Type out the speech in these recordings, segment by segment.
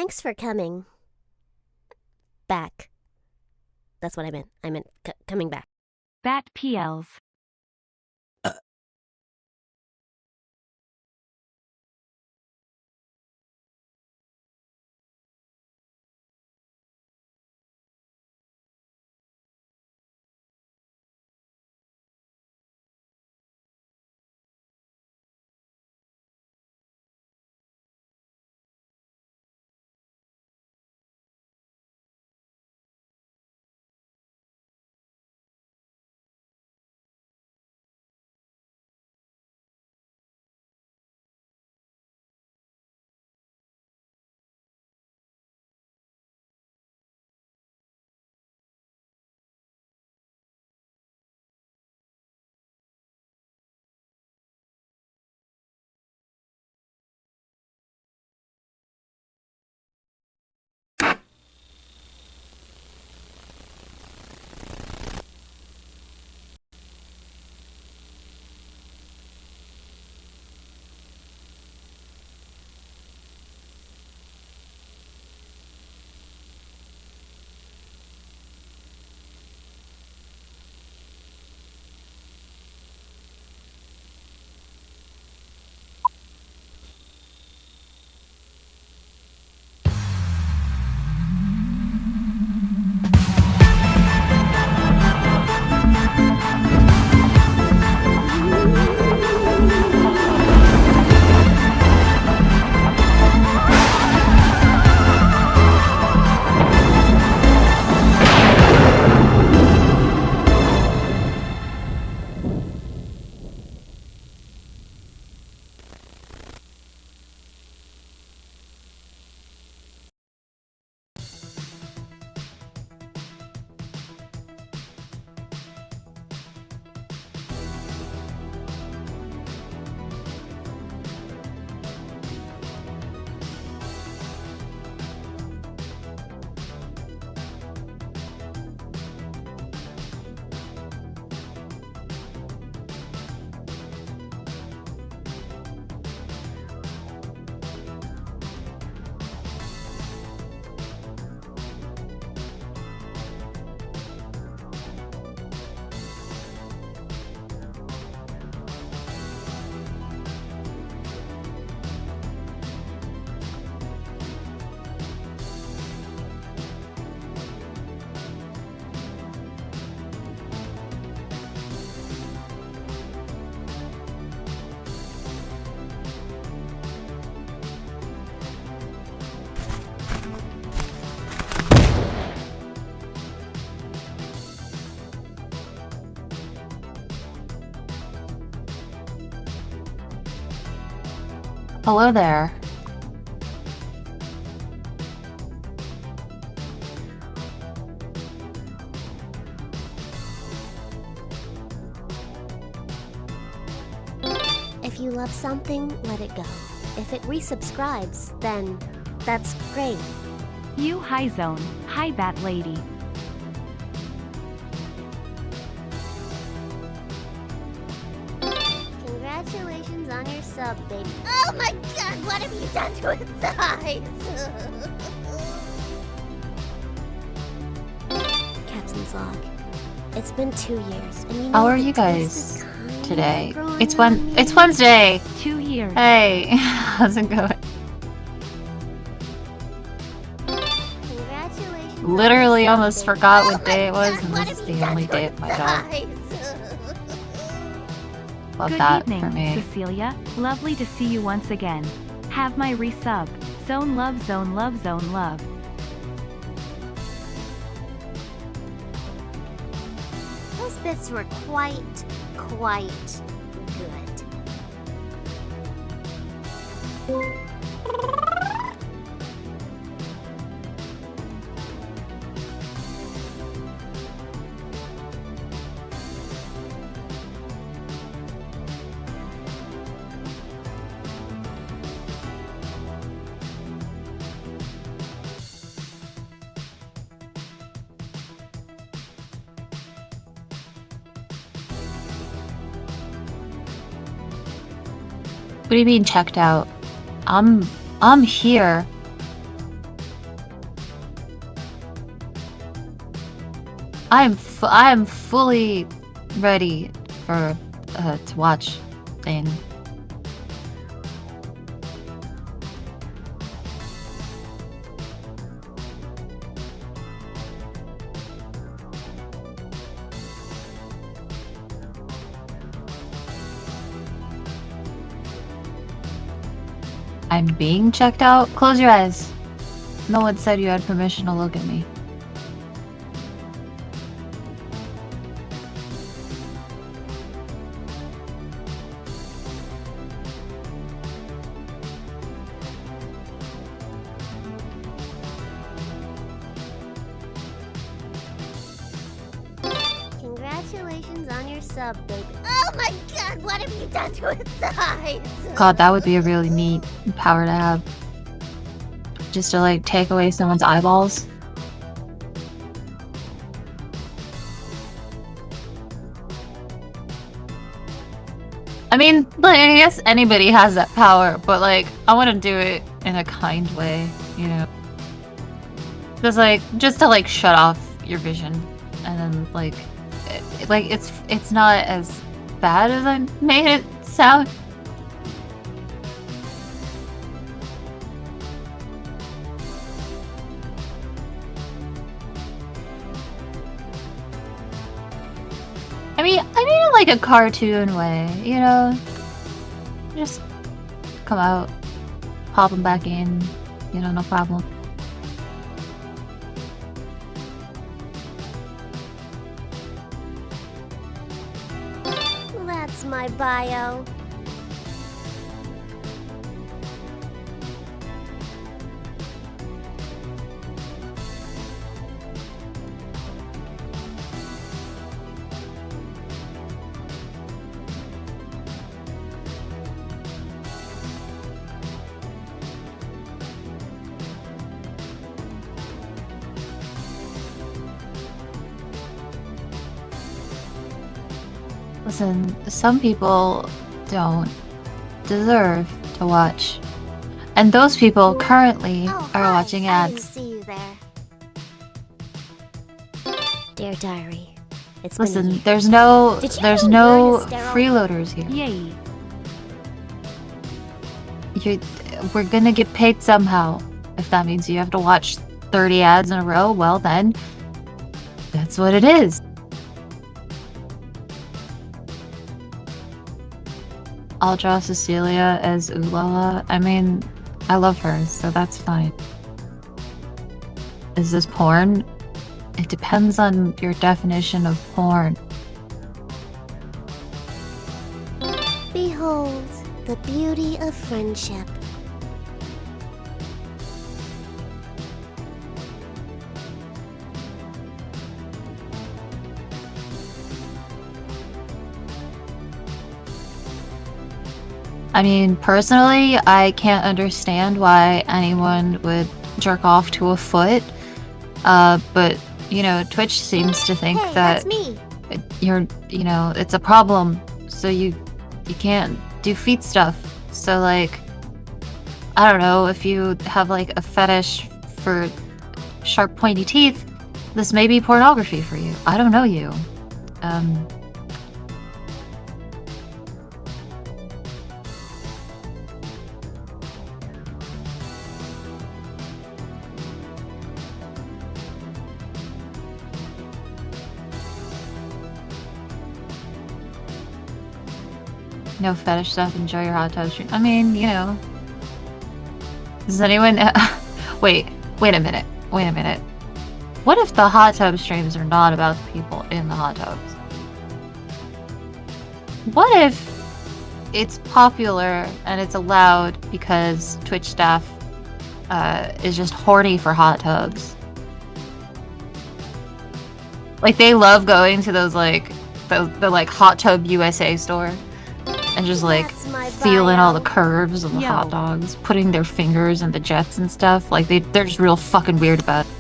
Thanks for coming. Back. That's what I meant. I meant coming back. Bat PLs. Hello there. If you love something, let it go. If it resubscribes, then that's great. You Hi Zone. Hi Bat Lady. Congratulations on your sub, baby. Oh my god, what have you done to its eyes? Captain's log. It's been 2 years, and you know How are the you twist guys is kinda today? growing It's on me. Wednesday. 2 years. Hey, how's it going? Congratulations. Literally on your almost sub, baby. forgot Oh what my day it was, God, and what this is have the you done only to day its of my job. eyes? Love Good that evening, for me. Cecilia. Lovely to see you once again. Have my resub. Zone love, zone love, zone love. Those bits were quite good. What do you mean checked out? I'm here. I'm fully ready for to watch thing. I'm being checked out? Close your eyes. No one said you had permission to look at me. Congratulations on your sub, baby. Oh my god, what have you done to its eyes? God, that would be a really neat power to have. Just to, like, take away someone's eyeballs. I mean, like, I guess anybody has that power, but, like, I want to do it in a kind way, you know? Just to, like, shut off your vision. And then, like, it's not as bad as I made it sound. I mean it like a cartoon way, you know? Just come out, pop them back in, you know, no problem. That's my bio. Listen, some people don't deserve to watch. And those people currently Oh, are hi. watching I didn't ads. see you there. Dear diary, it's been a Listen, year. there's no Did you there's know no you're in a sterile- freeloaders here. Yay. We're gonna get paid somehow. If that means you have to watch 30 ads in a row, well then, that's what it is. I'll draw Cecilia as Ulala. I mean, I love her, so that's fine. Is this porn? It depends on your definition of porn. Behold, the beauty of friendship. I mean, personally, I can't understand why anyone would jerk off to a foot. But, you know, Twitch seems to think Hey, that that's me. you know, it's a problem. So you can't do feet stuff. So, like, I don't know, if you have, like, a fetish for sharp, pointy teeth, this may be pornography for you. I don't know you. No fetish stuff, enjoy your hot tub stream. I mean, you know. Does anyone... Wait a minute. What if the hot tub streams are not about the people in the hot tubs? What if it's popular and it's allowed because Twitch staff is just horny for hot tubs? Like, they love going to those, like, the like, Hot Tub USA store. And just, like, That's my feeling all the bio. curves of the Yo. hot dogs, putting their fingers in the jets and stuff. Like, they're just real fucking weird about it.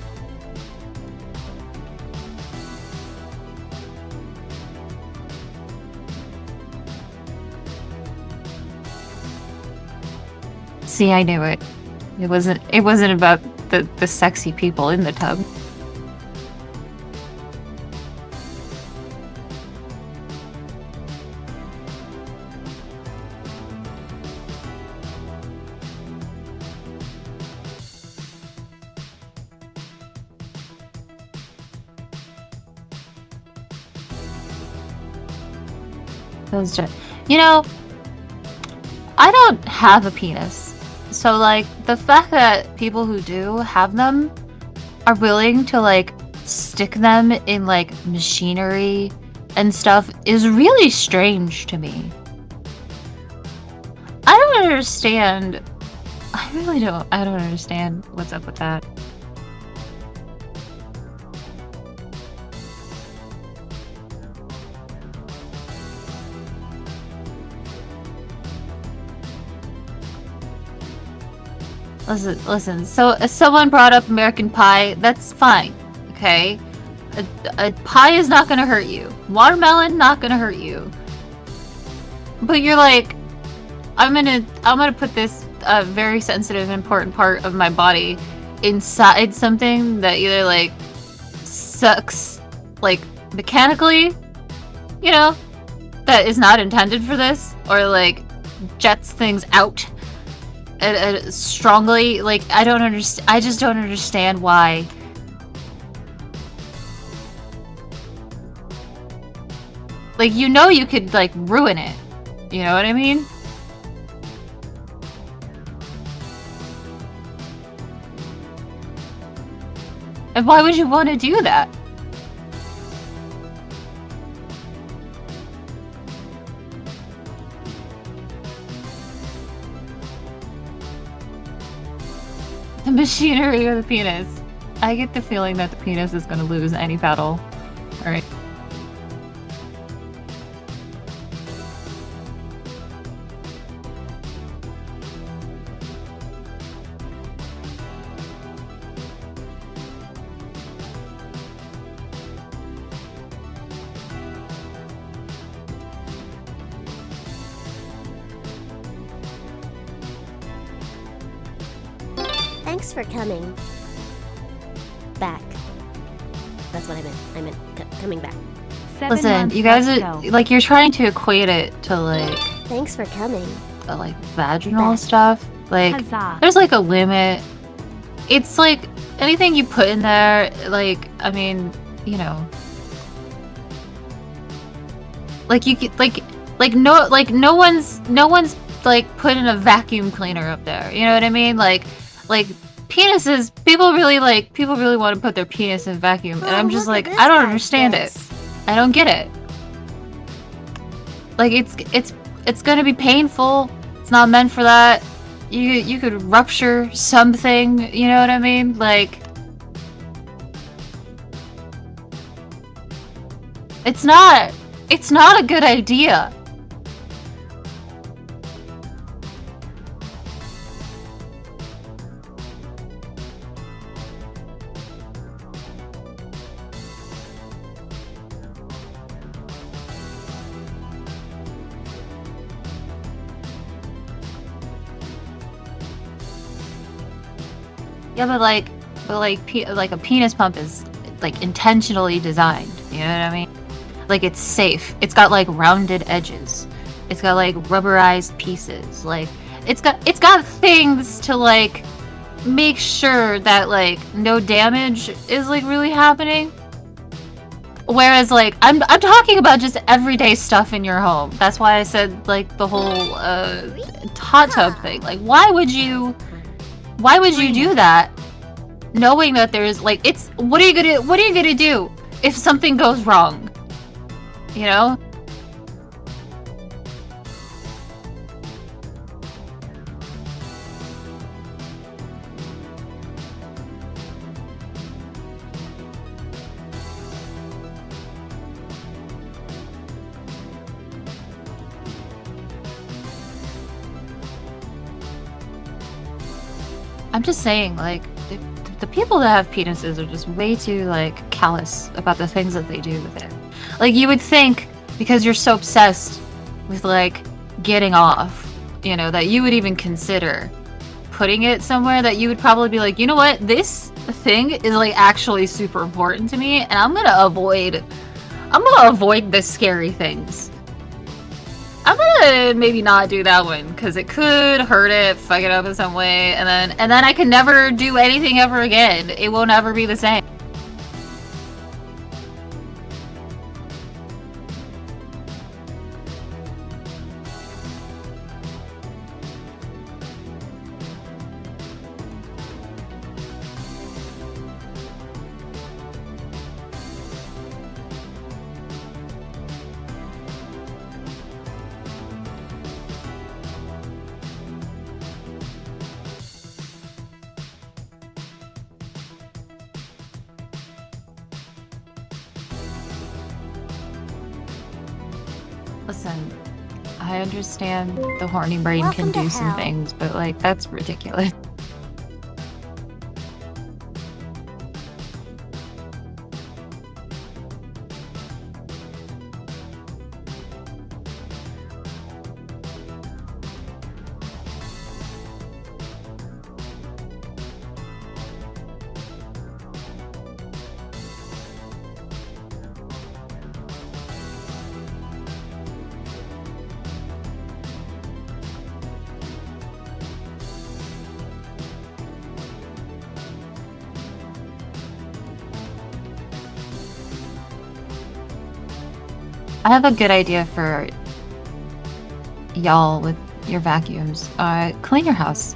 See, I knew it. It wasn't about the sexy people in the tub. Those you know, I don't have a penis. So, like, the fact that people who do have them are willing to, like, stick them in, like, machinery and stuff is really strange to me. I don't understand. I really don't. I don't understand what's up with that. Listen. So if someone brought up American Pie, that's fine, okay? A pie is not gonna hurt you. Watermelon, not gonna hurt you. But you're like, I'm gonna put this very sensitive, important part of my body inside something that either like sucks, like mechanically, you know, that is not intended for this, or like jets things out. Strongly, like, I don't understand. I just don't understand why. Like, you know, you could like ruin it. You know what I mean? And why would you want to do that? The machinery or the penis? I get the feeling that the penis is gonna lose any battle. Alright. Thanks for coming back. That's what I meant. I meant coming back. 7 Listen, months you guys left are to go. like, you're trying to equate it to like Thanks for coming. like vaginal Back. stuff. Like, Huzzah. there's like a limit. It's like anything you put in there, like, I mean, you know, like you could no one's like putting a vacuum cleaner up there. You know what I mean? Like penises, people really want to put their penis in vacuum, and I'm just look at like, this I don't guy's understand it. face. I don't get it. Like, it's gonna be painful. It's not meant for that. You could rupture something, you know what I mean? Like, it's not a good idea. Yeah, but a penis pump is like intentionally designed. You know what I mean? Like, it's safe. It's got like rounded edges. It's got like rubberized pieces. Like, it's got things to like make sure that like no damage is like really happening. Whereas like I'm talking about just everyday stuff in your home. That's why I said like the whole hot tub thing. Like, why would you do that, knowing that there's like, it's, what are you gonna do if something goes wrong? You know? I'm just saying, like, the people that have penises are just way too, like, callous about the things that they do with it. Like, you would think, because you're so obsessed with, like, getting off, you know, that you would even consider putting it somewhere, that you would probably be like, you know what, this thing is, like, actually super important to me, and I'm gonna avoid the scary things. I'm gonna maybe not do that one, because it could hurt it, fuck it up in some way, and then I can never do anything ever again. It will never be the same. Listen, I understand the horny brain Welcome can to do some hell. things, but like, that's ridiculous. I have a good idea for y'all with your vacuums. Clean your house.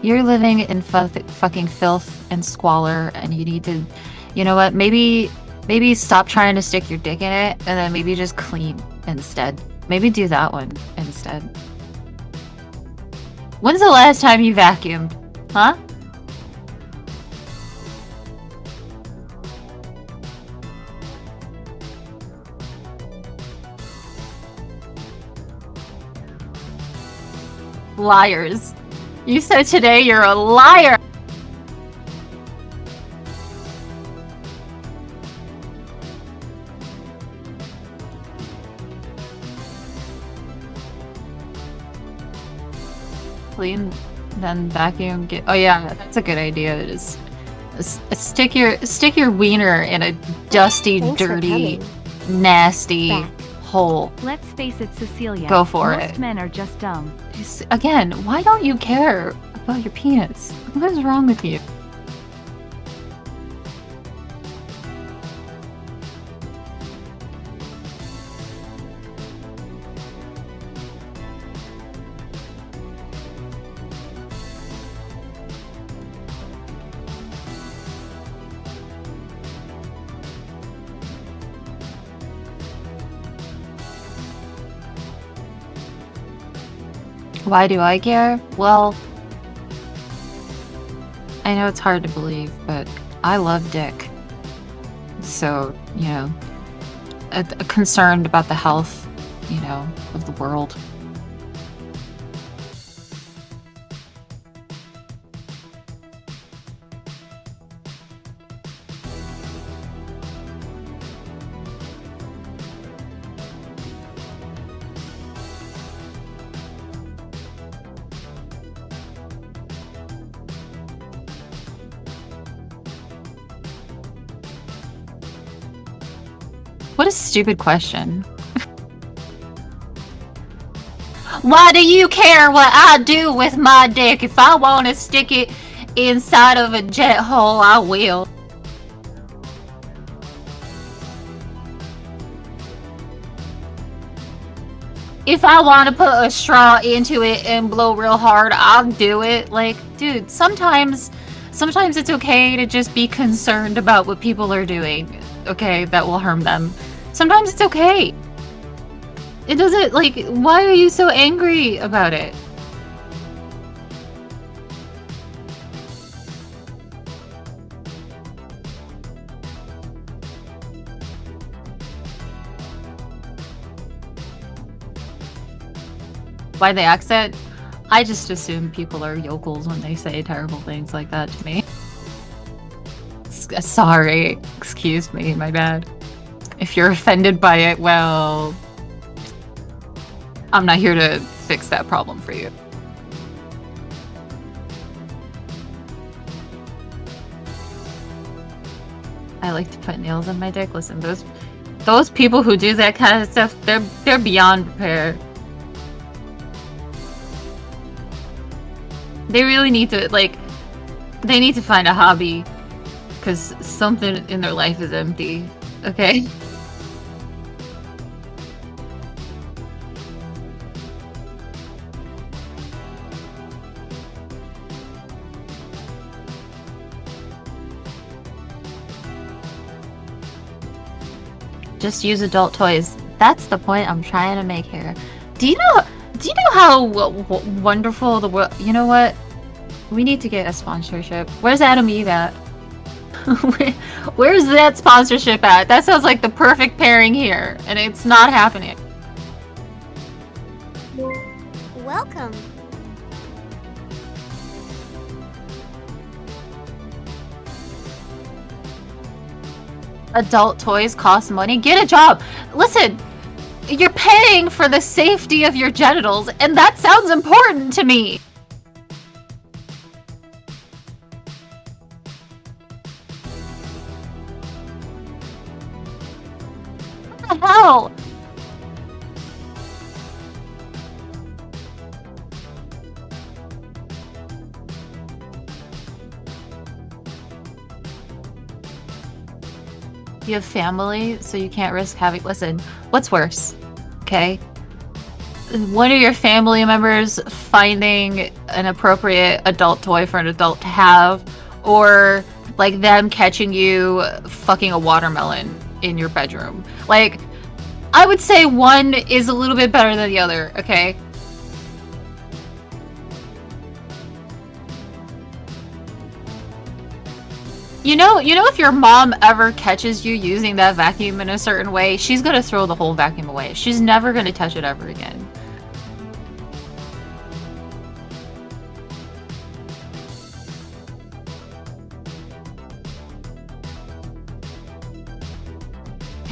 You're living in fucking filth and squalor, and you need to, you know what? Maybe stop trying to stick your dick in it, and then maybe just clean instead. Maybe do that one instead. When's the last time you vacuumed? Huh? Liars. You said today you're a liar! Clean, then vacuum, get— oh yeah, that's a good idea. Just stick your wiener in a dusty, Thanks for dirty, coming. nasty Back. hole. Let's face it, Cecilia. Go for most it. men are just dumb. Again, why don't you care about your penis? What is wrong with you? Why do I care? Well, I know it's hard to believe, but I love dick. So, you know, concerned about the health, you know, of the world. What a stupid question. Why do you care what I do with my dick? If I want to stick it inside of a jet hole, I will. If I want to put a straw into it and blow real hard, I'll do it. Like, dude, sometimes it's okay to just be concerned about what people are doing, okay, that will harm them. Sometimes it's okay. It doesn't, like, why are you so angry about it? By the accent, I just assume people are yokels when they say terrible things like that to me. Sorry, excuse me, my bad. If you're offended by it, well, I'm not here to fix that problem for you. I like to put nails in my dick. Listen, those people who do that kind of stuff, they're beyond prepared. They really need to, like, they need to find a hobby, because something in their life is empty, okay? Just use adult toys. That's the point I'm trying to make here. Do you know how wonderful the world— you know what? We need to get a sponsorship. Where's Adam Eve at? Where's that sponsorship at? That sounds like the perfect pairing here, and it's not happening. Welcome. Adult toys cost money. Get a job. Listen, you're paying for the safety of your genitals, and that sounds important to me. What the hell? You have family, so you can't risk having. Listen, what's worse? Okay? One of your family members finding an appropriate adult toy for an adult to have, or like them catching you fucking a watermelon in your bedroom. Like, I would say one is a little bit better than the other, okay? You know if your mom ever catches you using that vacuum in a certain way, she's gonna throw the whole vacuum away. She's never gonna touch it ever again.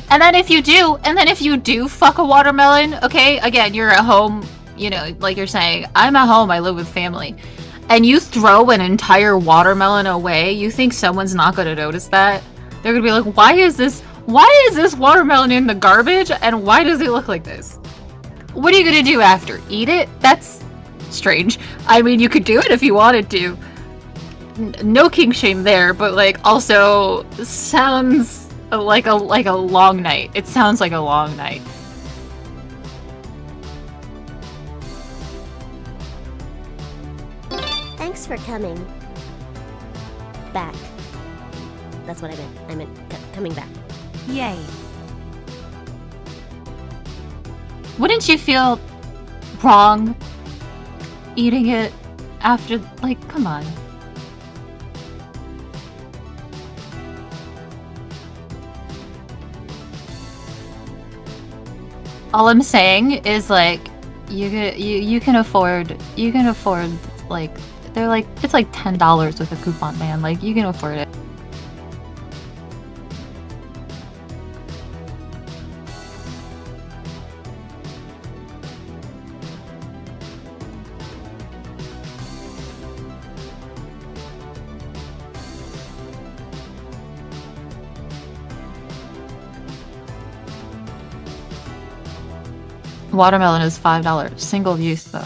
And then if you do fuck a watermelon, okay, again, you're at home, you know, like you're saying, I'm at home, I live with family, and you throw an entire watermelon away, you think someone's not gonna notice that? They're gonna be like, why is this watermelon in the garbage, and why does it look like this? What are you gonna do after? Eat it? That's strange. I mean, you could do it if you wanted to. No kink shame there, but like, also sounds like a long night. It sounds like a long night. Thanks for coming back. That's what I meant. I meant coming back. Yay. Wouldn't you feel wrong eating it after, like, come on. All I'm saying is, like, you can afford like, they're like, it's like $10 with a coupon, man. Like, you can afford it. Watermelon is $5. Single use, though.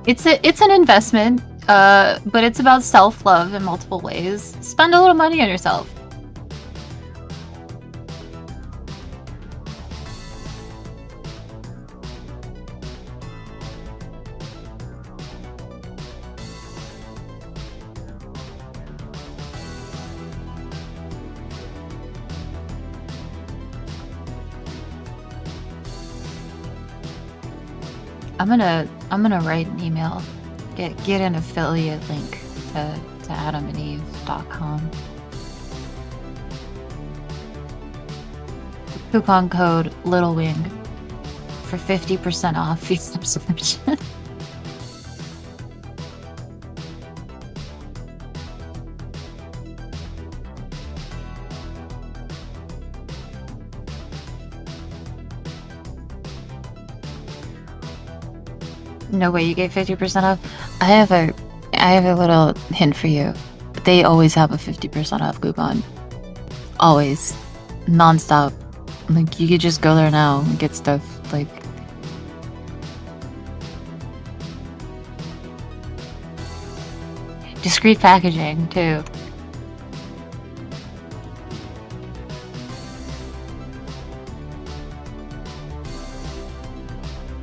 It's an investment, but it's about self-love in multiple ways. Spend a little money on yourself. I'm gonna write an email. Get an affiliate link to adamandeve.com. Coupon code Littlewing for 50% off your subscription. No way, you gave 50% off? I have a little hint for you. They always have a 50% off coupon. Always. Non-stop. Like, you could just go there now and get stuff, like... discreet packaging, too.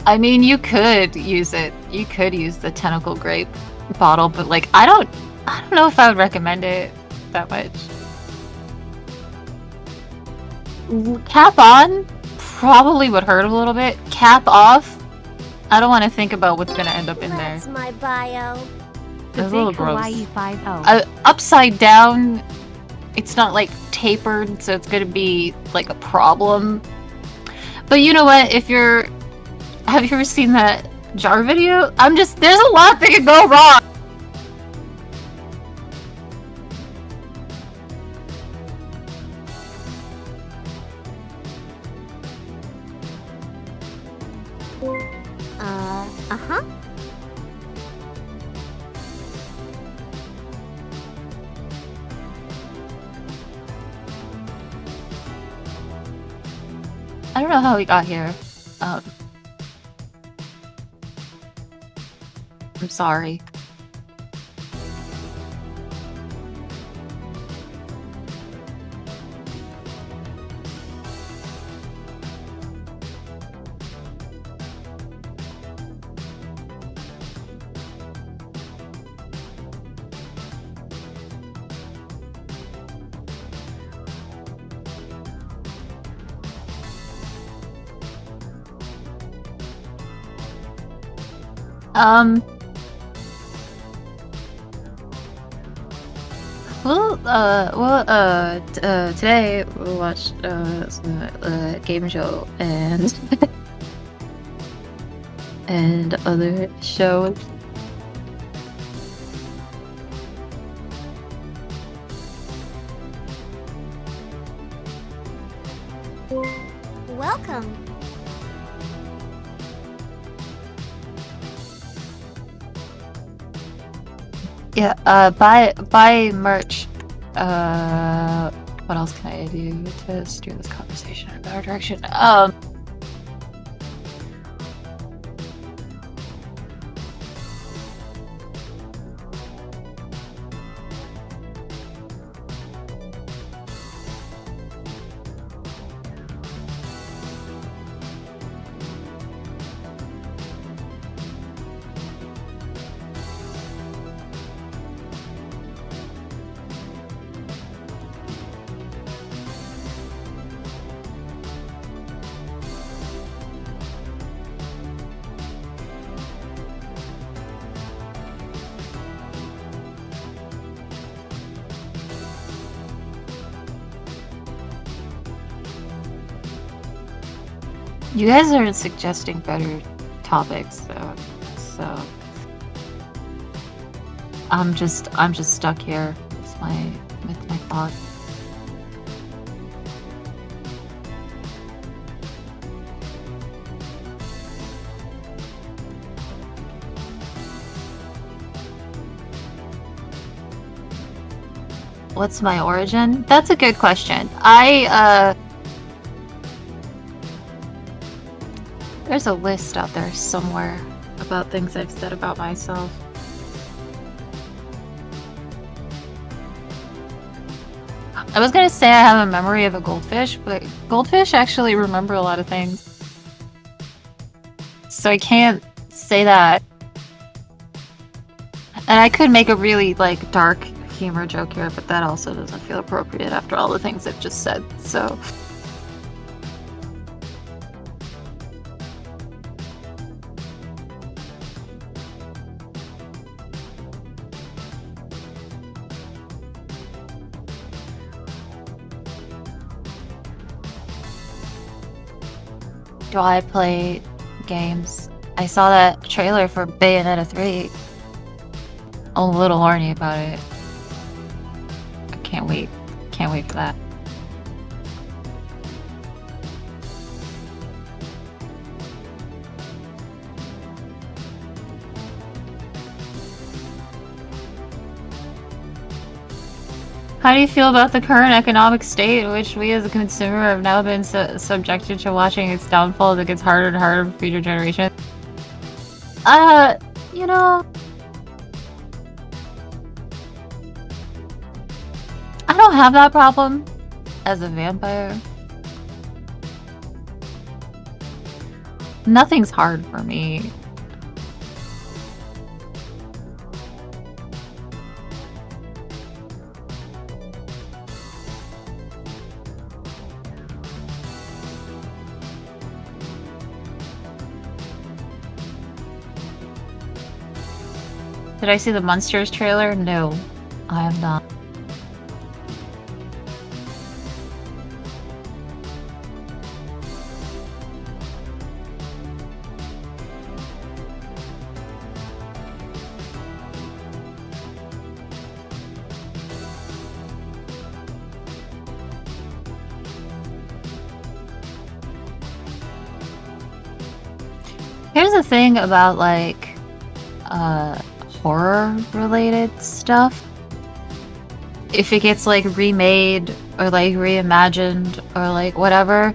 I mean, you could use it. You could use the tentacle grape bottle, but like, I don't I don't know if I would recommend it that much. Cap on probably would hurt a little bit. Cap off, I don't want to think about what's gonna end up in there. That's my bio. The It's a little big gross. Hawaii 5-0. Upside down, it's not like tapered, so it's gonna be like a problem. But you know what? Have you ever seen that jar video? There's a lot that could go wrong. Uh-huh. I don't know how we got here. I'm sorry. Today we watched a game show and and other shows. Welcome. Yeah, buy merch. What else can I do to steer this conversation in a better direction? You guys are suggesting better topics, so I'm just stuck here with my thoughts. What's my origin? That's a good question. There's a list out there somewhere about things I've said about myself. I was gonna say I have a memory of a goldfish, but goldfish actually remember a lot of things. So I can't say that. And I could make a really, like, dark humor joke here, but that also doesn't feel appropriate after all the things I've just said, so... Do I play games? I saw that trailer for Bayonetta 3. I'm a little horny about it. I can't wait. Can't wait for that. How do you feel about the current economic state in which we as a consumer have now been subjected to watching its downfall as it gets harder and harder for future generations? You know... I don't have that problem as a vampire. Nothing's hard for me. Did I see the Monsters trailer? No, I have not. Here's the thing about like horror related stuff. If it gets like remade or like reimagined or like whatever,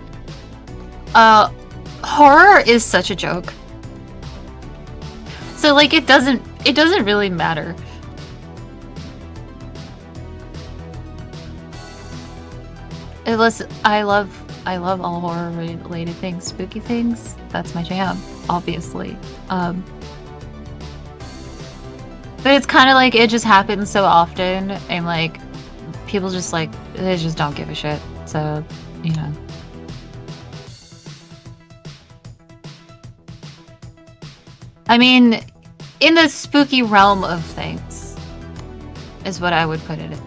horror is such a joke. So like it doesn't really matter. Unless I love all horror related things, spooky things. That's my jam, obviously. But it's kind of like it just happens so often, and like people just like they just don't give a shit. So, you know. I mean, in the spooky realm of things is what I would put it at.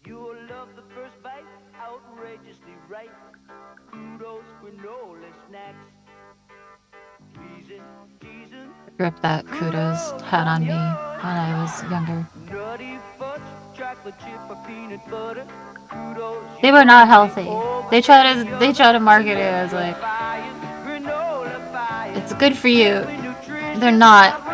You'll love the first bite, outrageously right. Kudos, granola snacks. Pleasing, teasing. Rip that kudos had on me when I was younger. Nutty fudge, chocolate chip or peanut butter. Kudos. They were not healthy. They try to market it as like it's good for you. They're not.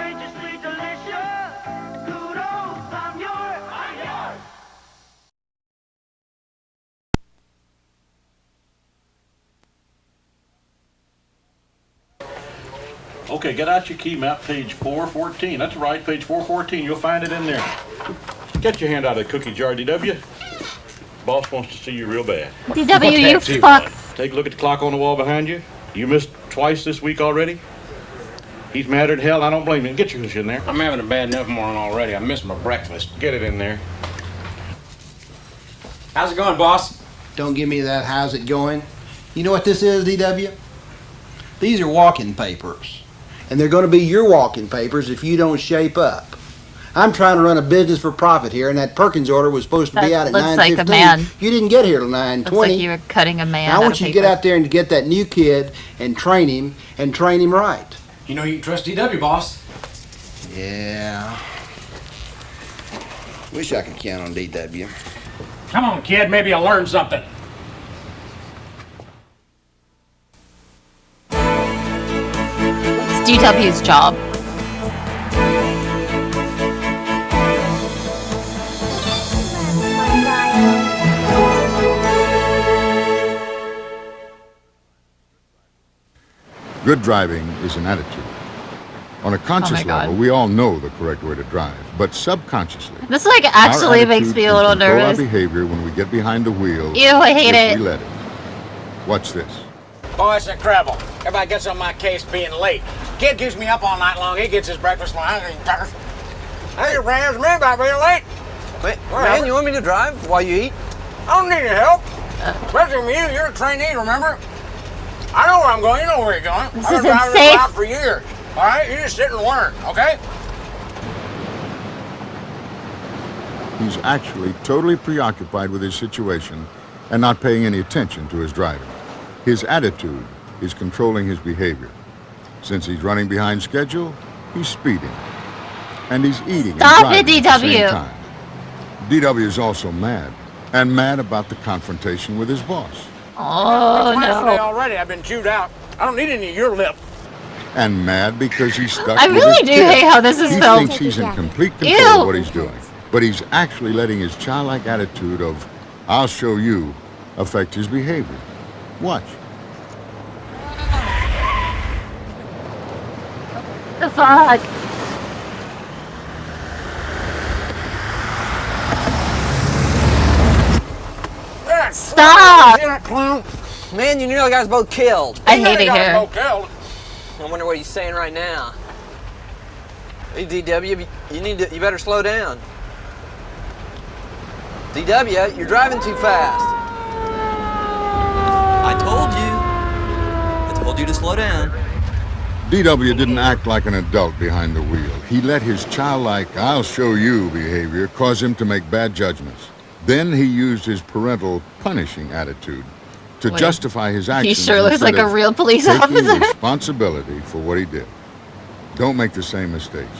Okay, get out your key map, page 414. That's right, page 414. You'll find it in there. Get your hand out of the cookie jar, DW. Boss wants to see you real bad. DW, you fuck. Take a look at the clock on the wall behind you. You missed twice this week already. He's madder than hell. I don't blame him. Get your shit in there. I'm having a bad enough morning already. I missed my breakfast. Get it in there. How's it going, boss? Don't give me that how's it going. You know what this is, DW? These are walking papers. And they're going to be your walking papers if you don't shape up. I'm trying to run a business for profit here, and that Perkins order was supposed to be out at 9:15. Looks like a man. You didn't get here till 9:20. Looks like you were cutting a man. Now I want you to get out there and get that new kid and train him right. You know you can trust DW, boss. Yeah. Wish I could count on DW. Come on, kid. Maybe I'll learn something. It's DW's job. Good driving is an attitude. On a conscious level, we all know the correct way to drive, but subconsciously, this like actually makes me a little nervous. Our behavior when we get behind the wheel. Ew, I hate it. We let it. Watch this. Boy, it's incredible. Everybody gets on my case being late. Kid keeps me up all night long. He gets his breakfast when I ain't breakfast. Hey, your plans me about being late. Wait, man, you want me to drive while you eat? I don't need your help. Especially from you. You're a trainee, remember? I know where I'm going. You know where you're going. This I've been isn't driving safe. this route for years. All right? You just sit and learn, okay? He's actually totally preoccupied with his situation and not paying any attention to his driving. His attitude is controlling his behavior. Since he's running behind schedule, he's speeding. And he's eating Stop and it, driving at the same DW. time. DW is also mad, and mad about the confrontation with his boss. Oh Today no. already. I've been chewed out. I don't need any of your lip. And mad because he's stuck I with really his do kid. hate how this is He filmed. thinks he's in complete control Ew. of what he's doing, but he's actually letting his childlike attitude of "I'll show you" affect his behavior. Watch. The fuck? Stop! You clown. Man, you nearly got us both killed. I hate it here. Killed. I wonder what he's saying right now. Hey, DW, you better slow down. DW, you're driving too fast. I told you to slow down. DW didn't act like an adult behind the wheel. He let his childlike, I'll show you behavior cause him to make bad judgments. Then he used his parental punishing attitude to justify his actions. He sure looks like a real police officer. Taking responsibility for what he did. Don't make the same mistakes.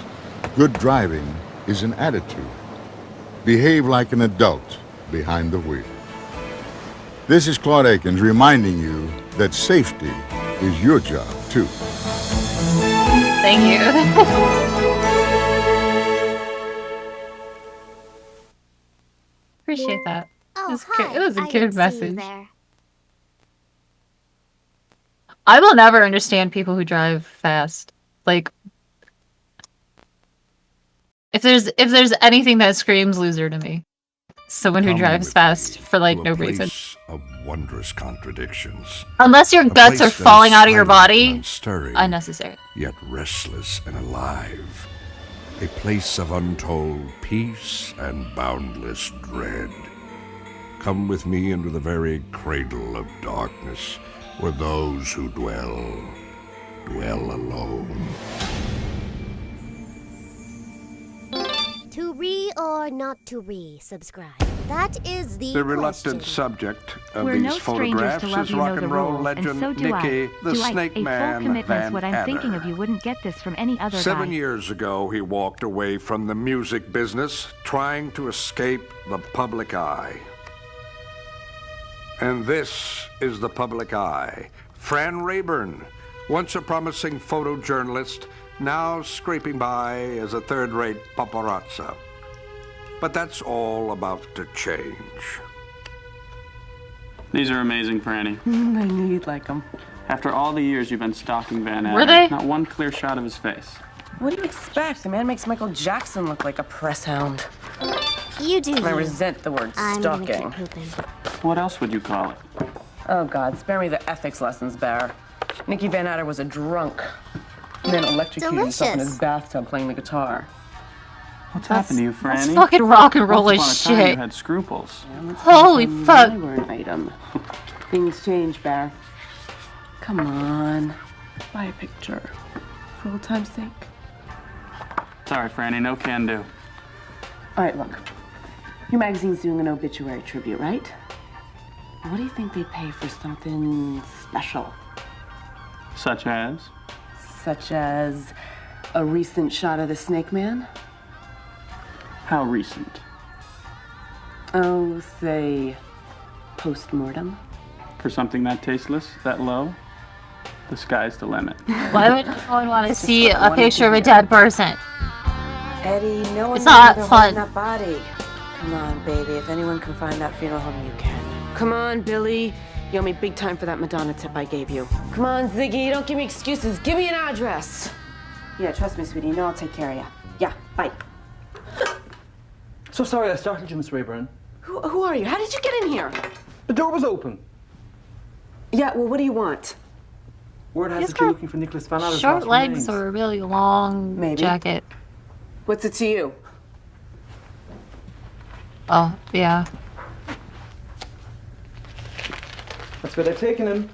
Good driving is an attitude. Behave like an adult behind the wheel. This is Claude Akins reminding you that safety is your job, too. Thank you. Appreciate that. Oh, It was a I good didn't see you message. there. I will never understand people who drive fast. Like, if there's anything that screams loser to me, someone who drives fast for like no reason. Of wondrous contradictions. Unless your guts are falling out of your body, stirring, unnecessary. yet restless and alive. A place of untold peace and boundless dread. Come with me into the very cradle of darkness, where those who dwell alone. To or not to subscribe? That is the reluctant question. subject of We're these no strangers photographs to love is you know rock the and roll rules, legend and so do Nicky, I. the Do I. Snake A Man full commitment's Van what I'm Adder. thinking of. You wouldn't get this from any other 7 guy. years ago, he walked away from the music business, trying to escape the public eye. And this is the public eye. Fran Rayburn, once a promising photojournalist, now scraping by as a third-rate paparazzi. But that's all about to change. These are amazing, Franny. I knew you'd like them. After all the years you've been stalking Van Adder, Were they? not one clear shot of his face. What do you expect? The man makes Michael Jackson look like a press hound. You do. I resent the word I'm gonna stalking. keep pooping. What else would you call it? Oh, God, spare me the ethics lessons, Bear. Nicky Van Adder was a drunk. And then electrocuted himself in his Delicious. bathtub playing the guitar. What's happened to you, Franny? That's fucking rock and roll Once as upon a time, you shit. had scruples. Holy fuck. You were an item. Things change, Bear. Come on. Buy a picture. For old time's sake. Sorry, Franny, no can do. All right, look. Your magazine's doing an obituary tribute, right? What do you think they pay for something special? Such as? Such as a recent shot of the Snake Man? How recent? Oh, say, post-mortem. For something that tasteless, that low? The sky's the limit. Why would anyone want to see a picture of a dead person? Eddie, no one It's not knows fun. that body. Come on, baby. If anyone can find that funeral home, you can. Come on, Billy. You owe me big time for that Madonna tip I gave you. Come on, Ziggy. Don't give me excuses. Give me an address. Yeah, trust me, sweetie. You know I'll take care of you. Yeah, bye. So sorry I startled you, Miss Rayburn. Who are you? How did you get in here? The door was open. Yeah, well, what do you want? Word has He's it you're got looking for Nicholas Van Adder's Short lost legs remains. or a really long Maybe. jacket. What's it to you? Oh, yeah. That's where they've taken him.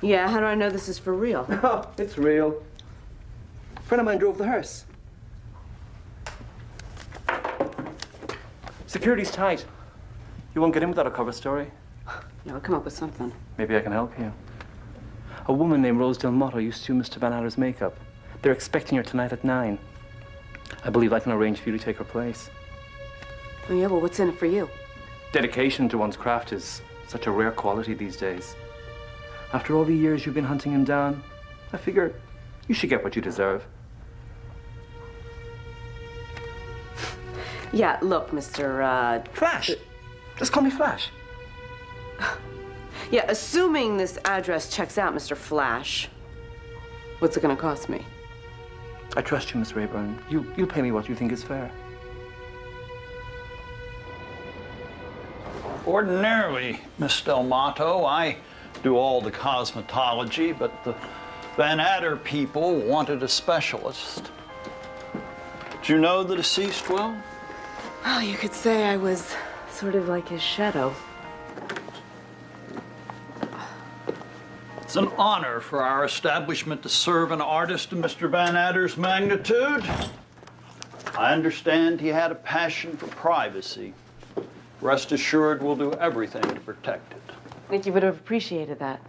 Yeah, how do I know this is for real? Oh, it's real. A friend of mine drove the hearse. Security's tight. You won't get in without a cover story. Yeah, I'll come up with something. Maybe I can help you. A woman named Rosedale Motto used to do Mr. Van Adder's makeup. They're expecting her tonight at 9. I believe I can arrange for you to take her place. Oh, yeah, well, what's in it for you? Dedication to one's craft is such a rare quality these days. After all the years you've been hunting him down, I figure you should get what you deserve. Yeah, look, Mr. Flash! Just call me Flash. Yeah, assuming this address checks out, Mr. Flash. What's it gonna cost me? I trust you, Miss Rayburn. You pay me what you think is fair. Ordinarily, Miss Delmato, I do all the cosmetology, but the Van Adder people wanted a specialist. Do you know the deceased well? Well, you could say I was sort of like his shadow. It's an honor for our establishment to serve an artist of Mr. Van Adder's magnitude. I understand he had a passion for privacy. Rest assured, we'll do everything to protect it. I think you would have appreciated that.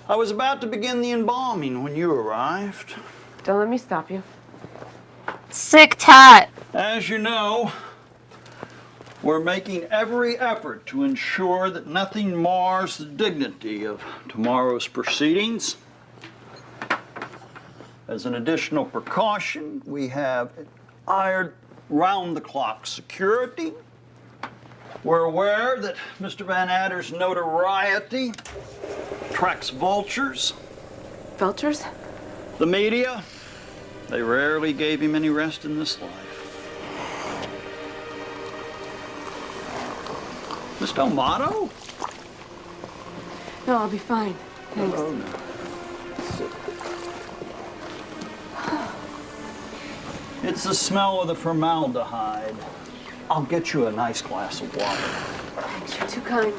I was about to begin the embalming when you arrived. Don't let me stop you. Sick tat. As you know, we're making every effort to ensure that nothing mars the dignity of tomorrow's proceedings. As an additional precaution, we have hired round-the-clock security. We're aware that Mr. Van Adder's notoriety attracts vultures. Vultures? The media, they rarely gave him any rest in this life. Miss Delmato? No, I'll be fine. Thanks. Oh, no. It's the smell of the formaldehyde. I'll get you a nice glass of water. Thanks, you're too kind.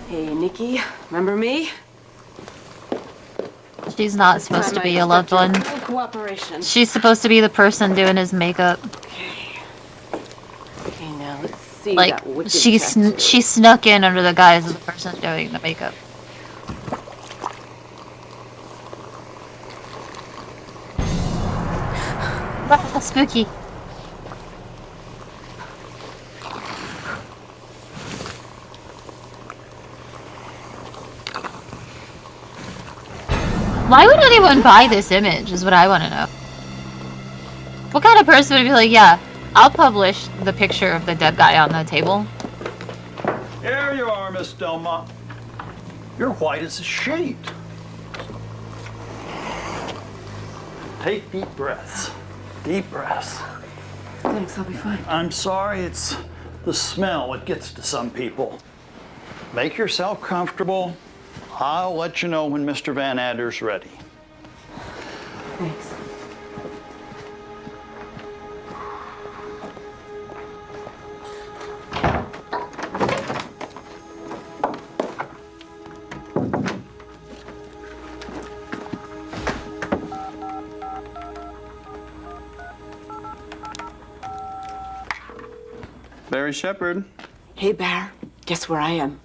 Hey, Nikki, remember me? She's not supposed to be a loved one. Full cooperation. She's supposed to be the person doing his makeup. Okay, now let's see Like, that wicked she snuck in under the guise of the person doing the makeup. Ah, spooky. Why would anyone buy this image is what I want to know. What kind of person would be like, yeah, I'll publish the picture of the dead guy on the table? Here you are, Miss Delma. You're white as a sheet. Take deep breaths. Deep breaths. Thanks, I'll be fine. I'm sorry, it's the smell. It gets to some people. Make yourself comfortable. I'll let you know when Mr. Van Adder's ready. Thanks. Barry Shepherd. Hey, Bear. Guess where I am?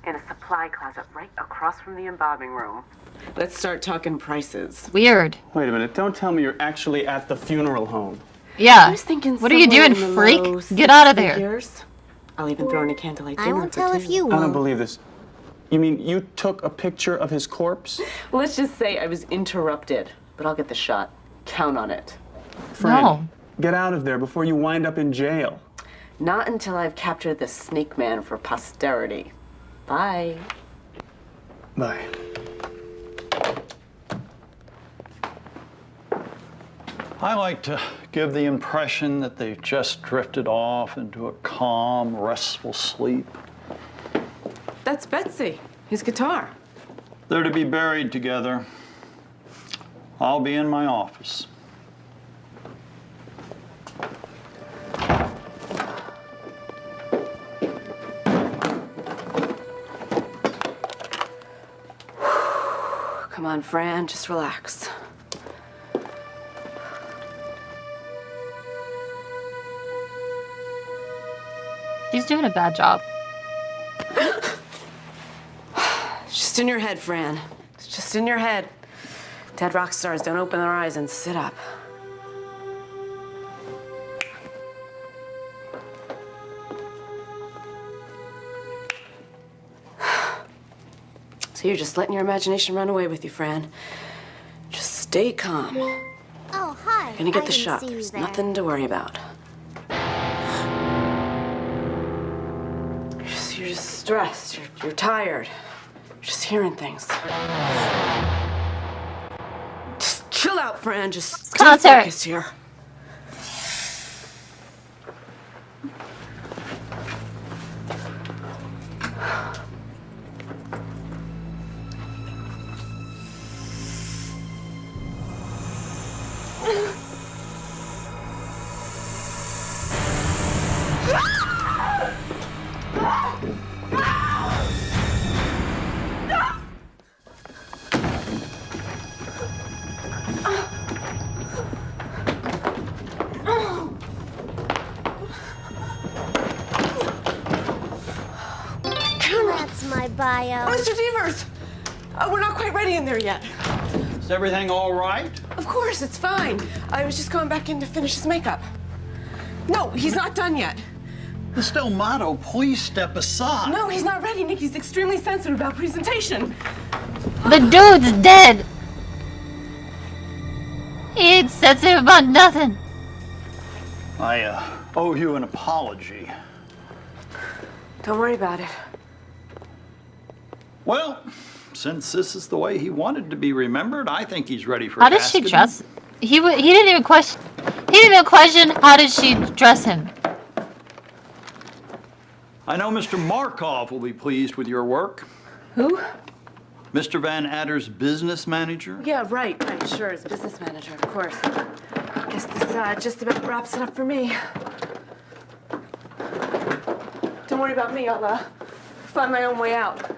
In a supply closet right across from the embalming room. Let's start talking prices. Weird. Wait a minute. Don't tell me you're actually at the funeral home. Yeah. I was thinking What are you doing, somewhere in the low freak? Get out of there. figures. I'll even throw in a candlelight dinner. I won't for tell two. if you I don't won't. believe this. You mean you took a picture of his corpse? Let's just say I was interrupted, but I'll get the shot. Count on it. Friend, No. get out of there before you wind up in jail. Not until I've captured the snake man for posterity. Bye. Bye. I like to give the impression that they just drifted off into a calm, restful sleep. That's Betsy, his guitar. They're to be buried together. I'll be in my office. Come on, Fran, just relax. She's doing a bad job. It's just in your head, Fran. It's just in your head. Dead rock stars don't open their eyes and sit up. So you're just letting your imagination run away with you, Fran. Just stay calm. Oh, hi. Gonna get I the didn't shot. see you There's there. nothing to worry about. just stressed. You're tired. You're just hearing things. Just chill out, Fran. Just stay concert. focused here. That's my bio. Mr. Devers! We're not quite ready in there yet. Is everything all right? Of course, it's fine. I was just going back in to finish his makeup. No, he's not done yet. Miss Delmato, please step aside. No, he's not ready, Nick. He's extremely sensitive about presentation. The dude's dead. He ain't sensitive about nothing. I owe you an apology. Don't worry about it. Well, since this is the way he wanted to be remembered, I think he's ready for How did she casketing. dress? He didn't even question. He didn't even question how did she dress him. I know Mr. Markov will be pleased with your work. Who? Mr. Van Adder's business manager. Yeah, right, sure, as business manager, of course. I guess this just about wraps it up for me. Don't worry about me, I'll find my own way out.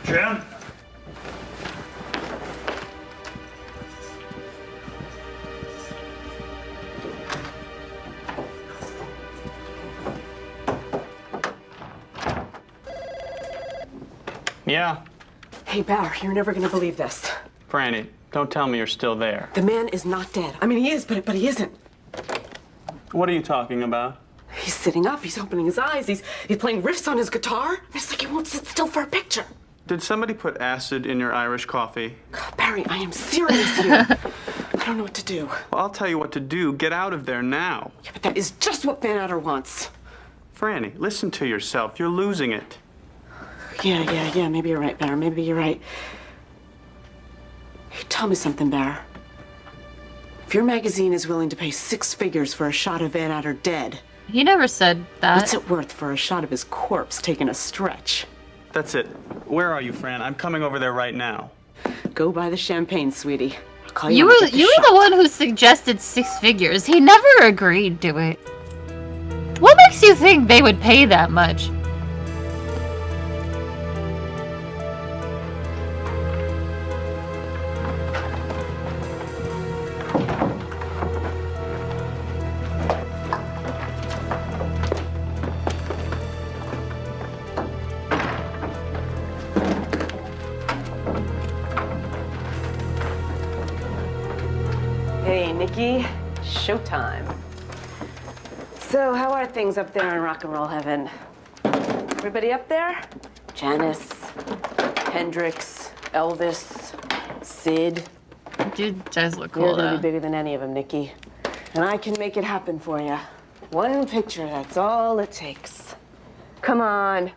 Jim? Yeah. Hey, Bauer, you're never gonna believe this. Franny, don't tell me you're still there. The man is not dead. I mean, he is, but he isn't. What are you talking about? He's sitting up, he's opening his eyes, he's playing riffs on his guitar. It's like he won't sit still for a picture. Did somebody put acid in your Irish coffee? Barry, I am serious here. I don't know what to do. Well, I'll tell you what to do. Get out of there now. Yeah, but that is just what Van Adder wants. Franny, listen to yourself. You're losing it. Yeah, maybe you're right, Bear. Maybe you're right. Hey, tell me something, Bear. If your magazine is willing to pay 6 figures for a shot of Van Adder dead... He never said that. What's it worth for a shot of his corpse taking a stretch? That's it. Where are you, Fran? I'm coming over there right now. Go buy the champagne, sweetie. I'll call You when I were get the you shot. were the one who suggested 6 figures. He never agreed to it. What makes you think they would pay that much? Hey, Nikki. Showtime. So, how are things up there in rock and roll heaven? Everybody up there? Janice, Hendrix, Elvis, Sid. Dude does look You're cool, gonna though. be bigger than any of them, Nikki. And I can make it happen for you. One picture, that's all it takes. Come on.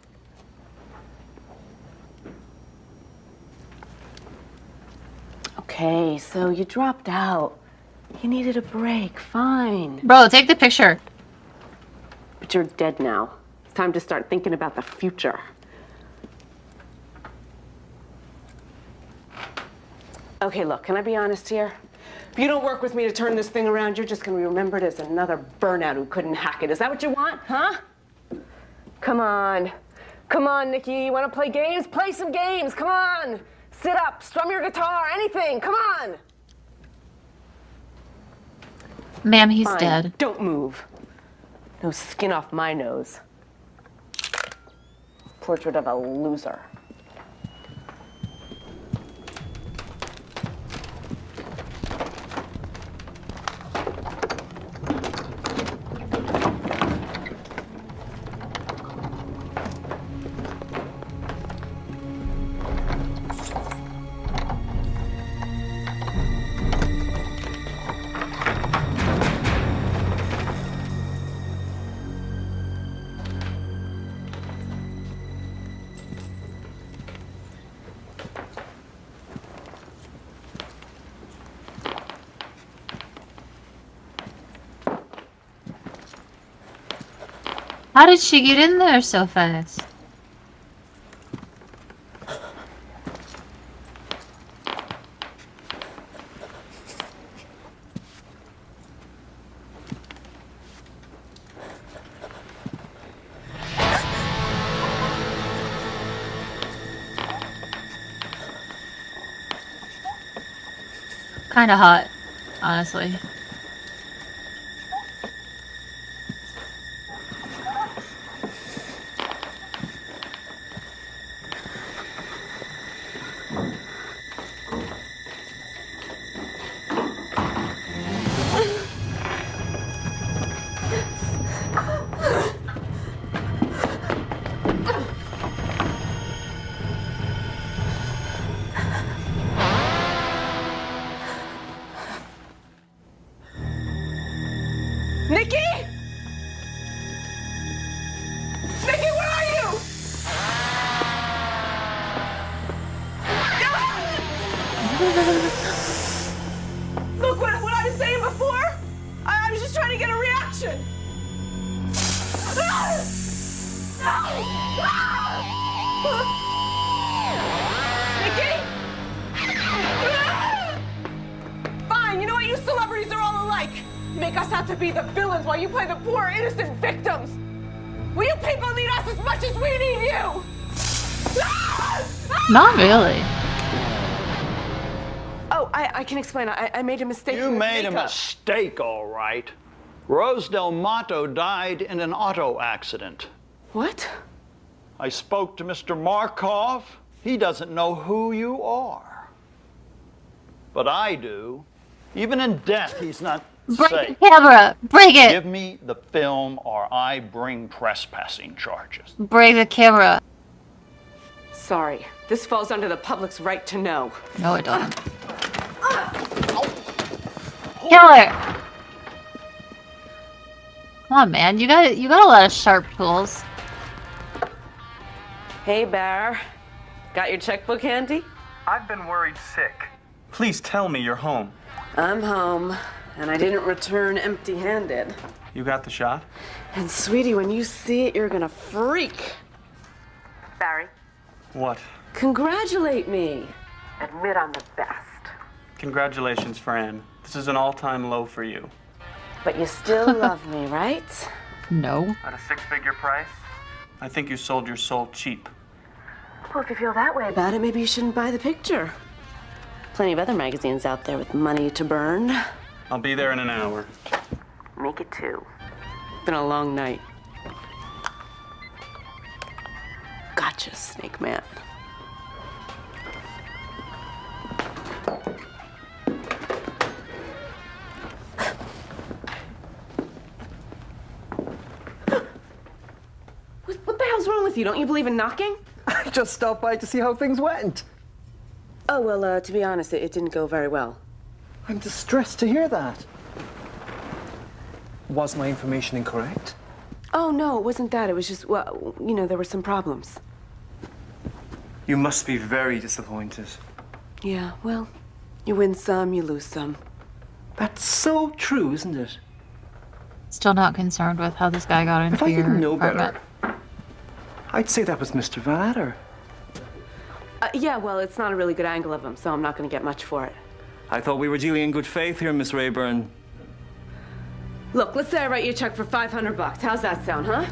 Okay, so you dropped out. You needed a break, fine. Bro, take the picture. But you're dead now. It's time to start thinking about the future. Okay, look, can I be honest here? If you don't work with me to turn this thing around, you're just gonna be remembered as another burnout who couldn't hack it. Is that what you want, huh? Come on. Come on, Nikki. You wanna play games? Play some games, come on. Sit up, strum your guitar, anything, come on. Ma'am, he's Fine. dead. Don't move. No skin off my nose. Portrait of a loser. How did she get in there so fast? Kinda hot, honestly. Nikki? Nikki, where are you? Look, what I was saying before? I was just trying to get a reaction. Nikki? Fine, you know what? You celebrities are all alike. Make us out to be the villains while you play the poor, innocent victims. Well, you people need us as much as we need you. Not really. Oh, I can explain. I made a mistake. You with made a makeup. mistake, all right. Rose Del Mato died in an auto accident. What? I spoke to Mr. Markov. He doesn't know who you are. But I do. Even in death, he's not Break safe. the camera! Break it! Give me the film or I bring trespassing charges. Break the camera. Sorry. This falls under the public's right to know. No, it doesn't. Kill her! Come on, man. You got a lot of sharp tools. Hey, Bear. Got your checkbook handy? I've been worried sick. Please tell me you're home. I'm home, and I didn't return empty-handed. You got the shot? And sweetie, when you see it, you're gonna freak. Barry, What? congratulate me. Admit I'm the best. Congratulations, Fran. This is an all-time low for you. But you still love me, right? No. At a six-figure price? I think you sold your soul cheap. Well, if you feel that way about it, maybe you shouldn't buy the picture. Plenty of other magazines out there with money to burn. I'll be there in an hour. Make it two. Been a long night. Gotcha, Snake Man. What the hell's wrong with you? Don't you believe in knocking? I just stopped by to see how things went. Oh, well, to be honest, it didn't go very well. I'm distressed to hear that. Was my information incorrect? Oh, no, it wasn't that. It was just, well, you know, there were some problems. You must be very disappointed. Yeah, well, you win some, you lose some. That's so true, isn't it? Still not concerned with how this guy got into If I your didn't know apartment. better, I'd say that was Mr. Van Adder. Yeah, well, it's not a really good angle of him, so I'm not going to get much for it. I thought we were dealing in good faith here, Miss Rayburn. Look, let's say I write you a check for $500. How's that sound, huh?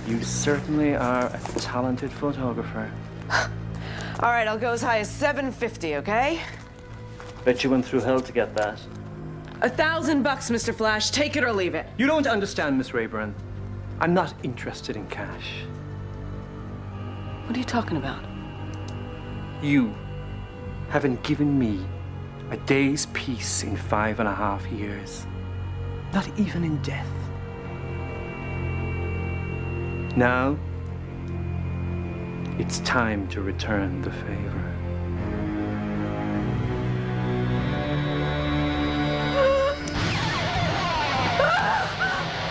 You certainly are a talented photographer. All right, I'll go as high as $750, okay? Bet you went through hell to get that. $1,000, Mr. Flash. Take it or leave it. You don't understand, Miss Rayburn. I'm not interested in cash. What are you talking about? You haven't given me a day's peace in 5.5 years. Not even in death. Now, it's time to return the favor.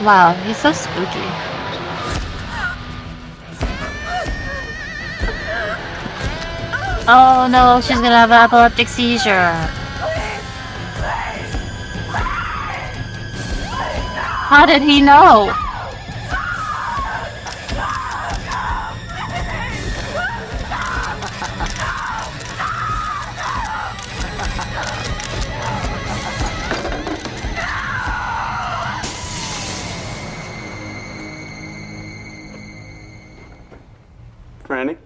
Wow, he's so spooky. Oh no, she's gonna have an epileptic seizure. How did he know? Franny?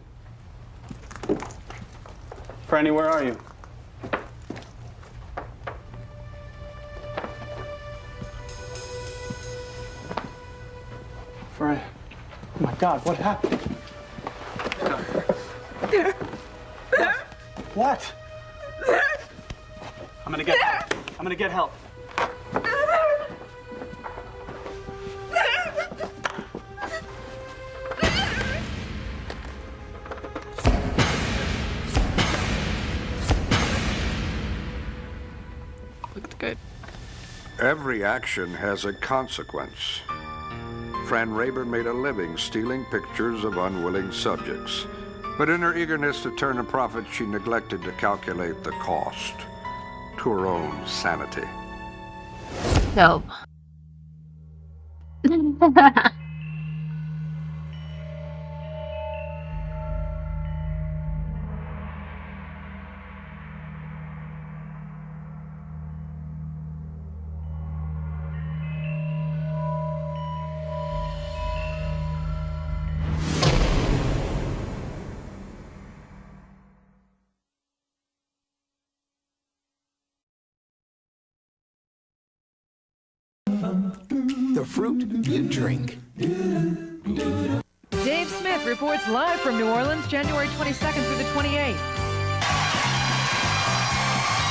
Franny, where are you? Franny. Oh my God, what happened? What? I'm gonna get help. I'm gonna get help. Looked good. Every action has a consequence. Fran Rayburn made a living stealing pictures of unwilling subjects. But in her eagerness to turn a profit, she neglected to calculate the cost to her own sanity. Dope. The fruit you drink. Dave Smith reports live from New Orleans, January 22nd through the 28th.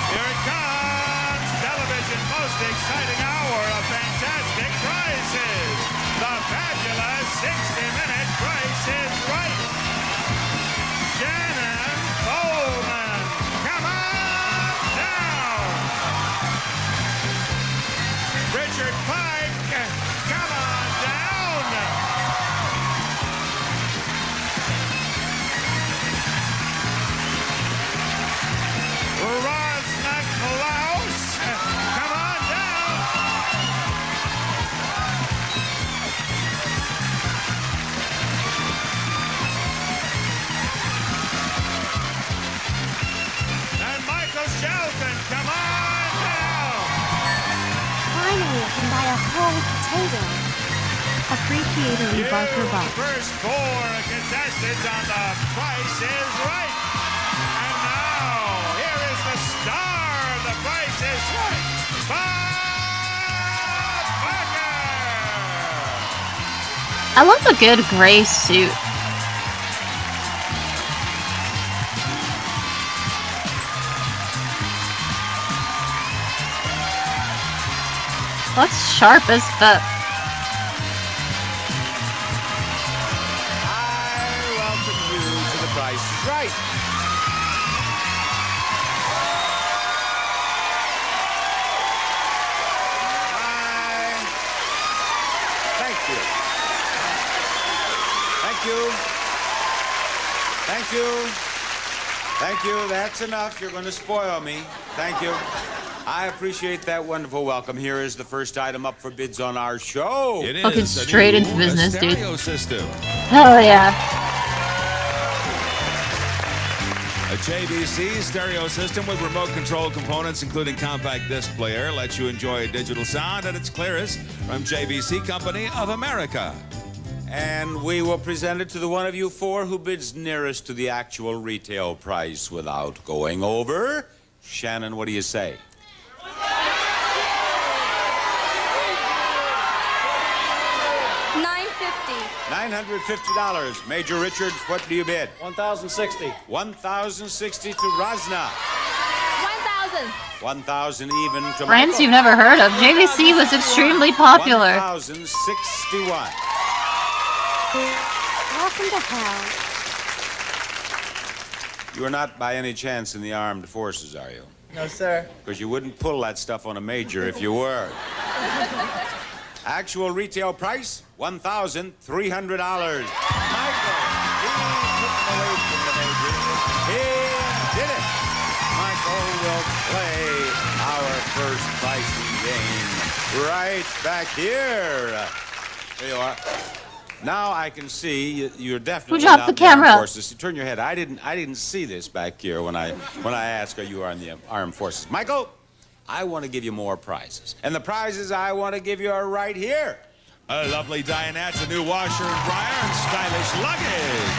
Here it comes! Television's most exciting hour of fantastic prizes. The fabulous 60-minute Price is Right. Shannon Bowman, come on down! Richard Pike, come on down! Rosna Klaus, come on down! And Michael Shelton, come on down! Finally, I can buy a whole potato. Appreciate a Barker box. First four contestants on The Price is Right. And now, here is the star of The Price is Right, Bob Barker! I love a good gray suit. Looks sharp as fuck. I welcome you to The Price is Right. Thank you. Thank you. Thank you. Thank you. That's enough. You're going to spoil me. Thank you. I appreciate that wonderful welcome. Here is the first item up for bids on our show. It Fucking is straight into business, dude. stereo system. Hell yeah. A JVC stereo system with remote control components, including compact disc player, lets you enjoy digital sound at its clearest from JVC Company of America. And we will present it to the one of you four who bids nearest to the actual retail price without going over. Shannon, what do you say? $950. Major Richards, what do you bid? $1,060. $1,060 to Rosna. 1,000. 1,000 even to Brands Michael. you've never heard of. JVC was extremely popular. 1,061. Welcome to hell. You are not by any chance in the armed forces, are you? No, sir. Because you wouldn't pull that stuff on a major if you were. Actual retail price, $1,300. Michael, he took it away from the major. He did it. Michael will play our first pricing game right back here. There you are. Now I can see you're definitely Who dropped not the in armed camera? forces. Turn your head. I didn't see this back here when I asked, are you in the armed forces? Michael, I want to give you more prizes. And the prizes I want to give you are right here. A lovely Dianettes, a new washer and dryer, and stylish luggage.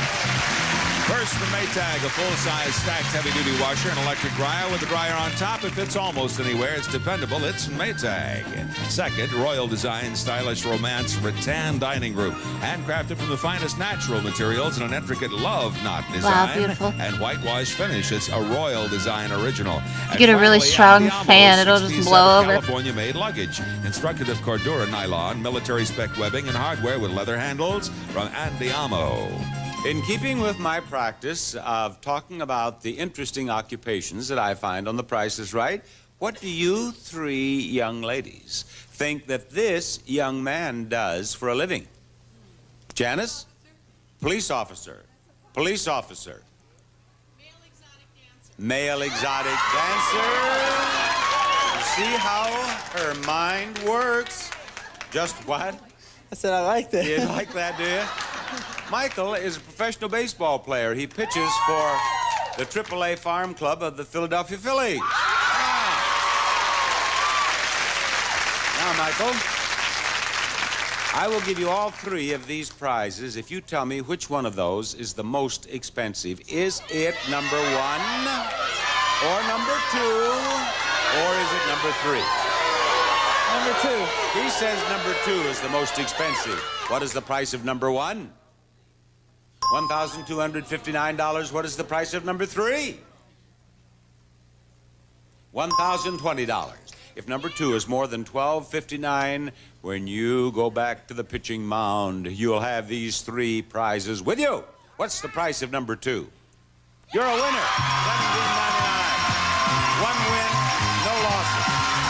First, the Maytag, a full-size stacked heavy-duty washer and electric dryer with a dryer on top. It fits almost anywhere. It's dependable. It's Maytag. Second, Royal Design stylish romance rattan dining room, handcrafted from the finest natural materials in an intricate love knot design. Wow, beautiful. And whitewash finish. It's a Royal Design original. You get a really strong fan, it'll just blow over. California-made luggage, constructed of Cordura nylon, military-spec webbing, and hardware with leather handles from Andiamo. In keeping with my practice of talking about the interesting occupations that I find on The Price is Right, what do you three young ladies think that this young man does for a living? Janice? Police officer. Police officer. Male exotic dancer. You see how her mind works? Just what? I said I like that. You like that, do you? Michael is a professional baseball player. He pitches for the AAA Farm Club of the Philadelphia Phillies. Now, Michael, I will give you all three of these prizes if you tell me which one of those is the most expensive. Is it number one, or number two, or is it number three? Number two. He says number two is the most expensive. What is the price of number one? $1,259. What is the price of number three? $1,020. If number two is more than $1,259, when you go back to the pitching mound, you'll have these three prizes with you. What's the price of number two? You're a winner. $17.99. One win, no losses.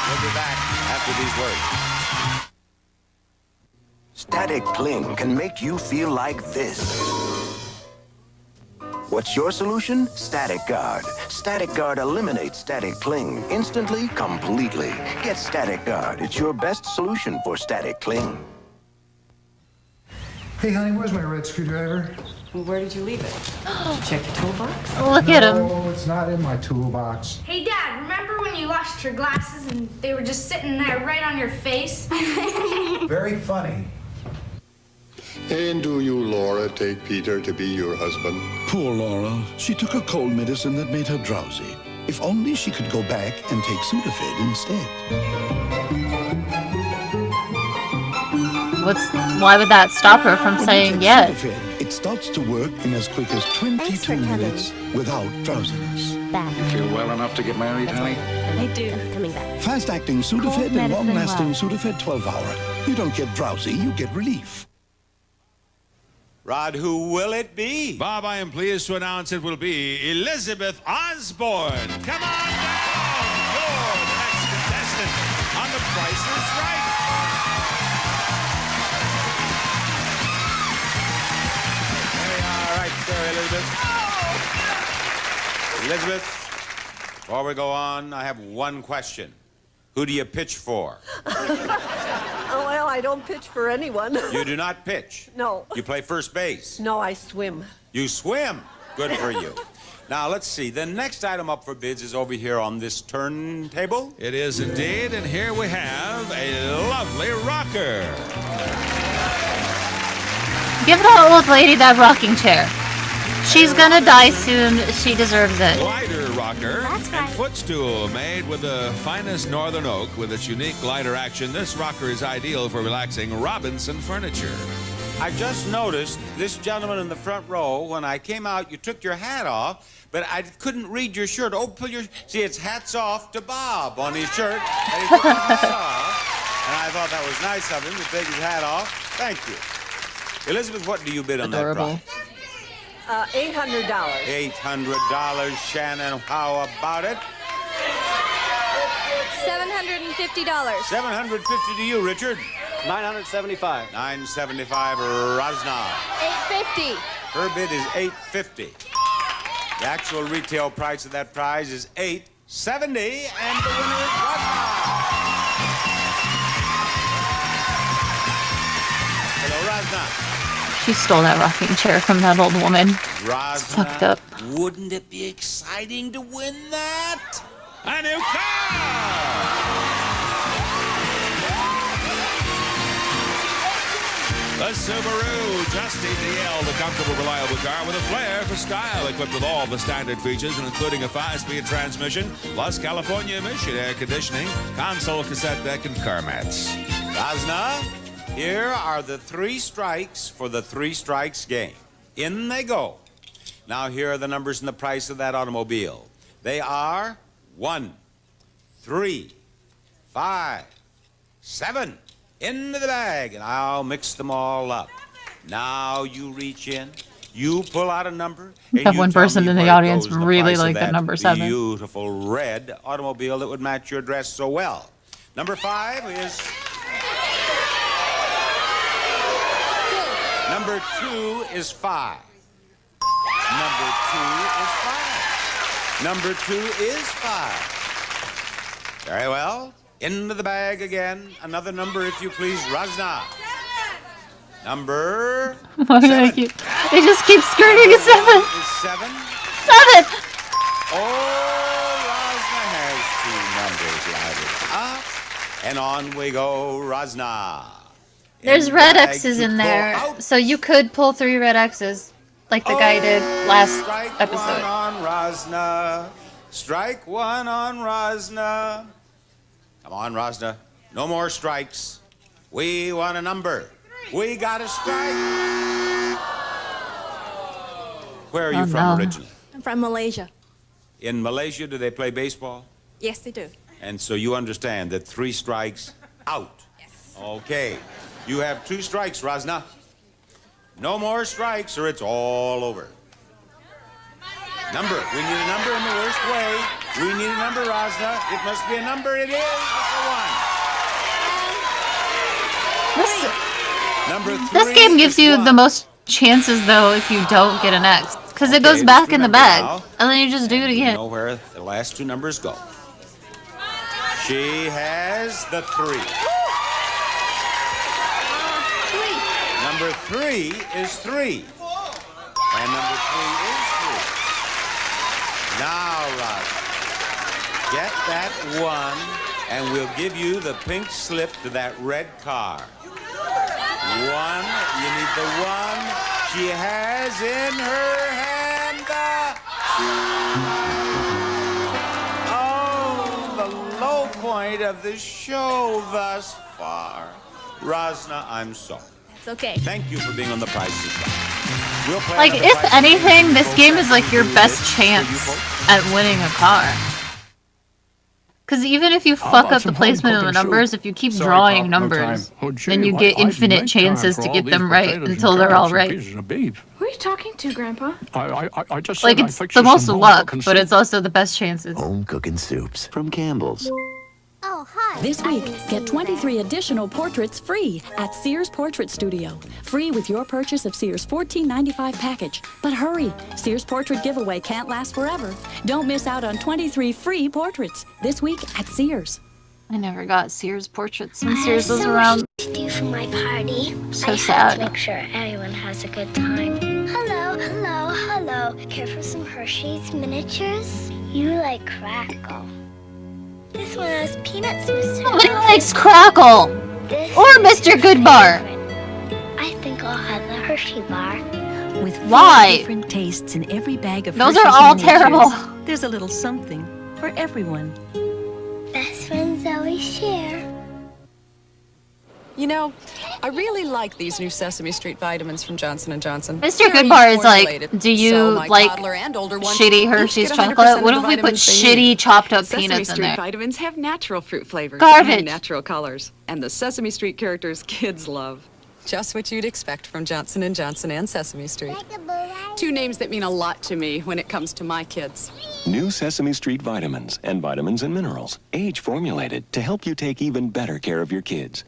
We'll be back after these words. Static cling can make you feel like this. What's your solution? Static Guard. Static Guard eliminates static cling instantly, completely. Get Static Guard. It's your best solution for static cling. Hey, honey, where's my red screwdriver? Where did you leave it? Did you check your toolbox? Look at him. No, it's not in my toolbox. Hey, Dad, remember when you lost your glasses and they were just sitting there right on your face? Very funny. And do you, Laura, take Peter to be your husband? Poor Laura. She took a cold medicine that made her drowsy. If only she could go back and take Sudafed instead. Why would that stop her from When saying you take yes? Sudafed, it starts to work in as quick as 22 minutes without drowsiness. Back. You feel well enough to get married, honey? I do. Coming back. Fast-acting Sudafed and long-lasting Sudafed 12-hour. You don't get drowsy, you get relief. Rod, who will it be? Bob, I am pleased to announce it will be Elizabeth Osborne. Come on down. You're the next contestant on The Price is Right. All right, there, Elizabeth. Elizabeth, before we go on, I have one question. Who do you pitch for? Oh, well, I don't pitch for anyone. You do not pitch? No. You play first base? No, I swim. You swim? Good for you. Now, let's see. The next item up for bids is over here on this turntable. It is indeed, and here we have a lovely rocker. Give that old lady that rocking chair. She's gonna die soon. She deserves it. Glider rocker and footstool made with the finest northern oak with its unique glider action. This rocker is ideal for relaxing Robinson furniture. I just noticed this gentleman in the front row, when I came out, you took your hat off, but I couldn't read your shirt. Oh, pull your... See, it's hats off to Bob on his shirt, and he took his hat off. And I thought that was nice of him to take his hat off. Thank you. Elizabeth, what do you bid on that price? $800. $800. Shannon, how about it? $750. $750 to you, Richard. $975. $975, Rosna. $850. Her bid is $850. The actual retail price of that prize is $870, and the winner is Rosna. Hello, Rosna. She stole that rocking chair from that old woman. Rosna, It's fucked up. Wouldn't it be exciting to win that? A new car! The Subaru, just DL, the comfortable, reliable car with a flair for style, equipped with all the standard features, including a 5-speed transmission, plus California emission air conditioning, console, cassette deck, and car mats. Rosna, here are the 3 strikes for the 3 strikes game. In they go. Now here are the numbers and the price of that automobile. They are 1, 3, 5, 7. Into the bag, and I'll mix them all up. Now you reach in, you pull out a number, and That you one tell person me in the what it audience goes in the really price of liked the that number 7. Beautiful red automobile that would match your dress so well. Number 5 is... Number 2 is 5. Number 2 is 5. Number 2 is 5. Very well. Into the bag again. Another number, if you please, Rosna. Number... Why do they keep... They just keep skirting a 7. Is 7. 7! Oh, Rosna has 2 numbers lighted up. And on we go, Rosna. There's red X's in there, so you could pull 3 red X's, like the guy did last episode. Strike 1 on Rosna. Strike 1 on Rosna. Come on, Rosna. No more strikes. We want a number. We got a strike. Where are you from originally? I'm from Malaysia. In Malaysia, do they play baseball? Yes, they do. And so you understand that 3 strikes out. Yes. Okay. You have 2 strikes, Rosna. No more strikes or it's all over. Number. We need a number in the worst way. We need a number, Rosna. It must be a number. It is. It's a 1. Number 3. This game gives you the most chances, though, if you don't get an X. Because it goes back in the bag. Now, and then you just do it you again. know where the last 2 numbers go. She has the 3. Number 3 is 3. And number 3 is 3. Now, Rod, get that 1, and we'll give you the pink slip to that red car. 1, you need the 1. She has in her hand the low point of the show thus far. Rosna, I'm sorry. It's okay. Thank you for being on The Price is Right. We'll play Like, on The if Price is anything, Right. this game is like your best chance at winning a car. Because even if you fuck up the placement of the numbers, if you keep drawing numbers, then you get infinite chances to get them right until they're all right. Who are you talking to, Grandpa? I just Like, it's the most luck, but it's also the best chances. Home cooking soups from Campbell's. Oh, hi. This week, get 23 additional portraits free at Sears Portrait Studio. Free with your purchase of Sears' $14.95 package. But hurry, Sears Portrait Giveaway can't last forever. Don't miss out on 23 free portraits this week at Sears. I never got Sears portraits when Sears was around. To do for my party. So I have sad. to make sure everyone has a good time. Hello, hello, hello. Care for some Hershey's miniatures? You like Crackle. This one has peanuts, Mr. Nobody likes Crackle! Or Mr. Goodbar! I think I'll have the Hershey bar. With 4 Why? different tastes in every bag of Those Hershey's are all miniatures, terrible. There's a little something for everyone. Best friends always share. You know, I really like these new Sesame Street vitamins from Johnson & Johnson. Mr. Very Goodbar is like, formulated, do you so my like toddler and older ones shitty each Hershey's get 100% chocolate? of What the if we put vitamins they need. shitty chopped up Sesame peanuts in Street there? vitamins have natural fruit flavors Garbage. and natural colors, and the Sesame Street characters kids love. Just what you'd expect from Johnson & Johnson and Sesame Street. 2 names that mean a lot to me when it comes to my kids. New Sesame Street vitamins and vitamins and minerals, age formulated to help you take even better care of your kids.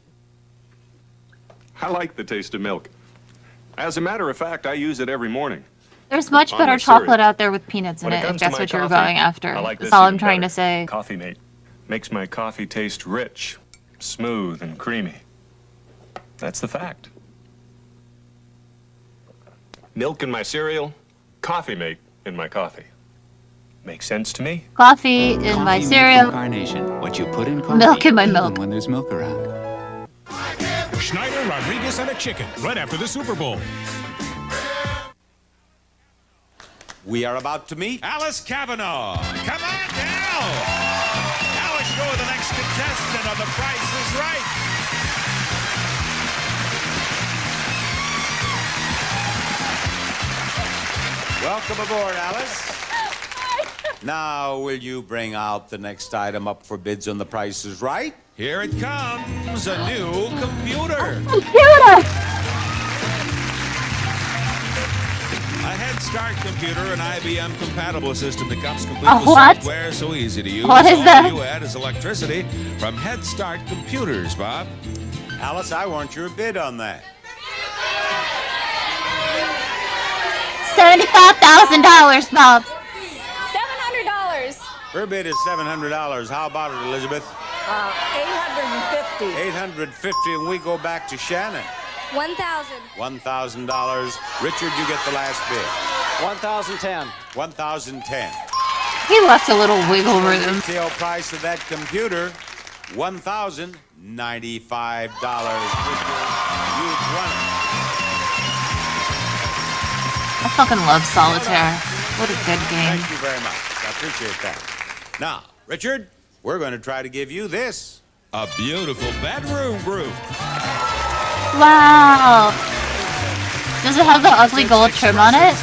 I like the taste of milk. As a matter of fact, I use it every morning. There's much On better my chocolate cereal. out there with peanuts in When it, if comes to that's my what you were coffee, going after. I like That's this all I'm even trying better. to say. Coffee Mate makes my coffee taste rich, smooth, and creamy. That's the fact. Milk in my cereal, Coffee Mate in my coffee. Makes sense to me? Coffee in my cereal, Carnation. What you put in coffee, milk in my even milk. when there's milk around. Snyder, Rodriguez, and a chicken right after the Super Bowl. We are about to meet Alice Kavanaugh. Come on down. Now let's go with the next contestant on The Price is Right. Welcome aboard, Alice. Now, will you bring out the next item up for bids on The Price is Right? Here it comes, a new computer. A Head Start computer, an IBM compatible system that comes complete with software, so easy to use. What is All that? you add is electricity from Head Start computers, Bob. Alice, I want your bid on that. $75,000, Bob. $700. Her bid is $700. How about it, Elizabeth? $850. $850, and we go back to Shannon. $1,000. $1,000. Richard, you get the last bid. $1,010. $1,010. He left a little wiggle The room. retail price of that computer, $1,095. You've won it. I fucking love Solitaire. What a good game. Thank you very much. I appreciate that. Now, Richard, we're going to try to give you this. A beautiful bedroom group. Wow. Does it have the ugly gold trim on it?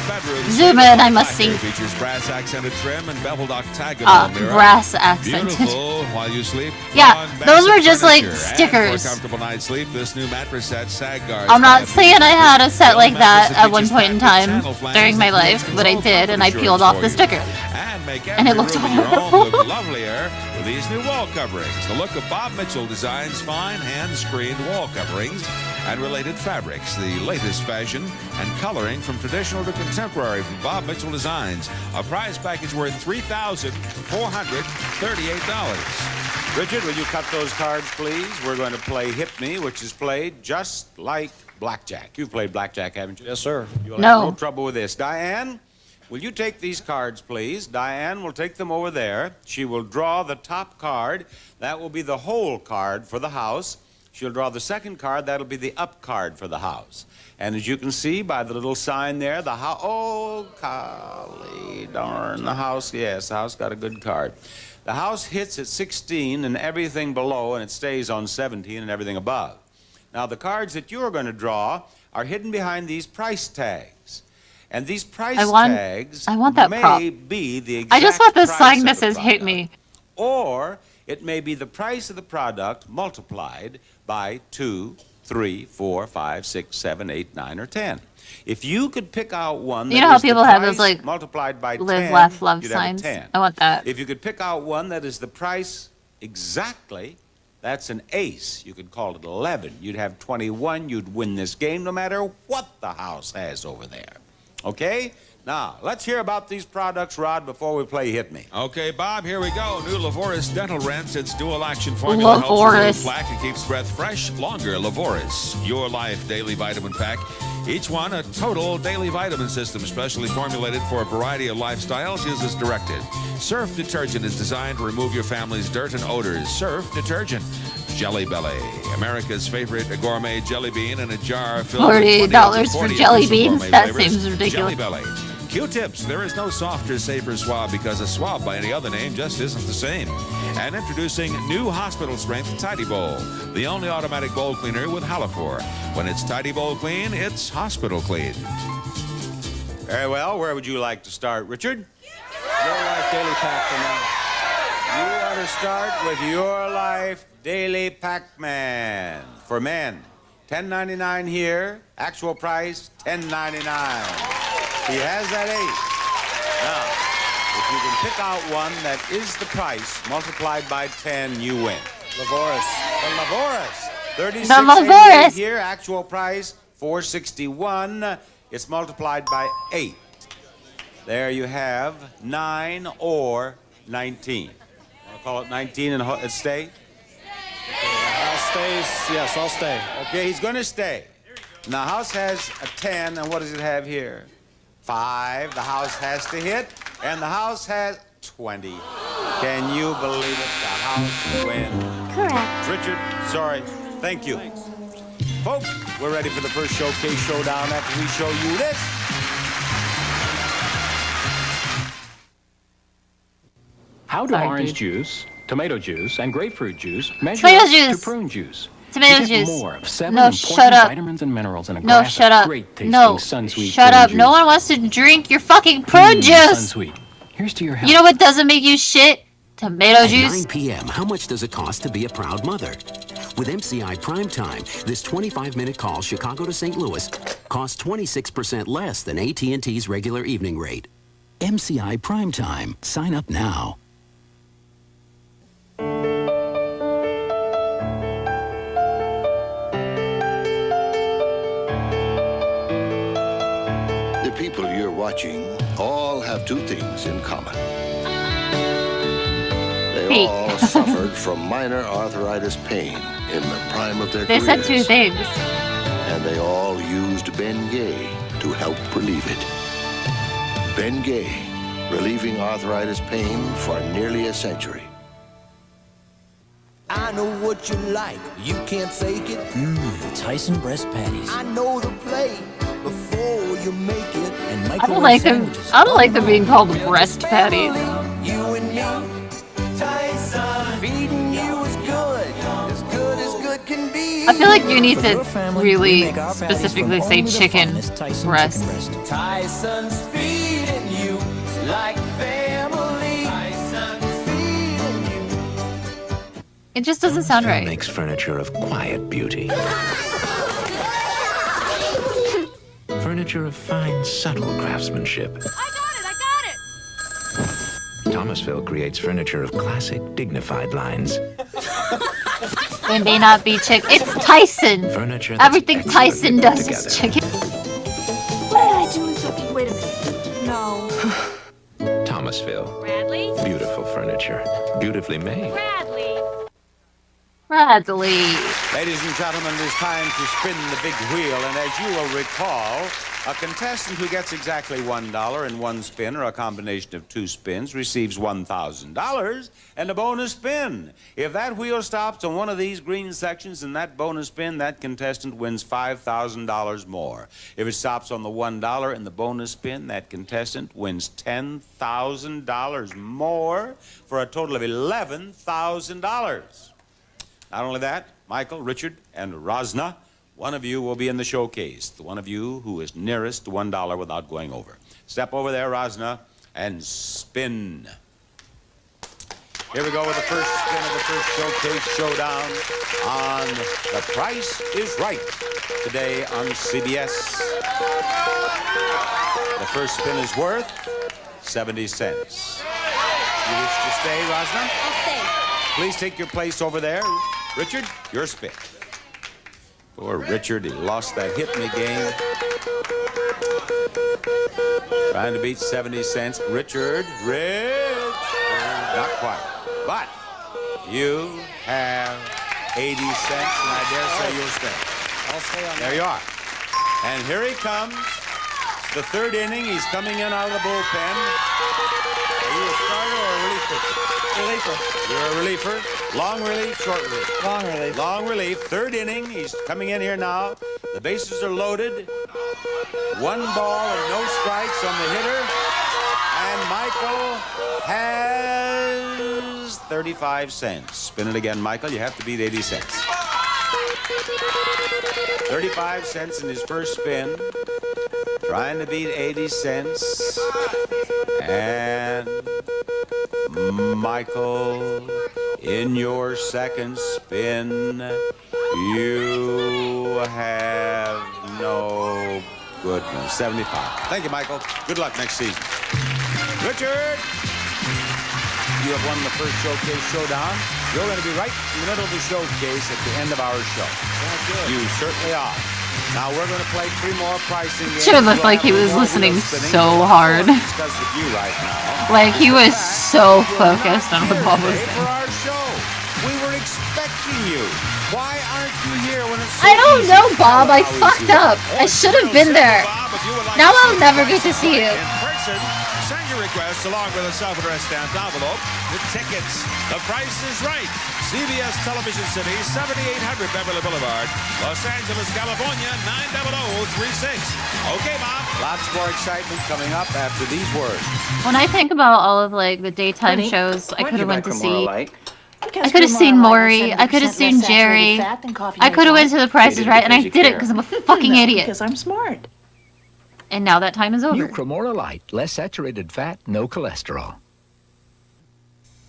Zoom in, I must see. Features brass accented trim and beveled octagonal mirror. Brass accented. Beautiful while you sleep. Yeah, those were just like Furniture. And stickers. for a comfortable night's sleep, this new mattress set, sag guards. I'm not saying I had a set like that at one point in time during my life, but I did, and I peeled off the sticker. And it looked Room in your home horrible. look lovelier with these new wall coverings. The look of Bob Mitchell designs fine hand-screened wall coverings and related fabrics. The latest fashion and coloring from traditional to contemporary from Bob Mitchell Designs. A prize package worth $3,438. Richard, will you cut those cards, please? We're going to play Hit Me, which is played just like blackjack. You've played blackjack, haven't you? Yes, sir. You'll No. have no trouble with this. Diane, will you take these cards, please? Diane will take them over there. She will draw the top card. That will be the whole card for the house. She'll draw the second card. That'll be the up card for the house. And as you can see by the little sign there, the house... Oh, golly darn, the house... Yes, the house got a good card. The house hits at 16 and everything below, and it stays on 17 and everything above. Now, the cards that you're going to draw are hidden behind these price tags. And these price tags I want that may prop. be the exact I just want this price sign of that the says "Hit product. Me." Or it may be the price of the product multiplied by 2, 3, 4, 5, 6, 7, 8, 9, or 10. If you could pick out one that You know how is the people have those, price like, multiplied by live, 10, laugh, love you'd have a signs. 10. I want that. If you could pick out one that is the price exactly, that's an ace. You could call it 11. You'd have 21. You'd win this game no matter what the house has over there. Okay? Now, let's hear about these products, Rod, before we play Hit Me. Okay, Bob, here we go. New Lavoris Dental Rinse. Its dual action formula helps remove plaque and keeps breath fresh longer. Lavoris, Your Life Daily Vitamin Pack. Each one a total daily vitamin system, specially formulated for a variety of lifestyles. Use as directed. Surf detergent is designed to remove your family's dirt and odors. Surf detergent. Jelly Belly, America's favorite gourmet jelly bean in a jar filled with $40 for 40 jelly official beans? gourmet That flavors. seems ridiculous. Jelly Belly. Q-tips. There is no softer, safer swab because a swab by any other name just isn't the same. And introducing new hospital strength Tidy Bowl, the only automatic bowl cleaner with Halofor. When it's Tidy Bowl clean, it's hospital clean. Very well. Where would you like to start, Richard? Your Life Daily Pack for now. You want to start with Your Life Daily Pac-Man for men. $10.99 here. Actual price, $10.99. He has that ace. Now, if you can pick out one that is the price multiplied by 10, you win. Lavoris. The Lavoris. The Lavoris. Here, actual price, $461. It's multiplied by 8. There you have 9 or 19. Want to call it 19 and stay? I'll stay. Yes, I'll stay. Okay, he's going to stay. And the house has a 10, and what does it have here? 5. The house has to hit, and the house has 20. Can you believe it? The house wins. Correct. Richard, sorry. Thank you. Folks, we're ready for the first showcase showdown after we show you this. How do orange juice, tomato juice, and grapefruit juice measure Tomato up juice. to prune juice? Tomato You get juice. more of 7 No, important shut up. vitamins and minerals in a No, glass shut of up. great-tasting No, Sunsweet shut prune up. juice. No one wants to drink your fucking prune juice. Sunsweet. Here's to your health. You know what doesn't make you shit? Tomato At juice. 9 p.m., how much does it cost to be a proud mother? With MCI Primetime, this 25-minute call Chicago to St. Louis costs 26% less than AT&T's regular evening rate. MCI Primetime. Sign up now. The people you're watching all have two things in common. They all suffered from minor arthritis pain in the prime of their They careers. said two things. And they all used Bengay to help relieve it. Bengay, relieving arthritis pain for nearly a century. I know what you like, you can't fake it. Tyson breast patties. I know the play before you make it. And I don't like them. I don't like them being called breast patties. You and me, Tyson, feeding you is good as good can be. I feel like you need to really specifically say chicken breast. Tyson's feeding you like family. Tyson's feeding you. It just doesn't sound right. Makes furniture of quiet beauty. Furniture of fine, subtle craftsmanship. I got it! Thomasville creates furniture of classic, dignified lines. They may not be chicken. It's Tyson. Furniture that's Everything Tyson expertly put does is together. chicken. What did I do with something? Wait a minute. No. Thomasville. Bradley? Beautiful furniture. Beautifully made. Bradley. Bradley. Ladies and gentlemen, it is time to spin the big wheel, and as you will recall, a contestant who gets exactly $1 in one spin or a combination of two spins receives $1,000 and a bonus spin. If that wheel stops on one of these green sections in that bonus spin, that contestant wins $5,000 more. If it stops on the $1 in the bonus spin, that contestant wins $10,000 more for a total of $11,000. Not only that, Michael, Richard, and Rosna, one of you will be in the showcase. The one of you who is nearest to $1 without going over. Step over there, Rosna, and spin. Here we go with the first spin of the first showcase showdown on The Price is Right, today on CBS. The first spin is worth 70 cents. You wish to stay, Rosna? I'll stay. Please take your place over there. Richard, your spin. Poor Richard, he lost that hit me game. Trying to beat 70 cents. Richard, not quite. But you have 80 cents, and I dare say you'll stay. I'll stay on There you are. And here he comes. It's the third inning. He's coming in out of the bullpen. Are you a starter or a relief pitcher? Reliever. You're a reliever. Long relief, short relief. Long relief. Long relief. Third inning. He's coming in here now. The bases are loaded. 1 ball and no strikes on the hitter. And Michael has 35 cents. Spin it again, Michael. You have to beat 80 cents. 35 cents in his first spin. Trying to beat 80 cents. And Michael, in your second spin, you have no goodness. 75. Thank you, Michael. Good luck next season. Richard, you have won the first showcase showdown. You're going to be right in the middle of the showcase at the end of our show. You certainly are. Now we're going to play 3 more pricing games. Should have looked like he was listening so hard. Discuss with you right now. Like he was so focused on what Bob was For saying. our show, we were expecting you. Why aren't you here when it's so I don't easy? know, Bob. I How fucked easy. up. I should have been there. Now I'll never get to see you. In person, send your requests along with a self-addressed stamped envelope with tickets. The Price is Right. CBS Television City, 7800 Beverly Boulevard, Los Angeles, California, 90036. Okay, Mom. Lots more excitement coming up after these words. When I think about all of like the daytime Honey, shows I why'd could you have went buy to Cremora see. Light? I could have seen Maury. I could have seen Jerry. I could have went to The Price is Right, and I didn't because I'm a fucking idiot. Because I'm smart. And now that time is over. New Cremora Light. Less saturated fat, no cholesterol.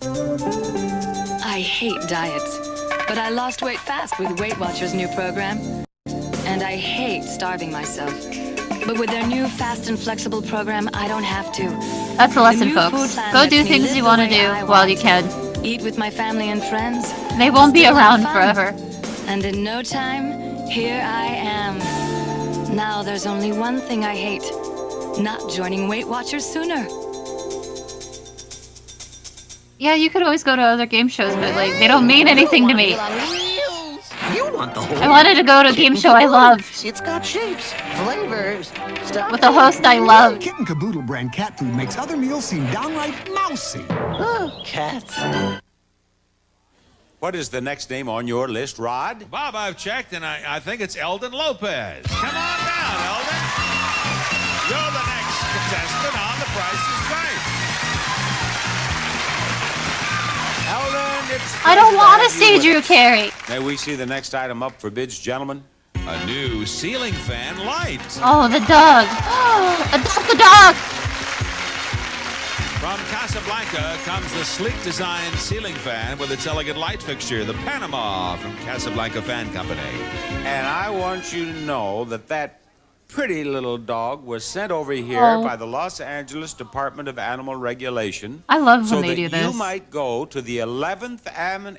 I hate diets, but I lost weight fast with Weight Watchers' new program. And I hate starving myself. But with their new fast and flexible program, I don't have to. That's the lesson, new food folks. plan Go lets do me things live you the want to way do I while you want. can. Eat with my family and friends. They won't be Still around have fun. forever. And in no time, here I am. Now there's only one thing I hate. Not joining Weight Watchers sooner. Yeah, you could always go to other game shows, but like they don't mean anything to me. You want the whole I wanted to go to a game show I loved. It's got shapes, flavors, stuff. With a host I loved. Kitten Caboodle brand cat food makes other meals seem downright mousy. Oh, cats. What is the next name on your list, Rod? Bob, I've checked, and I think it's Eldon Lopez. Come on down, Eldon. You're the next contestant on The Price is Right. Eldon, it's I don't want to see Drew Carey. May we see the next item up for bids, gentlemen? A new ceiling fan light. Oh, the dog. Adopt the dog. From Casablanca comes the sleek design ceiling fan with its elegant light fixture, the Panama from Casablanca Fan Company. And I want you to know that that pretty little dog was sent over here by the Los Angeles Department of Animal Regulation. I love when so they do that you this. might go to the 11th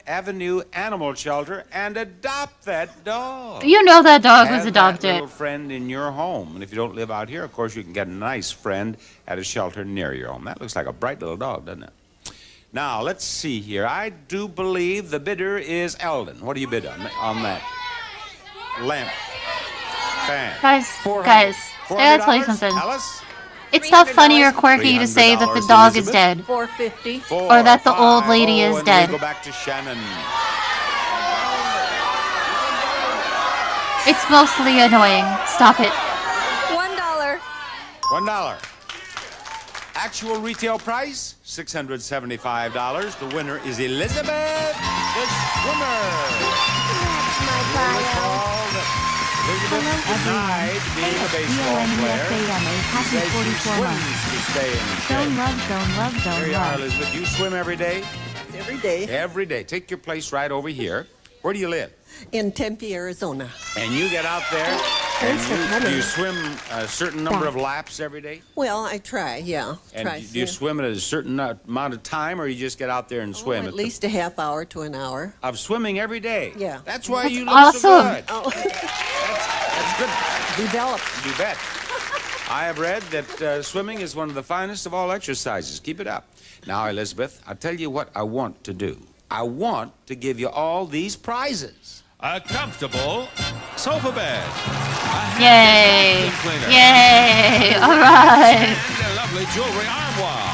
Avenue Animal Shelter and adopt that dog. You know that dog was Have adopted. that little friend in your home. And if you don't live out here, of course, you can get a nice friend at a shelter near your home. That looks like a bright little dog, doesn't it? Now, let's see here. I do believe the bidder is Eldon. What do you bid on that lamp fan? Guys, I gotta tell you something. Alice? It's not funny or quirky to say that the dog is dead. $4.50. Or that the old lady is and dead. We go back to Shannon. It's mostly annoying. Stop it. $1. $1. Actual retail price, $675. The winner is Elizabeth, the swimmer. Elizabeth denied being a baseball player. She says she swims to stay in shape. Here you are, Elizabeth. You swim every day? Every day. Every day. Take your place right over here. Where do you live? In Tempe, Arizona. And you get out there and you swim a certain number of laps every day? Well, I try, yeah. And do you swim at a certain amount of time, or you just get out there and swim? At least a half hour to an hour. Of swimming every day? Yeah. That's why That's you look awesome. so good. Oh. That's good. Developed. You bet. I have read that swimming is one of the finest of all exercises. Keep it up. Now, Elizabeth, I'll tell you what I want to do. I want to give you all these prizes. A comfortable sofa bed. Yay! Yay! All right. And a lovely jewelry armoire.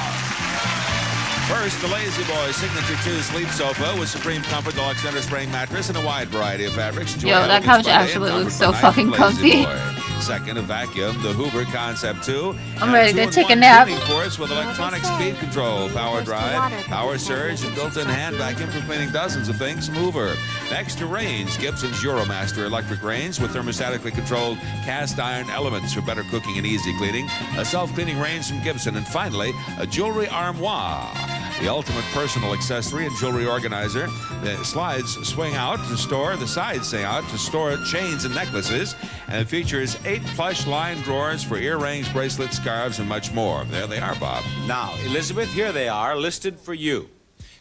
First, the Lazy Boy Signature 2 Sleep Sofa with supreme comfort, deluxe center spring mattress, and a wide variety of fabrics. Enjoy Yo, that elegance couch by day and actually comfort looks by so night fucking with Lazy comfy. Boy. Second, a vacuum, the Hoover Concept 2. I'm ready to take a nap. Tuning force with electronic speed control, power drive, power surge, and built-in hand vacuum for cleaning dozens of things from Hoover. Next to range, Gibson's Euromaster electric range with thermostatically controlled cast iron elements for better cooking and easy cleaning. A self-cleaning range from Gibson. And finally, a jewelry armoire. The ultimate personal accessory and jewelry organizer. The slides swing out to store, the sides swing out to store chains and necklaces. And it features 8 plush lined drawers for earrings, bracelets, scarves, and much more. There they are, Bob. Now, Elizabeth, here they are, listed for you.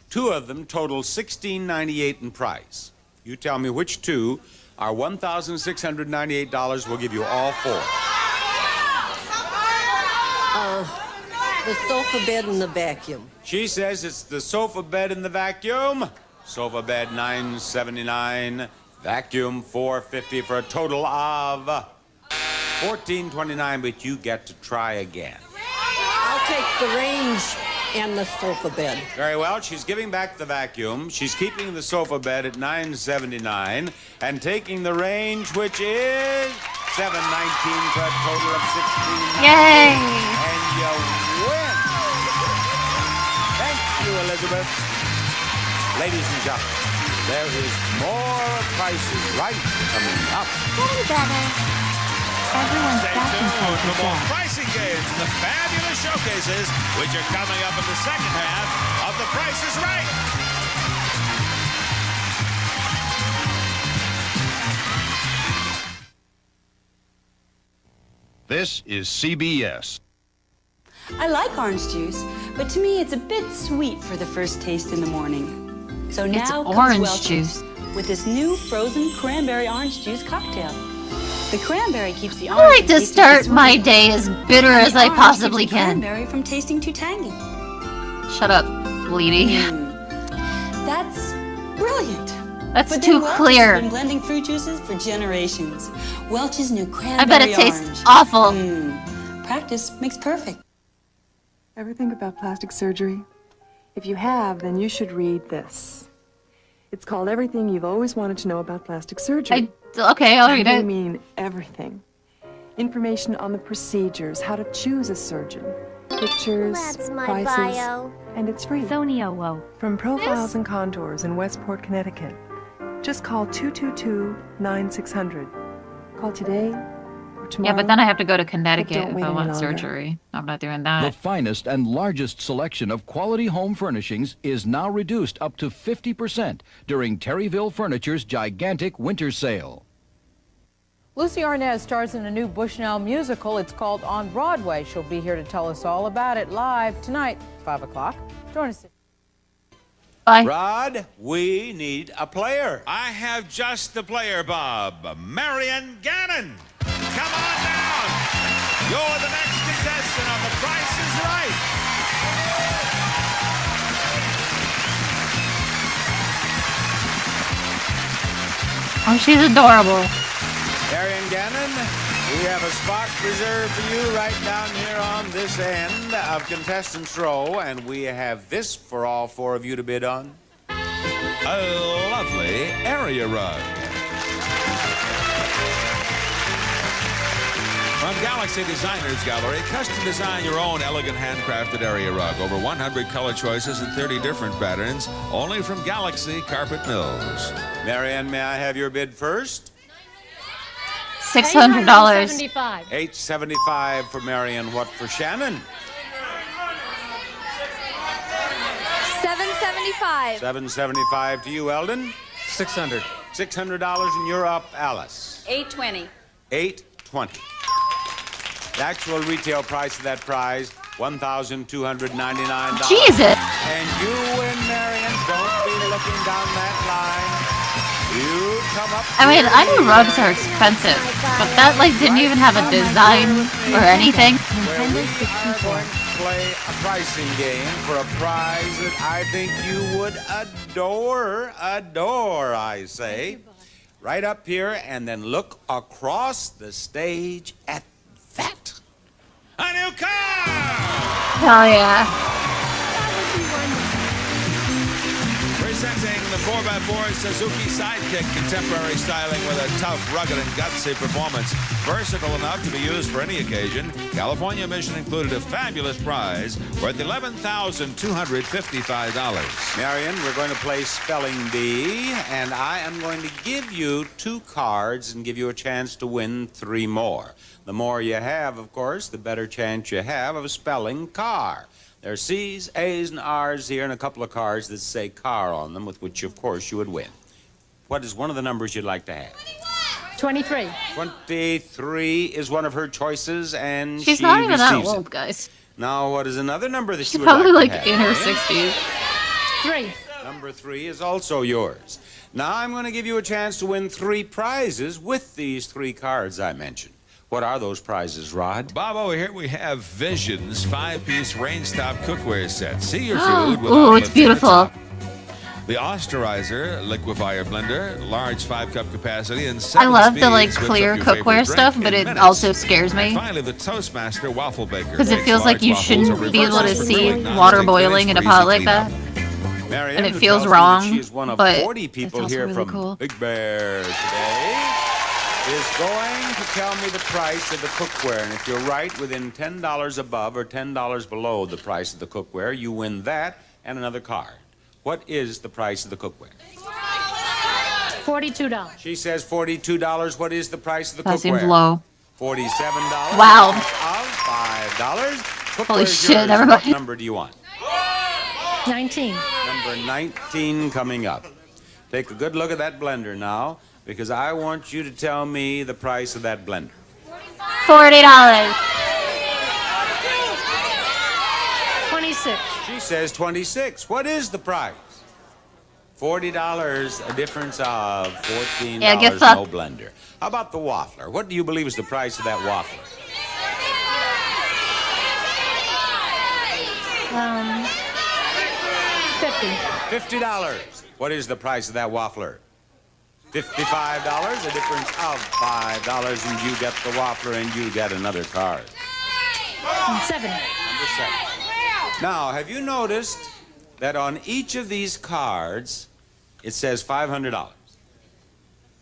2 of them total $16.98 in price. You tell me which 2 are $1,698. We'll give you all 4. The sofa bed and the vacuum. She says it's the sofa bed and the vacuum. Sofa bed $979, vacuum $450 for a total of $14.29. But you get to try again. I'll I'll take the range and the sofa bed. Very well. She's giving back the vacuum. She's keeping the sofa bed at $9.79 and taking the range, which is $7.19 for a total of $16.90. Yay! And you win. Thank you, Elizabeth. Ladies and gentlemen, there is more Price is Right coming up. Getting better. Everyone's Stay tuned for more pricing games, the fabulous showcases, which are coming up in the second half of The Price is Right. This is CBS. I like orange juice, but to me it's a bit sweet for the first taste in the morning. So now It's comes orange Welch's juice. with this new frozen cranberry orange juice cocktail. The cranberry keeps the I orange like to from tasting start too my sweet. day as bitter And as the I orange possibly keeps the can. cranberry from tasting too tangy. Shut up, Bleedy. That's brilliant. That's But too then Welch's clear. has been blending fruit juices for generations. Welch's new I cranberry bet it tastes orange. awful. Practice makes perfect. Ever think about plastic surgery? If you have, then you should read this. It's called Everything You've Always Wanted to Know About Plastic Surgery. Okay, I'll read I it. mean everything. Information on the procedures, how to choose a surgeon, pictures, That's my prices, bio. and it's free. From Profiles and Contours in Westport, Connecticut. Just call 222-9600. Call today or tomorrow. Yeah, but then I have to go to But Connecticut don't if wait I any want longer. surgery. I'm not doing The that. finest and largest selection of quality home furnishings is now reduced up to 50% during Terryville Furniture's gigantic winter sale. Lucy Arnaz stars in a new Bushnell musical. It's called On Broadway. She'll be here to tell us all about it live tonight, 5 o'clock. Join us. Bye. Rod, we need a player. I have just the player, Bob. Marion Gannon. Come on down. You're the next contestant on The Price is Right. Oh, she's adorable. Marion Gannon, we have a spot reserved for you right down here on this end of contestants row, and we have this for all four of you to bid on. A lovely area rug. From Galaxy Designers Gallery, custom design your own elegant handcrafted area rug. Over 100 color choices and 30 different patterns, only from Galaxy Carpet Mills. Marianne, may I have your bid first? $600. $875 for Marion. What for Shannon? $775. $775 to you, Eldon. $600. $600, and you're up, Alice. $820. $820. The actual retail price of that prize, $1,299. Jesus. And you win, Marion. Don't be looking down that line. You come up. I mean, I know rugs are expensive, but that like didn't even have a design or anything. Where we are going to play a pricing game for a prize that I think you would adore, I say. Right up here, and then look across the stage at that. A new car! Hell yeah. Presenting the 4x4 Suzuki Sidekick, contemporary styling with a tough, rugged, and gutsy performance. Versatile enough to be used for any occasion. California Mission included a fabulous prize worth $11,255. Marion, we're going to play Spelling Bee, and I am going to give you 2 cards and give you a chance to win 3 more. The more you have, of course, the better chance you have of spelling car. There are C's, A's, and R's here, and a couple of cards that say car on them, with which, of course, you would win. What is one of the numbers you'd like to have? 23. 23 is one of her choices, and She's she not even that receives it. old, guys. Now, what is another number that She's you would probably like like to in have? her 60s. 3. Number 3 is also yours. Now, I'm going to give you a chance to win 3 prizes with these 3 cards I mentioned. What are those prizes, Rod? Bob, over here we have Visions 5-piece range top cookware set. See your food without Ooh, it's lifting the beautiful. top. The Osterizer liquefier blender, large 5-cup capacity, and I 7 love the like speeds. Whips clear up your cookware favorite stuff, drink but in it minutes. also scares me. And finally, the Toastmaster waffle baker. Because it Makes feels like large you waffles shouldn't or be able to reverses for see brewing water non-stick boiling in a finish pot for like easy that. cleanup. Marianne, And it who feels tells me that wrong, she is one of but 40 people also here really from cool. Big Bear today, is going to tell me the price of the cookware. And if you're right, within $10 above or $10 below the price of the cookware, you win that and another card. What is the price of the cookware? $42. She says $42. What is the price of the That cookware? seems low. $47. Wow. Of $5. Holy Cookware's shit, yours. never What mind. number do you want? 19. Number 19 coming up. Take a good look at that blender now, because I want you to tell me the price of that blender. $40. 26. She says 26. What is the price? $40, a difference of $14, Yeah, get no fucked. blender. How about the waffler? What do you believe is the price of that waffler? $50. What is the price of that waffler? $55, a difference of $5, and you get the waffler and you get another card. 7. Number 7. Now, have you noticed that on each of these cards, it says $500?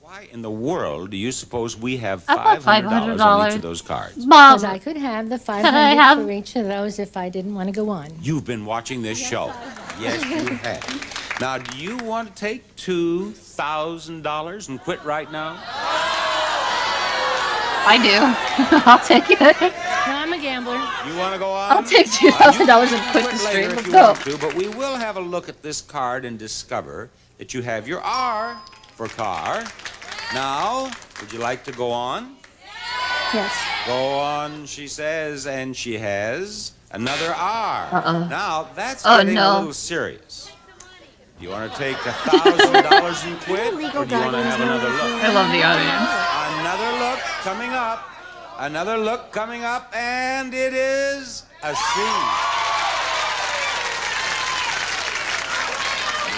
Why in the world do you suppose we have I thought $500 on each of those cards? Mom, Because I could have the Can I have- 500 for each of those if I didn't want to go on. You've been watching this show. Yes, you have. Now, do you want to take $2,000 and quit right now? I do. I'll take it. No, I'm a gambler. You want to go on? I'll take $2,000 and quit the Quit stream. later if Let's you go. want to, but we will have a look at this card and discover that you have your R for car. Now, would you like to go on? Yes. Go on, she says, and she has another R. Uh-oh. Now, that's Oh, getting a no. little serious. Do you want to take $1,000 and quit, or do you want to have another look? I love the audience. Another look coming up. Another look coming up, and it is a C.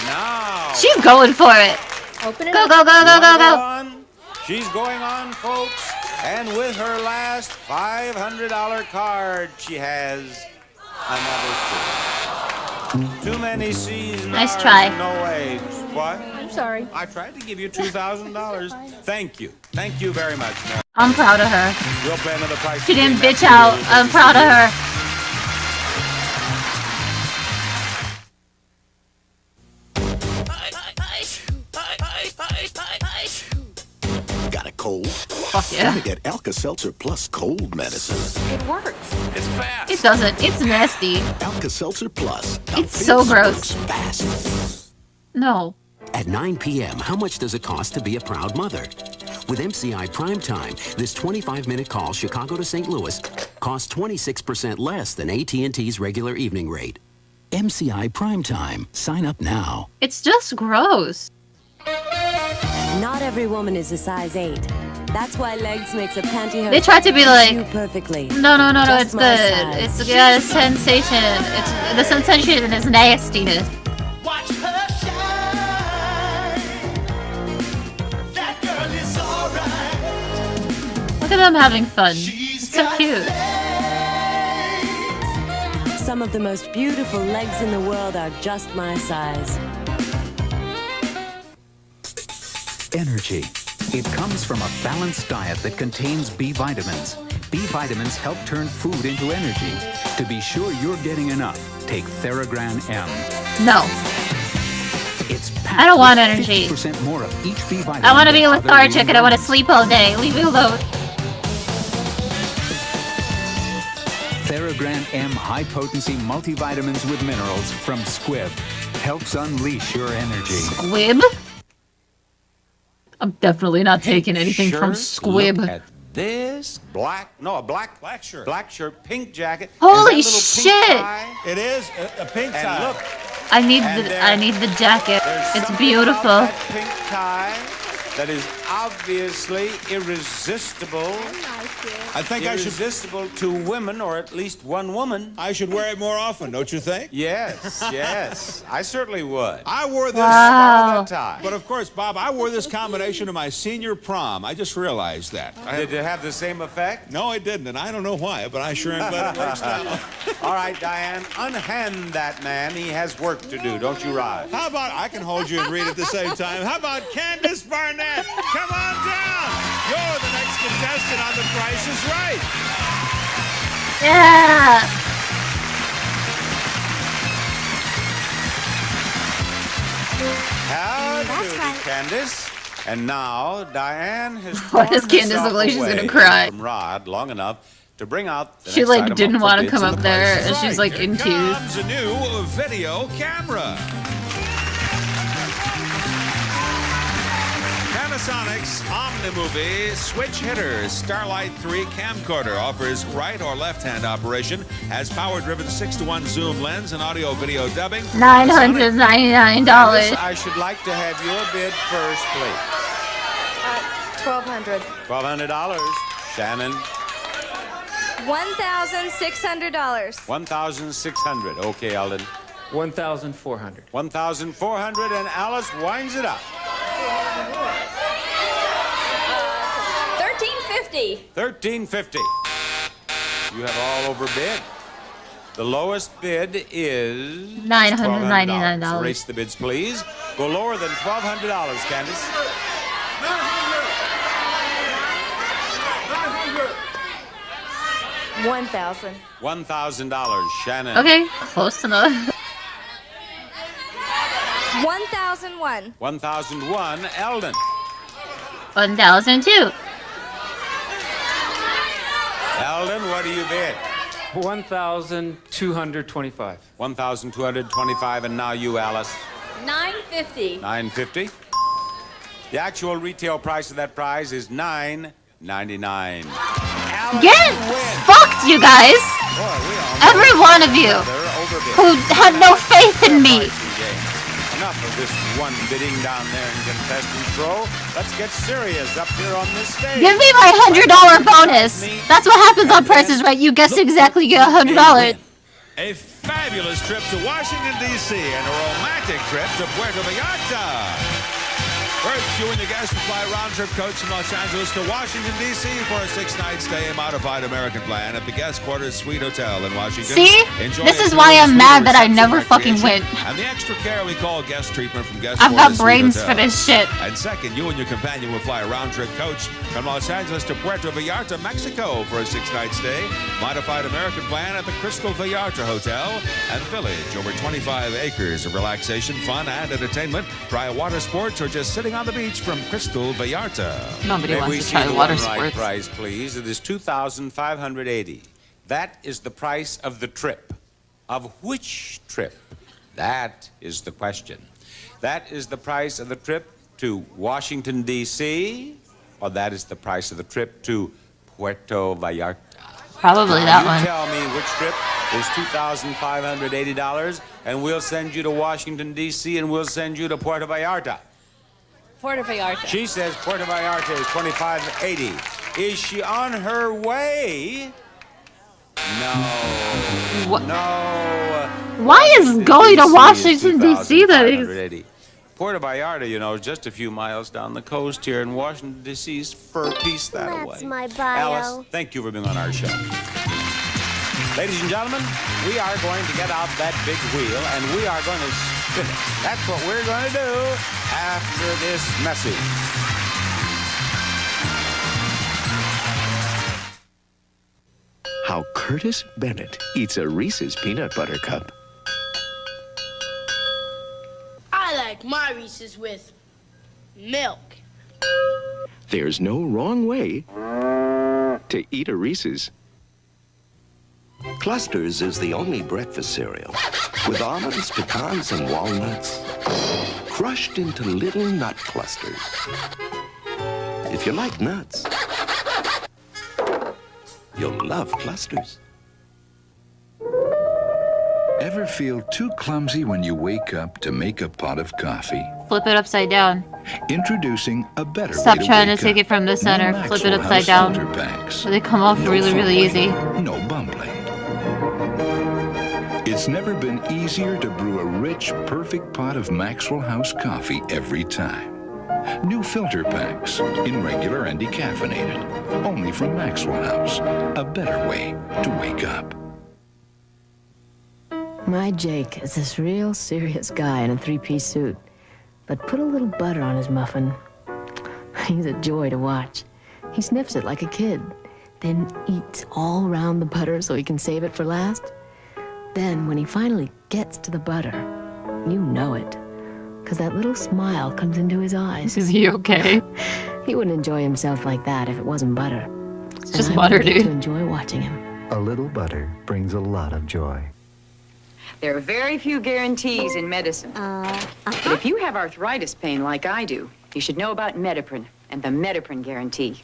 Now. She's going for it. Open it Go, up. go, go, go, go, go. On. She's going on, folks. And with her last $500 card, she has another C. Too many C's and Nice R's, try. no A's. What? I'm sorry. I tried to give you $2,000. Thank you. Thank you very much, Mary. I'm proud of her. We'll pay another price. She didn't again. bitch out. I'm proud of her. Got a cold? Fuck yeah. Gotta get Alka-Seltzer Plus cold medicine. It works. It's fast. It doesn't. It's nasty. Alka-Seltzer Plus. It's so gross. Fast. No. At 9 p.m., how much does it cost to be a proud mother? With MCI Primetime, this 25-minute call Chicago to St. Louis costs 26% less than AT&T's regular evening rate. MCI Primetime. Sign up now. It's just gross. Not every woman is a size 8. That's why Legs makes a pantyhose. They tried to be like, you perfectly. No, Just it's my good. size. It's got a sensation. It's the sensation is nastiness. Watch her shine. That girl is alright. Look at them having fun. It's so cute. Some of the most beautiful legs in the world are just my size. Energy. It comes from a balanced diet that contains B vitamins. B vitamins help turn food into energy. To be sure you're getting enough, take Theragran M. No. It's I don't want energy. 50% more of each B vitamin. I want to be than other lethargic leading and I want to brands. sleep all day. Leave me alone. Theragran M high-potency multivitamins with minerals from Squibb helps unleash your energy. Squib? I'm definitely not taking anything from Squib. Look at this black shirt, pink jacket. Holy and that little shit! pink tie. It is a pink And tie. look, I need And the jacket. there's It's something beautiful. about that pink tie that is obviously irresistible I think irresistible to women, or at least one woman. I should wear it more often, don't you think? Yes, yes. I certainly would. I wore this all the time. But of course, Bob, I wore this combination to my senior prom. I just realized that. Did it have the same effect? No, it didn't, and I don't know why, but I sure am glad it works now. All right, Diane, unhand that man. He has work to do. Don't you rise? How about I can hold you and read at the same time? How about Candace Barnett? Come on down. You're the next contestant on The Price is Right. Yeah. How That's do right. Candace? And now Diane has Why does Candace look like she's gonna cry? From Rod long enough to bring out the She next like item didn't up want for to bids come in up The there, Price is and she's Right. like in tears. Comes a new video camera. Panasonic's OmniMovie Switch Hitter Starlight 3 camcorder offers right or left-hand operation, has power-driven 6:1 zoom lens and audio-video dubbing. $999. Candace, I should like to have your bid first, please. $1,200. $1,200. Shannon. $1,600. $1,600. Okay, Eldon. $1,400. $1,400, and Alice winds it up. $1,350. $1,350. You have all overbid. The lowest bid is $999. Erase the bids, please. Go lower than $1,200, Candace. $1,000. $1,000, Shannon. Okay, close enough. $1,001. $1,001, Eldon. 1,002. Eldon, what do you bid? $1,225. $1,225, and now you, Alice. $950. $950. The actual retail price of that prize is $9.99. Get fucked, you guys! Every one of you who had no faith in me. Enough of this one bidding down there in contestants row. Let's get serious up here on this stage. Give me my $100 bonus. That's what happens on Price is Right. You guessed exactly, you get $100. A fabulous trip to Washington, D.C. and a romantic trip to Puerto Vallarta. First, you and your guests will fly round-trip coach from Los Angeles to Washington, D.C. for a 6-night stay, modified American plan at the Guest Quarters Suite Hotel in Washington. See? Enjoy This a is why I'm thrilling mad that I reception never fucking recreation went. And the extra care we call guest treatment from Guest I've Quarters got brains Suite for Hotel. this shit. And second, you and your companion will fly a round-trip coach from Los Angeles to Puerto Vallarta, Mexico for a 6-night stay, modified American plan at the Crystal Vallarta Hotel and Village. Over 25 acres of relaxation, fun, and entertainment. Try water sports or just sitting on the beach from Crystal Vallarta. Nobody May wants we to see try the water one right sports. price, please? It is $2,580. That is the price of the trip. Of which trip? That is the question. That is the price of the trip to Washington, D.C., or that is the price of the trip to Puerto Vallarta? Probably Now, that you one. tell me which trip is $2,580, and we'll send you to Washington, D.C., and we'll send you to Puerto Vallarta. Puerto Vallarta. She says Puerto Vallarta is $2,580. Is she on her way? No. What? No. Why is going to DC Washington, D.C. that is... $2,580. Puerto Vallarta, you know, is just a few miles down the coast here, and Washington, D.C.'s for a piece that away. That's my bio. Alice, thank you for being on our show. Ladies and gentlemen, we are going to get out that big wheel, and we are going to spin it. That's what we're going to do after this message. How Curtis Bennett eats a Reese's peanut butter cup. I like my Reese's with milk. There's no wrong way to eat a Reese's. Clusters is the only breakfast cereal with almonds, pecans, and walnuts crushed into little nut clusters. If you like nuts, you'll love clusters. Ever feel too clumsy when you wake up to make a pot of coffee? Flip it upside down. Introducing a better Stop way to trying to wake take up. it from the center. New Flip it Maxwell upside House down. filter packs. They come off No really, really easy. fumbling, no bumbling. It's never been easier to brew a rich, perfect pot of Maxwell House coffee every time. New filter packs, in regular and decaffeinated. Only from Maxwell House. A better way to wake up. My Jake is this real serious guy in a three-piece suit. But put a little butter on his muffin. He's a joy to watch. He sniffs it like a kid, then eats all around the butter so he can save it for last. Then, when he finally gets to the butter, you know it. Because that little smile comes into his eyes. Is he okay? He wouldn't enjoy himself like that if it wasn't butter. It's just butter, I get dude. to enjoy watching him. A little butter brings a lot of joy. There are very few guarantees in medicine. But if you have arthritis pain like I do, you should know about Mediprin and the Mediprin guarantee.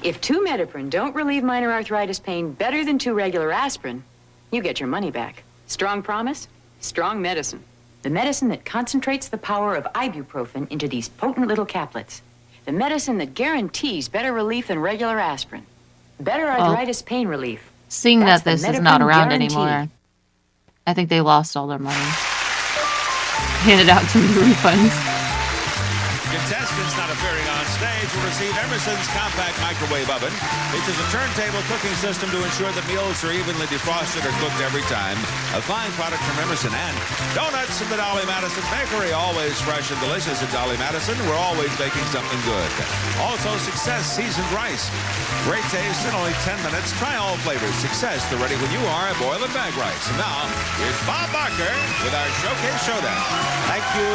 If 2 Mediprin don't relieve minor arthritis pain better than 2 regular aspirin, you get your money back. Strong promise, strong medicine. The medicine that concentrates the power of ibuprofen into these potent little caplets. The medicine that guarantees better relief than regular aspirin. Better arthritis pain relief. Seeing That's that the this is not Mediprin around guarantee. anymore, I think they lost all their money. Handed out too many refunds. Contestants not appearing on stage will receive Emerson's compact microwave oven. Features a turntable cooking system to ensure that meals are evenly defrosted or cooked every time. A fine product from Emerson. And donuts from the Dolly Madison Bakery. Always fresh and delicious at Dolly Madison. We're always baking something good. Also, Success seasoned rice. Great taste in only 10 minutes. Try all flavors. Success, they're ready when you are at Boil and Bag Rice. And now, here's Bob Barker with our Showcase Showdown. Thank you.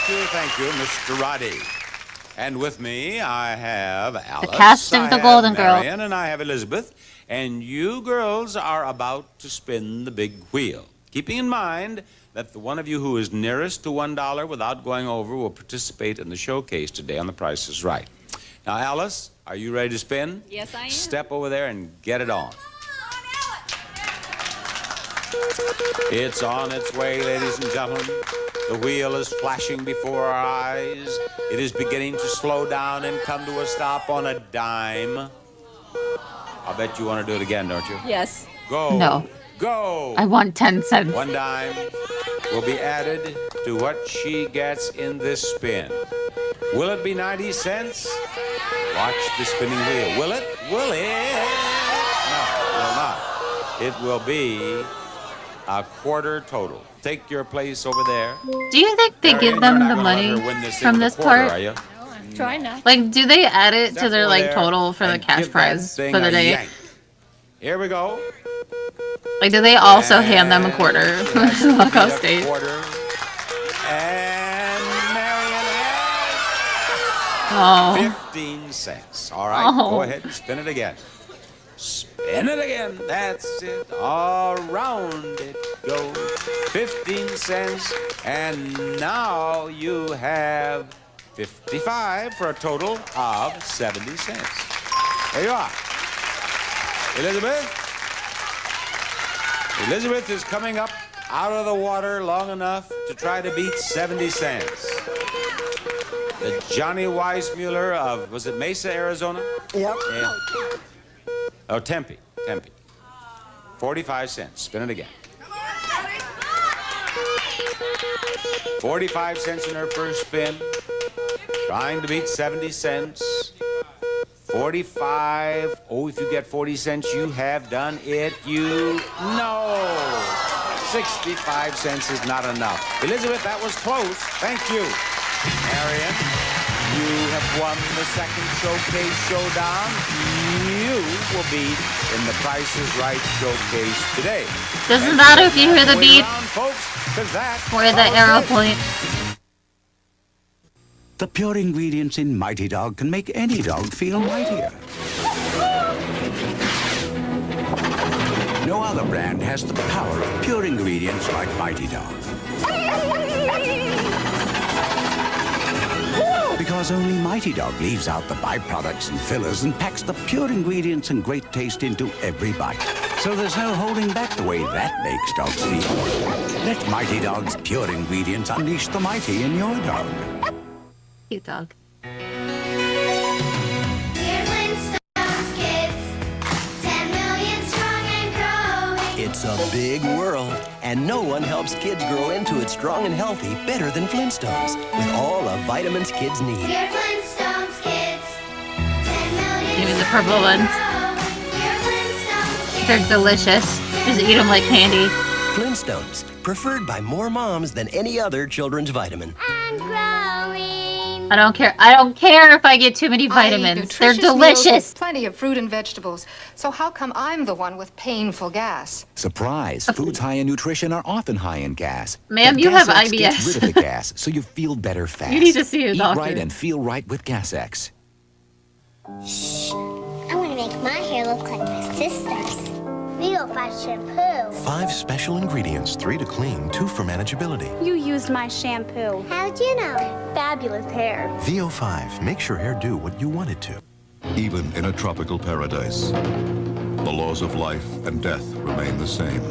Thank you, Mr. Roddy. And with me, I have Alice. The cast of The Golden Girl. Marion, and I have Elizabeth. And you girls are about to spin the big wheel. Keeping in mind that the one of you who is nearest to $1 without going over will participate in the showcase today on The Price is Right. Now, Alice, are you ready to spin? Yes, I am. Step over there and get it on. It's on its way, ladies and gentlemen. The wheel is flashing before our eyes. It is beginning to slow down and come to a stop on a dime. I bet you want to do it again, don't you? Yes. Go. No. Go. I want 10 cents. 1 dime will be added to what she gets in this spin. Will it be 90 cents? Watch the spinning wheel. Will it? Will it? No, it will not. It will be a quarter total. Take your place over there. Do you think they Marion, give them you're not the gonna let money her win this thing from with a this quarter, part? Are you? Try not. Like, do they add it to Step their over like there total for the and cash give that prize thing for the a day? yank. Here we go. Like, do they also hand them a quarter when they walk off stage? Quarter. And Marion Oh. has 15 cents. All right, Oh. go ahead and spin it again. Spin it again. That's it. Around it goes. 15 cents. And now you have 55 for a total of 70 cents. There you are. Elizabeth? Elizabeth is coming up out of the water long enough to try to beat 70 cents. The Johnny Weissmuller of, was it Mesa, Arizona? Yep. Yeah. Oh, Tempe. 45 cents. Spin it again. 45 cents in her first spin. Trying to beat 70 cents. 45. Oh, if you get 40 cents, you have done it. You know. 65 cents is not enough. Elizabeth, that was close. Thank you. Marion, you have won the second Showcase Showdown. You will be in the Price is Right Showcase today. Doesn't matter if you hear the beep folks, or the arrow points. The pure ingredients in Mighty Dog can make any dog feel mightier. No other brand has the power of pure ingredients like Mighty Dog. Because only Mighty Dog leaves out the byproducts and fillers and packs the pure ingredients and great taste into every bite. So there's no holding back the way that makes dogs feel. Let Mighty Dog's pure ingredients unleash the mighty in your dog. Cute dog. It's a big world, and no one helps kids grow into it strong and healthy better than Flintstones, with all the vitamins kids need. We're Flintstones kids. 10 million. Even the purple ones. They're delicious. Just eat them like candy. Flintstones, preferred by more moms than any other children's vitamin. I'm growing. I don't care. I don't care if I get too many vitamins. They're delicious. Plenty of fruit and vegetables. So how come I'm the one with painful gas? Surprise! Foods high in nutrition are often high in gas. Ma'am, But you have Gas X IBS. gets rid of the gas, so you feel better fast. You need to see a Eat doctor. right and feel right with Gas X. Shh. I want to make my hair look like my sister's. VO5 shampoo. 5 special ingredients, 3 to clean, 2 for manageability. You used my shampoo. How'd you know? Fabulous hair. VO5 makes your hair do what you want it to. Even in a tropical paradise, the laws of life and death remain the same.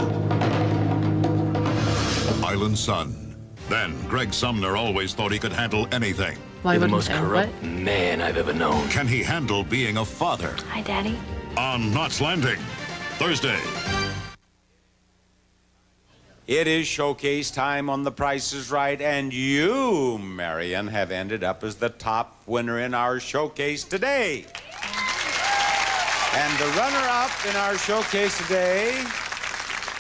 Island Sun. Then Greg Sumner always thought he could handle anything. Why would he say what? Man I've ever known. Can he handle being a father? Hi, Daddy. On Knots Landing, Thursday. It is showcase time on The Price is Right, and you, Marion, have ended up as the top winner in our showcase today. And the runner-up in our showcase today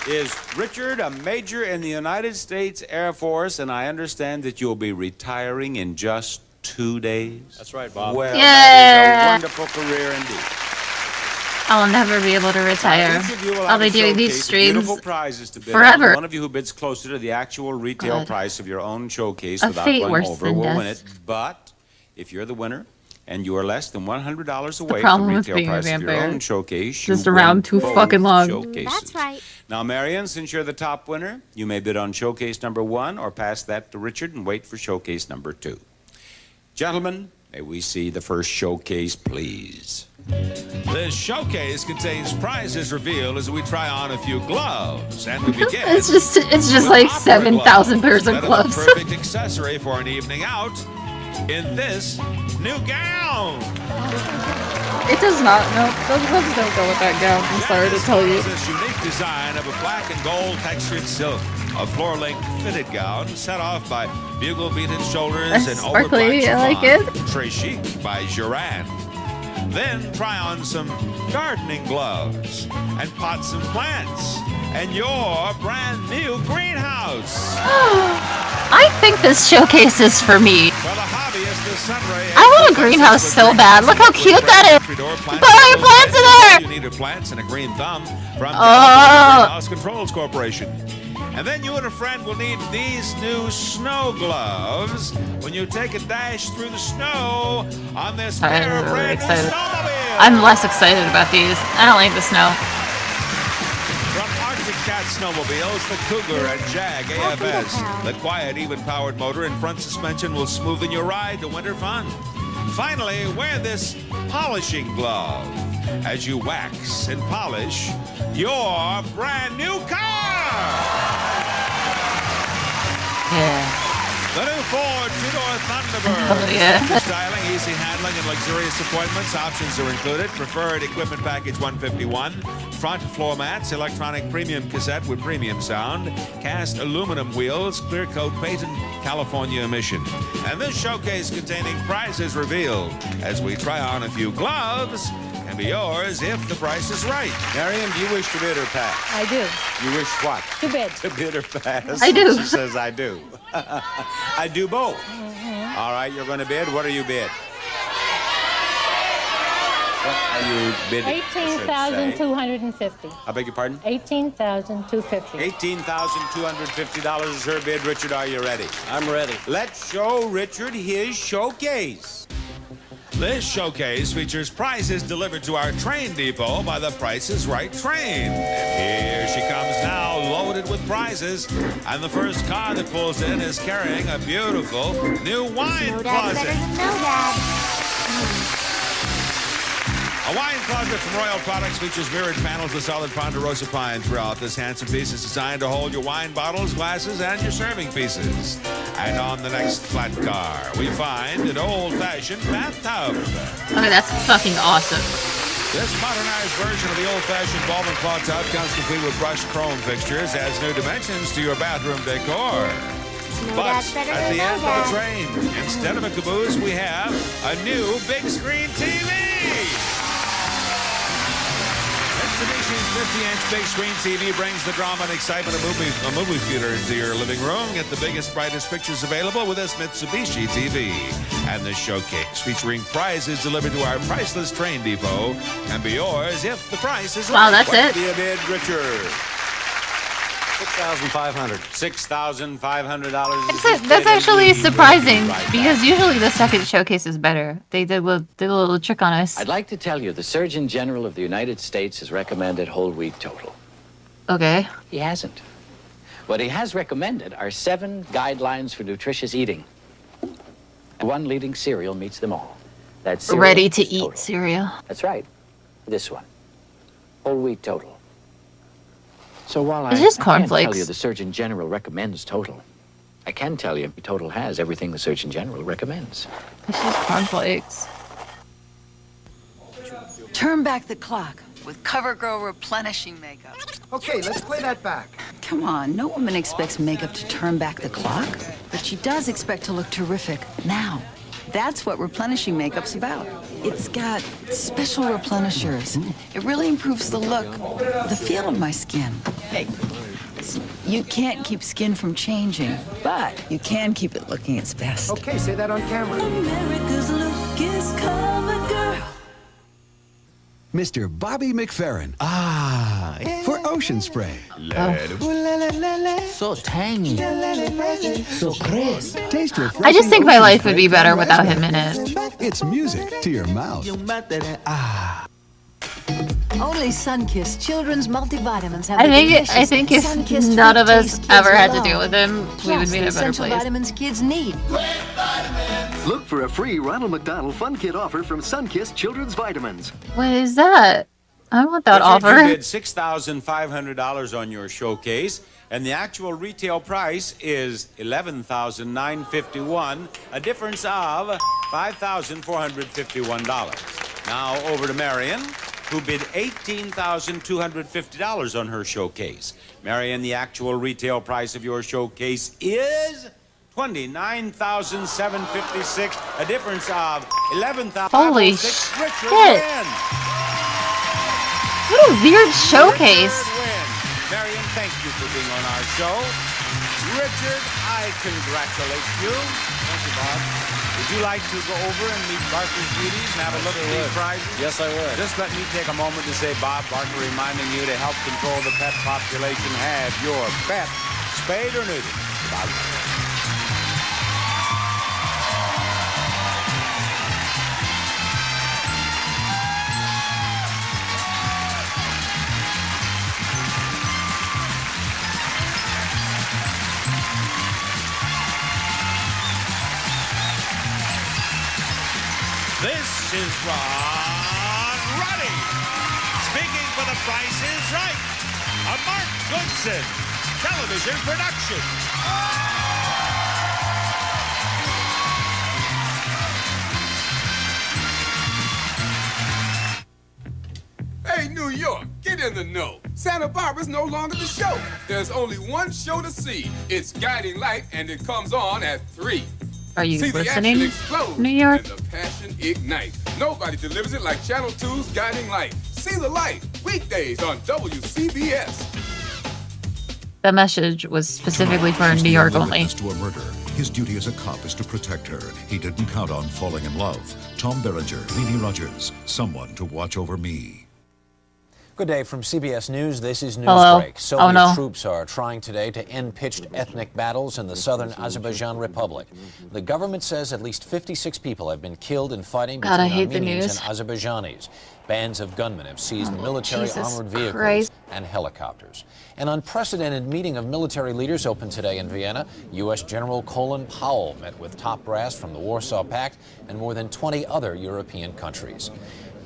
is Richard, a major in the United States Air Force, and I understand that you'll be retiring in just 2 days. That's right, Bob. Well, Yeah. that is a wonderful career indeed. I'll never be able to retire. Each of you will I'll have be a doing these showcase of streams beautiful prizes to bid forever. on. One of you who bids closer to the actual retail God. price of your own showcase A without fate going worse over than will death. win it. But if you're the winner and you are less than $100 away from problem the with retail being a price of your vampire. own showcase, Just you around win too both fucking long. showcases. That's right. Now, Marion, since you're the top winner, you may bid on showcase number 1 or pass that to Richard and wait for showcase number 2. Gentlemen, may we see the first showcase, please? This showcase contains prizes revealed as we try on a few gloves, and we begin. It's just with like opera 7,000 gloves pairs of that are gloves. the perfect accessory for an evening out in this new gown. It does not. No, those gloves don't go with that gown. I'm sorry to tell you. This unique design of a black and gold textured silk, a floor-length fitted gown set off by bugle-beaded shoulders That's and sparkly, over-black I like chiffon. it. Très chic by Joran. Then try on some gardening gloves and pot some plants and your brand new greenhouse. I think this showcase is for me. For the hobbyist, the Sunray I want a greenhouse so bad. Look how cute that is. Put all your plants in there. You needed plants and a green thumb from Oh. Greenhouse Controls Corporation. And then you and a friend will need these new snow gloves when you take a dash through the snow on this I'm pair of really brand new excited. snowmobiles. I'm less excited about these. I don't like the snow. From Arctic Cat Snowmobiles, the Cougar and Jag AFS. The quiet, even-powered motor and front suspension will smoothen your ride to winter fun. Finally, wear this polishing glove as you wax and polish your brand new car. Yeah. The new Ford two-door Thunderbird. Oh, yeah. Styling, easy handling, and luxurious appointments. Options are included. Preferred equipment package 151. Front floor mats, electronic premium cassette with premium sound. Cast aluminum wheels, clear coat paint, and California emission. And this showcase containing prizes revealed as we try on a few gloves can be yours if the price is right. Marion, do you wish to bid or pass? I do. You wish what? To bid. To bid or pass? I do. She says I do. I do both. All right, you're going to bid. What are you bid? What are you bidding? $18,250. I beg your pardon? $18,250. $18,250 is her bid. Richard, are you ready? I'm ready. Let's show Richard his showcase. This showcase features prizes delivered to our train depot by the Price is Right train. And here she comes now, loaded with prizes. And the first car that pulls in is carrying a beautiful new wine closet. No, Dad. A A wine closet from Royal Products features mirrored panels with solid Ponderosa pine throughout. This handsome piece is designed to hold your wine bottles, glasses, and your serving pieces. And on the next flat car, we find an old-fashioned bathtub. Okay, that's fucking awesome. This modernized version of the old-fashioned Baldwin claw tub comes complete with brushed chrome fixtures, adds new dimensions to your bathroom decor. But at the end of the train, instead of a caboose, we have a new big screen TV. Mitsubishi's 50-inch big screen TV brings the drama and excitement of a movie theater into your living room. Get the biggest, brightest pictures available with this Mitsubishi TV. And this showcase featuring prizes delivered to our priceless train depot can be yours if the price is Wow, right. that's it. Be a bid, Richard. $6,500. $6,500. That's actually surprising because usually the second showcase is better. They did a little trick on us. I'd like to tell you the Surgeon General of the United States has recommended whole wheat total. Okay. He hasn't. What he has recommended are 7 guidelines for nutritious eating. One leading cereal meets them all. That's cereal Ready to is eat total. cereal. That's right. This one. Whole wheat total. So while It's I just can't tell cornflakes. you the Surgeon General recommends total, I can tell you total has everything the Surgeon General recommends. It's just cornflakes. Turn back the clock with CoverGirl replenishing makeup. Okay, let's play that back. Come on, no woman expects makeup to turn back the clock, but she does expect to look terrific now. That's what replenishing makeup's about. It's got special replenishers. It really improves the look, the feel of my skin. Hey, you can't keep skin from changing, but you can keep it looking its best. Okay, say that on camera. America's look is CoverGirl. Mr. Bobby McFerrin. Ah, for Ocean Spray. So tangy. So crisp. Taste refreshing. I just think my Ocean life would Spray be better from without him raspberry. in it. It's music to your mouth. Only Sunkist children's multivitamins have I the think delicious if Sunkist none of fruit us taste kids ever had to love. deal with him, we would Plus be in the a better essential place. vitamins kids need. Look for a free Ronald McDonald Fun Kit offer from Sunkist Children's Vitamins. What is that? I want that Richard, offer. you bid $6,500 on your showcase, and the actual retail price is $11,951, a difference of $5,451. Now over to Marion, who bid $18,250 on her showcase. Marion, the actual retail price of your showcase is $29,756, a difference of $11,506. Holy Richard shit. wins. What a weird showcase. Marion, thank you for being on our show. Richard, I congratulate you. Thank you, Bob. Would you like to go over and meet Barker's beauties and have a look at these prizes? Yes, I would. Just let me take a moment to say, Bob Barker reminding you to help control the pet population. Have your pet spayed or neutered. Bob. This is Ron Ruddy, speaking for The Price is Right, a Mark Goodson television production. Hey, New York, get in the know. Santa Barbara's no longer the show. There's only one show to see. It's Guiding Light, and it comes on at 3. Are you See the listening, action explode New York? and the passion ignite. Nobody delivers it like Channel 2's Guiding Light. See the light, weekdays on WCBS. That message was specifically for New York only. To a murder. His duty as a cop is to protect her. He didn't count on falling in love. Tom Berenger, Leanie Rogers, someone to watch over me. Good day from CBS News. This is Hello. Newsbreak. Soviet Oh, no. troops are trying today to end pitched ethnic battles in the southern Azerbaijan Republic. The government says at least 56 people have been killed in fighting God, I between hate the Armenians news. and Azerbaijanis. Bands of gunmen have seized military Jesus armored vehicles Christ. and helicopters. An unprecedented meeting of military leaders opened today in Vienna. U.S. General Colin Powell met with top brass from the Warsaw Pact and more than 20 other European countries.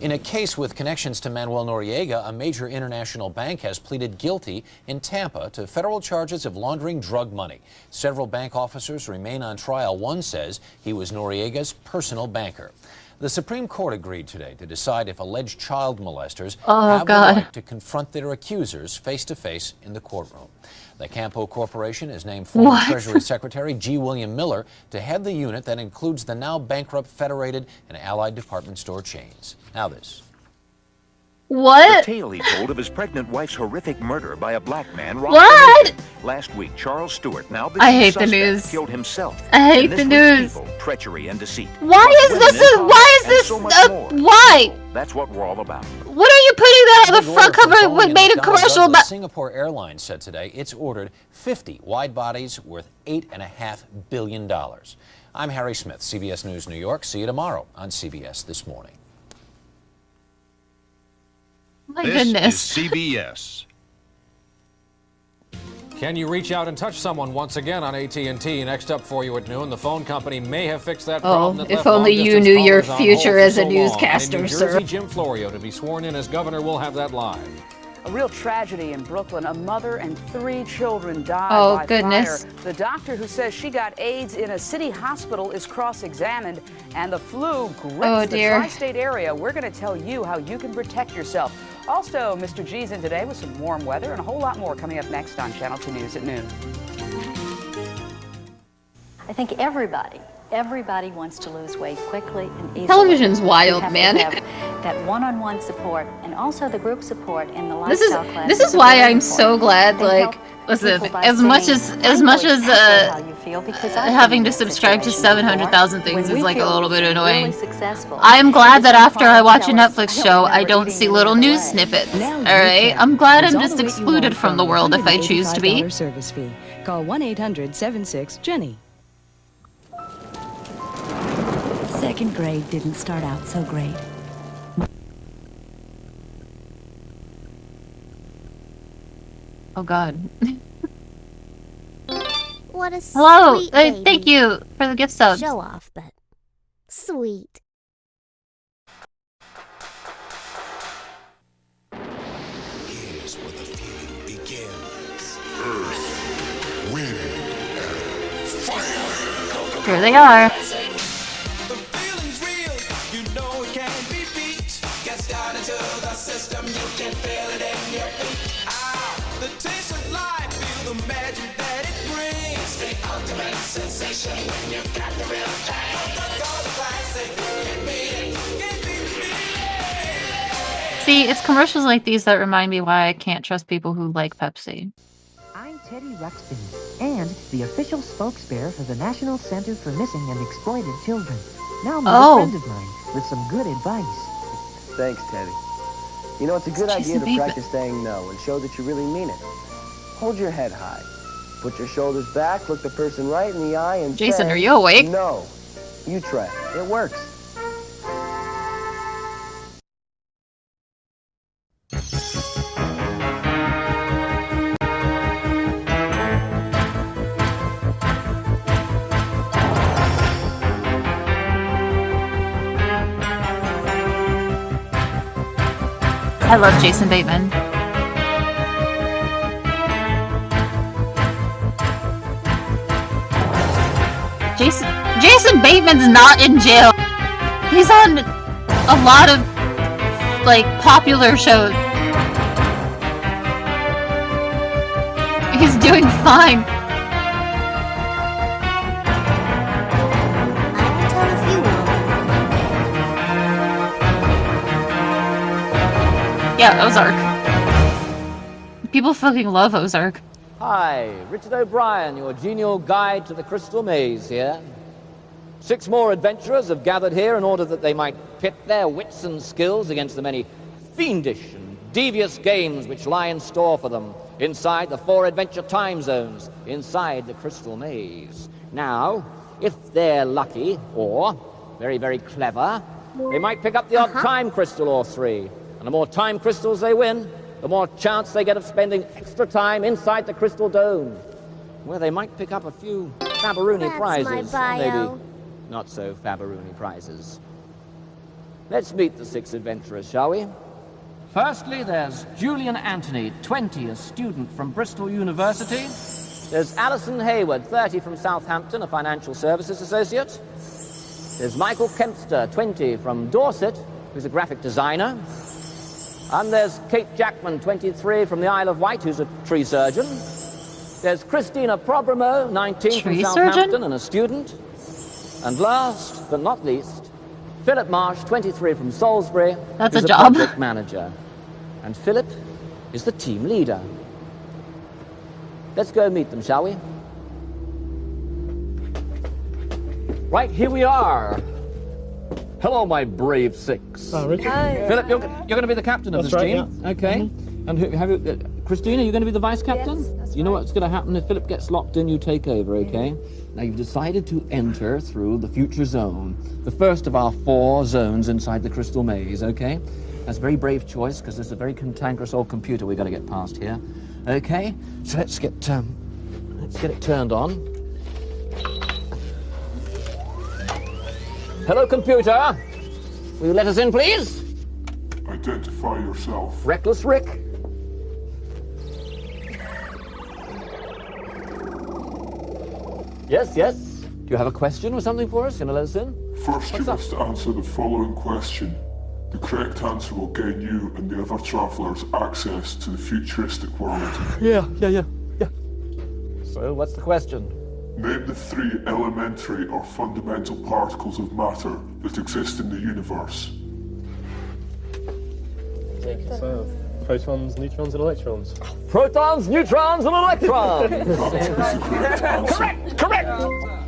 In a case with connections to Manuel Noriega, a major international bank has pleaded guilty in Tampa to federal charges of laundering drug money. Several bank officers remain on trial. One says he was Noriega's personal banker. The Supreme Court agreed today to decide if alleged child molesters have the right to confront their accusers face-to-face in the courtroom. The Campo Corporation has named former Treasury Secretary G. William Miller to head the unit that includes the now bankrupt Federated and Allied department store chains. Now this. What? The tale he told of his pregnant wife's horrific murder by a black man. What? Last week, Charles Stewart, now the I hate the suspect, news. killed himself. I hate the news. Evil, treachery, and deceit. Why is this? Why? That's what we're all about. What are you putting that on the front cover with made a commercial about? Singapore Airlines said today it's ordered 50 wide bodies worth $8.5 billion. I'm Harry Smith, CBS News New York. See you tomorrow on CBS This Morning. My goodness. This is CBS. Can you reach out and touch someone once again on AT&T? Next up for you at noon, the phone company may have fixed that problem. That if only you knew your future as a newscaster, in New sir. Jersey, Jim Florio to be sworn in as governor. We'll have that live. A real tragedy in Brooklyn. A mother and 3 children died by goodness. fire. The doctor who says she got AIDS in a city hospital is cross-examined, and the flu grips the tri-state area. We're going to tell you how you can protect yourself. Also, Mr. G's in today with some warm weather and a whole lot more coming up next on Channel 2 News at noon. I think everybody wants to lose weight quickly and easily. Television's wild, man. That one-on-one support and also the group support in the lifestyle class. This is why I'm so glad. Like, listen, as much as having to subscribe to 700,000 things is like a little bit annoying. I am glad that after I watch a Netflix show, I don't see little news snippets. All right, I'm glad I'm just excluded from the world if I choose to be. Service fee. Call 1-800-76-JENNY. Second grade didn't start out so great. Oh God. What a Hello, sweet baby. thank you for the gift subs. Show off, but sweet. Here's where the feeling begins. Earth, wind, and fire. Here they are. See, it's commercials like these that remind me why I can't trust people who like Pepsi. I'm Teddy Ruxpin, and the official spokesbearer for the National Center for Missing and Exploited Children. Now meet a friend of mine with some good advice. Thanks, Teddy. You know, it's a good idea to practice saying no and show that you really mean it. Hold your head high. Put your shoulders back, look the person right in the eye and Jason, say, are you awake? No. You try. It works. I love Jason Bateman. Jason Bateman's not in jail. He's on a lot of like popular shows. He's doing fine. Yeah, Ozark. People fucking love Ozark. Hi, Richard O'Brien, your genial guide to the Crystal Maze here. 6 more adventurers have gathered here in order that they might pit their wits and skills against the many fiendish and devious games which lie in store for them inside the 4 adventure time zones inside the Crystal Maze. Now, if they're lucky or very, very clever, they might pick up the odd time crystal or 3. And the more time crystals they win, the more chance they get of spending extra time inside the Crystal Dome, where they might pick up a few Fabaroonie prizes. My bio. Maybe not so Fabaroonie prizes. Let's meet the 6 adventurers, shall we? Firstly, there's Julian Anthony, 20, a student from Bristol University. There's Alison Hayward, 30, from Southampton, a financial services associate. There's Michael Kempster, 20, from Dorset, who's a graphic designer. And there's Kate Jackman, 23, from the Isle of Wight, who's a tree surgeon. There's Christina Probramo, 19, from Southampton, and a student. And last but not least, Philip Marsh, 23, from Salisbury. That's who's a job. Project manager. And Philip is the team leader. Let's go meet them, shall we? Right, here we are. Hello, my brave 6. Oh, Richard. Hi. Philip, you're going to be the captain of That's this right, team. yeah. Okay. And Christina, you're going to be the vice captain? Yes, that's You know what's going to happen if Philip gets locked in, you take over, okay? Now, you've decided to enter through the future zone, the first of our 4 zones inside the crystal maze, okay? That's a very brave choice, because there's a very cantankerous old computer we've got to get past here. Okay? So let's get it turned on. Hello, computer. Will you let us in, please? Identify yourself. Reckless Rick. Yes, yes. Do you have a question or something for us? Can you let us in? First, you must answer the following question. The correct answer will gain you and the other travellers access to the futuristic world. Yeah. So, what's the question? Name the 3 elementary or fundamental particles of matter that exist in the universe. So, protons, neutrons, and electrons. Protons, neutrons, and electrons! Correct! Correct!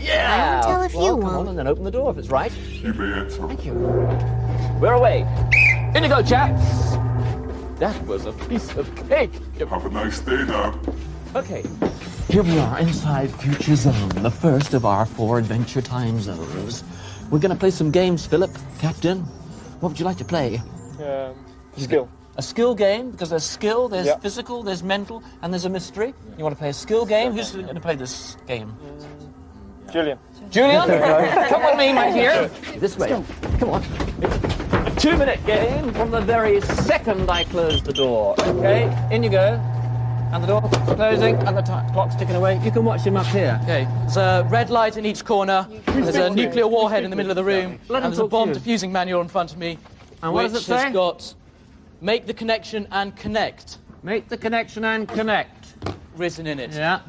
Yeah! I will tell if you Come won't. on, and then open the door if it's right. You may enter. Thank you. We're away. In you go, chaps! That was a piece of cake. Have a nice day now. Okay, here we are inside Future Zone, the first of our 4 Adventure Time zones. We're going to play some games, Philip, Captain. What would you like to play? Skill. A skill game, because there's skill, there's physical, there's mental, and there's a mystery. You want to play a skill game? Who's going to play this game? Julian. Julian? Come with me, my dear. This way. Come on. It's a 2-minute game from the very second I close the door. Okay, in you go. And the door's closing, and the clock's ticking away. You can watch him up here. Okay, there's a red light in each corner, there's a nuclear warhead in the middle of the room, and there's a bomb defusing manual in front of me, And what which does it say? has got make the connection and connect. Make the connection and connect. Written in it. Yeah.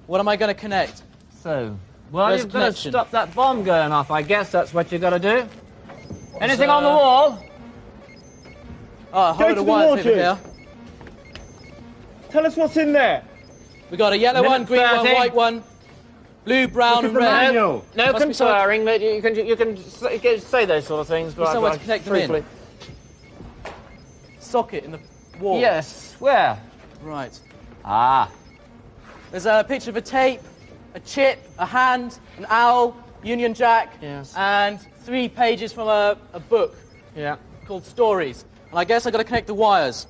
What am I going to connect? So, well, Where's you've got to connection? stop that bomb going off. I guess that's what you've got to do. Anything on the wall? Oh, a whole load of wires over here. Tell us what's in there. We got a yellow one, green one, white one, blue, brown, and red. No conferring, but you can say those sort of things. There's somewhere to connect them in. Socket in the wall. Yes. Where? Right. Ah. There's a picture of a tape, a chip, a hand, an owl, Union Jack, and 3 pages from a book called Stories. And I guess I've got to connect the wires.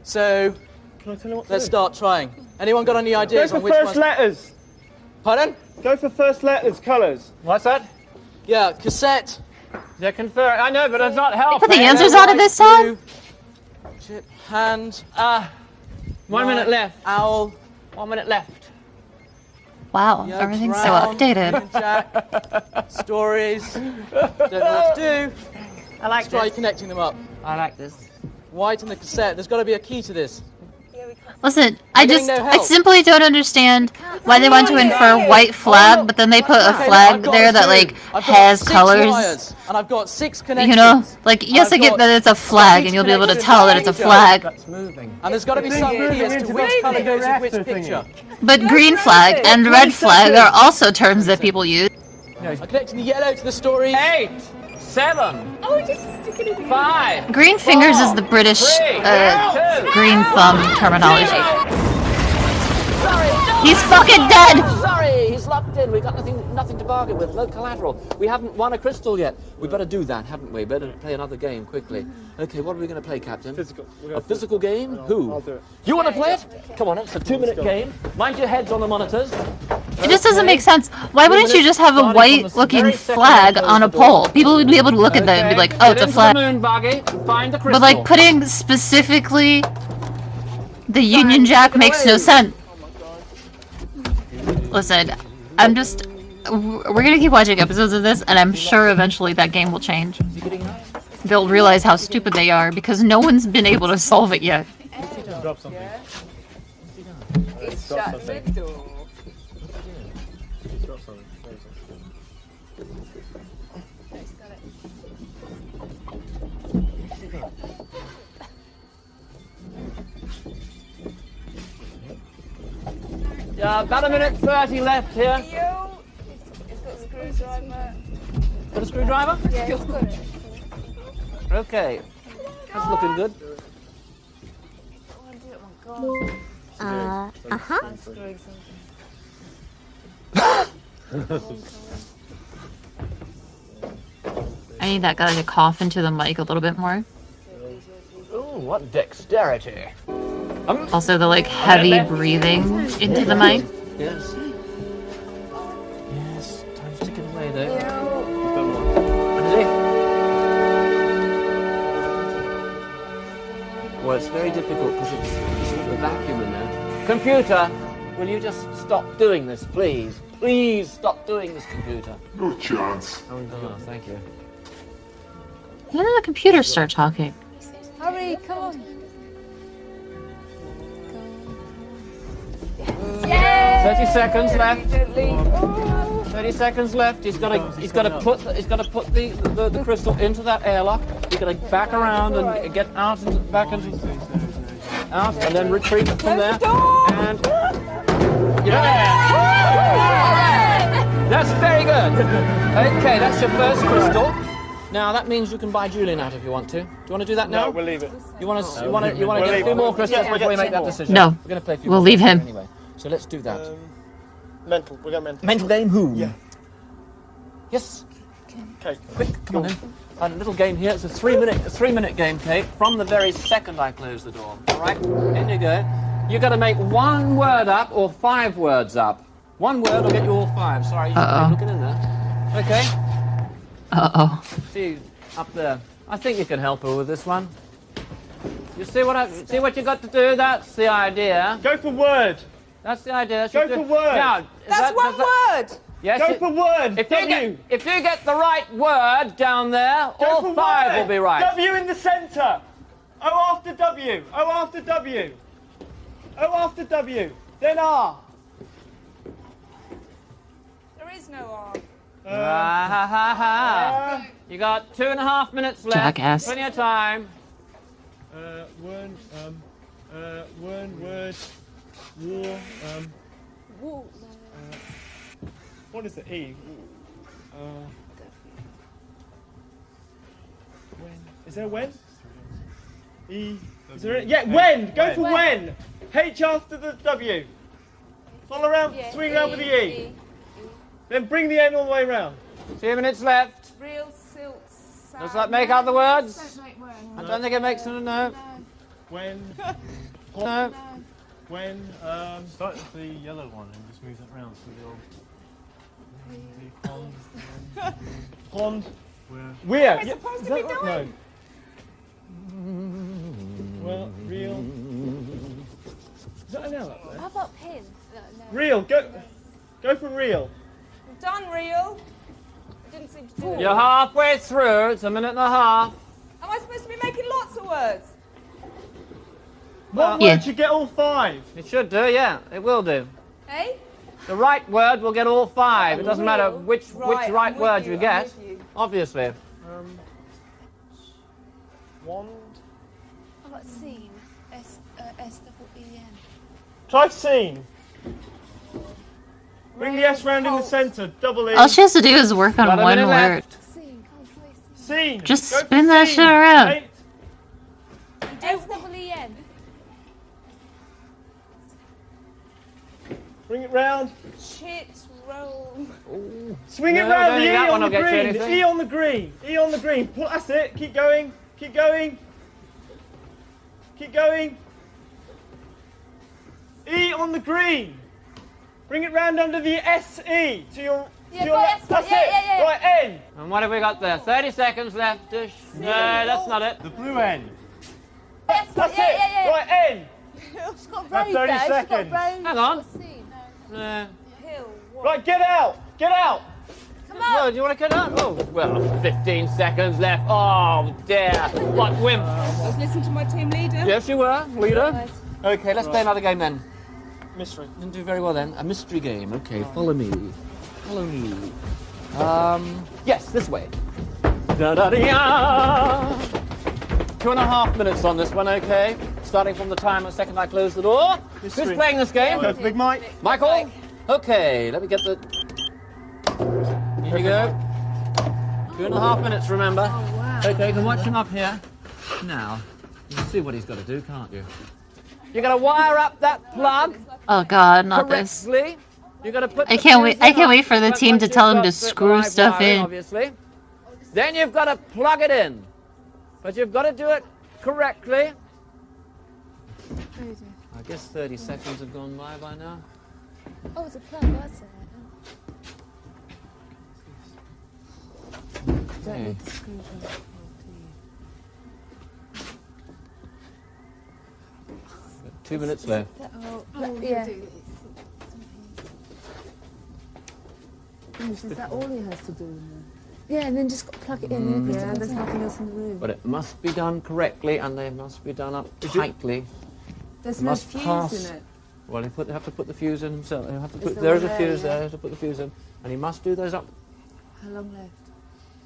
So Can I tell you what to let's do? start trying. Anyone got any ideas Go on for which first ones? letters. Pardon? Go for first letters, colours. What's that? Yeah, cassette. They're confer. I know, but it's not helpful. Put the answers out of this time? Chip, hand. 1 minute left. Owl. 1 minute left. Wow, Yeah, everything's so brown, updated. Union Jack, stories. Don't know what to do. I like Let's try connecting them up. I like this. White and the cassette. There's got to be a key to this. Listen, I'm getting no I help. simply don't understand why they want to infer white flag, but then they put a flag there that like has colors. Wires, and I've got 6 connections. You know, like yes, I get that it's a flag, and you'll be able to tell that it's a flag. That's moving. And there's got to be some key as to which colour goes with which picture. But green flag and red flag are also terms that people use. I'm connecting the yellow to the story. 8, 7, 5. Green fingers is the British green thumb terminology. He's fucking dead! Sorry, he's locked in. We've got nothing to bargain with. No collateral. We haven't won a crystal yet. We better do that, haven't we? Better play another game quickly. Okay, what are we going to play, Captain? Physical. A physical game? Who? I'll do it. You want to play it? Come on, it's a 2-minute game. Mind your heads on the monitors. It just doesn't make sense. Why wouldn't you just have a white-looking flag on a pole? People would be able to look at that and be like, "Oh, it's a flag." But like putting specifically the Union Jack makes no sense. Listen, we're gonna keep watching episodes of this, and I'm sure eventually that game will change. They'll realize how stupid they are because no one's been able to solve it yet. Drop something. It's shut the door. Drop something. Yeah, about a minute 30 left here. It's got a screwdriver. Got a screwdriver? Yeah, it's got it. Okay. That's looking good. I need that guy to cough into the mic a little bit more. Ooh, what dexterity. Also the like heavy breathing into the mic. Yes. Yes, time's ticking away there. Well, it's very difficult because it's a vacuum in there. Computer, will you just stop doing this, please? Please stop doing this, computer. No chance. Oh, thank you. When did the computer start talking? Hurry, come on. 30 seconds left. 30 seconds left. He's got to put the crystal into that airlock. He's got to back around and get out and back into and then retrieve it from there. And that's very good. Okay, that's your first crystal. Now that means you can buy Julian out if you want to. Do you want to do that now? No, we'll leave it. You want to get a few more crystals before you make that decision? No. We're going to play a few We'll more leave him. anyway. So let's do that. Mental. We got mental. Mental game who? Yeah. Yes. Okay. Quick, come on in. A little game here. It's a three-minute game, Kate. From the very second I close the door. All right. In you go. You got to make one word up or 5 words up. One word will get you all 5. Sorry, you're looking in there. Okay. See up there. I think you can help her with this one. You see what you got to do? That's the idea. Go for word. That's the idea. Go for word. Now, That's one word. Yes. Go for word. If you get the right word down there, all 5 will be right. W in the centre. O after W. O after W. O after W. Then R. There is no R. You got 2.5 minutes left. Jackass. Plenty of time. One word. War. What is the E? When? Is there a when? E. Is there a, yeah, when! Go for when! H after the W. Follow around, swing around with the E. Then bring the N all the way around. 2 minutes left. Real silk. Does that make out the words? I don't think it makes it a no. When? No. When? Start with the yellow one and just move that round so the old. Pond. Where? What am I supposed to be doing? No. Well, real. Is that an L up there? How about pin? No. Real. Go for real. We've done real. I didn't seem to do it. You're halfway through. It's a minute and a half. Am I supposed to be making lots of words? What word should get all 5? It should do, yeah. It will do. Hey? The right word will get all 5. It doesn't matter which right word you get. Obviously. Wand. How about scene? S-E-E-N. Try scene. Bring the S round in the centre. Double E. All she has to do is work on one word. Scene. Just spin that shit around. S-E-E-N. Bring it round. Shit roll. Swing it round. The E on the green. The E on the green. E on the green. That's it. Keep going. Keep going. Keep going. E on the green. Bring it round under the SE to your left. That's it. Yeah. Right, N. And what have we got there? 30 seconds left. No, that's not it. The blue N. That's it. Right, N. It's got Now 30 seconds. Hang on. Right, get out. Get out. Come Well, on. do you want to get out? Oh, well, 15 seconds left. Oh, dear. What wimp. I was listening to my team leader. Yes, you were, leader. Okay, let's play another game then. Mystery. Didn't do very well then. A mystery game. Okay, follow me. Follow me. Yes, this way. Da-da-da-ya. 2.5 minutes on this one, okay? Starting from the time the second I close the door. Mystery. Who's playing this game? Go for Big Mike. Michael? Okay, let me get the... Here you go. 2.5 minutes, remember. Oh, wow. Okay, you can watch him up here. Now, you can see what he's got to do, can't you? You're going to wire up that plug. Oh God, not this. Correctly. You're going to put I can't wait for the team to tell him to screw stuff in. Obviously. Then you've got to plug it in. But you've got to do it correctly. I guess 30 seconds have gone by now. Oh, it's a plug, that's it. Okay. 2 minutes left. Yeah. Is that all he has to do? Yeah, and then just plug it in. Yeah, there's nothing else in the room. But it must be done correctly, and they must be done up tightly. There's It no must fuse pass. in it. Well, they have to put the fuse in himself. They have to Is put, there there's one a there, fuse yeah? there. They have to put the fuse in, and he must do those up. How long left?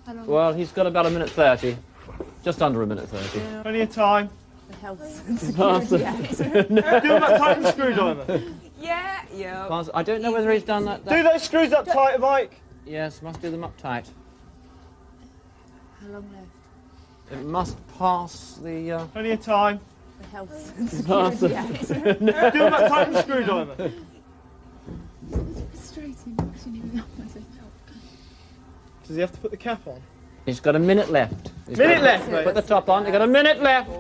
How long Well, he's got about 1:30, just under 1:30. Yeah. Plenty of time. The health Pass security the- act. Do them up tight with a screwdriver. Yeah. Pass- I don't know whether he's done that. Do those screws up tight, Mike. Yes, must do them up tight. How long left? It must pass the. Plenty of time. The health Pass security the- act. Do them up tight with a screwdriver. Does he have to put the cap on? He's got a minute left. He's Minute got- left, mate. Put the top on. You've got a minute left.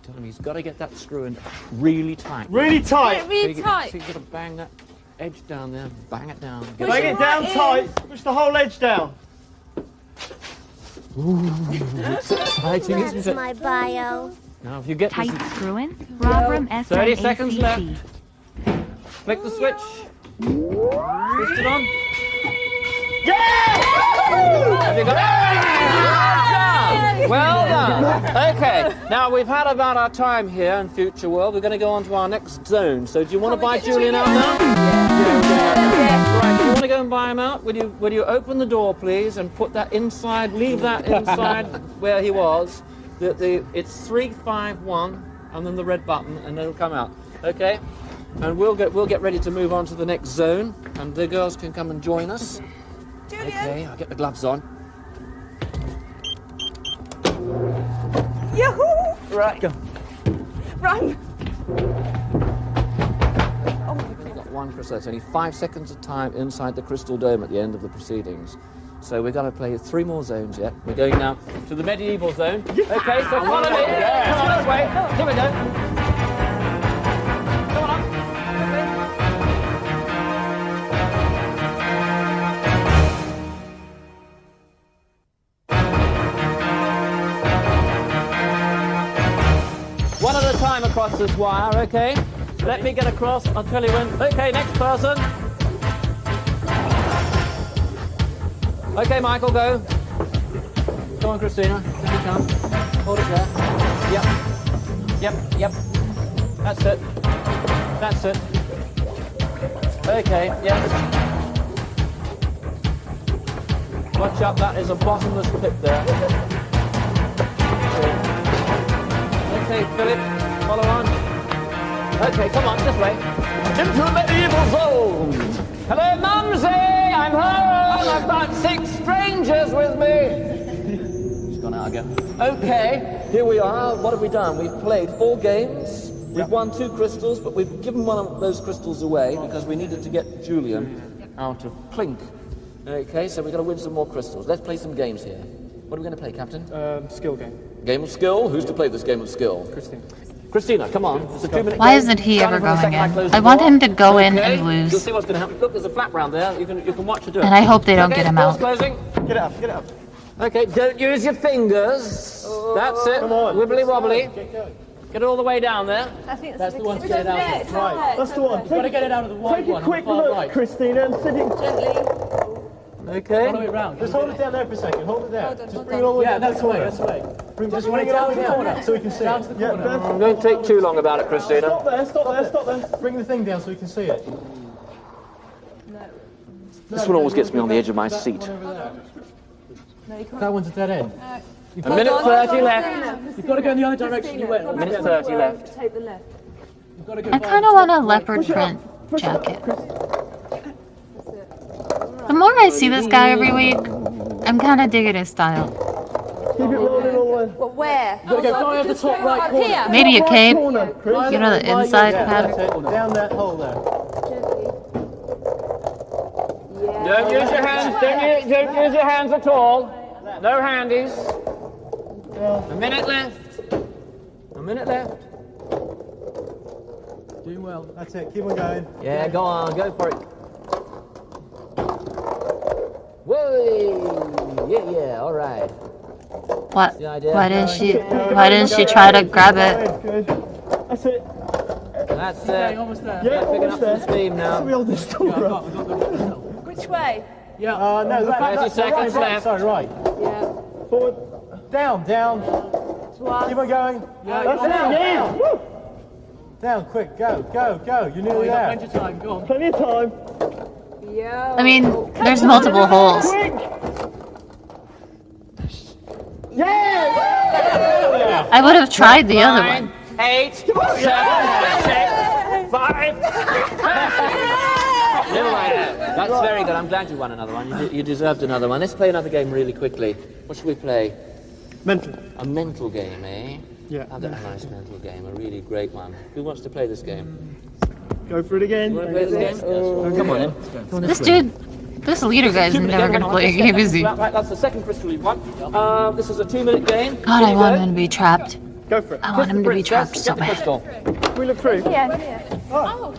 Tell him he's got to get that screw in really tight. Really tight. Yeah, really tight. So you've got to bang that edge down there. Bang it down. Get Bang it down tight. Push the whole edge down. Ooh, it's exciting, isn't That's it? my bio. Now, if you get Tight this, screw-in. Robram 30 seconds left. SNACT. Flick the switch. Switch it on. Yeah! Have you got it? Well done. Okay, now we've had about our time here in Future World. We're going to go on to our next zone. So do you want to buy Julian out now? Yeah. Right, do you want to go and buy him out? Will you open the door, please, and put that inside, leave that inside where he was. It's 351, and then the red button, and it'll come out. Okay? And we'll get ready to move on to the next zone, and the girls can come and join us. Julian. Okay, I'll get the gloves on. Yahoo! Right, go. Run! We've got one crystal. It's only 5 seconds of time inside the crystal dome at the end of the proceedings. So we've got to play 3 more zones yet. We're going now to the medieval zone. Okay, so follow me. Come on, this way. Here we go. Come on up. One at a time across this wire, okay? Let me get across, I'll tell you when. Okay, next person. Okay, Michael, go. Come on, Christina. Here you come. Hold it there. Yep. That's it. That's it. Okay, yeah. Watch out, that is a bottomless pit there. Okay, Philip, follow on. Okay, come on, this way. Into the medieval zone. Hello, Mumsy, I'm home. I've got 6 strangers with me. She's gone out again. Okay, here we are. What have we done? We've played 4 games. We've won 2 crystals, but we've given one of those crystals away because we needed to get Julian out of Clink. Okay, so we've got to win some more crystals. Let's play some games here. What are we going to play, Captain? Skill game. Game of skill? Who's to play this game of skill? Christine. Christina, come on. It's a 2-minute Why game. isn't he Starting ever from the going second I in? close I the want door. him to go in Okay, and lose. You'll see what's going to happen. Look, there's a flap round there. You can watch her do it. And I hope they don't Okay, get him door's out. Closing. Get it up, get it up. Okay, don't use your fingers. That's it. Come on. Wibbly wobbly. Get going. Get it all the way down there. I think That's the one to get it out of. Right, that's the one. You've got to get it out of the wide Take one a on quick the far look, right. Christina, and sit it Gently. Okay. All the way round. Just hold it down there for a second. Hold it there. Hold on, Just hold bring on. it all the way Yeah, down to that's the the way, corner. that's the way. Just bring it all the way down so we can see Down it. to the Yeah, corner. Beth, Don't take too long about it, Christina. stop there, stop there, stop there. Bring the thing down so we can see it. This one always gets me on the edge of my seat. That one's a dead end. A minute 30 left. You've got to go in the other direction you went. A minute 30 left. Take the left. You've got to go I kind of want a leopard print jacket. The more I see this guy every week, I'm kind of digging his style. Keep it rolling all the way. But where? You've got to go fly over the top right Up corner. here. Maybe a cape. Corner, Chris. You know, the inside Yeah, pattern. that's it. Down that hole there. Don't use your hands. Don't use your hands at all. No handies. A minute left. A minute left. Doing well. That's it. Keep on going. Yeah, go on. Go for it. Whoa! Yeah. All right. What? The idea. Why didn't she try to grab it? Good. That's it. That's Okay, almost there. Yeah, picking almost up there. some steam now. We hold this door Yeah, up. I've got the Which way? Yeah. No, the 30 seconds left. Sorry, right. Yeah. Forward. Down, down. Twice. Keep on going. Yeah, That's you're it. on. Yeah. Woo. Down, quick. Go, go, go. You're Oh, nearly you got there. plenty of time. Go on. Plenty of time. Yeah. I mean, there's multiple holes. Quick. Yeah! I would have tried the other one. 8, 7, 6, 5. That's very good. I'm glad you won another one. You deserved another one. Let's play another game really quickly. What should we play? Mental. A mental game, eh? Yeah. I've got a nice mental game, a really great one. Who wants to play this game? Go for it again. You want to play this game? Come on in. This dude, this leader guy's never gonna play a game, is he? Right, that's the second crystal you've won. This is a 2-minute game. God, I want him to be trapped. Go for it. I want him to be trapped so bad. We look through. Yeah. Oh.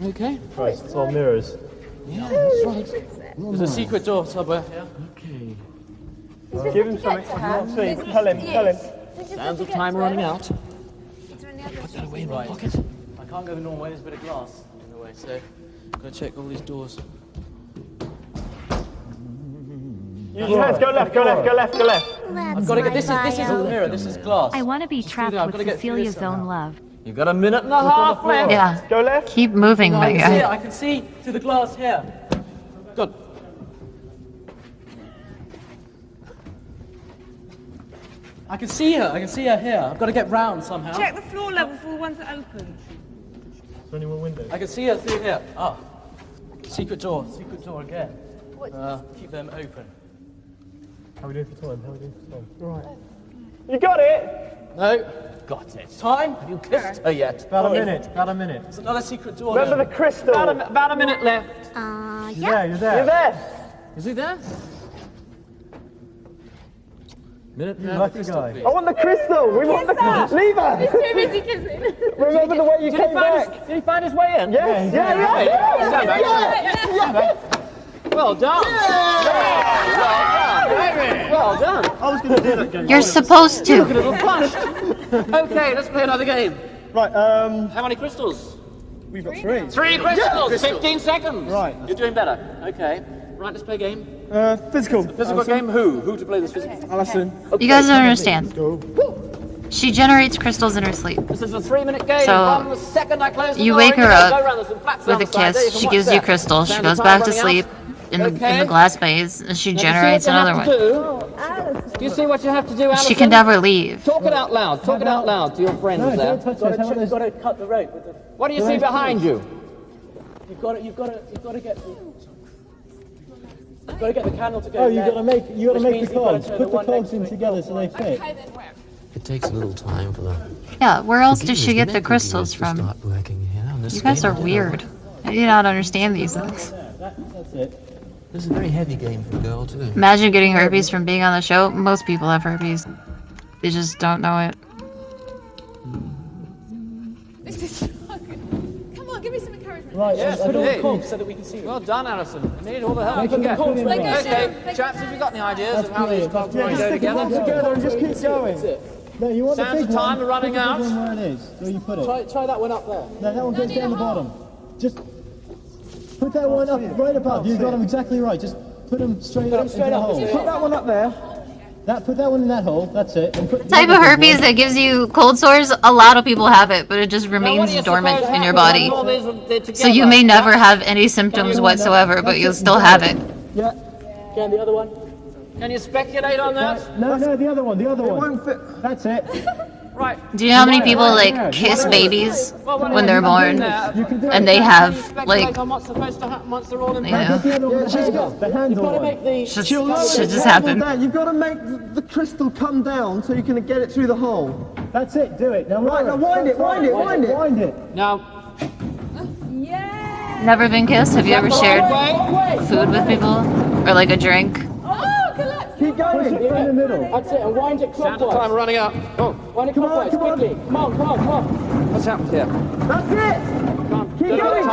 Okay. Right, it's all mirrors. Yeah, that's right. There's a secret door somewhere. Yeah. Okay. Give him something. I can't see. Tell him. Tell him. Sounds of time running out. Is there any other? Put that away in my Right. pocket. I can't go the normal way. There's a bit of glass in the way, so I've got to check all these doors. Use your hands. Go left. Go left. Go left. Go left. I've got to get. This isn't a mirror. This is glass. I want to be trapped I've with got to get through Cecilia's this own somehow. love. You've got a minute and a half left. Yeah. Go left. Keep moving, No, my I can see it. guy. I can see through the glass here. Good. I can see her. I can see her here. I've got to get round somehow. Check the floor level for the ones that open. Is there any more windows? I can see her through here. Ah. Secret door. Secret door again. Keep them open. How are we doing for time? How are we doing for time? Right. You got it? No. Got it. Time? Have you kissed her yet? About a minute. About a minute. There's another secret door. Remember there. the crystal. About a minute left. You're there. You're there. You're there. Is he there? Minute You and like a the crystal, guy. please. I want the crystal. We want the crystal. Leave her. He's too busy kissing. Remember the way you came back. Did he find his way in? Yes. Yeah. Well done. Well done. I was going to do that game. You're supposed to. Look at a little flush. Okay, let's play another game. Right. How many crystals? We've got 3. 3 crystals. 15 seconds. Right. You're doing better. Okay. Right, let's play a game. Physical. Physical game. Who to play this physical? Alison. You guys don't understand. She generates crystals in her sleep. This is a 3-minute game. So, From the second I close the You door, wake her go up round. There's some flaps with down a the side there. kiss. You She can gives watch you that. crystals. She Sound goes of back time to running sleep out. in the Okay. glass maze, and she Now, generates another one. Do you see what you have to do, Alison? She can never leave. Talk it out loud. Talk it out loud to your friends No, there. don't touch it. You've got to cut the rope. With the, What do you see behind you? you've got to get. You've got to get the candle to go. Oh, you there, got to make which the means cogs. you've got to turn Put the one cogs next in to it. together so they fit. It takes a little time for the Yeah, where else does she get the crystals from? working here. You guys are weird. I do not understand these things. That's it. This is a very heavy game for a girl, too. Imagine getting herpes from being on the show. Most people have herpes. They just don't know it. This is so good. Come on, give me some encouragement. Right, yes, put all comp so that we can see you. Well done, Alison. I need all the help. Okay, chaps, have you got any ideas of how these cogs might go together? Together and just keep going. No, you want Sounds the of big time one. are running Put the out. big one where it is, where you put it. Try that one up there. No, that one goes down the bottom. Just put that one up right above. You've got them exactly right. Just put them straight up into the hole. Put that one up there. Put that one in that hole. That's it. And put The type of herpes that gives you cold sores, a lot of people have it, but it just remains dormant in your body. So you may never have any symptoms whatsoever, but you'll still have it. Yeah. Okay, the other one. Can you speculate on that? No, the other one. The other one. Won't fit. That's it. Right. Do you know how many people like kiss babies when they're born, and they have like, What's supposed to happen once they're all in yeah, The handle. should just happen. You've got to make the crystal come down so you can get it through the hole. That's it. Do it. Now, Right, now wind it. Now. Never been kissed? Have you ever shared food with people, or like a drink? Keep going. In the middle. That's it, and wind it clockwise. Sound of time running out. Oh, wind it clockwise, quickly. Come on. What's happened here? That's it. Keep going.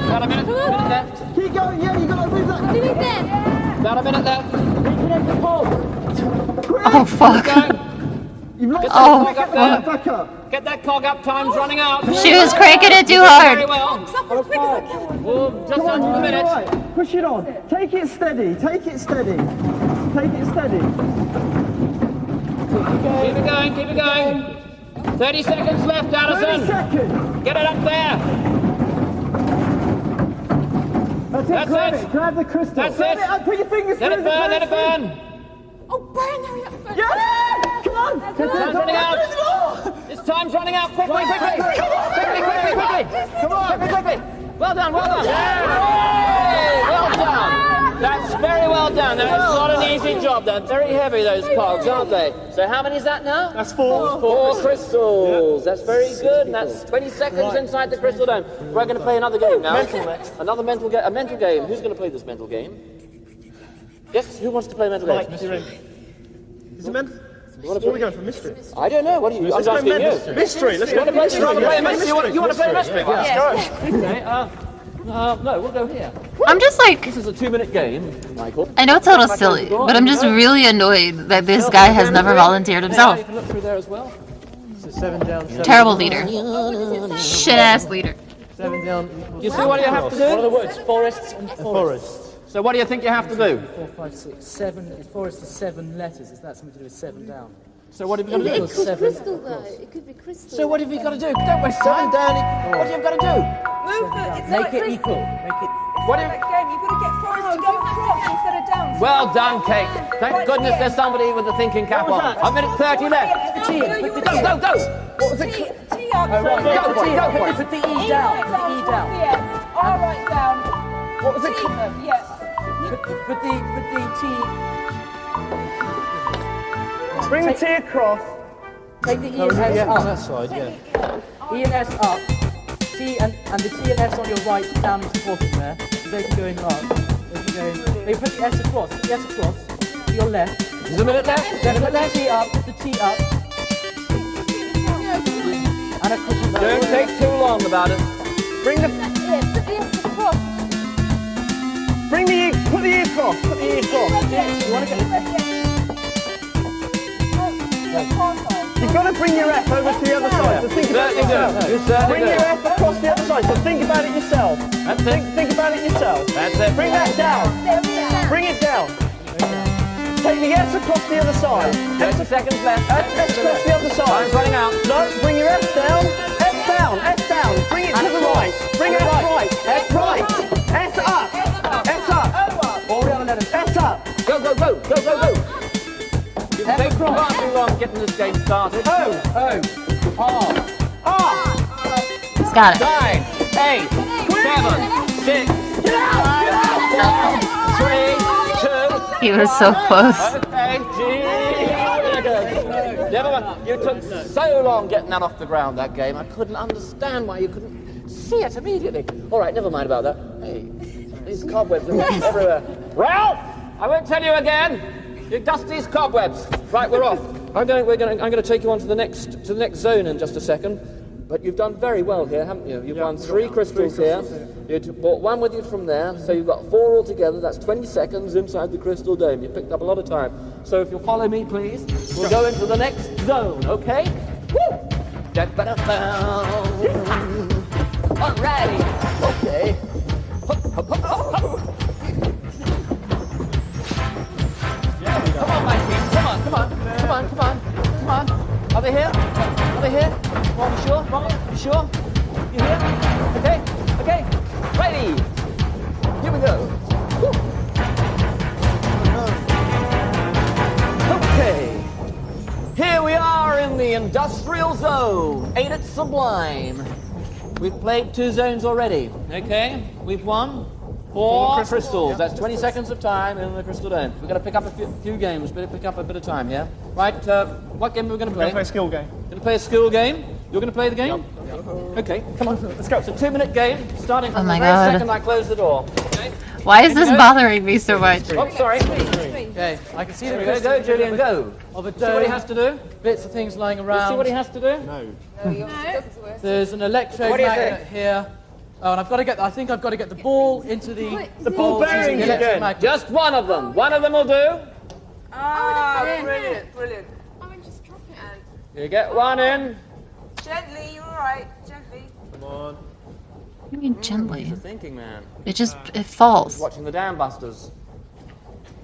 About a minute left. Keep going. Yeah, you got to move that. About a minute left. Reconnect the pole. Oh fuck. You've lost Oh, Get fuck. back up. Get that cog up. Time's running out. She was cranking it too hard. Very well. Well, just under a minute. Right. Push it on. Take it steady. Keep it going. 30 seconds left, Alison. 30 seconds. Get it up there. That's it. Grab the crystal. That's it. Put your fingers Let through it burn, let it burn. burn. Oh, burn, hurry up, burn. Yeah! Come on! Time's running out. This time's running out. Quickly. Come on! Quickly. Well done. Yay! Well done. That's very well done. Now, it's not an easy job. They're very heavy, those cogs, aren't they? So how many is that now? That's 4. 4 crystals. That's very good. And that's 20 seconds inside the crystal dome. We're going to play another game now. Another mental game. A mental game. Who's going to play this mental game? Yes, who wants to play a mental game? You're in. Is it mental? What are we going for? Mystery? I don't know. What are you? I'm asking you. Mystery. Let's go You want to play a mystery? You want to play a mystery? Yes. Okay. No, we'll go here. I'm just like, This is a 2-minute game, Michael. I know it's a little silly, but I'm just really annoyed that this guy has never volunteered himself. You can look through there as well. So 7 down. 7 Terrible leader. Shit-ass leader. 7 down. You see what you have to do? What are the words? Forests and Forests. So what do you think you have to do? 4, 5, 6, 7. Forest is 7 letters. Is that something to do with 7 down? So what have you got to do? It could be crystal, though. It could be crystal. So what have you got to do? Don't waste time, Danny. What have you got to do? Move it. It's Make like it crystal. equal. Make it. What do you... Game. You've got to get Forrest to go across instead of down. Well done, Kate. Thank goodness there's somebody with a thinking cap on. A minute 30 left. T. Go. What was it? T up. Go for it. Put the E down. Put the E down. R right down. What was it? Yes. Put the T. Bring the T across. Take the E and S up. that side, yeah. E and S up. T and the T and S on your right down into the bottom there. So they can go in up. They put the S across. Put the S across. To your left. There's a minute left. Then put the T up. Put the T up. And across. Don't take too long about it. Bring the... Put the S across. Bring the E... Put the E across. Put the E across. You want to get You've got to bring your F over to the other side. So think about it yourself. Bring your F across the other side. So think about it yourself. That's it. Think about it yourself. That's it. Bring that down. Bring it down. Take the S across the other side. 30 seconds left. S across the other side. Time's running out. No, bring your F down. S down. S down. Bring it to the right. Bring it right. S right. S up. S up. All the other letters. S up. Go. You can take far too long getting this game started. R. He's got it. 9, 8, 7, 6, 5, 4, 3, 2. He was so close. Okay, never mind. You took so long getting that off the ground, that game. I couldn't understand why you couldn't see it immediately. All right, never mind about that. Hey, these cobwebs are everywhere. Ralph, I won't tell you again. You dust these cobwebs. Right, we're off. I'm going to take you on to the next zone in just a second. But you've done very well here, haven't you? You've won 3 crystals here. You brought 1 with you from there, so you've got 4 altogether. That's 20 seconds inside the crystal dome. You picked up a lot of time. So if you'll follow me, please, we'll go into the next zone, okay? Woo! Alrighty. Okay. Come on, my team. Come on. Are they here? Well, you sure? You sure? You here? Okay. Ready. Here we go. Woo. Okay. Here we are in the industrial zone. Ain't it sublime? We've played 2 zones already. Okay. We've won 4 crystals. That's 20 seconds of time in the crystal dome. We've got to pick up a few games. Better pick up a bit of time, yeah? Right, what game are we going to play? We're going to play a skill game. Going to play a skill game? You're going to play the game? Yep. Okay, come on, let's go. It's a 2-minute game, starting from Oh the my very God. second I close the door. Okay? Why is this bothering me so much? Oh, sorry. Okay, I can see the Go, Julian, go. Of a See what he has to do? Bits of things lying You around. see what he has to do? No. There's an electromagnet here. Oh, and I think I've got to get the ball into the ball bearings again. Just one of them. One of them will do. Brilliant. I mean, just drop it. You get one in. Gently, you're alright. Gently. Come on. What do you mean gently? He's a thinking man. It falls. He's watching the Dam Busters.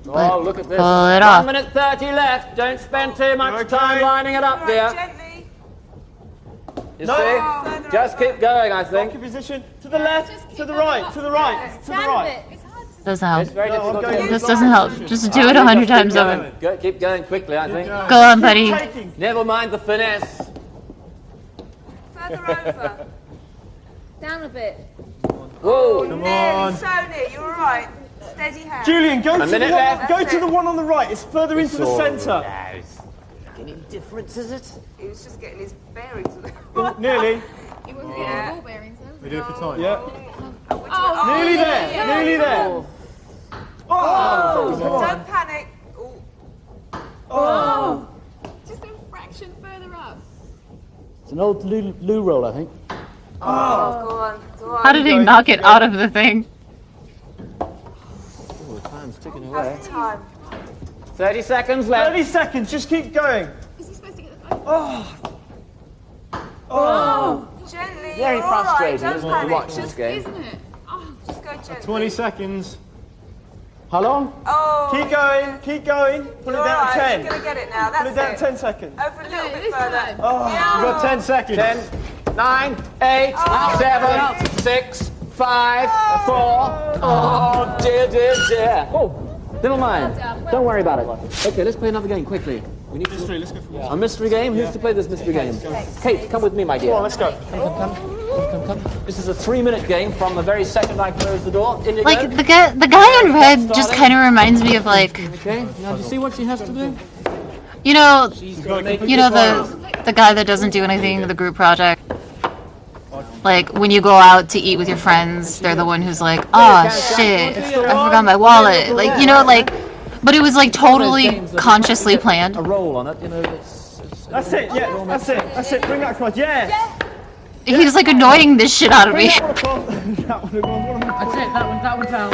But Oh, look at this. pull it 1 off. minute 30 left. Don't spend too much time lining it up, dear. Gently. You see? Just keep going, I think. Keep position. To the left, to the right, to the right, to the right. Doesn't help. It's very difficult to This doesn't help. Just do it 100 times over. Keep going quickly, I think. Go on, buddy. Never mind the finesse. Further over. Down a bit. Whoa. Come Nearly, on. so near. You're alright. Steady hand. Julian, go A to minute the left. go to the one on the right. It's further into the centre. Any difference, is it? He was just getting his bearings. Nearly. He wasn't getting ball bearings, though. We do it for time. Yeah. Oh, Nearly there. Nearly there. Oh, Come on. don't panic. Oh. Just a fraction further up. It's an old loo roll, I think. Go on. How did he knock it out of the thing? Oh, time's ticking away. How's the time? 30 seconds left. 30 seconds. Just keep going. Is he supposed to get the phone? Oh. Gently. Very you're alright, frustrating, don't isn't it, to panic. watch this game? Isn't it? Oh, just go gently. 20 seconds. How long? Oh. Keep going. Keep going. Pull it You're down to alright, 10. You're going to get it now. That's Pull it down to 10 seconds. Over a little bit further. Oh. Yeah. You've got 10 seconds. 10, 9, 8, 7, 6, 5, 4. Oh, dear. Oh, never mind. Don't worry about it. Okay, let's play another game quickly. We need Mystery. Let's go for a mystery game? Who's to play this mystery game? Kate, come with me, my dear. Come on, let's go. Come. This is a 3-minute game from the very second I close the door. In you Like go. the guy in red just kind of reminds me of like, Okay, now do you see what she has to do? you know, Make the guy that doesn't do anything to the group project. Like when you go out to eat with your friends, they're the one who's like, oh shit, I forgot my wallet. Like but it was like totally consciously planned. A roll on it, you know. That's it. Yeah. That's it. Bring that across. Yeah. He was like annoying this shit out of me. That one across. That one across. That's it, that one's out.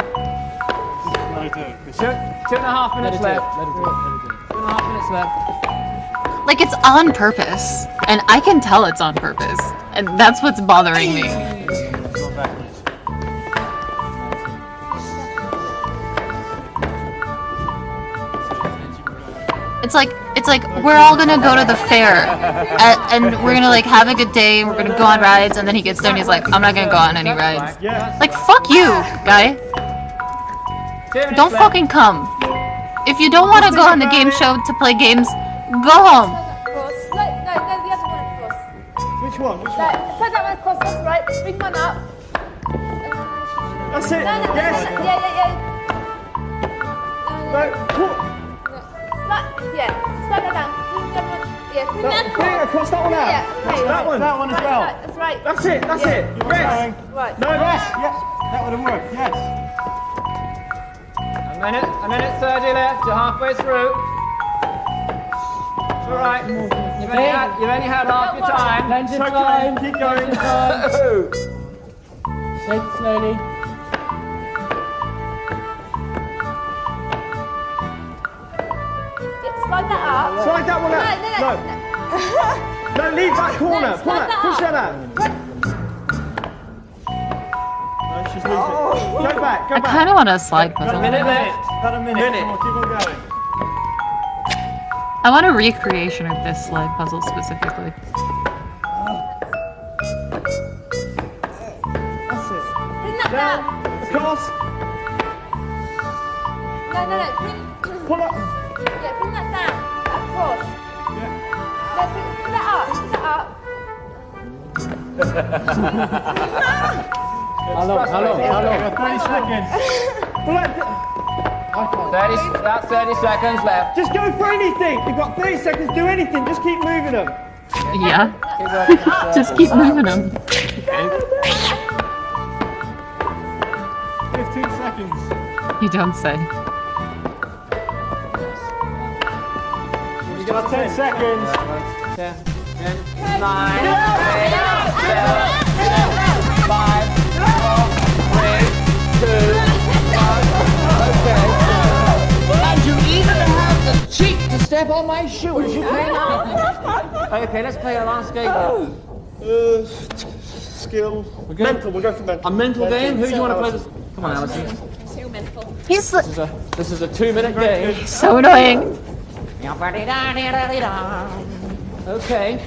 2.5 minutes left. 2.5 minutes left. Like it's on purpose, and I can tell it's on purpose, and that's what's bothering me. It's like we're all gonna go to the fair, and we're gonna like have a good day, and we're gonna go on rides, and then he gets there and he's like, I'm not gonna go on any rides. Like fuck you, guy. Don't fucking come. If you don't want to go on the game show to play games, go home. No, the other one across. Which one? Turn that one across, that's right. Bring one up. That's it. No, Yes. Yeah. Slide that down. Bring the other one. Yeah, bring that Bring it across that one out. Yeah, okay. That one. That one as well. That's right. That's it. That's it. Rest. Right. No, rest. Yes, that would have worked, yes. A minute 30 left. You're halfway through. It's all right. You've only had half your time. Plenty of time. Keep going. Slowly. Slide that up. Slide that one out. No. No, leave that corner. Pull that. Push that out. No, she's losing. Go back. Go I back. kind of want a slide puzzle. Got a minute left. Got a minute. Come on, keep on going. I want a recreation of this slide puzzle specifically. That's it. Bring that down. Across. No. Pull up. Yeah, bring that down. Across. Yeah. No, put that up. Put that up. How long? 30 seconds. Pull it. About 30 seconds left. Just go for anything. You've got 30 seconds. Do anything. Just keep moving them. Yeah. Just keep moving them. 15 seconds. You don't say. You got 10 seconds. 10, 9, 8, 7, 5, 4, 3, 2, 1. Okay. And you even have the cheek to step on my shoe as you came out. Okay, let's play our last game now. Skill. Mental. We'll go for mental. A mental game? Who do you want to play this? Come on, Alison. Too mental. He's This is a 2-minute game. so annoying. Okay.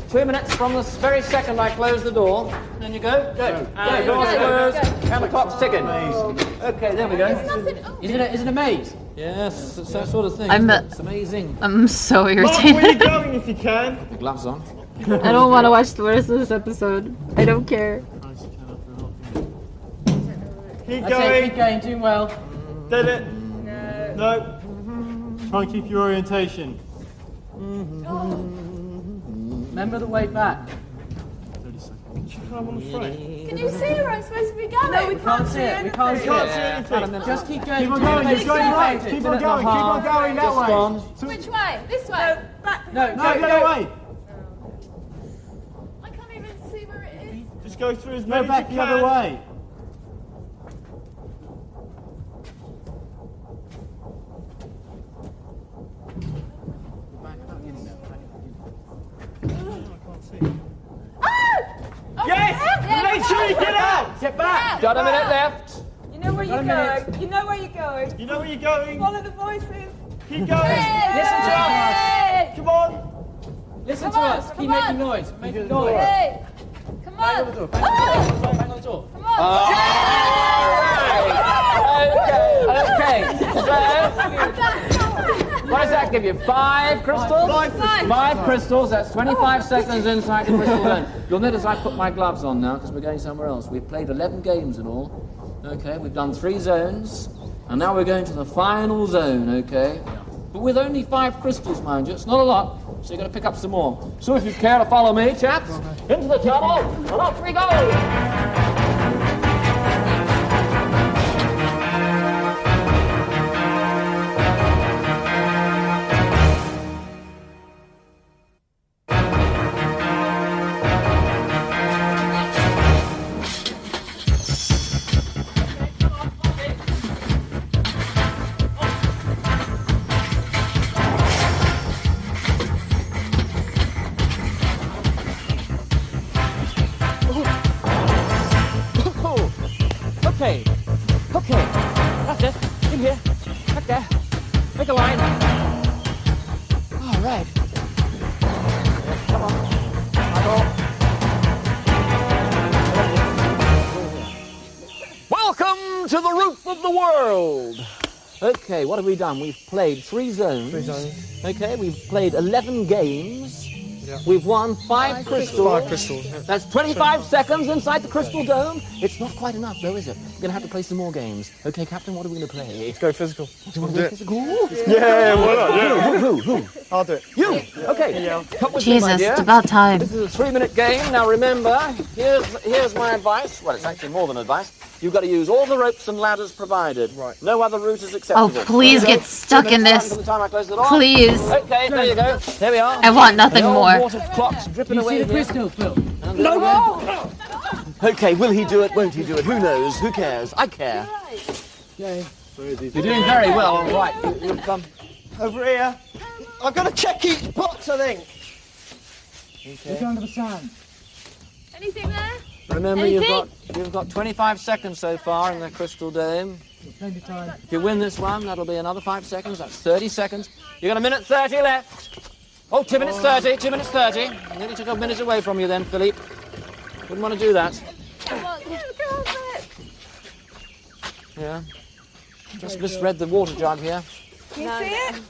2 minutes from the very second I close the door. Then you go. Go. And the door's closed. And the clock's ticking. Okay, there we go. Is it a maze? Yes, it's that sort of thing. It's amazing. I'm so Mark, where are irritated. you going if you can? The gloves on. I don't want to watch the rest of this episode. I don't care. Keep That's going. it, keep going, doing well. Did it? No. Try and keep your orientation. Remember the way back. 30 seconds. I'm on the front. Can you see where I'm supposed to be going? No, we Can't see it. We can't see anything. Just keep going. Keep on going, you're going right. Keep on going, that way. Which way? This way? Back. No, No, the other way. I can't even see where it is. Just go through as Go many back as the you other can. way. Yes! Make sure you get out! Get back. Got a minute left. You know where you're going. You know where you're going. You know where you're going. Follow the voices. Keep going. Listen to us. Come on. Listen to us. Keep making noise. Making noise. Hey! Come on! Bang on the door. Come on! Okay. So, what does that give you? 5 crystals? 5 crystals. That's 25 seconds inside the crystal zone. You'll notice I put my gloves on now because we're going somewhere else. We've played 11 games in all. Okay, we've done 3 zones. And now we're going to the final zone, okay? But with only 5 crystals, mind you. It's not a lot. So you've got to pick up some more. So if you care to follow me, chaps, into the tunnel, and off we go! Okay, that's it. In here, back there. Make a line. All right. Come on. Welcome to the roof of the world. Okay, what have we done? We've played 3 zones. 3 zones. Okay, we've played 11 games. Yeah. We've won 5 crystals. 5 crystals. Yeah. That's 25 seconds inside the crystal dome. It's not quite enough, though, is it? We're going to have to play some more games. Okay, Captain, what are we going to play? Let's go physical. Do you want to go physical? Yeah, why not? Yeah. Who? I'll do it. You? Okay. Come with me, my Jesus, dear. it's about time. This is a 3-minute game. Now remember, here's my advice. Well, it's actually more than advice. You've got to use all the ropes and ladders provided. Right. No other route is acceptable. Oh, please get stuck in this. Please. Okay, there you go. There we are. I want nothing more. Water clock's dripping You away. see the crystal, Phil? No! Okay, will he do it? Won't he do it? Who knows? Who cares? I care. Okay. You're doing very well. All right. You'll come. Over here. I've got to check each box, I think. Okay. Look under the sand. Anything there? Remember, you've got 25 seconds so far in the crystal dome. Plenty of time. If you win this one, that'll be another 5 seconds. That's 30 seconds. You got 1:30 left. Oh, 2 minutes 30. 2 minutes 30. Nearly took a minute away from you then, Philippe. Wouldn't want to do that. Yeah. Just misread the water jug here. Can you see it?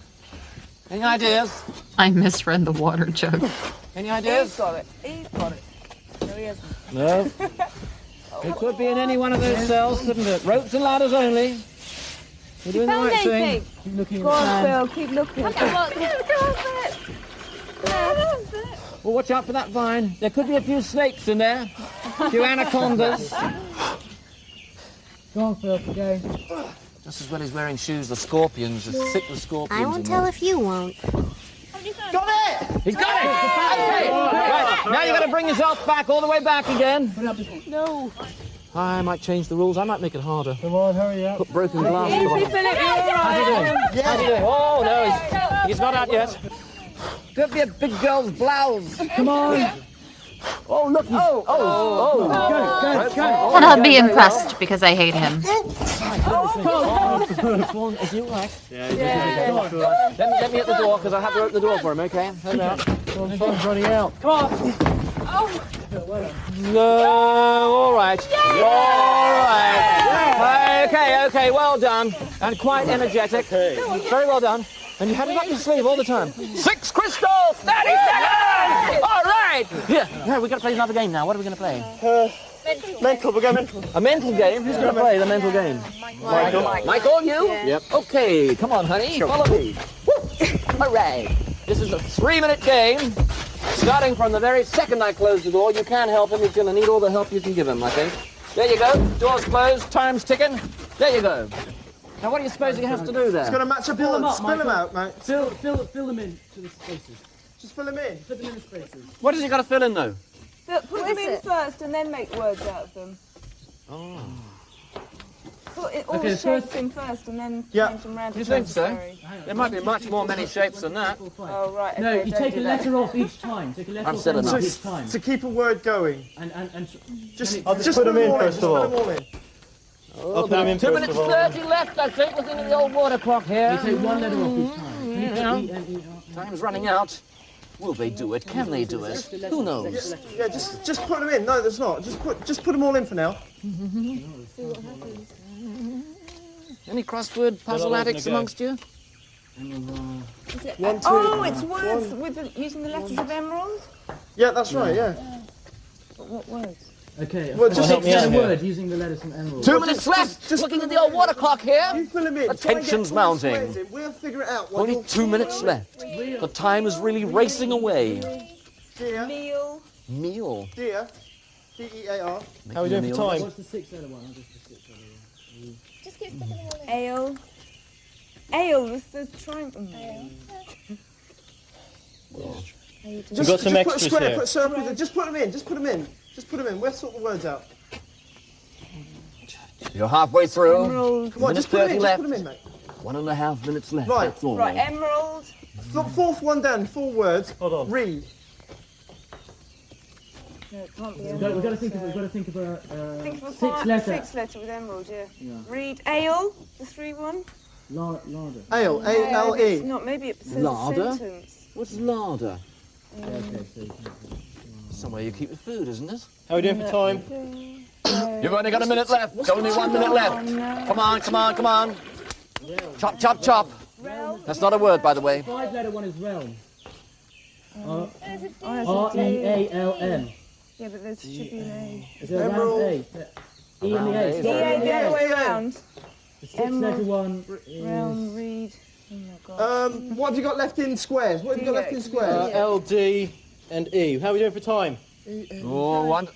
Any ideas? I misread the water jug. Any ideas? He's got it. He's got it. No, he hasn't. No. It could be in any one of those cells, couldn't it? Ropes and ladders only. You're doing the right thing. Keep looking Go at the on, sand. Phil. Keep looking. Well, watch out for that vine. There could be a few snakes in there. A few anacondas. Go on, Phil. Go. Just as well he's wearing shoes, the scorpions, the thick with scorpions. I won't tell if you won't. Got it! He's got it! Okay. Right, now you've got to bring yourself back, all the way back again. No. I might change the rules. I might make it harder. Come on, hurry up. Put broken glass Easy, on. Philip. You're all How's he doing? right. How's he doing? Oh, no, he's not out yet. Could be a big girl's blouse. Come on. Oh, look. Go. And I'll be impressed because I hate him. Is you right? Yeah. Let me at the door, because I have to open the door for him, okay? Hold out. Phone's running out. Come on. Oh. No, all right. All right. Okay, well done. And quite energetic. Very well done. And you had it up your sleeve all the time. 6 crystals, 30 seconds! All right! Yeah, we've got to play another game now. What are we going to play? Mental, we'll go mental. A mental game? Who's going to play the mental game? Michael. Michael, you? Yeah. Yep. Okay, come on, honey. Follow me. All right. This is a 3-minute game. Starting from the very second I close the door, you can help him. He's going to need all the help you can give him, I think. There you go. Door's closed. Time's ticking. There you go. Now, what do you suppose he has to do there? He's got to match up all and spill them out, mate. Fill them in to the spaces. Just fill them in. Put them in the spaces. What has he got to fill in, though? Put them in first and then make words out of them. Oh. Put all the shapes in first and then change them round. You think so? There might be much more many shapes than that. Oh, right. No, okay, you don't take a do that. letter off each time. Take a letter I've off said enough. each time. To keep a word going. And Just put them in first of all. Put them all in. Oh, about 2 minutes 30 left, I think, looking at the old water clock here. You take one letter off each time. Time's running out. Will they do it? Can they do it? Who knows? Yeah, just put them in. No, there's not. Just put them all in for now. Any crossword puzzle addicts amongst you? It's words with using the letters of emerald? Yeah, that's right, yeah. What words? Okay, Well, just help me out a word using the letters from emerald. 2 minutes left! Just looking at the old water clock here. You fill them in. The tension's mounting. We'll figure it out. Only 2 minutes left. The time is really racing away. Dear. Meal. Dear. D-E-A-R. How are we doing for time? What's the 6th letter one? I'll just the 6th letter one. Just keep sticking them all in. Ale. Ale, that's the triangle. We've got some extras here. Put a circle, just put them in. Just put them in. Just put them in. We'll sort the words out. You're halfway through. Emerald. Come on, just put them in. Just put them in, mate. 1.5 minutes left. Right. That's all. Right, emerald. Fourth one down. 4 words. Hold on. Read. No, it can't be We've emerald. got to think of a Think of a 6th letter. 6th letter with emerald, yeah. Read ale, the 3-1. Larder. Ale. A-L-E. It's not, maybe it says Larder? a sentence. What's larder? Okay, so Somewhere you keep your food, isn't it? how are we doing for time? You've only got a minute left. Only 1 minute left. Come on, come on, come on. Chop, chop, chop. That's not a word, by the way. 5-letter one is realm. R-E-A-L-M. Yeah, but there should be an A. Is there a round A? E and the A. E-A the other way around. The 6th letter one is... Realm, read. Oh my god. What have you got left in squares? What have you got left in squares? L, D, and E. How are we doing for time? Oh,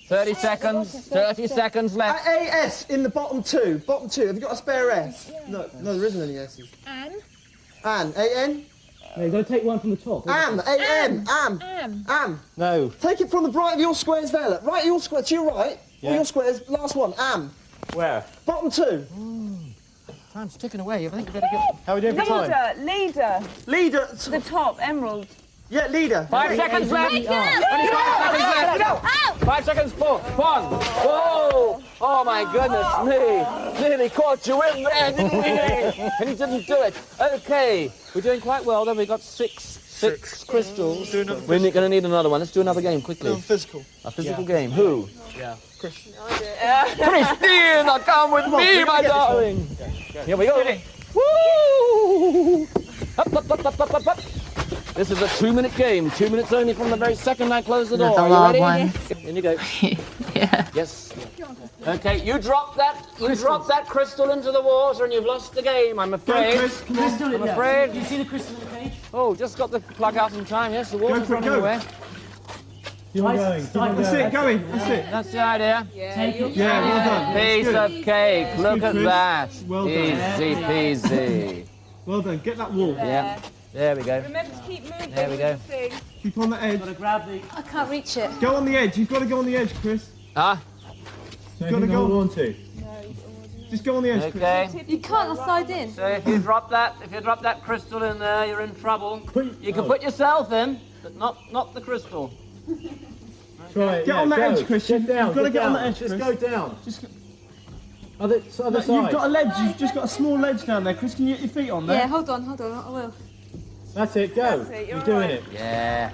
30 seconds. 30 seconds left. AS in the bottom two. Bottom two. Have you got a spare S? No, there isn't any S's. Anne. Anne. A-N? No, you've got to take one from the top. Am. A-M. Am. No. Take it from the right of your squares there. Look. Right of your square. To your right. Yeah. All your squares. Last one. Am. Where? Bottom two. Time's ticking away. I think you better get... How are we doing for time? Leader. The top, emerald. Yeah, leader. 5 seconds left. Only 5 seconds left. 5 seconds. 4. 1. Whoa! Oh my goodness me! Nearly caught you in there, didn't we? And he didn't do it. Okay, we're doing quite well. Then we got six crystals. We're going to need another one. Let's do another game quickly. Physical. A physical game. Who? Yeah. Christina, come with me, my darling. Here we go. Woo! Up, up, up, up, up, up, up. This is a 2-minute game. 2 minutes only from the very second I close the door. The Are long you ready? one. In you go. Yeah. Yes. Okay, you drop that crystal into the water and you've lost the game, I'm afraid. Go, Chris. Come on. I'm afraid. Do you see the crystal in the cage? Oh, just got the plug out in time, yes, the water's running go. away. Keep on going. That's it, going. That's it. That's the idea. Take it. Yeah, well done. Piece of cake, look at Chris. that. Well done. Easy peasy. Well done. Get that wall. Yeah, there we go. Remember to keep moving. There we go. Keep on the edge. Got to grab the... I can't reach it. Go on the edge. You've got to go on the edge, Chris. Ah, You've got to go. on to. Just go on the edge, okay. Chris. You can't slide in. So if you drop that crystal in there, you're in trouble. You can put yourself in, but not the crystal. Try it. Get on that edge, Chris. Get down. You've got to get on the edge, Just Chris. go down. Just go. Other side. You've got a ledge. You've just got a small ledge down there, Chris. Can you get your feet on there? Yeah, hold on, I will. That's it, go. That's it, you're you're doing right. it. Yeah.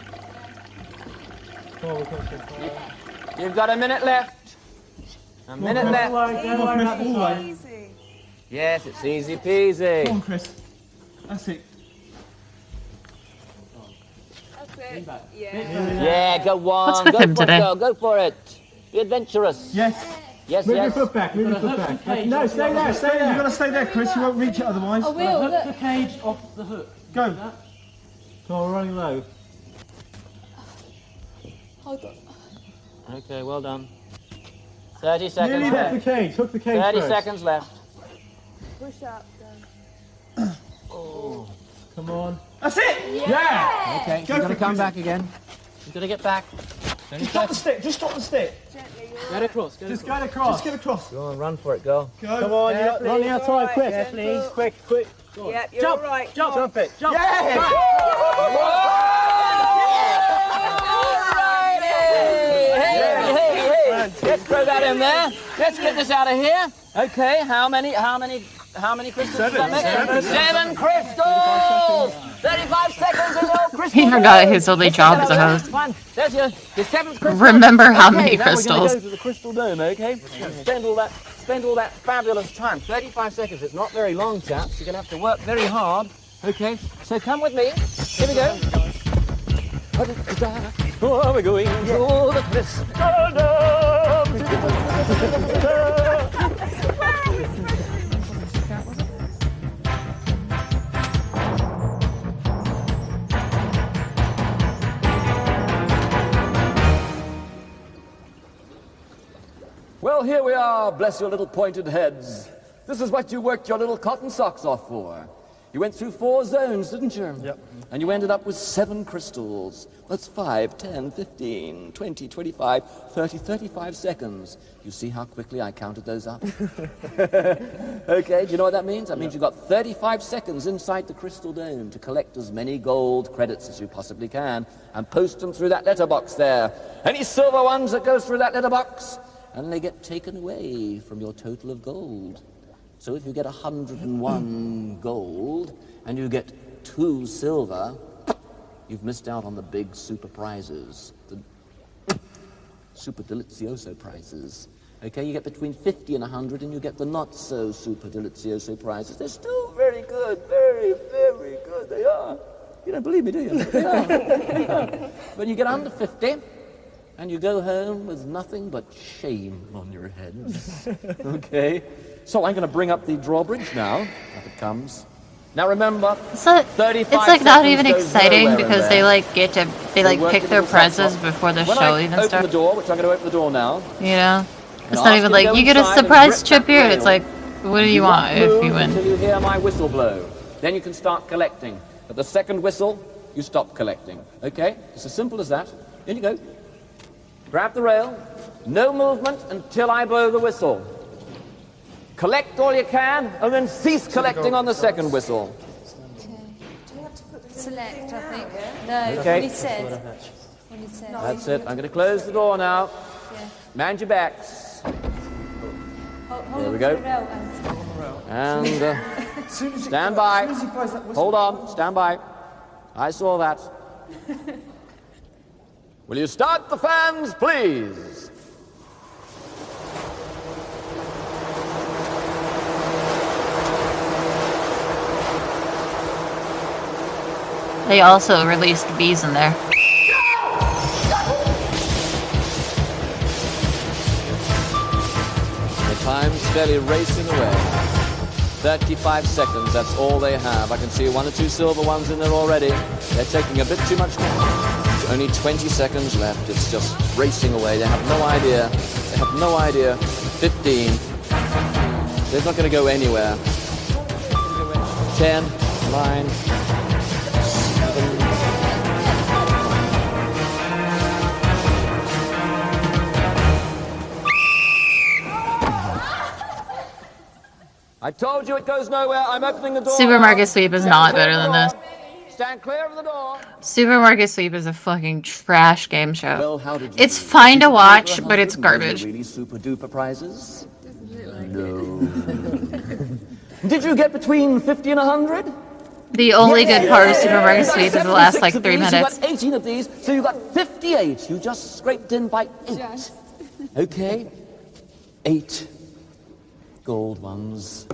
Oh, we've got so far. You've got a minute left. A minute left. Don't worry about the time. Yes, it's easy peasy. Come on, Chris. That's it. That's it. Yeah, go on. What's with go him for today? it, girl. Go for it. Be adventurous. Yes. Yes, Move yes. your foot back. Move your foot back. No, stay there. Stay You've got there. to stay there, Chris. You won't reach it otherwise. I will. Hook Look. the cage off the hook. Go. Come on, we're running low. Hold on. Okay, well done. 30 seconds Nearly Hook there. the cage. Hook the cage 30 first. seconds left. Push up. Oh. Come on. That's it. Yeah. Okay, Go you've got for to it, come Chris. back again. You've got to get back. Just drop the stick. Just drop the stick. Get across. Just get across. Just get across. Go on, run for it, girl. Go. Come on, you're running out of time. Quick. Yes, please. Quick. Go on. Yep, you're Jump. all right. Jump. Jump it. Jump. Yeah. Hey. Let's throw that in there. Let's get this out of here. Okay, how many crystals? Seven. does that make? Seven crystals! 35 seconds is all crystals. He forgot his only job as a host. Fine. There's your seventh crystal. Remember how many now we're crystals. going to go to the crystal dome, okay? Spend all that fabulous time. 35 seconds. It's not very long, chaps. You're going to have to work very hard. Okay, so come with me. Here we go. Oh, we're going to the crystal dome. Well, here we are, bless your little pointed heads. This is what you worked your little cotton socks off for. You went through 4 zones, didn't you? Yep. And you ended up with 7 crystals. That's 5, 10, 15, 20, 25, 30, 35 seconds. You see how quickly I counted those up? Okay, do you know what that means? That means you've got 35 seconds inside the crystal dome to collect as many gold credits as you possibly can and post them through that letterbox there. Any silver ones that go through that letterbox, and they get taken away from your total of gold. So if you get 101 gold and you get 2 silver, you've missed out on the big super prizes, the super delizioso prizes. Okay, you get between 50 and 100 and you get the not so super delizioso prizes. They're still very good, very, very good. They are. You don't believe me, do you? They are. When you get under 50, and you go home with nothing but shame on your heads. Okay? So I'm going to bring up the drawbridge now, if it comes. Now remember, it's like not even exciting because they like get to pick their prizes before the show even starts. Open the door, which I'm going to open the door now. You know, it's not even like you get a surprise trip here. It's like, what do you want if you win? Until you hear my whistle blow, then you can start collecting. At the second whistle, you stop collecting. Okay? It's as simple as that. In you go. Grab the rail. No movement until I blow the whistle. Collect all you can, and then cease collecting on the second whistle. Select, I think. No, Okay. what he said. That's it. I'm going to close the door now. Yeah. Man your backs. There we go. And stand by. Hold on. Stand by. I saw that. Will you start the fans, please? They also released bees in there. The time's steadily racing away. 35 seconds, that's all they have. I can see 1 or 2 silver ones in there already. They're taking a bit too much time. There's only 20 seconds left. It's just racing away. They have no idea. They have no idea. 15. They're not going to go anywhere. 10, 9, 7. I told you it goes nowhere. I'm opening the door. Supermarket Sweep is not better than this. Stand clear of the door. Supermarket Sweep is a fucking trash game show. Well, how did you It's fine to watch, but it's garbage. Really super duper prizes? No. Did you get between 50 and 100? The only good part of Supermarket Sweep is the last like 3 minutes. You got 18 of these, so you got 58. You just scraped in by 8. Okay? 8 gold ones.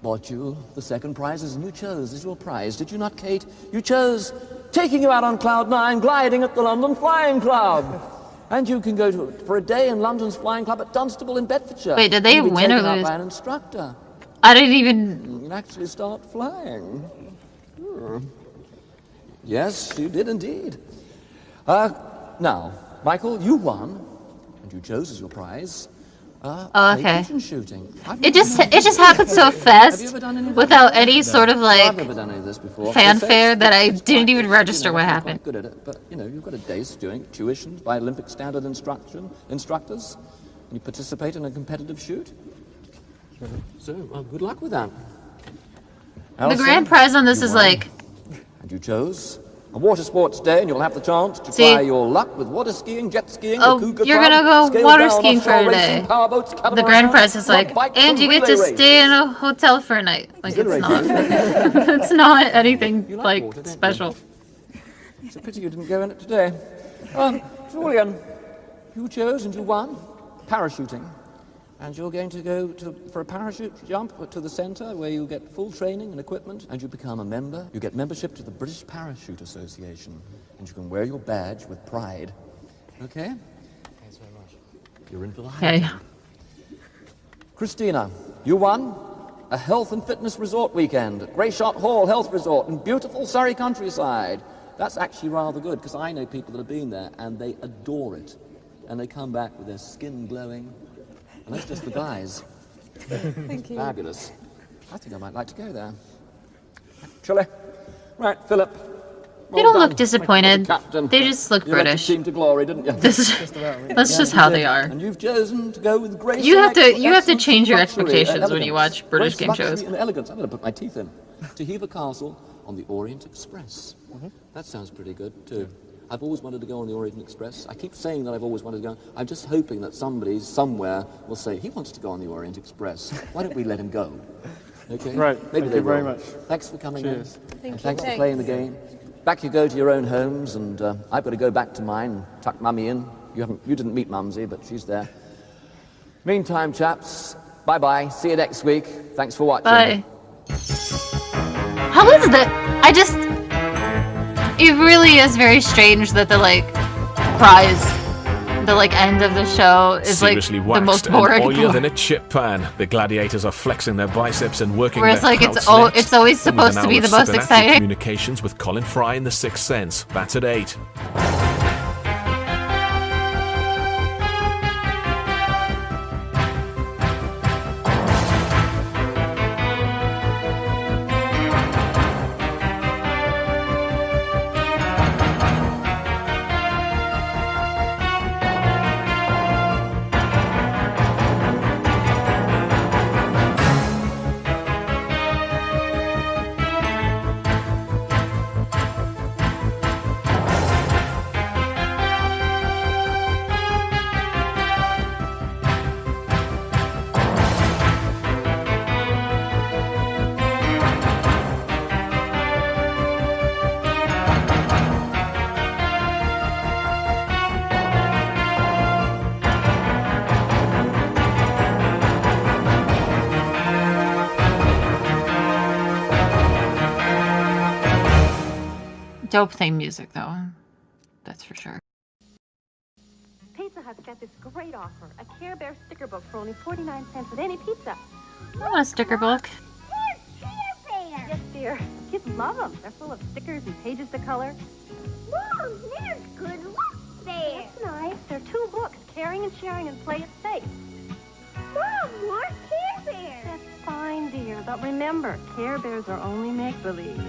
Bought you the second prizes, and you chose as your prize, did you not, Kate? You chose taking you out on Cloud 9, gliding at the London Flying Club. And you can go for a day in London's Flying Club at Dunstable in Bedfordshire. Wait, did they win or lose? By an instructor. I didn't even... You can actually start flying. Yes, you did indeed. Now, Michael, you won, and you chose as your prize. Oh, okay. Shooting. It just happened so fast without any sort of like fanfare that I didn't even register what happened. Good at it, but you know you've got a day's doing tuition by Olympic standard instructors. You participate in a competitive shoot. So, well, good luck with that. The grand prize on this is like. And you chose a water sports day, and you'll have the chance to try your luck with water skiing, jet skiing, oh, you're gonna go water skiing for a day. The grand prize is like, and you get to stay in a hotel for a night. Like, it's not. It's not anything like special. It's a pity you didn't go in it today. Julian, you chose and you won parachuting. And you're going to go for a parachute jump to the centre where you get full training and equipment and you become a member. You get membership to the British Parachute Association and you can wear your badge with pride. Okay? Thanks very much. You're in for the high time. Christina, you won a health and fitness resort weekend at Greyshot Hall Health Resort in beautiful Surrey countryside. That's actually rather good because I know people that have been there and they adore it. And they come back with their skin glowing. And that's just the guys. Thank you. Fabulous. I think I might like to go there. Actually. Right, Philip. They don't look disappointed. They just look British. Team to glory, didn't you? That's just how they are. And you've chosen to go with grace. You have to change your expectations when you watch British game shows. And elegance. I'm going to put my teeth in. To Hever Castle on the Orient Express. That sounds pretty good too. I've always wanted to go on the Orient Express. I keep saying that I've always wanted to go. I'm just hoping that somebody, somewhere, will say, he wants to go on the Orient Express. Why don't we let him go? Okay? Right. Maybe Thank you very much. Thanks for coming in. Thank you. Thanks for playing the game. Back you go to your own homes, and I've got to go back to mine and tuck Mummy in. You didn't meet Mumsy, but she's there. Meantime, chaps, bye-bye. See you next week. Thanks for watching. Bye. How is that? It really is very strange that the, like, prize the like end of the show is Seriously like the most waxed boring and oilier part. than a chip pan. The gladiators are flexing their biceps and working Whereas, their like, pouts next. it's always Then with supposed an to be hour the of most supernatural exciting. Communications with Colin Fry in The Sixth Sense. That's at 8. Dope theme music, though. That's for sure. Pizza Hut's got this great offer. A Care Bear sticker book for only 49 cents with any pizza. I want a sticker book. Yes, dear. Kids love them. They're full of stickers and pages to color. Mom, there's good luck there. That's nice. They're 2 books, Caring and Sharing and Play It Safe. Mom, more Care Bears. That's fine, dear. But remember, Care Bears are only make-believe.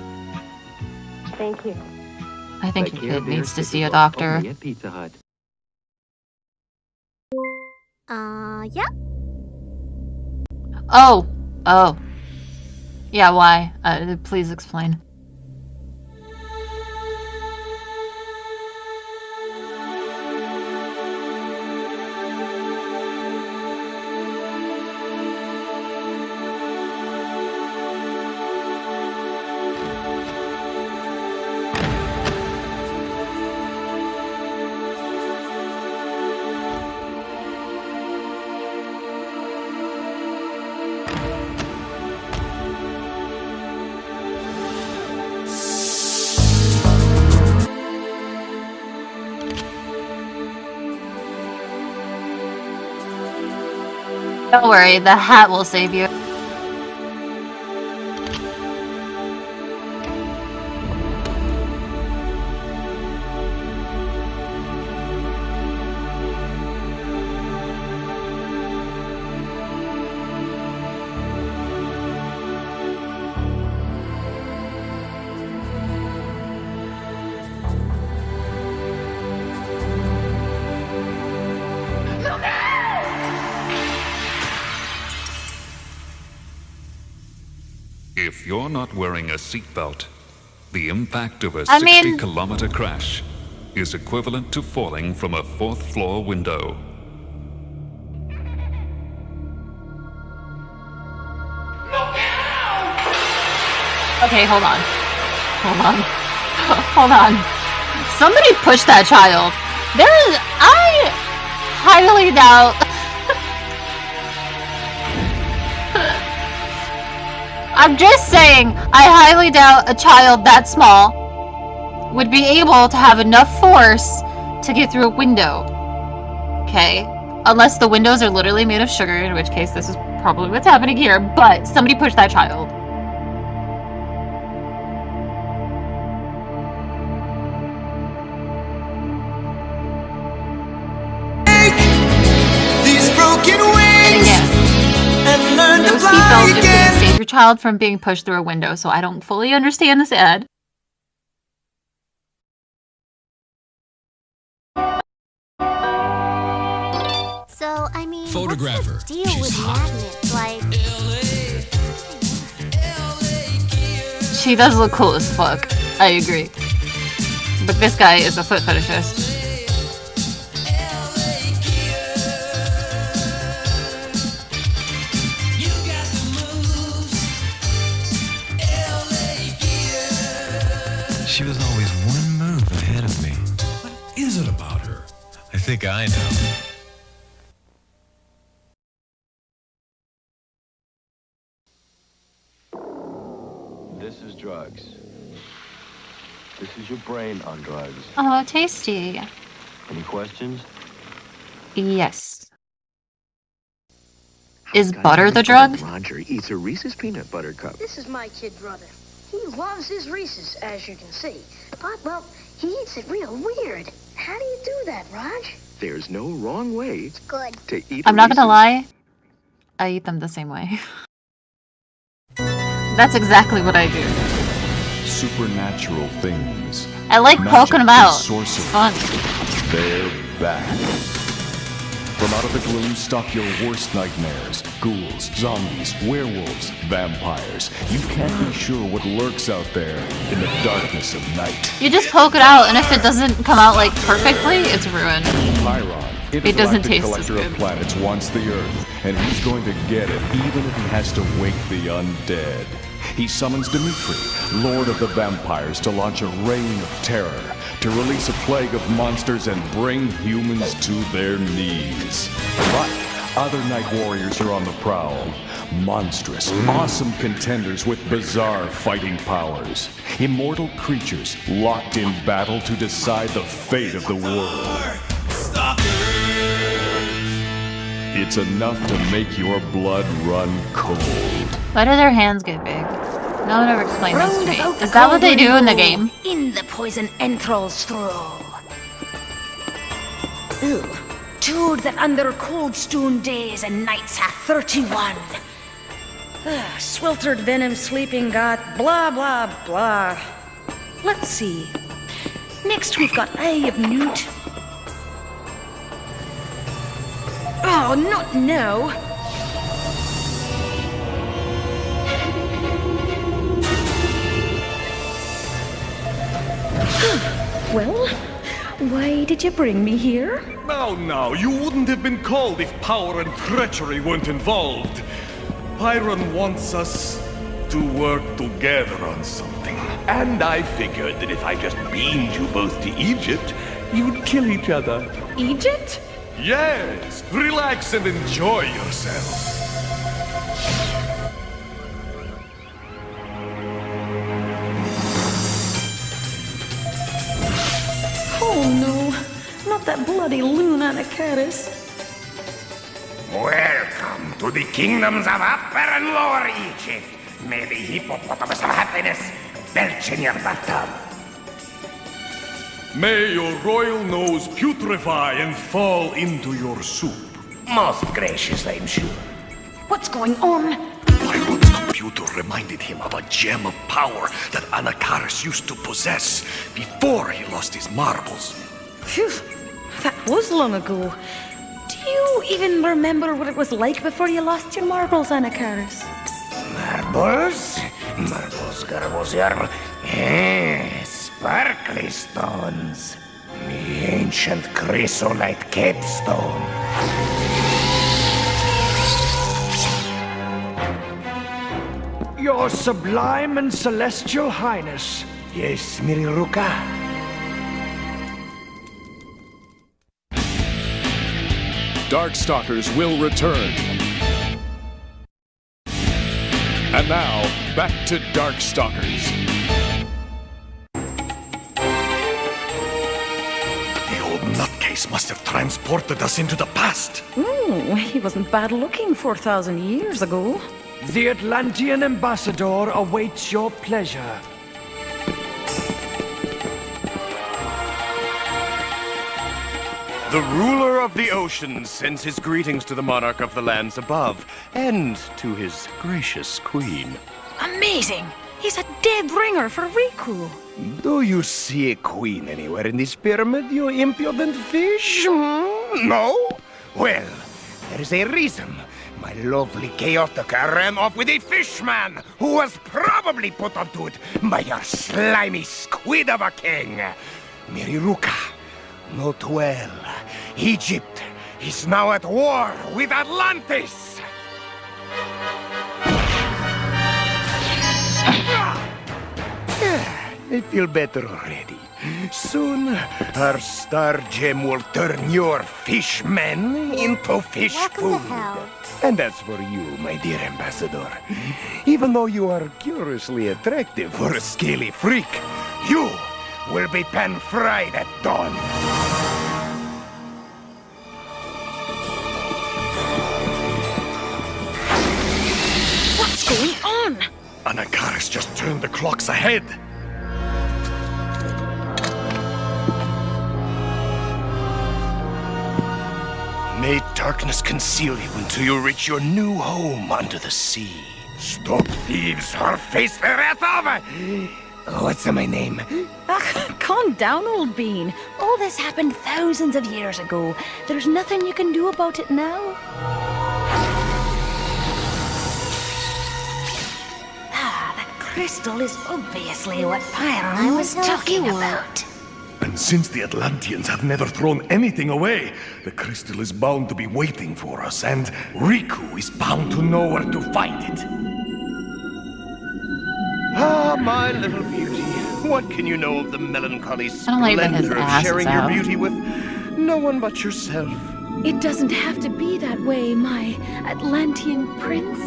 Thank you. I think your kid needs to see a doctor. Only at Pizza Hut. Yeah. Oh! Oh. Yeah, why? Please explain. Don't worry, the hat will save you. If you're not wearing a seatbelt, the impact of a I mean- 60-kilometer crash is equivalent to falling from a 4th-floor window. Okay, hold on. Hold on. Hold on. Somebody push that child. I highly doubt. I'm just saying, I highly doubt a child that small would be able to have enough force to get through a window. Okay? Unless the windows are literally made of sugar, in which case this is probably what's happening here, but somebody push that child. These broken wings and learn No to fly seatbelt is going again. to save your child from being pushed through a window, so I don't fully understand this ad. So, I mean, Photographer. what's the deal with magnets? Like, She does look cool as fuck. I agree. But this guy is a foot fetishist. She was always one move ahead of me. What is it about her? I think I know. This is drugs. This is your brain on drugs. Oh, tasty. Any questions? Yes. Is butter the drug? Roger eats a Reese's peanut butter cup. This is my kid brother. He loves his Reese's, as you can see. But, well, he eats it real weird. How do you do that, Raj? There's no wrong way Good. to eat I'm not gonna lie. I eat them the same way. That's exactly what I do. Supernatural things. I like poking them out. It's fun. They're back. From out of the gloom stalk your worst nightmares. Ghouls, zombies, werewolves, vampires. You can't be sure what lurks out there in the darkness of night. You just poke it out, and if it doesn't come out like perfectly, it's ruined. Chiron, It doesn't taste as collector good. of planets, wants the Earth, and he's going to get it, even if he has to wake the undead. He summons Dimitri, Lord of the Vampires, to launch a reign of terror, to release a plague of monsters and bring humans to their knees. But other night warriors are on the prowl. Monstrous, awesome contenders with bizarre fighting powers. Immortal creatures locked in battle to decide the fate of the world. It's enough to make your blood run cold. Why do their hands get big? No one ever explained this to me. Is that what they do in the game? In the poison enthralls throw. Ooh, toad that under cold stone days and nights hath 31. Sweltered venom sleeping got blah blah blah. Let's see. Next we've got Eye of Newt. Oh, not now. Well, why did you bring me here? Now, you wouldn't have been called if power and treachery weren't involved. Pyron wants us to work together on something. And I figured that if I just beamed you both to Egypt, you'd kill each other. Egypt? Yes, relax and enjoy yourself. Oh no, not that bloody loon Anacaris. Welcome to the kingdoms of Upper and Lower Egypt. May the hippopotamus of happiness belch in your bathtub. May your royal nose putrefy and fall into your soup. Most gracious, I'm sure. What's going on? Pyron's computer reminded him of a gem of power that Anacaris used to possess before he lost his marbles. Phew, that was long ago. Do you even remember what it was like before you lost your marbles, Anacaris? Marbles? Marbles, garbles, sparkly stones. The ancient chrysolite capestone. Your sublime and celestial highness. Yes, Miriruka. Darkstalkers will return. And now, back to Darkstalkers. The old nutcase must have transported us into the past. He wasn't bad looking 4,000 years ago. The Atlantean ambassador awaits your pleasure. The ruler of the oceans sends his greetings to the monarch of the lands above, and to his gracious queen. Amazing! He's a dead ringer for Riku. Do you see a queen anywhere in this pyramid, you impudent fish? No? Well, there is a reason. My lovely Chaotica ran off with a fishman who was probably put onto it by your slimy squid of a king. Miriruka, note well. Egypt is now at war with Atlantis. I feel better already. Soon, our star gem will turn your fishmen into fish food. And that's for you, my dear ambassador. Even though you are curiously attractive for a scaly freak, you will be pan-fried at dawn. Anakaris just turned the clocks ahead. May darkness conceal you until you reach your new home under the sea. Stop thieves or face the wrath of... What's my name? Calm down, old bean. All this happened thousands of years ago. There's nothing you can do about it now. The crystal is obviously what Pyron was talking about. And since the Atlanteans have never thrown anything away, the crystal is bound to be waiting for us, and Riku is bound to know where to find it. Ah, my little beauty. What can you know of the melancholy like that his splendor of ass is sharing your out. beauty with no one but yourself? It doesn't have to be that way, my Atlantean prince.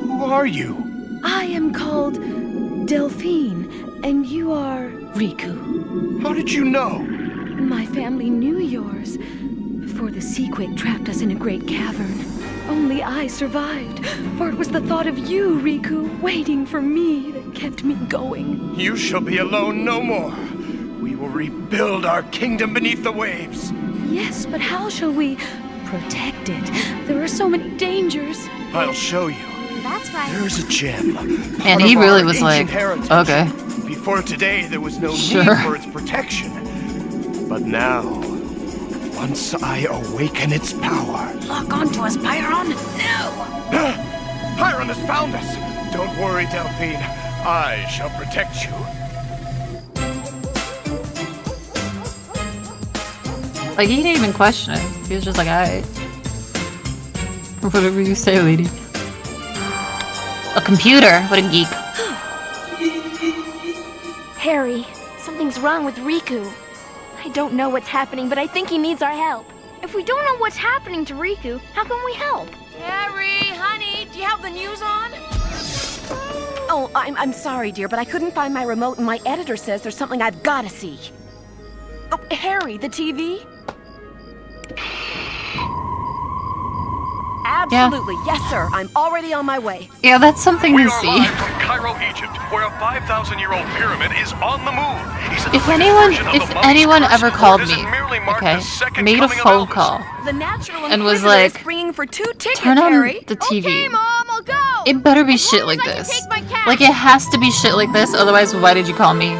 Who are you? I am called Delphine, and you are Riku. How did you know? My family knew yours before the Seaquake trapped us in a great cavern. Only I survived, for it was the thought of you, Riku, waiting for me that kept me going. You shall be alone no more. We will rebuild our kingdom beneath the waves. Yes, but how shall we protect it? There are so many dangers. I'll show you. That's right. There's a gem. And he really was like, okay. Before today, there was no Sure. need for its protection. But now, once I awaken its power... Lock onto us, Pyron! No! Pyron has found us! Don't worry, Delphine. I shall protect you. Like, he didn't even question it. He was just like, alright. Whatever you say, lady. A computer? What a geek. Harry, something's wrong with Riku. I don't know what's happening, but I think he needs our help. If we don't know what's happening to Riku, how can we help? Harry, honey, do you have the news on? Oh, I'm sorry, dear, but I couldn't find my remote and my editor says there's something I've got to see. Oh, Harry, the TV? Absolutely, yes, sir. I'm already on my way. Yeah, that's something We to are see. live from Cairo, Egypt, where a 5,000-year-old pyramid is on the move. He's in the If anyone, version of if the mummy's anyone curse, ever or called does it me, merely mark okay, the second made a coming of phone Elvis? call, The Natural and was Inquisitor is like, springing for 2 tickets, turn on Harry. the TV. Okay, Mom, I'll go. It better be shit like this. Like, it has to be shit like this, otherwise why did you call me?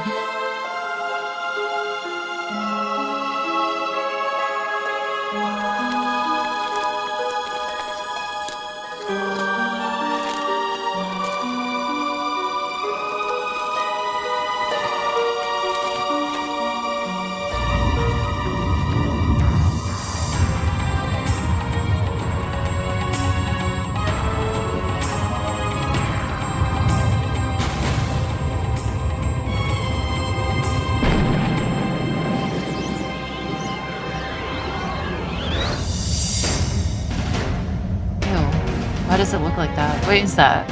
Why does it look like that? What is that?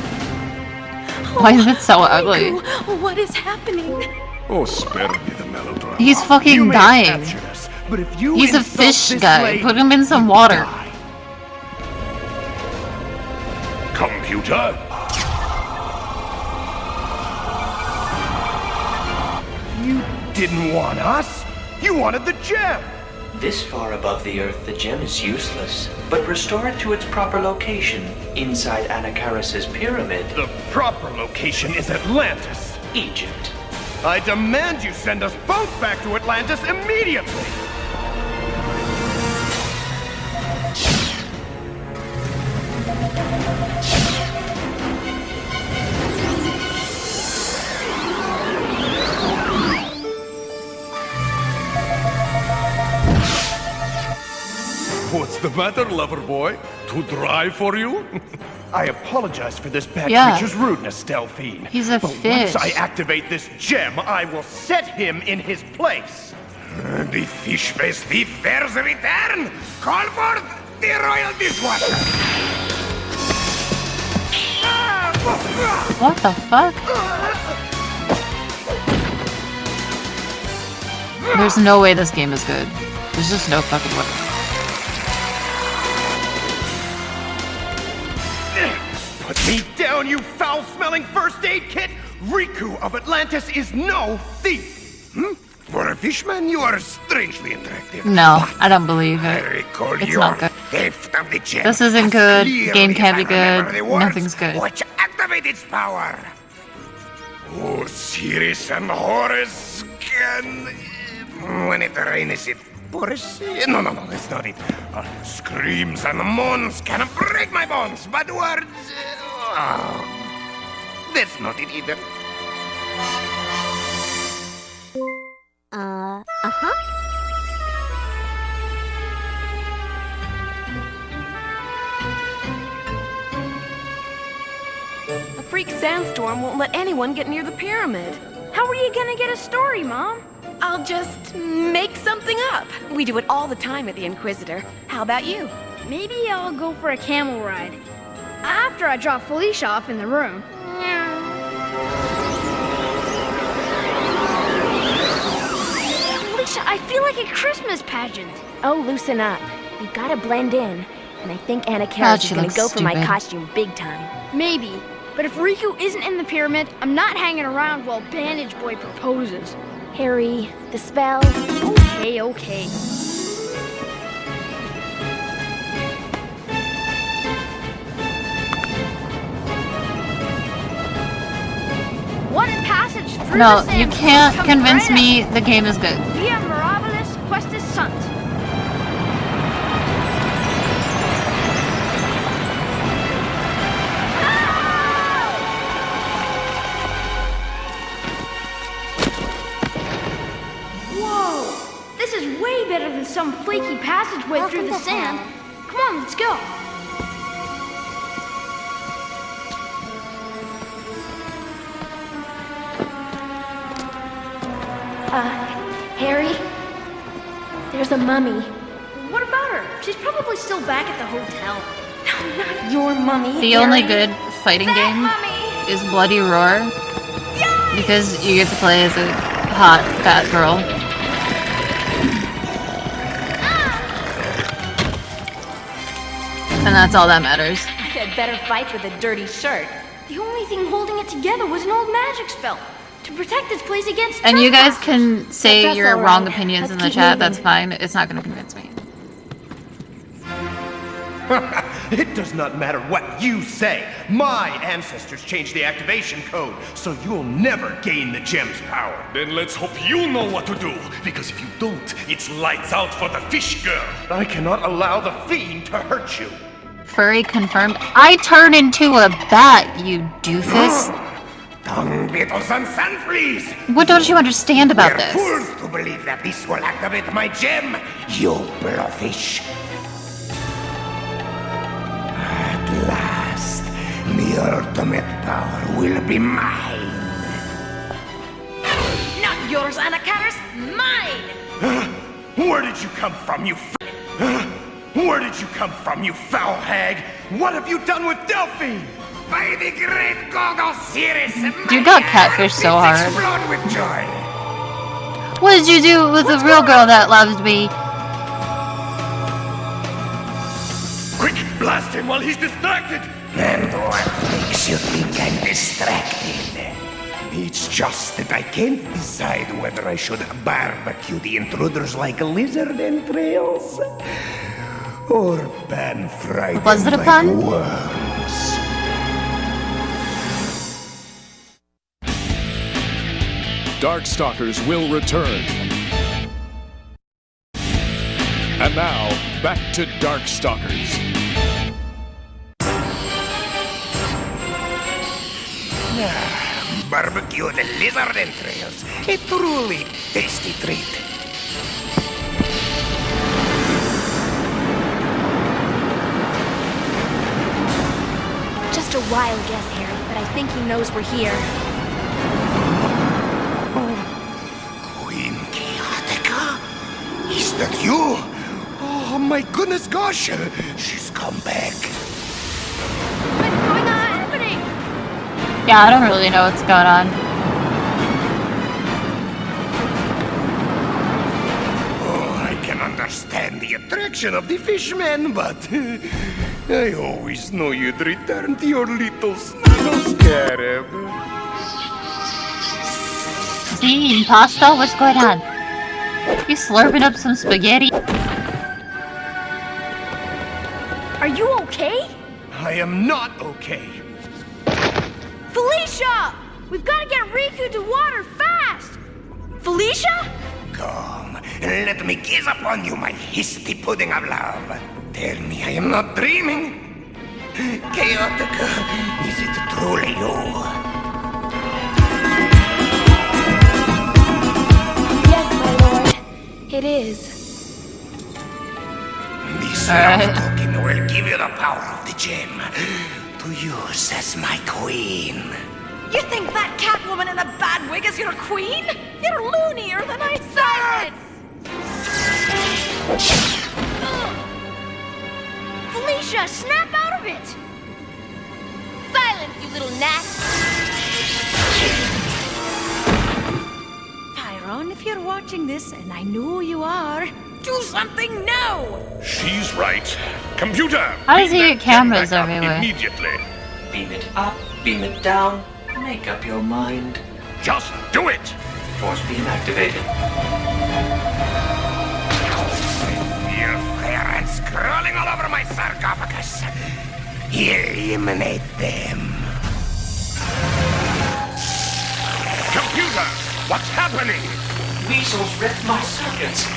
Why is it so ugly? Riku, what is happening? Oh, spare me the melodrama. He's fucking dying. Us, but if you He's a insult fish this guy. lady, Put him in some water. Computer? You didn't want us. You wanted the gem. This far above the Earth, the gem is useless, but restore it to its proper location, inside Anakaris' pyramid. The proper location is Atlantis. Egypt. I demand you send us both back to Atlantis immediately! What's the matter, lover boy? Too dry for you? I apologize for this bad Yeah. creature's rudeness, Delphine. He's a but fish. once I activate this gem, I will set him in his place. The fish-faced thief bears a return! Call for the royal dishwasher! What the fuck? There's no way this game is good. There's just no fucking way. Put me down down, you foul-smelling first aid kit! Riku of Atlantis is no thief! For a fishman, you are strangely attractive. No, I don't believe it. It's not good. This isn't good. Game can't be good. Nothing's good. Which activate its power. Osiris and Horus can... When it rains, it pours... No, that's not it. Screams and moans can break my bones, but words... that's not it either. A freak sandstorm won't let anyone get near the pyramid. How are you gonna get a story, Mom? I'll just make something up. We do it all the time at the Inquisitor. How about you? Maybe I'll go for a camel ride. After I drop Felicia off in the room. Felicia, I feel like a Christmas pageant. Oh, loosen up. We've gotta blend in. And I think Anna Karis is gonna go for my costume big time. Maybe. But if Riku isn't in the pyramid, I'm not hanging around while Bandage Boy proposes. Harry, the spell... Okay. One passage through No, the you sand can't comes convince right me the game is good. Via Mirabilis Questus Sunt. Whoa! This is way better than some flaky passageway through the sand. Come on, let's go. Harry? There's a mummy. What about her? She's probably still back at the hotel. No, not your mummy. The only good fighting game is Bloody Roar. Because you get to play as a hot, fat girl. And that's all that matters. I had better fight with a dirty shirt. The only thing holding it together was an old magic spell to protect this place against And you guys trespassers. can say That's your all right. wrong opinions Let's in the keep chat, moving. that's fine. It's not gonna convince me. It does not matter what you say. My ancestors changed the activation code, so you'll never gain the gem's power. Then let's hope you know what to do, because if you don't, it's lights out for the fish girl. I cannot allow the fiend to hurt you. Furry confirmed. I turn into a bat, you doofus. Dung beetles and sand fleas! What don't you understand about We're this? fools to believe that this will activate my gem, you blowfish. At last, the ultimate power will be mine. Not yours, Anna Karis. Mine! Where did you come from, you Where did you come from, you foul hag? What have you done with Delphine? By the great god Osiris, You got catfish so hard. explode with joy. What did you do with the real girl that loved me? Quick, blast him while he's distracted! And what makes you think I'm distracted? It's just that I can't decide whether I should barbecue the intruders like lizard entrails or pan-fry them Was it a like pun? worms. Darkstalkers will return. And now, back to Darkstalkers. Barbecued lizard entrails, a truly tasty treat. Just a wild guess, Harry, but I think he knows we're here. Queen Chaotica? Is that you? Oh my goodness gosh! She's come back. What's going on? Happening? Yeah, I don't really know what's going on. Oh, I can understand the attraction of the fishmen, but I always know you'd return to your little snuggle scarab. See, pasta? What's going on? You slurping up some spaghetti? Are you okay? I am not okay. Felicia! We've got to get Riku to water fast! Felicia? Come, let me gaze upon you, my hasty pudding of love. Tell me I am not dreaming. Chaotica, is it truly you? Yes, my lord. It is. This love token will give you the power of the gem to use as my queen. You think that Catwoman in a bad wig is your queen? You're loonier than I Silence! Felicia, snap out of it! Silence, you little gnat! Tyrone, if you're watching this, and I know you are, do something now! She's right. Computer! How does he get cameras everywhere? Immediately. Beam it up, beam it down. Make up your mind. Just do it! Force beam activated. Feel fire ants crawling all over my sarcophagus. Eliminate them. Computer! What's happening? Weasels ripped my circuits.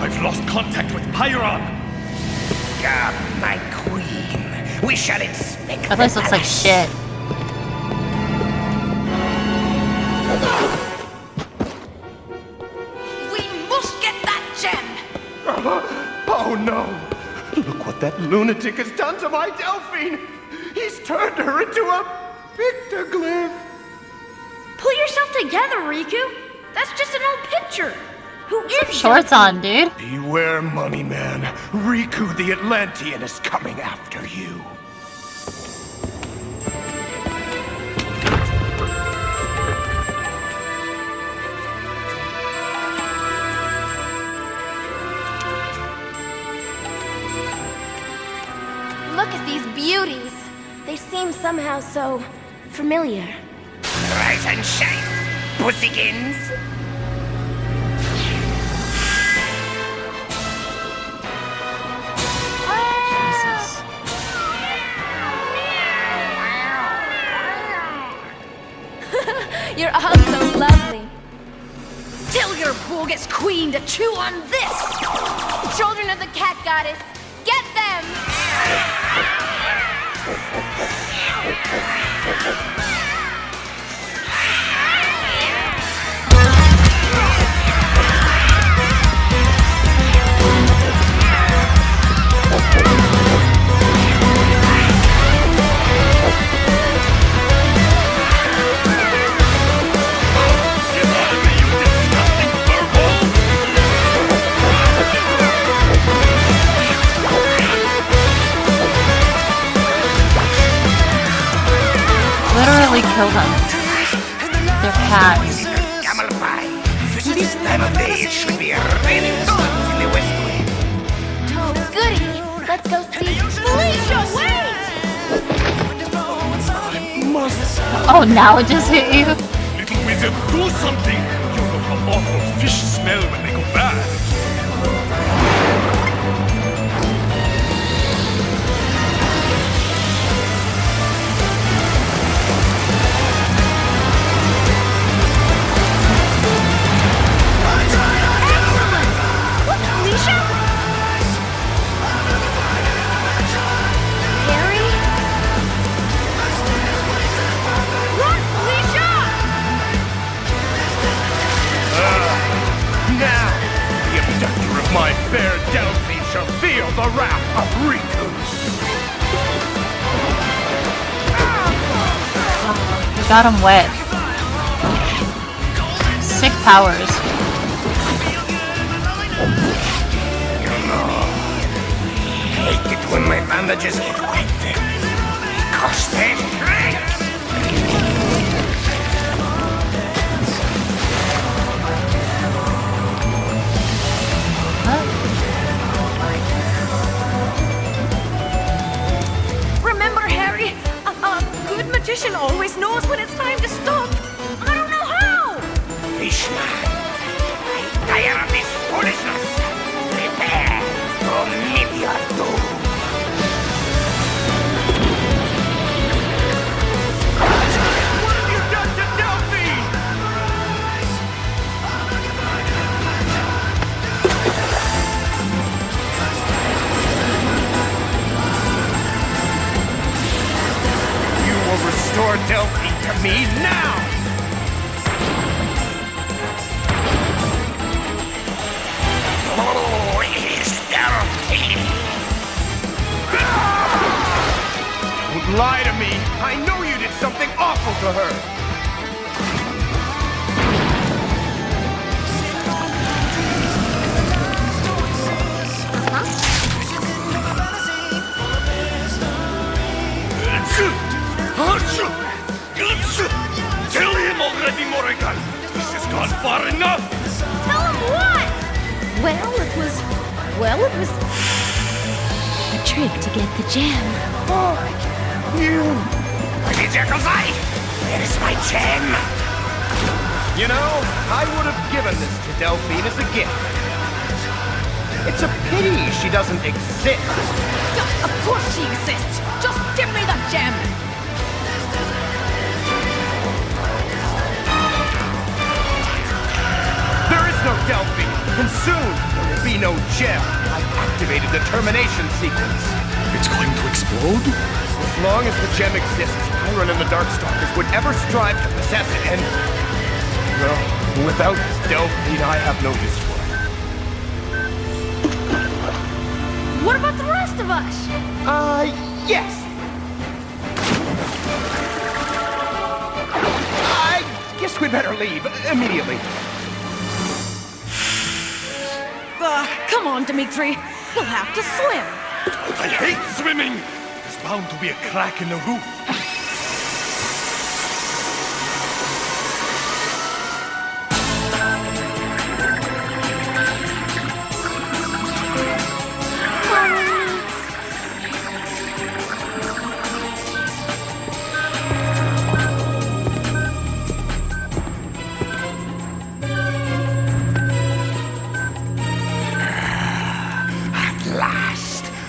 I've lost contact with Pyron. God, my queen. We shall inspect. That place looks like shit. We must get that gem! Oh no! Look what that lunatic has done to my Delphine! He's turned her into a pictoglyph! Pull yourself together, Riku! That's just an old picture! Who is Shorts on, dude. Beware, Mummy Man. Riku the Atlantean is coming after you. Look at these beauties. They seem somehow so familiar. Rise and shine, pussykins! You're all so lovely. Tell your bogus queen to chew on this! Children of the cat goddess, get them! Literally kill them. They're cats. Camel pie. This time of day it should be raining bullets in the west wind. Oh, goody! Let's go see. Felicia, wait! Oh, now it just hit you. Little wizard, do something! You know how awful fish smell when they go bad. My fair Delphine shall feel the wrath of Riku. You got him wet. Sick powers. Hate it when my bandages get wet. Because they shrink. magician always knows when it's time to stop. I don't know how. Fishman, I'm tired of this foolishness. Prepare for immediate doom. What have you done to Delphine? You will restore Delphine to me now! Oh, it's Delphine! Don't lie to me! I know you did something awful to her! Tell him already, Morrigan! This has gone far enough! Tell him what? Well, it was a trick to get the gem. Oh, you! Where is my gem? You know, I would have given this to Delphine as a gift. It's a pity she doesn't exist. Of course she exists. Just give me the gem. There is no Delphine, and soon there will be no gem. I activated the termination sequence. It's going to explode? As long as the gem exists, Tyron and the Darkstalkers would ever strive to possess it, and... well, without Delphine, I have no use for it. What about the rest of us? Yes! I guess we'd better leave, immediately. Come on, Dimitri. We'll have to swim. I hate swimming! There's bound to be a crack in the roof.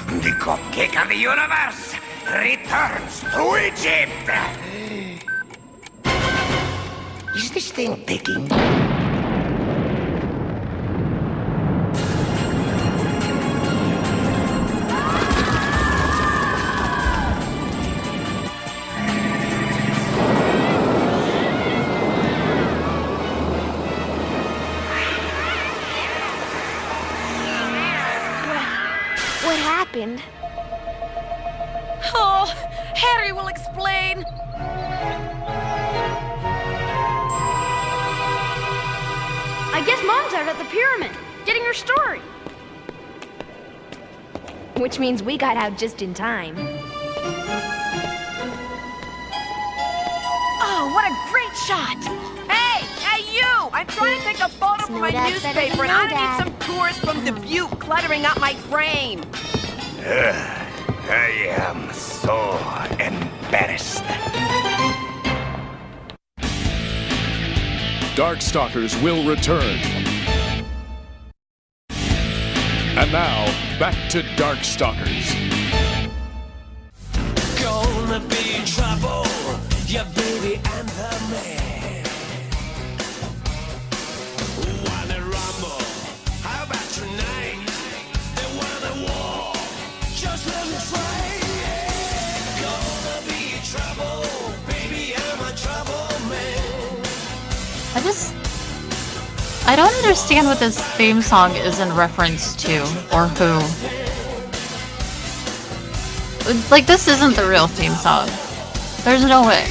The cupcake of the universe returns to Egypt! Is this thing ticking? What happened? Oh, Harry will explain. I guess Mom's out at the pyramid, getting her story. Which means we got out just in time. Oh, what a great shot! Hey, you! I'm trying to take a photo for my newspaper, and I need some tourists from Dubuque cluttering up my frame. I am so embarrassed. Darkstalkers will return. And now, back to Darkstalkers. Gonna be trouble, your baby and the man. Wanna rumble? How about tonight? They want a war, just let me try. Gonna be trouble, baby, I'm a trouble man. I don't understand what this theme song is in reference to, or who. Like, this isn't the real theme song. There's no way.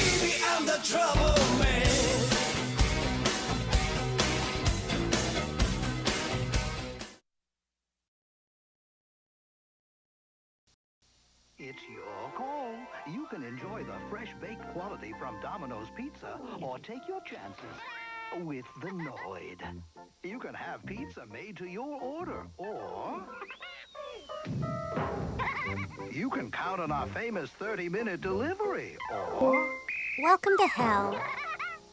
It's your call. You can enjoy the fresh baked quality from Domino's Pizza, or take your chances with the Noid. You can have pizza made to your order, or you can count on our famous 30-minute delivery, or Welcome to hell.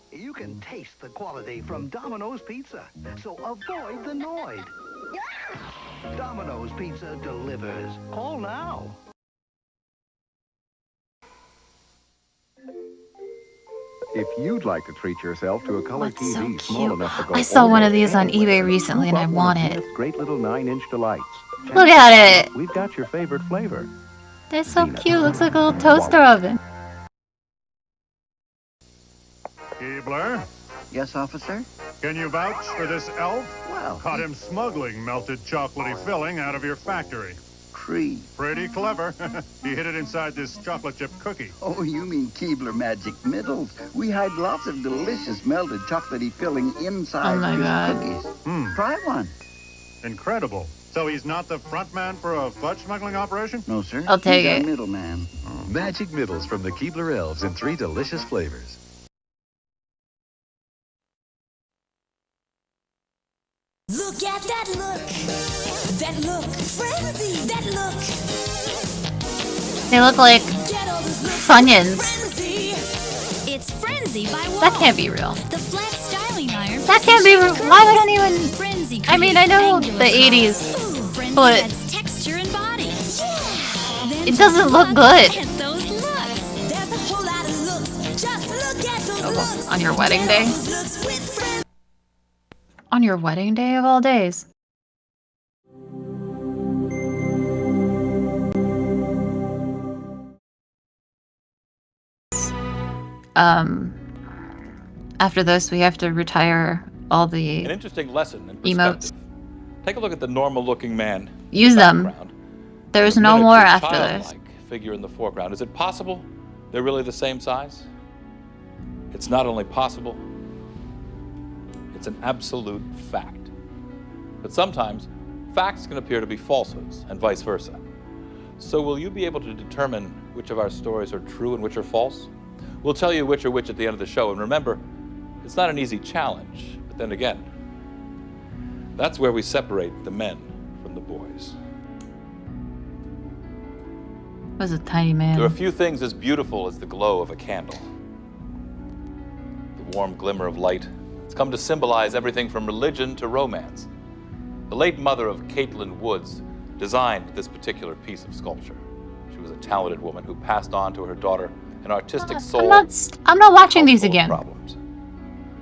You can taste the quality from Domino's Pizza, so avoid the Noid. Domino's Pizza delivers. Call now. If you'd like to treat yourself to a color TV small enough to go I saw one of these on anywhere, eBay recently and I scoop up one want of it. Peanuts' great little 9-inch delights. Look at it! We've got your favorite flavor. They're so cute. Looks like a little toaster oven. Keebler? Yes, officer? Can you vouch for this elf? Well, Caught him smuggling melted chocolatey filling out of your factory. Pretty clever. He hid it inside this chocolate chip cookie. Oh, you mean Keebler Magic Middles. We hide lots of delicious melted chocolatey filling inside these cookies. Try one. Incredible. So he's not the front man for a fudge smuggling operation? No, sir. I'll take He's it. a middleman. Magic Middles from the Keebler Elves in 3 delicious flavors. Look at that look. That look. Frenzy. That look. They look like Funyuns. It's Frenzy by Wall. That can't be real. The flat styling iron. That can't be real. Why would anyone... I mean, I know the 80s, but texture and body. it doesn't look good. Those looks. There's a whole lot of looks. Just look at those looks. On your wedding day? On your wedding day of all days. After this, we have to retire all the An interesting lesson in emotes. perspective. Take a look at the normal-looking man. Use them. There's no more Miniature, after this. childlike figure in the foreground. Is it possible they're really the same size? It's not only possible, it's an absolute fact. But sometimes facts can appear to be falsehoods and vice versa. So will you be able to determine which of our stories are true and which are false? We'll tell you which are which at the end of the show. And remember, it's not an easy challenge, but then again, that's where we separate the men from the boys. Was a tiny man. There are few things as beautiful as the glow of a candle. The warm glimmer of light. It's come to symbolize everything from religion to romance. The late mother of Caitlin Woods designed this particular piece of sculpture. She was a talented woman who passed on to her daughter an artistic soul. I'm not watching these again. Problems.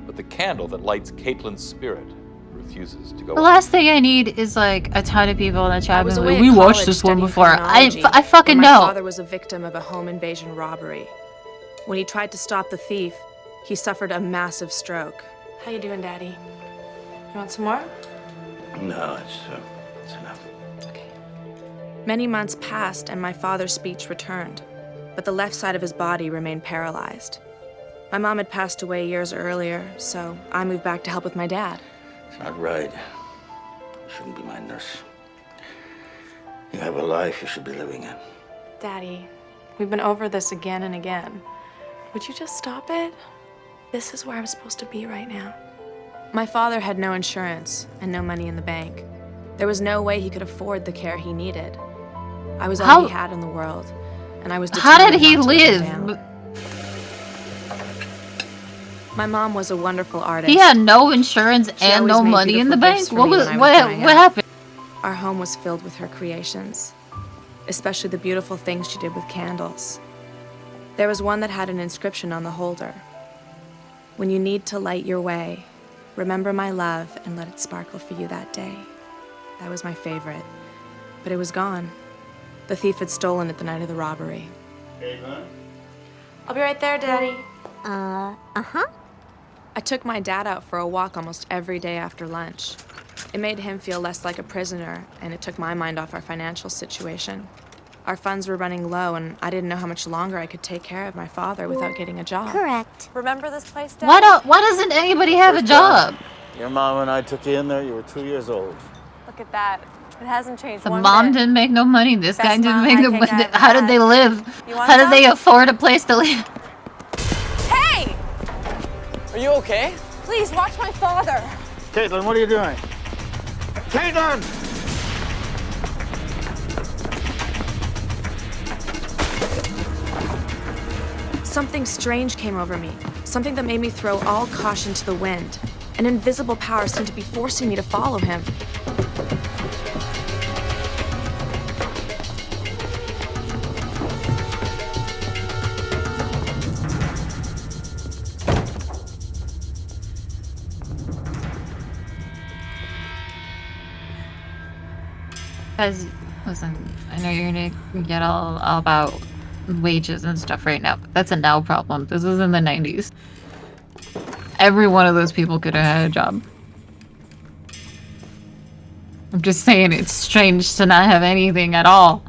But the candle that lights Caitlin's spirit refuses to go The out. last thing I need is like a ton of people in the chat was being away like, we at watched college this one studying before. criminology I fucking when know. My father was a victim of a home invasion robbery. When he tried to stop the thief, he suffered a massive stroke. How you doing, Daddy? You want some more? No, it's enough. Many months passed and my father's speech returned, but the left side of his body remained paralyzed. My mom had passed away years earlier, so I moved back to help with my dad. It's not right. You shouldn't be my nurse. You have a life you should be living in. Daddy, we've been over this again and again. Would you just stop it? This is where I'm supposed to be right now. My father had no insurance and no money in the bank. There was no way he could afford the care he needed. I was all he had in the world, and I was How did determined he not to let him live? down. My mom was a wonderful artist. He had no insurance She and always no made money in the beautiful bank. gifts for What me was when I what growing what up. happened? Our home was filled with her creations, especially the beautiful things she did with candles. There was one that had an inscription on the holder. When you need to light your way, remember my love and let it sparkle for you that day. That was my favorite, but it was gone. The thief had stolen it the night of the robbery. I'll be right there, Daddy. Uh-huh. I took my dad out for a walk almost every day after lunch. It made him feel less like a prisoner, and it took my mind off our financial situation. Our funds were running low, and I didn't know how much longer I could take care of my father without getting a job. Correct. Remember this place, Dad? Why doesn't anybody have a job? Your mom and I took you in there, you were 2 years old. Look at that. It hasn't changed The one mom bit. didn't make no money. This guy Best didn't mom make no high money. cake I ever How did they had. live? You want How did they some? afford a place to live? Hey! Are you okay? Please, watch my father. Caitlin, what are you doing? Caitlin! Something strange came over me. Something that made me throw all caution to the wind. An invisible power seemed to be forcing me to follow him. Guys, listen, I know you're gonna get all about wages and stuff right now, but that's a now problem. This is in the 90s. Every one of those people could have had a job. I'm just saying it's strange to not have anything at all.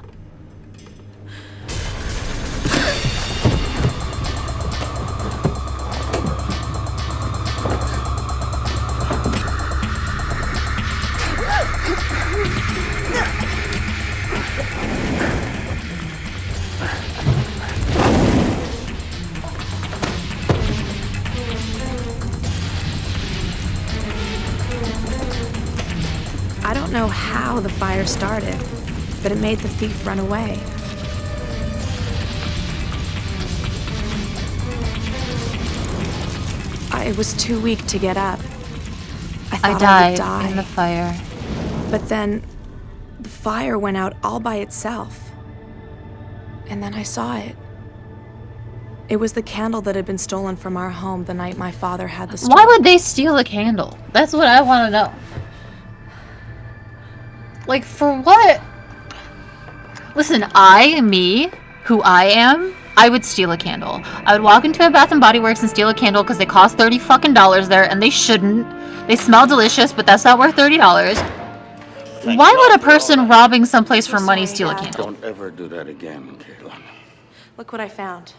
I don't know how the fire started, but it made the thief run away. I was too weak to get up. I thought I died would die. in the fire. But then the fire went out all by itself. And then I saw it. It was the candle that had been stolen from our home the night my father had the storm. Why would they steal a candle? That's what I want to know. Like, for what? Listen, who I am, I would steal a candle. I would walk into a Bath & Body Works and steal a candle because they cost $30 fucking there, and they shouldn't. They smell delicious, but that's not worth $30. Why would a person robbing someplace for money steal a candle? Don't ever do that again, Caitlin. Look what I found.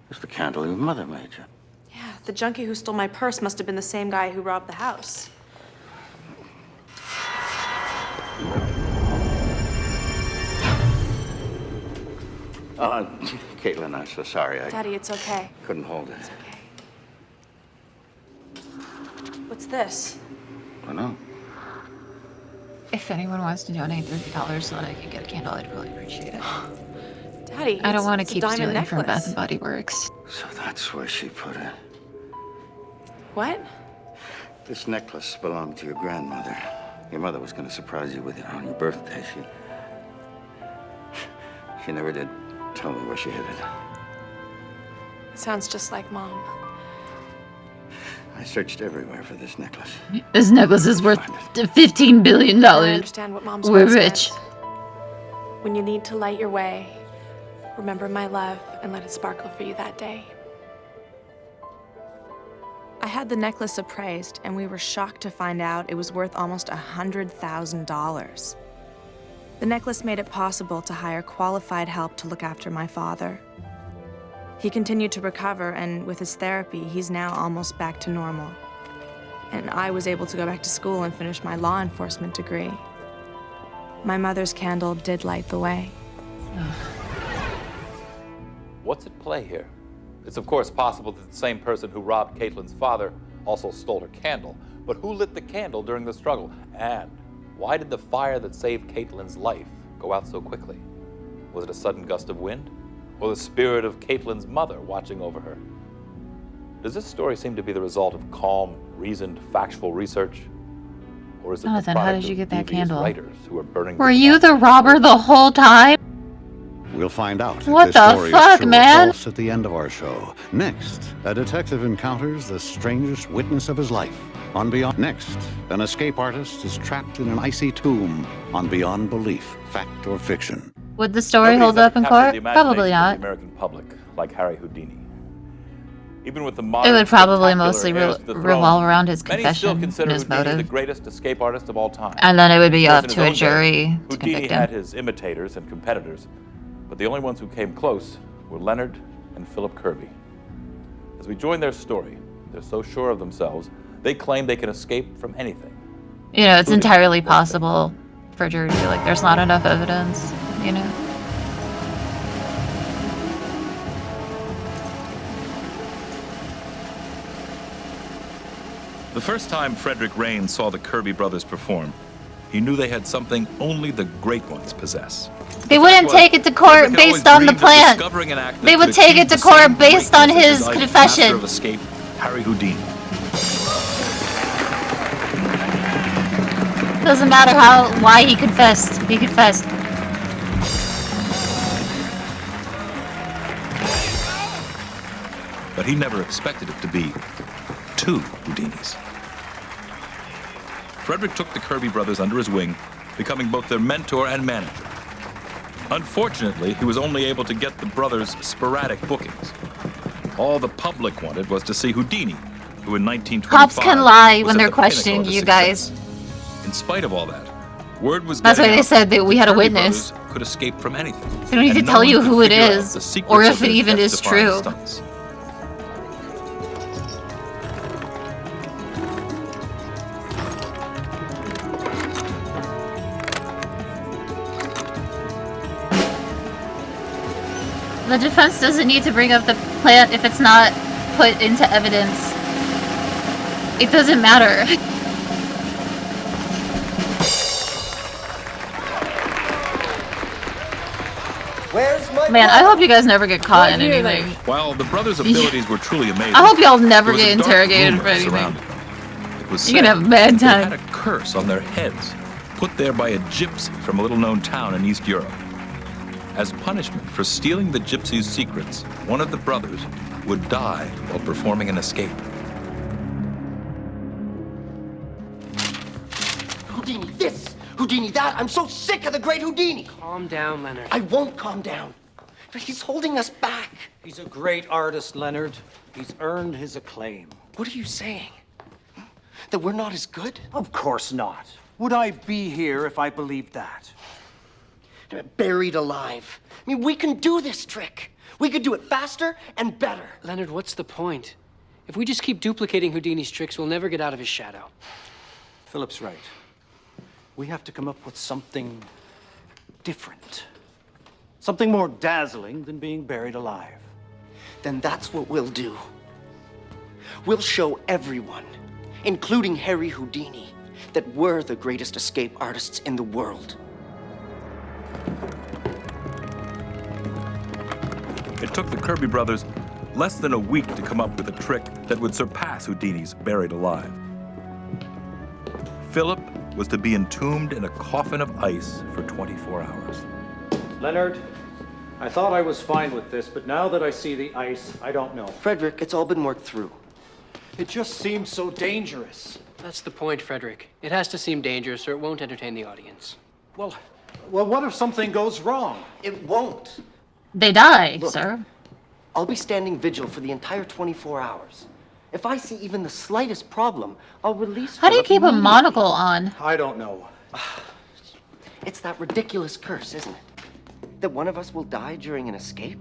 It's the candle your mother made you. Yeah, the junkie who stole my purse must have been the same guy who robbed the house. Caitlin, I'm so sorry. Daddy, it's okay. Couldn't hold it. It's okay. What's this? I don't know. If anyone wants to donate $30 so that I can get a candle, I'd really appreciate it. Daddy, I don't want to it's a keep diamond stealing from necklace. Bath & Body Works. So that's where she put it. What? This necklace belonged to your grandmother. Your mother was going to surprise you with it on your birthday. She never did tell me where she hid it. It sounds just like Mom. I searched everywhere for this necklace. This necklace is worth $15 billion. I understand what Mom's We're words rich. meant. When you need to light your way, remember my love and let it sparkle for you that day. I had the necklace appraised, and we were shocked to find out it was worth almost $100,000. The necklace made it possible to hire qualified help to look after my father. He continued to recover, and with his therapy, he's now almost back to normal. And I was able to go back to school and finish my law enforcement degree. My mother's candle did light the way. What's at play here? It's of course possible that the same person who robbed Caitlin's father also stole her candle. But who lit the candle during the struggle? And why did the fire that saved Caitlin's life go out so quickly? Was it a sudden gust of wind? Or the spirit of Caitlin's mother watching over her? Does this story seem to be the result of calm, reasoned, factual research? Or is it Jonathan, the how product did you of get that devious candle? writers who are burning Were you the robber the whole time? We'll find out if What this the story fuck, is true man? or false at the end of our show. Next, a detective encounters the strangest witness of his life on Beyond. Next, an escape artist is trapped in an icy tomb on Beyond Belief, fact or fiction. Would the story Nobody's hold ever up in captured court? the imagination Probably of not. The American public, like Harry Houdini. Even with the It modern would probably spectacular mostly heirs to the throne, revolve around his many confession still and consider his Houdini motive. the greatest escape artist of all time. And then it would be Of course, up in his to a own jury day, to Houdini convict had him. his imitators and competitors, but the only ones who came close were Leonard and Philip Kirby. As we join their story, they're so sure of themselves, they claim they can escape from anything. You know, it's Including entirely possible for a jury to be like, there's not enough evidence, you know? The first time Frederick Rain saw the Kirby brothers perform, he he knew they had something only the great ones possess. They wouldn't take it to court based on the plan. They would take it to court based on his confession. Of escape, Harry Houdini. Doesn't matter why he confessed. He confessed. But he never expected it to be two Houdinis. Frederick took the Kirby brothers under his wing, becoming both their mentor and manager. Unfortunately, he was only able to get the brothers' sporadic bookings. All the public wanted was to see Houdini, who in 1925 Cops can lie was when at they're the pinnacle questioning of his you success. guys. In spite of all that, word was That's why getting they out said that we had a Kirby witness. brothers could escape from anything. They don't need to and no tell one you could who it figure out is, the secrets or of if it their even is death-defying true. stunts. The defense doesn't need to bring up the plant if it's not put into evidence. It doesn't matter. Where's my Man, I hope you guys never get caught in anything. While the brothers' abilities were truly amazing, I hope y'all never there was get a dark interrogated rumor for anything. surrounding them. It was You're gonna said have a bad that time. They had a curse on their heads, put there by a gypsy from a little-known town in East Europe. As punishment for stealing the gypsy's secrets, one of the brothers would die while performing an escape. Houdini this, Houdini that. I'm so sick of the great Houdini. Calm down, Leonard. I won't calm down. But he's holding us back. He's a great artist, Leonard. He's earned his acclaim. What are you saying? That we're not as good? Of course not. Would I be here if I believed that? Buried alive. I mean, we can do this trick. We could do it faster and better. Leonard, what's the point? If we just keep duplicating Houdini's tricks, we'll never get out of his shadow. Philip's right. We have to come up with something different. Something more dazzling than being buried alive. Then that's what we'll do. We'll show everyone, including Harry Houdini, that we're the greatest escape artists in the world. It took the Kirby brothers less than a week to come up with a trick that would surpass Houdini's buried alive. Philip was to be entombed in a coffin of ice for 24 hours. Leonard, I thought I was fine with this, but now that I see the ice, I don't know. Frederick, it's all been worked through. It just seems so dangerous. That's the point, Frederick. It has to seem dangerous or it won't entertain the audience. Well, what if something goes wrong? It won't. They die, Look, sir. I'll be standing vigil for the entire 24 hours. If I see even the slightest problem, I'll release How do you Philip keep a immediately. monocle on? I don't know. It's that ridiculous curse, isn't it? That one of us will die during an escape?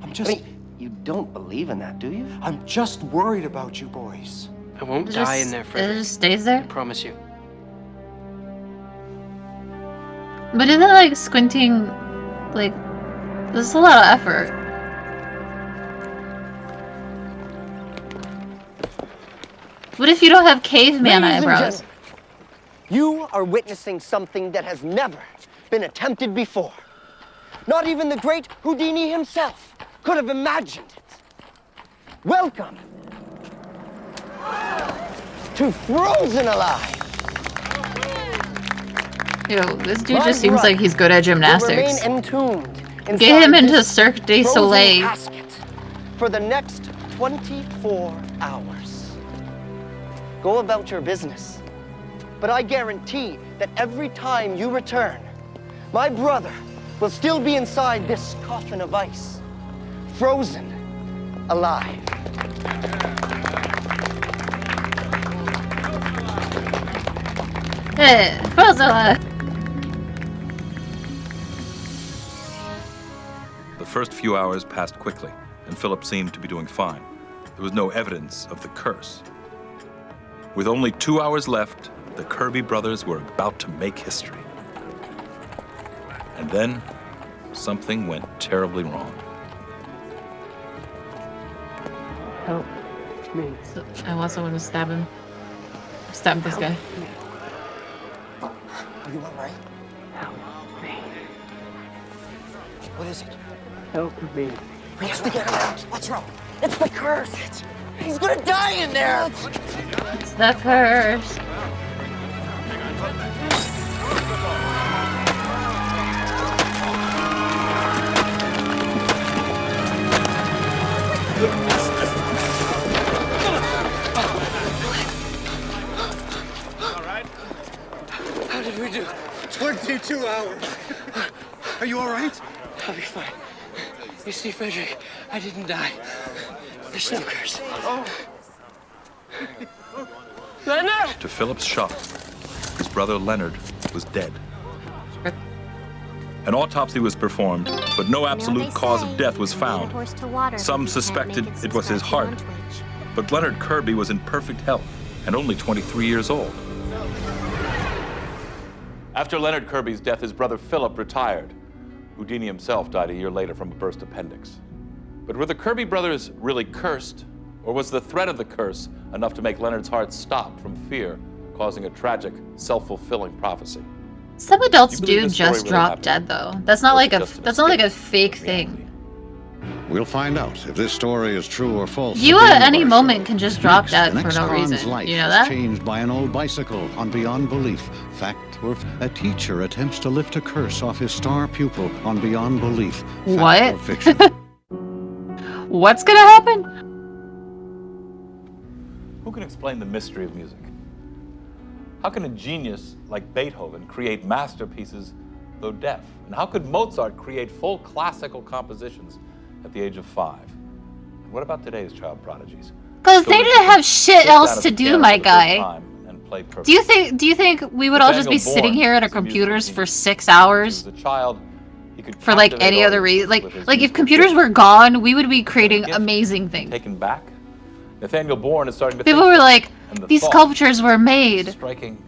I mean, you don't believe in that, do you? I'm just worried about you boys. I won't It die just- in there, Frederick. It just stays there? I promise you. But isn't like squinting, like, this is a lot of effort. What if you don't have caveman Ladies and eyebrows? gentlemen, you are witnessing something that has never been attempted before. Not even the great Houdini himself could have imagined it. Welcome to Frozen Alive. Yo, this dude just seems like he's good at gymnastics. Remain entombed Get him inside into this Cirque du frozen Soleil. casket for the next 24 hours. Go about your business. But I guarantee that every time you return, my brother will still be inside this coffin of ice, frozen alive. Hey, frozen alive. The first few hours passed quickly, and Philip seemed to be doing fine. There was no evidence of the curse. With only 2 hours left, the Kirby brothers were about to make history. And then, something went terribly wrong. Oh. So I want someone to stab him. Stab this guy. You all right? Help me. What is it? Help me. We have to get him out. What's wrong? It's the curse. He's gonna die in there. It's the curse. How did we do? 22 hours. Are you all right? I'll be fine. You see, Frederick, I didn't die. There's no curse. Oh. Leonard! To Philip's shock, his brother Leonard was dead. An autopsy was performed, but no absolute cause of death was found. Some suspected it was his heart, but Leonard Kirby was in perfect health and only 23 years old. After Leonard Kirby's death, his brother Philip retired. Houdini himself died a year later from a burst appendix. But were the Kirby brothers really cursed, or was the threat of the curse enough to make Leonard's heart stop from fear, causing a tragic, self-fulfilling prophecy? Some adults do just drop dead, though. That's not like a fake thing. We'll find out if this story is true or false. You at any moment can just drop dead for no Kron's reason. life You know is that? changed by an old bicycle on Beyond Belief. Fact or a teacher attempts to lift a curse off his star pupil on Beyond Belief. Fact What? or fiction. What's gonna happen? Who can explain the mystery of music? How can a genius like Beethoven create masterpieces though deaf? And how could Mozart create full classical compositions at the age of 5? And what about today's child prodigies? Because they didn't have shit else to do, my guy. Do you think we would all just be sitting here at our computers for 6 hours? For like any other reason? Like if computers were gone, we would be creating amazing things. Taken back? Nathaniel Bourne is starting to People think were that, like, and the these thought sculptures were made. striking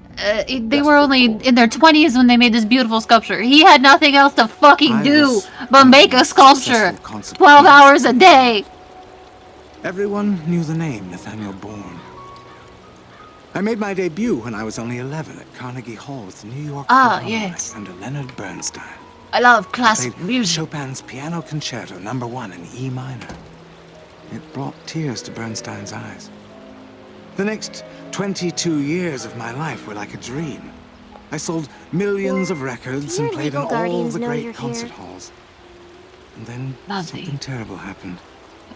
They were only in their 20s when they made this beautiful sculpture. He had nothing else to fucking do but make a sculpture 12 hours a day. Everyone knew the name Nathaniel Bourne. I made my debut when I was only 11 at Carnegie Hall with the New York Philharmonic under Leonard Bernstein. I love classical music. Chopin's Piano Concerto No. 1 in E minor. It brought tears to Bernstein's eyes. The next 22 years of my life were like a dream. I sold millions of records and played in all the great concert halls. And then something terrible happened.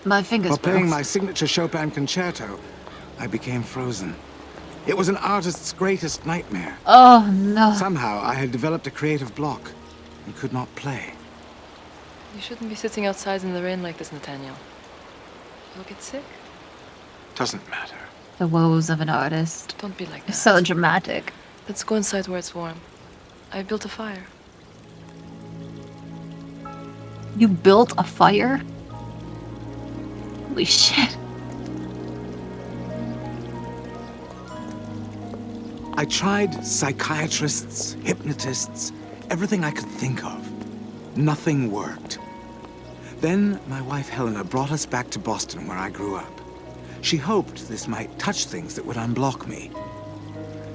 My fingers While playing broke. my signature Chopin concerto, I became frozen. It was an artist's greatest nightmare. Oh, no. Somehow I had developed a creative block and could not play. You shouldn't be sitting outside in the rain like this, Nathaniel. You'll get sick. Doesn't matter. The woes of an artist. Don't be like that. So dramatic. Let's go inside where it's warm. I built a fire. You built a fire? Holy shit. I tried psychiatrists, hypnotists, everything I could think of. Nothing worked. Then my wife Helena brought us back to Boston where I grew up. She hoped this might touch things that would unblock me.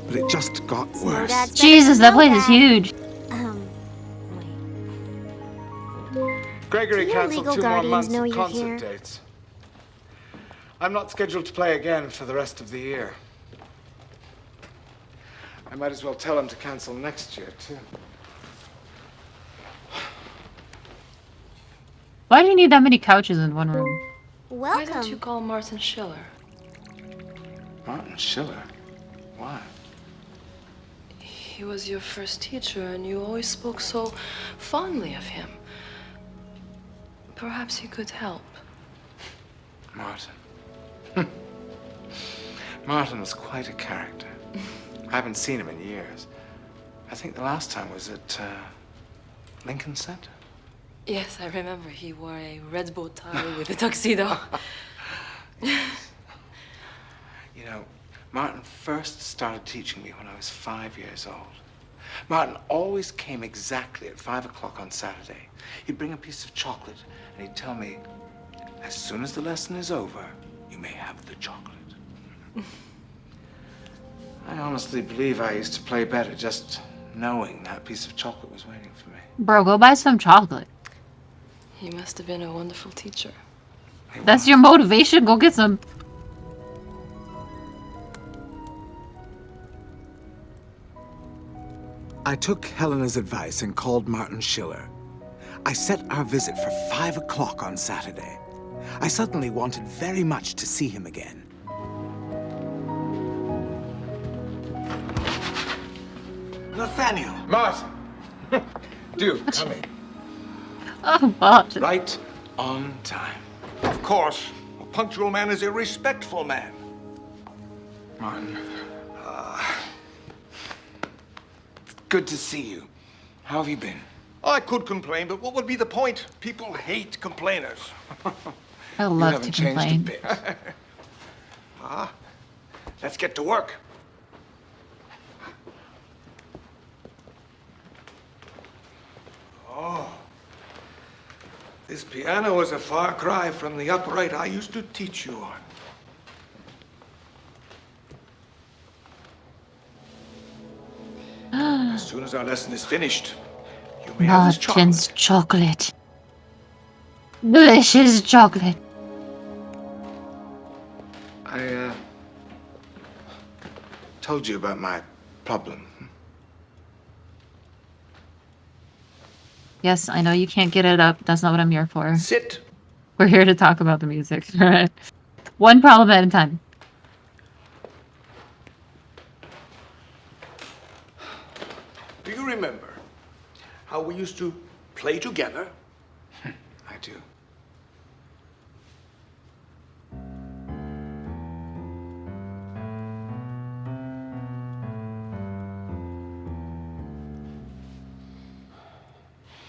But it just got worse. Jesus, that place is huge. Gregory Your cancelled legal 2 more guardians months know of you're concert here. dates. I'm not scheduled to play again for the rest of the year. I might as well tell him to cancel next year, too. Why do you need that many couches in one room? Why don't you call Martin Schiller? Martin Schiller? Why? He was your first teacher, and you always spoke so fondly of him. Perhaps he could help. Martin. Martin was quite a character. I haven't seen him in years. I think the last time was at Lincoln Center. Yes, I remember. He wore a red bow tie with a tuxedo. You know, Martin first started teaching me when I was 5 years old. Martin always came exactly at 5 o'clock on Saturday. He'd bring a piece of chocolate and he'd tell me, as soon as the lesson is over, you may have the chocolate. I honestly believe I used to play better just knowing that piece of chocolate was waiting for me. Bro, go buy some chocolate. He must have been a wonderful teacher. That's your motivation? Go get some. I took Helena's advice and called Martin Schiller. I set our visit for 5 o'clock on Saturday. I suddenly wanted very much to see him again. Nathaniel! Martin! Do, come in. Oh, Martin. Right on time. Of course. A punctual man is a respectful man. Martin. Good to see you. How have you been? I could complain, but what would be the point? People hate complainers. I love to complain. Let's get to work. Oh. This piano is a far cry from the upright I used to teach you on. As soon as our lesson is finished, you may have this chocolate. Martin's chocolate. Delicious chocolate. I, told you about my problem. Yes, I know you can't get it up. That's not what I'm here for. Sit. We're here to talk about the music. All right. One problem at a time. Do you remember how we used to play together? I do.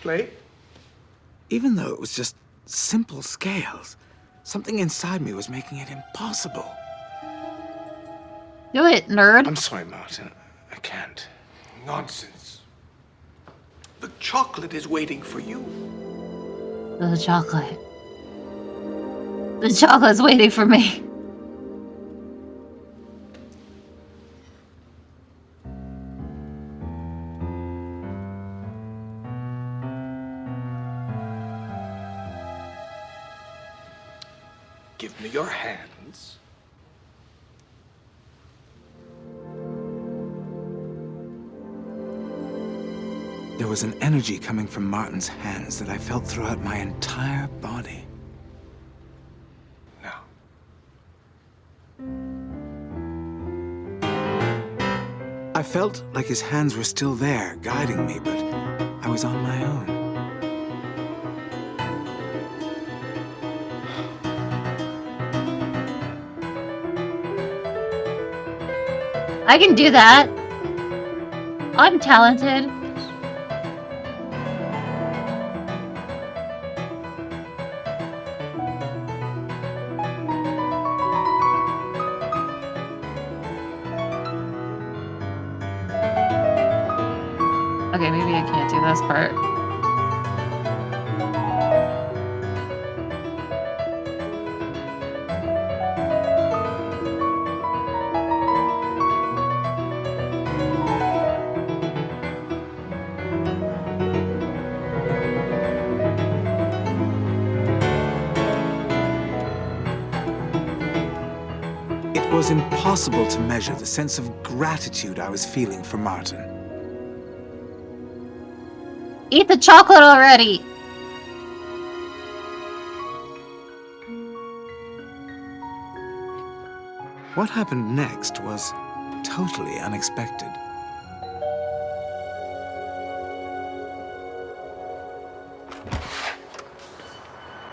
Play? Even though it was just simple scales, something inside me was making it impossible. Do it, nerd. I'm sorry, Martin. I can't. Nonsense. The chocolate is waiting for you. The chocolate. The chocolate's waiting for me. Give me your hands. There was an energy coming from Martin's hands that I felt throughout my entire body. Now. I felt like his hands were still there, guiding me, but I was on my own. I can do that. I'm talented. Okay, maybe I can't do this part. It was impossible to measure the sense of gratitude I was feeling for Martin. Eat the chocolate already! What happened next was totally unexpected.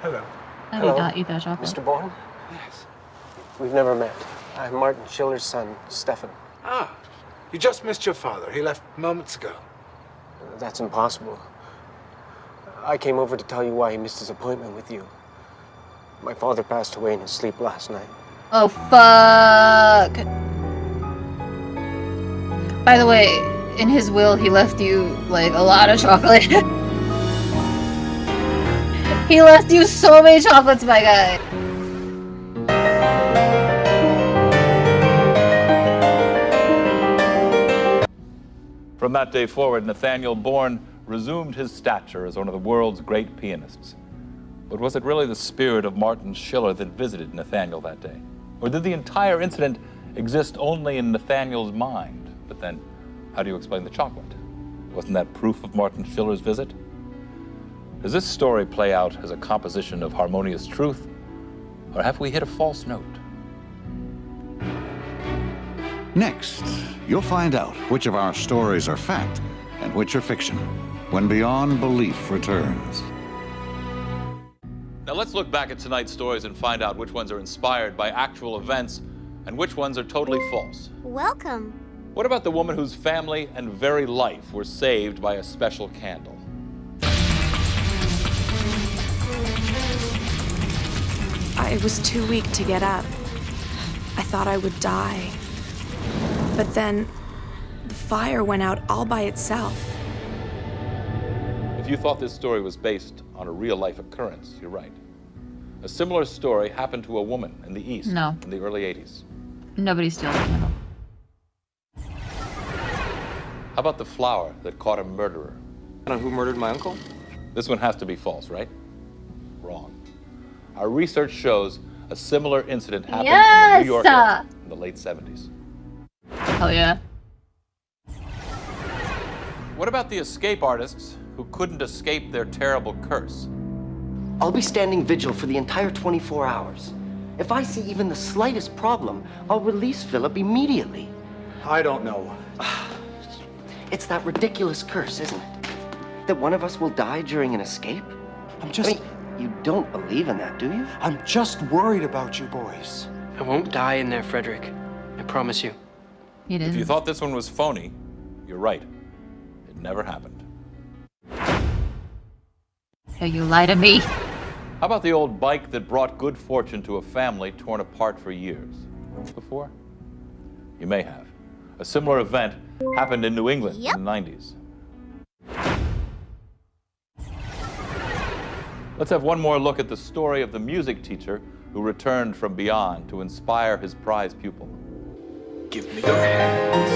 Hello. I did not eat that chocolate. Mr. Bourne? Yes. We've never met. I'm Martin Schiller's son, Stefan. Ah, you just missed your father. He left moments ago. That's impossible. I came over to tell you why he missed his appointment with you. My father passed away in his sleep last night. Oh, fuck. By the way, in his will, he left you, like, a lot of chocolate. He left you so many chocolates, my guy. From that day forward, Nathaniel Bourne resumed his stature as one of the world's great pianists. But was it really the spirit of Martin Schiller that visited Nathaniel that day? Or did the entire incident exist only in Nathaniel's mind? But then, how do you explain the chocolate? Wasn't that proof of Martin Schiller's visit? Does this story play out as a composition of harmonious truth, or have we hit a false note? Next, you'll find out which of our stories are fact and which are fiction when Beyond Belief returns. Now let's look back at tonight's stories and find out which ones are inspired by actual events and which ones are totally false. Welcome. What about the woman whose family and very life were saved by a special candle? I was too weak to get up. I thought I would die. But then, the fire went out all by itself. If you thought this story was based on a real-life occurrence, you're right. A similar story happened to a woman in the East in the early 80s. Nobody steals a candle. How about the flower that caught a murderer? Who murdered my uncle? This one has to be false, right? Wrong. Our research shows a similar incident happened in the New York area in the late 70s. Hell yeah. What about the escape artists who couldn't escape their terrible curse? I'll be standing vigil for the entire 24 hours. If I see even the slightest problem, I'll release Philip immediately. I don't know. It's that ridiculous curse, isn't it? That one of us will die during an escape? I'm just... I mean, you don't believe in that, do you? I'm just worried about you boys. I won't die in there, Frederick. I promise you. You didn't. If you thought this one was phony, you're right. It never happened. So you lie to me. How about the old bike that brought good fortune to a family torn apart for years? Before? You may have. A similar event happened in New England in the 90s. Let's have one more look at the story of the music teacher who returned from beyond to inspire his prize pupil. Give me your hands.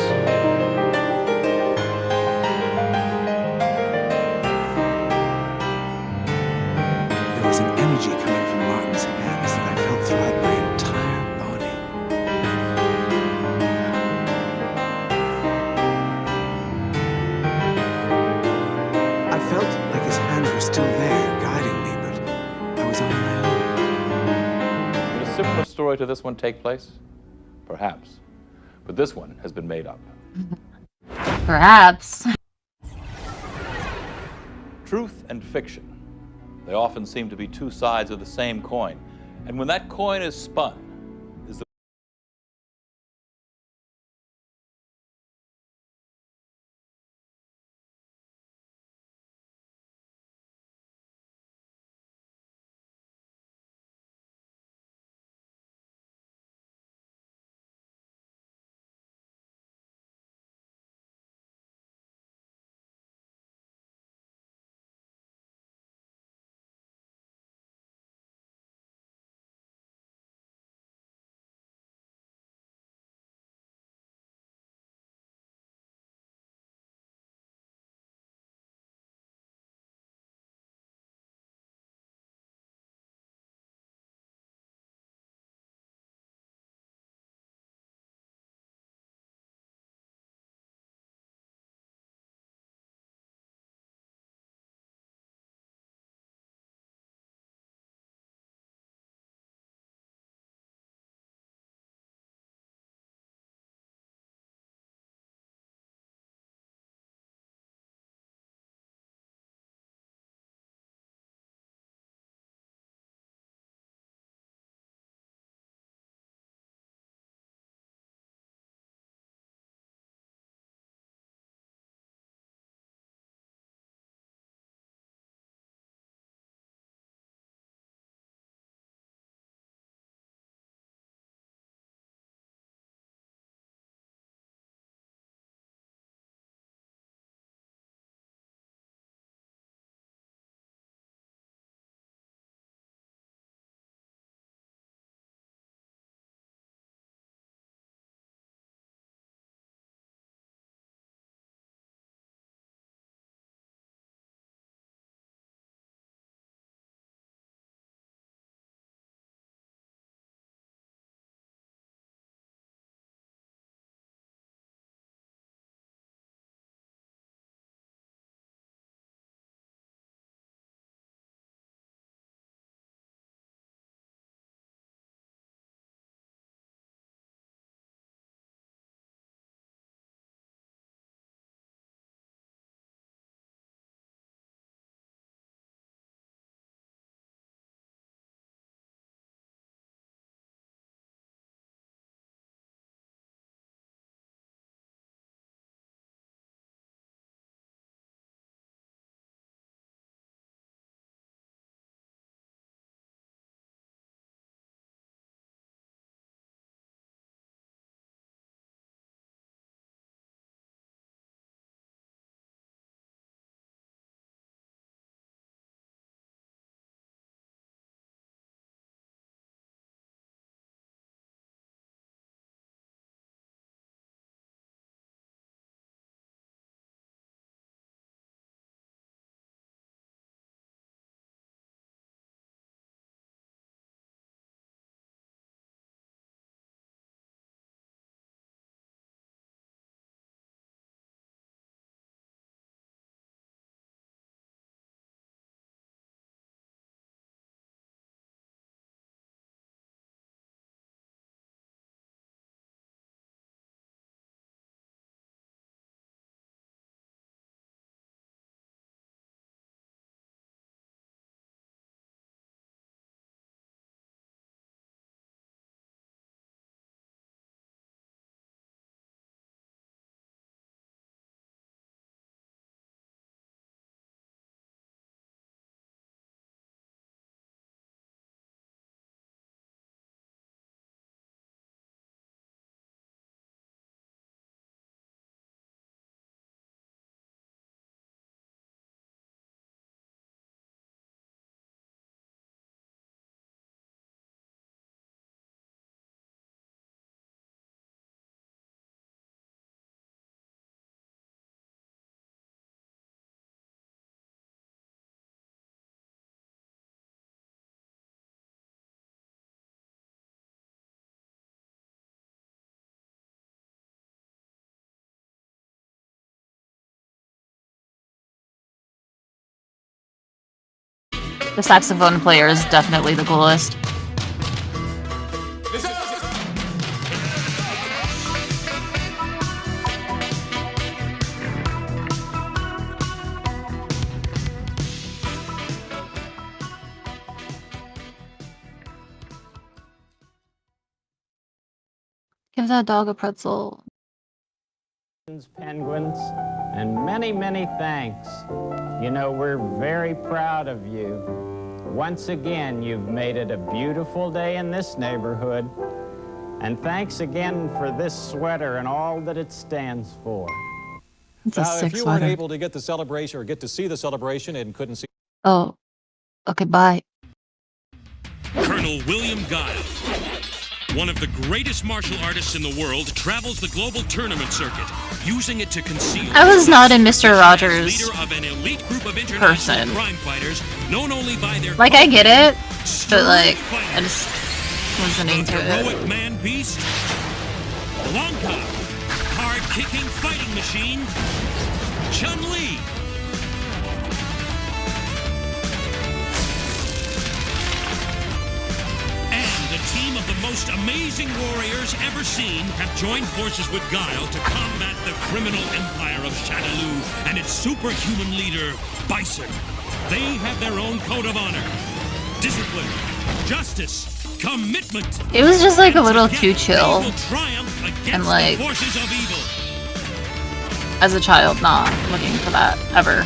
There was an energy coming from Martin's hands that I felt throughout my entire body. I felt like his hands were still there, guiding me, but I was on my own. Would a similar story to this one take place? Perhaps. But this one has been made up. Perhaps. Truth and fiction. They often seem to be two sides of the same coin. And when that coin is spun, The saxophone player is definitely the coolest. Give that dog a pretzel. Penguins, and many, many thanks. You know, we're very proud of you. Once again, you've made it a beautiful day in this neighborhood. And thanks again for this sweater and all that it stands for. It's a Now, sick if you sweater. weren't able to get the celebration or get to see the celebration and couldn't see... Oh, okay, bye. Colonel William Guile, one of the greatest martial artists in the world, travels the global tournament circuit, using it to conceal. I was not in Mr. Rogers' leader of an elite group of international person. crime fighters, known only by their Like, I get it, but like, I just wasn't into heroic it. man beast, Blanca, hard-kicking fighting machine, Chun-Li. And a team of the most amazing warriors ever seen have joined forces with Guile to combat the criminal empire of Shadaloo and its superhuman leader, Bison. They have their own code of honor, discipline, justice, commitment. It was just like a little too chill. They will triumph against And like, the forces of evil. as a child, not looking for that ever.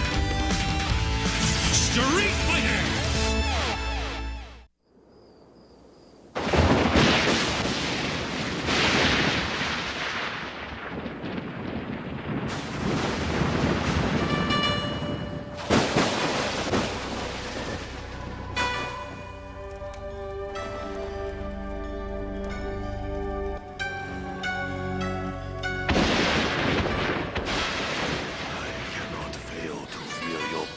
Street Fighter.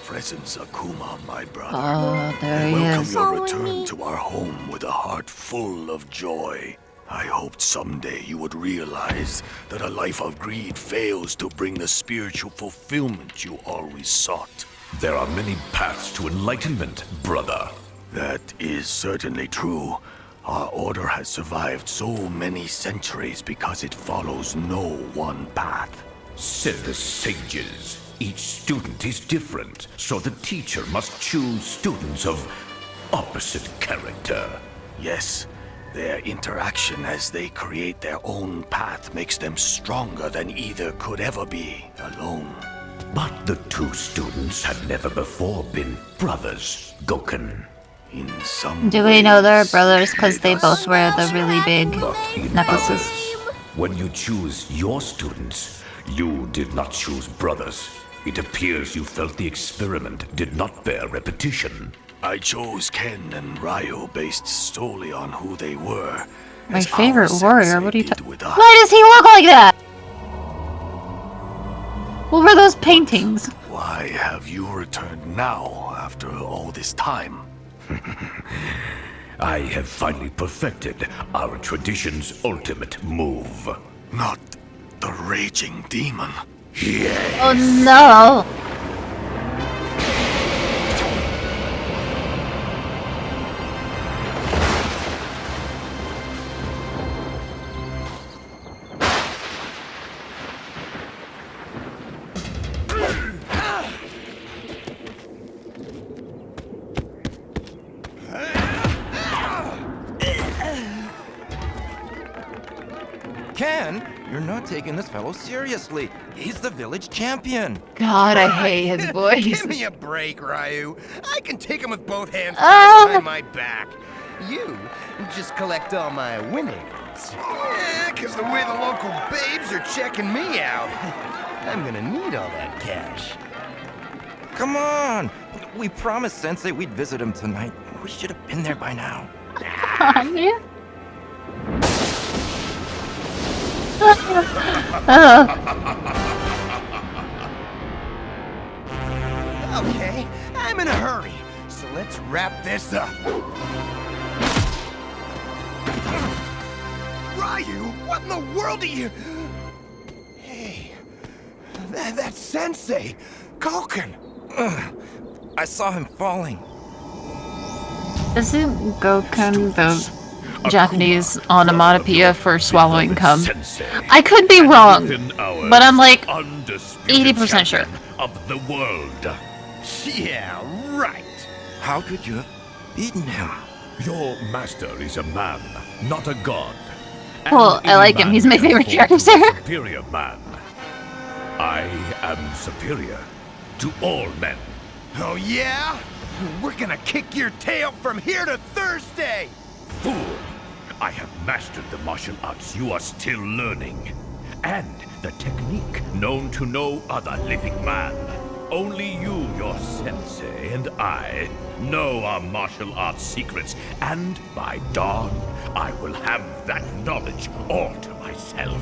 Presence, Akuma, my brother. Oh, there I he welcome is. your return to our home with a heart full of joy. I hoped someday you would realize that a life of greed fails to bring the spiritual fulfillment you always sought. There are many paths to enlightenment, brother. That is certainly true. Our order has survived so many centuries because it follows no one path. Said the sages. Each student is different, so the teacher must choose students of opposite character. Yes, their interaction as they create their own path makes them stronger than either could ever be alone. But the two students had never before been brothers, Goken. In some Do we know they're brothers because they both wear the really big necklaces? When you choose your students, you did not choose brothers. It appears you felt the experiment did not bear repetition. I chose Ken and Ryo based solely on who they were. My favorite warrior? What are you talking? us. Why does he look like that? What were those paintings? Why have you returned now after all this time? I have finally perfected our tradition's ultimate move. Not the raging demon. Yes. Oh no! Ken, you're not taking this fellow seriously. He's the village champion. God, I hate his voice. Give me a break, Ryu. I can take him with both hands tied behind my back. You just collect all my winnings. Yeah, because the way the local babes are checking me out, I'm gonna need all that cash. Come on. We promised Sensei we'd visit him tonight. We should have been there by now. Come on, man. Okay, I'm in a hurry, so let's wrap this up. Ryu, what in the world are you... Hey, that's Sensei, Goken. I saw him falling. Isn't Gokun the Japanese onomatopoeia for swallowing cum? I could be wrong, but I'm like 80% sure. Of the world. Yeah, right. How could you have beaten him? Your master is a man, not a god. Well, I like him. He's my favorite character. Superior man. I am superior to all men. Oh yeah? We're gonna kick your tail from here to Thursday! Fool! I have mastered the martial arts you are still learning. And the technique known to no other living man. Only you, your sensei, and I know our martial arts secrets. And by dawn, I will have that knowledge all to myself.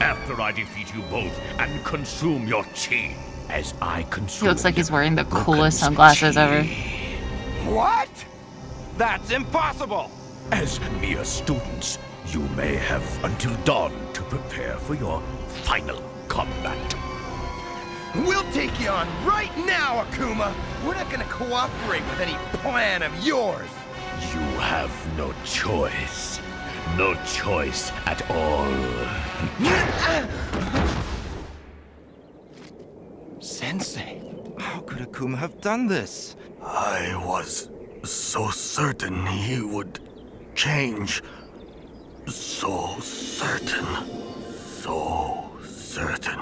After I defeat you both and consume your chi, as I consume. He looks like he's wearing the coolest sunglasses ever. What? That's impossible! As mere students, you may have until dawn to prepare for your final combat. We'll take you on right now, Akuma! We're not gonna cooperate with any plan of yours! You have no choice. No choice at all. Sensei, how could Akuma have done this? I was so certain he would change. So certain. So certain.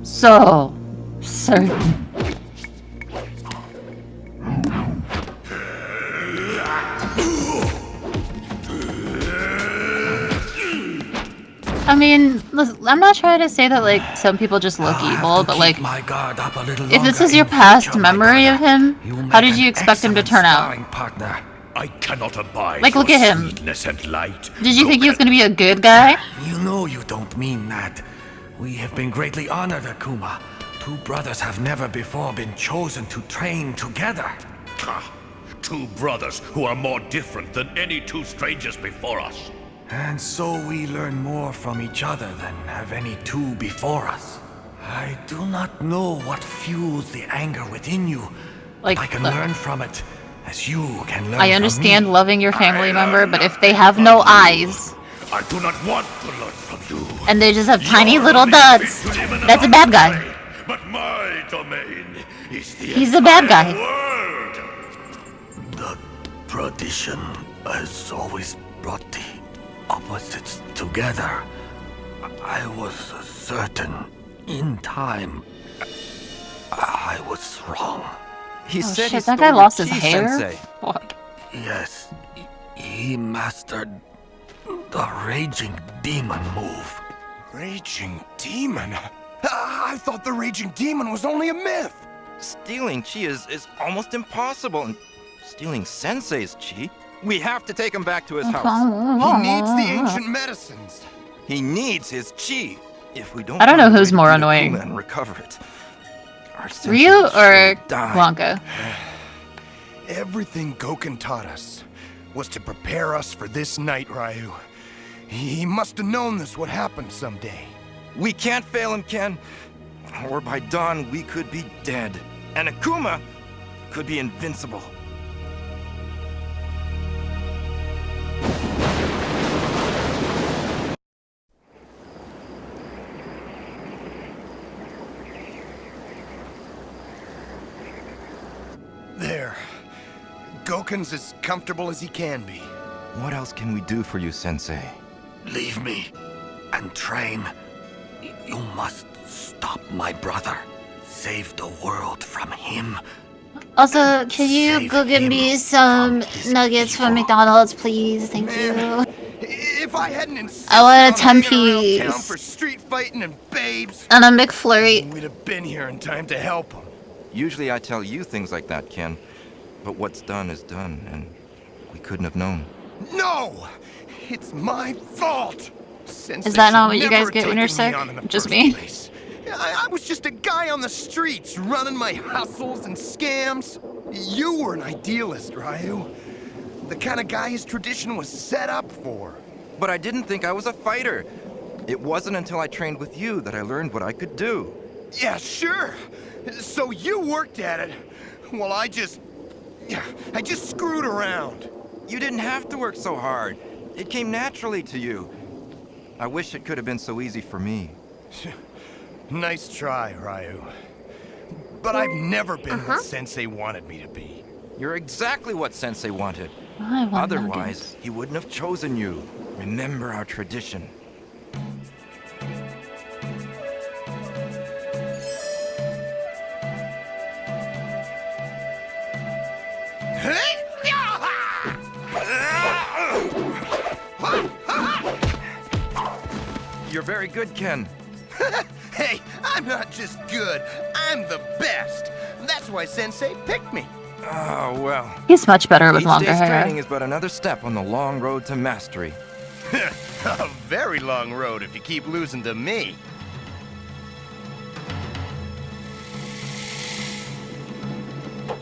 So certain. I mean, listen, I'm not trying to say that like some people just look evil, but like if this is your past memory of him, how did you expect him to turn out? I cannot abide like, look at him. Sweetness and light. Did you think he was going to be a good guy? You know you don't mean that. We have been greatly honored, Akuma. Two brothers have never before been chosen to train together. Two brothers who are more different than any two strangers before us. And so we learn more from each other than have any two before us. I do not know what fuels the anger within you. Like, I can learn from it, as you can learn I understand from me. loving your family member, but if they have no eyes, I do not want to learn from you. And they just have tiny little duds, that's a bad guy. But my domain is the He's a bad guy. The tradition has always brought the opposites together. I was certain in time I was wrong. He Oh said shit, that guy lost his hair? Sensei. What? Yes, he mastered the Raging Demon move. Raging Demon? I thought the Raging Demon was only a myth! Stealing chi is almost impossible, and stealing Sensei's chi? We have to take him back to his house. He needs the ancient medicines. He needs his chi. If we don't, I don't know find a who's way to more beat annoying. Akuma and recover it. Our sensei Ryu will or surely die. Blanca? Everything Gokun taught us was to prepare us for this night, Ryu. He must have known this would happen someday. We can't fail him, Ken. Or by dawn, we could be dead. And Akuma could be invincible. There. Gokun's as comfortable as he can be. What else can we do for you, Sensei? Leave me and train. You must stop my brother. Save the world from him. Also, can you go get me some nuggets from McDonald's, please? Thank you. If I hadn't insisted I want a on 10 hanging around town piece. for street fighting and babes, And a McFlurry. we'd have been here in time to help him. Usually I tell you things like that, Ken. But what's done is done, and we couldn't have known. No! It's my fault! Sensei Is that not what should you never guys get have when you're taken me sick? on in the Just first me? place. I was just a guy on the streets, running my hustles and scams. You were an idealist, Ryu. The kind of guy his tradition was set up for. But I didn't think I was a fighter. It wasn't until I trained with you that I learned what I could do. Yeah, sure. So you worked at it, while I just I just screwed around. You didn't have to work so hard. It came naturally to you. I wish it could have been so easy for me. Nice try, Ryu. But I've never been what Sensei wanted me to be. You're exactly what Sensei wanted. I want Otherwise, nuggets. he wouldn't have chosen you. Remember our tradition. You're very good, Ken. Hey, I'm not just good. I'm the best. That's why Sensei picked me. Oh, well. He's much better with Each longer day's hair. training is but another step on the long road to mastery. A very long road if you keep losing to me.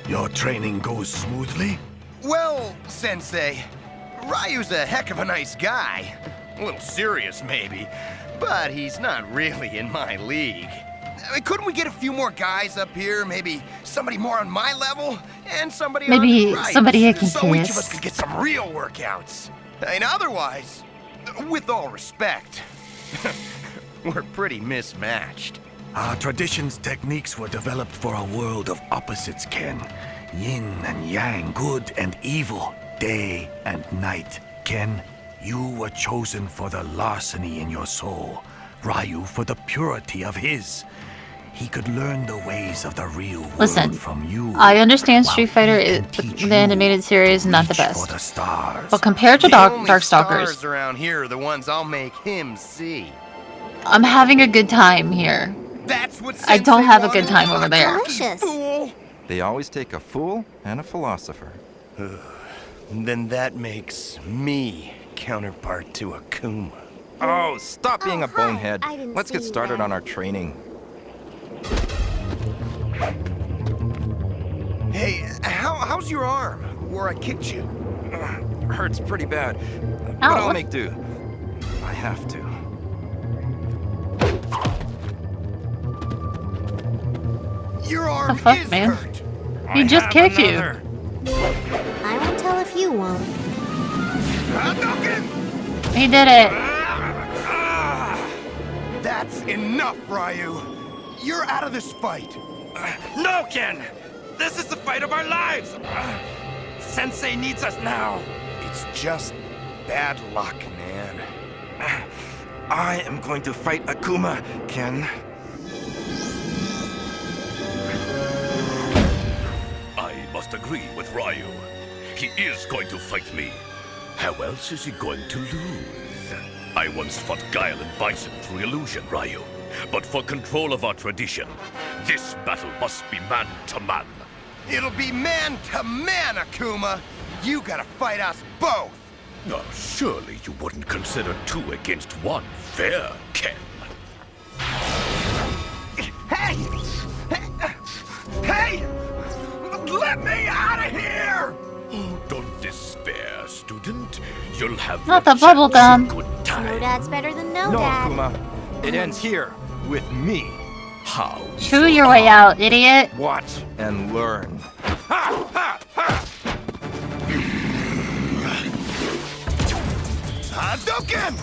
Your training goes smoothly? Well, Sensei, Ryu's a heck of a nice guy. A little serious, maybe, but he's not really in my league. Couldn't we get a few more guys up here? Maybe somebody more on my level and somebody Maybe on Ryu's, somebody I can so each of kiss. us could get some real workouts. And otherwise, with all respect, we're pretty mismatched. Our tradition's techniques were developed for a world of opposites, Ken. Yin and yang, good and evil, day and night. Ken, you were chosen for the larceny in your soul. Ryu for the purity of his. He could learn the ways of the real world Listen, from you. I understand Street Fighter, the animated series, not the best. But compared to The only Darkstalkers, stars around here are the ones I'll make him see. I'm having a good time here. That's what I don't Sensei have a good wanted. time over there. Fool. They always take a fool and a philosopher. Then that makes me counterpart to Akuma. Oh, stop being a bonehead. I didn't Let's get see you started there. on our training. Hey, how's your arm? Where I kicked you? Hurts pretty bad. But Ow. I'll make do. I have to. Your arm The fuck, is man? hurt. He just kicked you. I won't tell if you won't. He did it. That's enough, Ryu. You're out of this fight. No, Ken! This is the fight of our lives! Sensei needs us now. It's just bad luck, man. I am going to fight Akuma, Ken. I must agree with Ryu. He is going to fight me. How else is he going to lose? I once fought Guile and Bison through illusion, Ryu. But for control of our tradition, this battle must be man to man. It'll be man to man, Akuma. You gotta fight us both. Surely you wouldn't consider 2 against 1 fair, Ken. Hey! Hey! Let me out of here! Don't despair, student. You'll have Not your the bubble chance. gum. Good time. No dad's better than no No, dad. Akuma. It ends here, with me. How? Chew your way out, idiot. Watch and learn. Hadouken!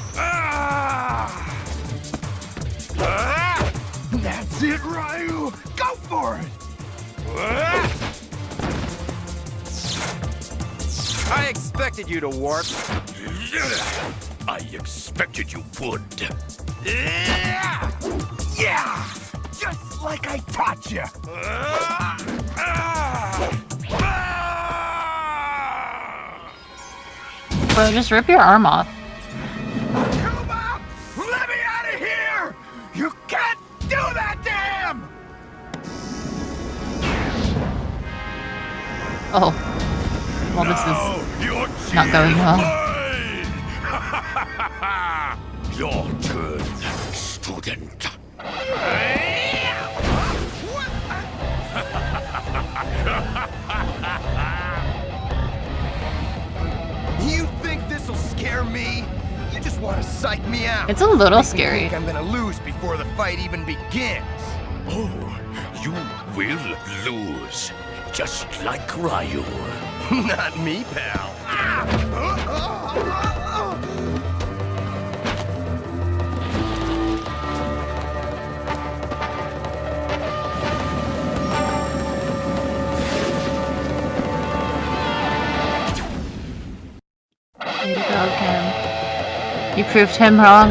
That's it, Ryu! Go for it! I expected you to warp. I expected you would. Yeah! Just like I taught you! Bro, just rip your arm off. Akuma! Let me out of here! You can't do that to him! Oh. Well, this is not going well. Your turn, student. You think this'll scare me? You just want to psych me out. It's a little Make me scary. think I'm gonna lose before the fight even begins. Oh, you will lose. just like Ryu. Not me, pal. Way to go, Kim. You proved him wrong.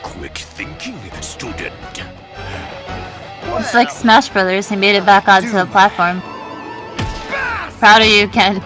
Quick thinking, student. It's like Smash Brothers, he made it back onto the platform. Proud of you, Ken.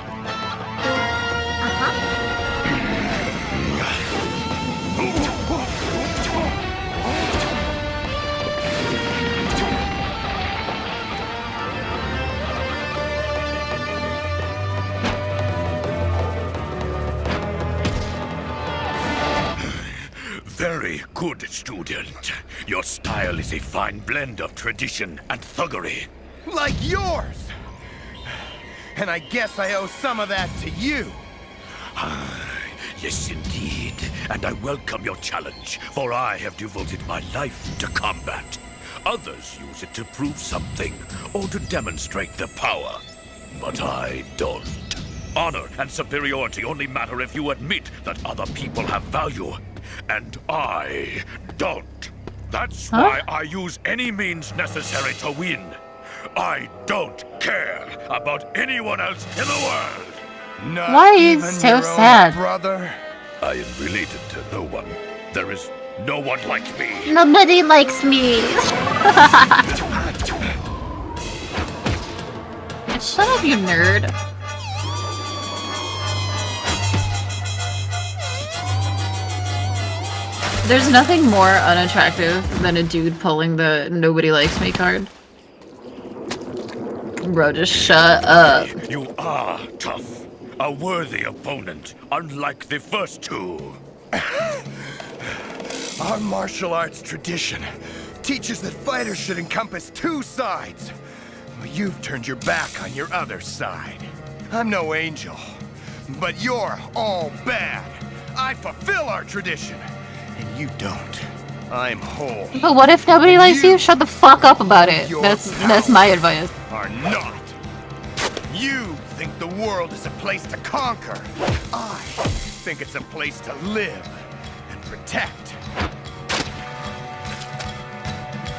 Very good, student. Your style is a fine blend of tradition and thuggery. Like yours! And I guess I owe some of that to you. Yes, indeed. And I welcome your challenge, for I have devoted my life to combat. Others use it to prove something, or to demonstrate their power. But I don't. Honor and superiority only matter if you admit that other people have value. And I don't. That's why I use any means necessary to win. I don't care about anyone else in the world. Not Why are you even so your own sad? brother? I am related to no one. There is no one like me. Nobody likes me. Shut up, you nerd. There's nothing more unattractive than a dude pulling the "nobody likes me" card. Bro, just shut up. You are tough. A worthy opponent, unlike the first two. Our martial arts tradition teaches that fighters should encompass two sides. But you've turned your back on your other side. I'm no angel, but you're all bad. I fulfill our tradition, and you don't. I'm whole. But what if nobody likes you? Shut the fuck up about it. That's my advice. Are not. You think the world is a place to conquer. I think it's a place to live and protect.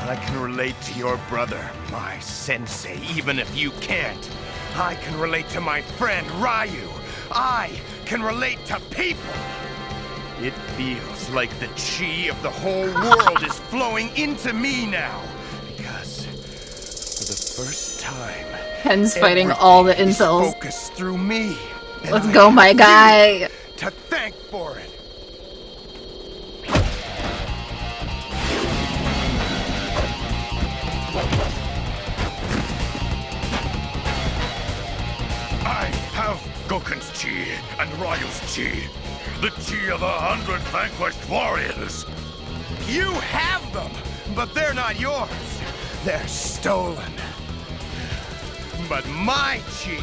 I can relate to your brother, my sensei, even if you can't. I can relate to my friend Ryu. I can relate to people. It feels like the chi of the whole world is flowing into me now. Because for the first time, Ken's fighting all the incels. focus through me. And Let's I go, my have guy. you to thank for it. I have Goken's chi and Ryu's chi. The chi of 100 vanquished warriors. You have them, but they're not yours. They're stolen. But my chi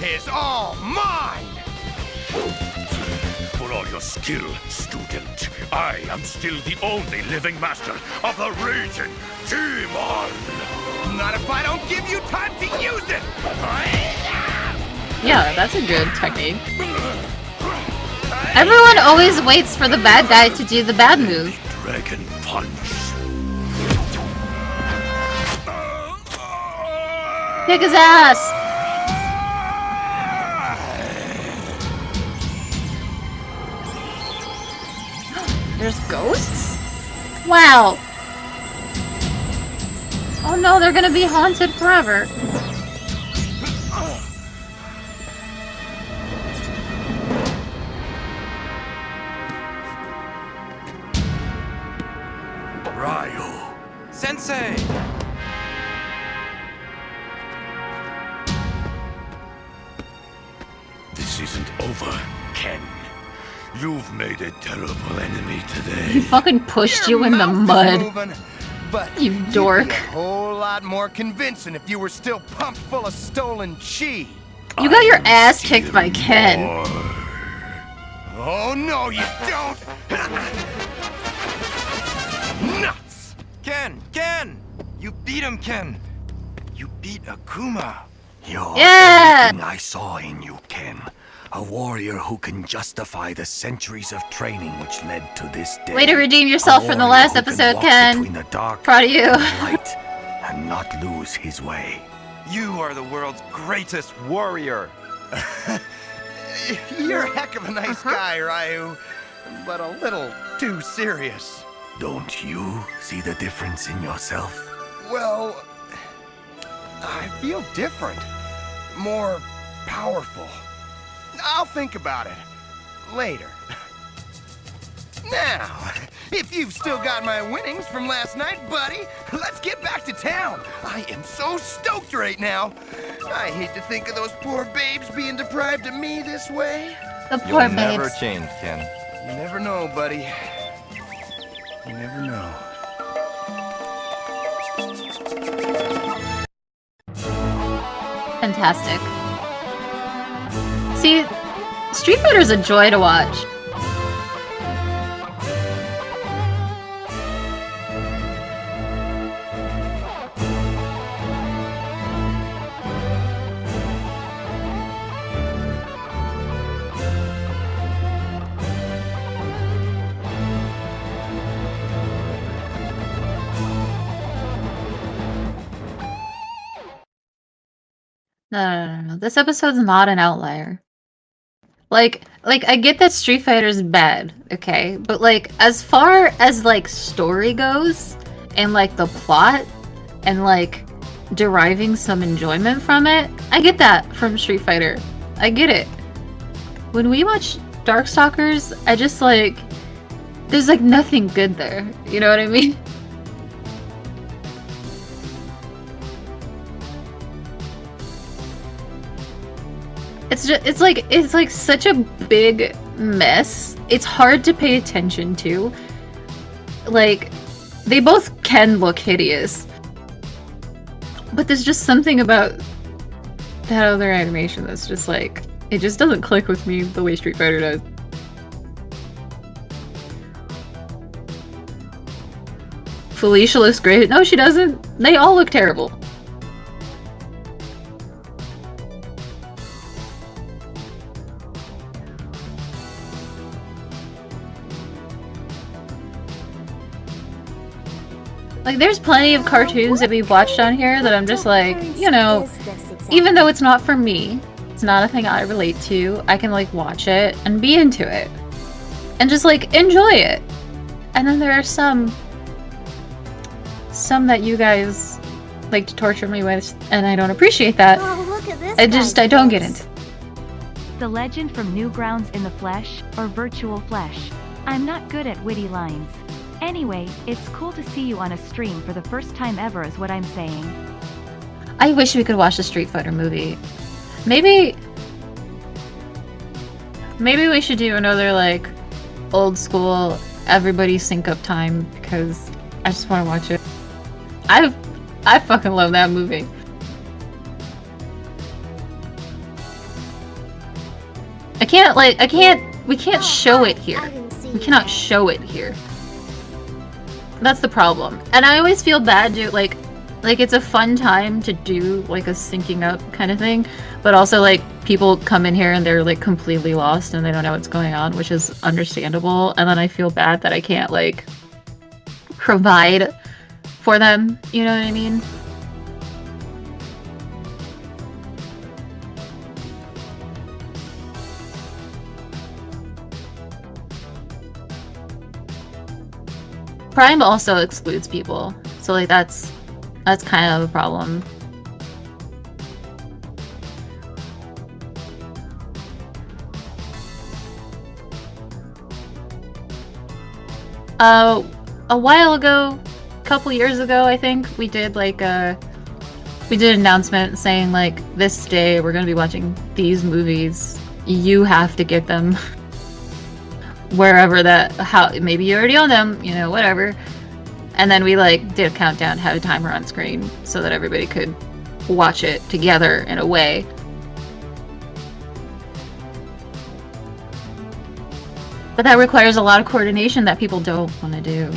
is all mine. For all your skill, student, I am still the only living master of the Raging Demon. Not if I don't give you time to use it. Yeah, that's a good technique. Everyone always waits for the bad guy to do the bad move. Dragon Punch. Kick his ass. There's ghosts? Wow. Oh no, they're gonna be haunted forever. Ryu. Sensei! This isn't over, Ken. You've made a terrible enemy He today. fucking pushed you in the mud. But You dork. you'd be a whole lot more convincing if you were still pumped full of stolen chi. You got your ass kicked by Ken. Oh no, you don't! Nuts! Ken! You beat him, Ken! You beat Akuma. You're Yeah! everything I saw in you, Ken. A warrior who can justify the centuries of training which led to this day. Way to redeem yourself from the last episode, Ken. Between the dark Proud of you. and the light, and not lose his way. You are the world's greatest warrior. You're a heck of a nice guy, Ryu, but a little too serious. Don't you see the difference in yourself? Well, I feel different. More powerful. I'll think about it later. Now, if you've still got my winnings from last night, buddy, let's get back to town. I am so stoked right now. I hate to think of those poor babes being deprived of me this way. The poor You'll never babes. change, Ken. You never know, buddy. You never know. Fantastic. See, Street Fighter's a joy to watch. No. This episode's not an outlier. Like, I get that Street Fighter's bad, okay? But, like, as far as, like, story goes, and, like, the plot, and, like, deriving some enjoyment from it, I get that from Street Fighter. I get it. When we watch Darkstalkers, I just, like... There's, like, nothing good there. You know what I mean? It's like such a big mess. It's hard to pay attention to. Like, they both can look hideous. But there's just something about that other animation that's just like, it just doesn't click with me the way Street Fighter does. Felicia looks great. No, she doesn't. They all look terrible. Like, there's plenty of cartoons that we've watched on here that I'm just like, you know, even though it's not for me, it's not a thing I relate to, I can, like, watch it and be into it. And just, like, enjoy it. And then there are some that you guys like to torture me with, and I don't appreciate that. Oh, look at this I don't get into. The legend from Newgrounds in the flesh, or virtual flesh. I'm not good at witty lines. Anyway, it's cool to see you on a stream for the first time ever is what I'm saying. I wish we could watch the Street Fighter movie. Maybe we should do another, like, old school everybody sync up time, because I just want to watch it. I fucking love that movie. We can't show it here. We cannot show it here. That's the problem. And I always feel bad, dude, like it's a fun time to do, like, a syncing up kind of thing, but also, like, people come in here and they're, like, completely lost and they don't know what's going on, which is understandable, and then I feel bad that I can't, like, provide for them, you know what I mean? Prime also excludes people, so, like, that's kind of a problem. A while ago, a couple years ago, I think, we did, like, we did an announcement saying, like, this day we're gonna be watching these movies. You have to get them. Wherever maybe you already own them, you know, whatever. And then we, like, did a countdown, had a timer on screen so that everybody could watch it together in a way. But that requires a lot of coordination that people don't want to do.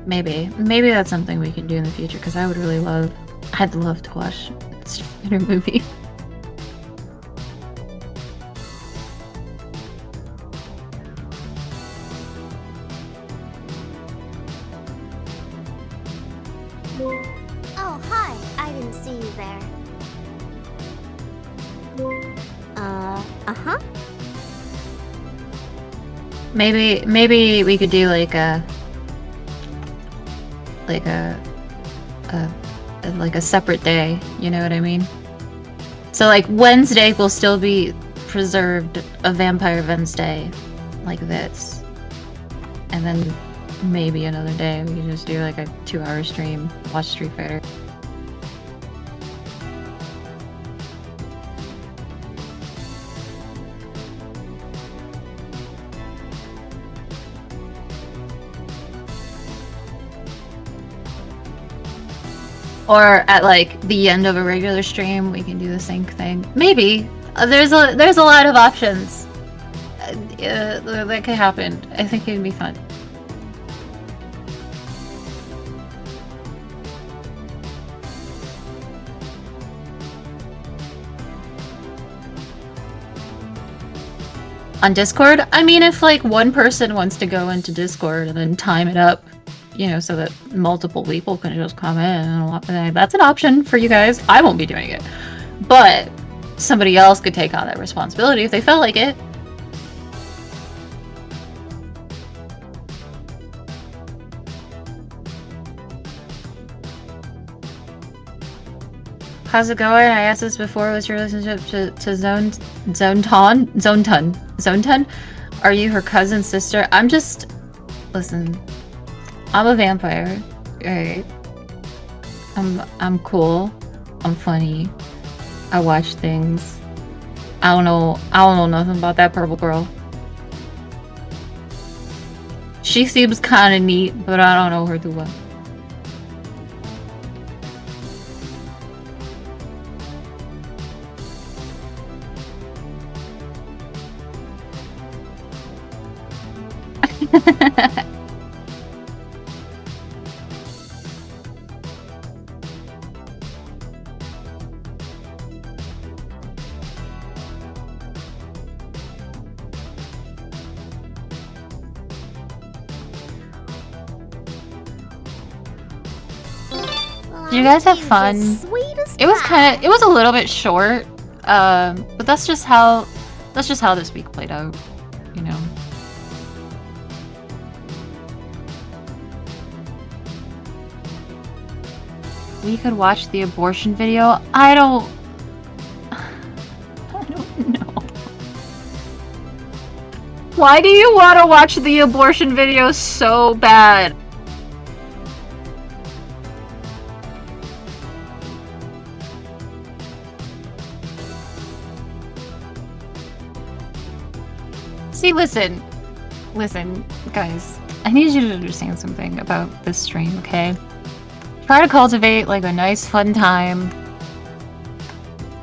Maybe that's something we can do in the future, because I'd love to watch a Street Fighter movie. Oh, hi. I didn't see you there. Uh-huh. Maybe we could do like a separate day, you know what I mean? So like Wednesday will still be preserved a Vampire Wednesday like this. And then maybe another day we can just do like a 2-hour stream, watch Street Fighter. Or at like the end of a regular stream, we can do the same thing. Maybe there's a lot of options that could happen. I think it'd be fun. On Discord? I mean, if like one person wants to go into Discord and then time it up, you know, so that multiple people can just come in, and that's an option for you guys. I won't be doing it. But somebody else could take on that responsibility if they felt like it. How's it going? I asked this before. What's your relationship to Zonton? Are you her cousin, sister? Listen, I'm a vampire. Alright. I'm cool. I'm funny. I watch things. I don't know nothing about that purple girl. She seems kinda neat, but I don't know her too well. Did you guys have fun? It was a little bit short, but that's just how this week played out, you know. We could watch the abortion video. I don't know. Why do you want to watch the abortion video so bad? See, listen, guys. I need you to understand something about this stream, okay? Try to cultivate like a nice fun time,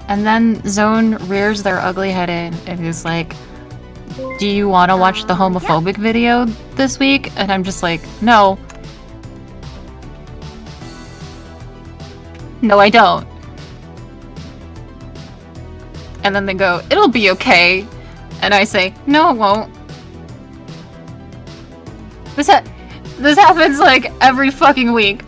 and then Zone rears their ugly head in and is like, do you want to watch the homophobic video this week? And I'm just like, no. No, I don't. And then they go, it'll be okay. And I say, no, it won't. This happens like every fucking week.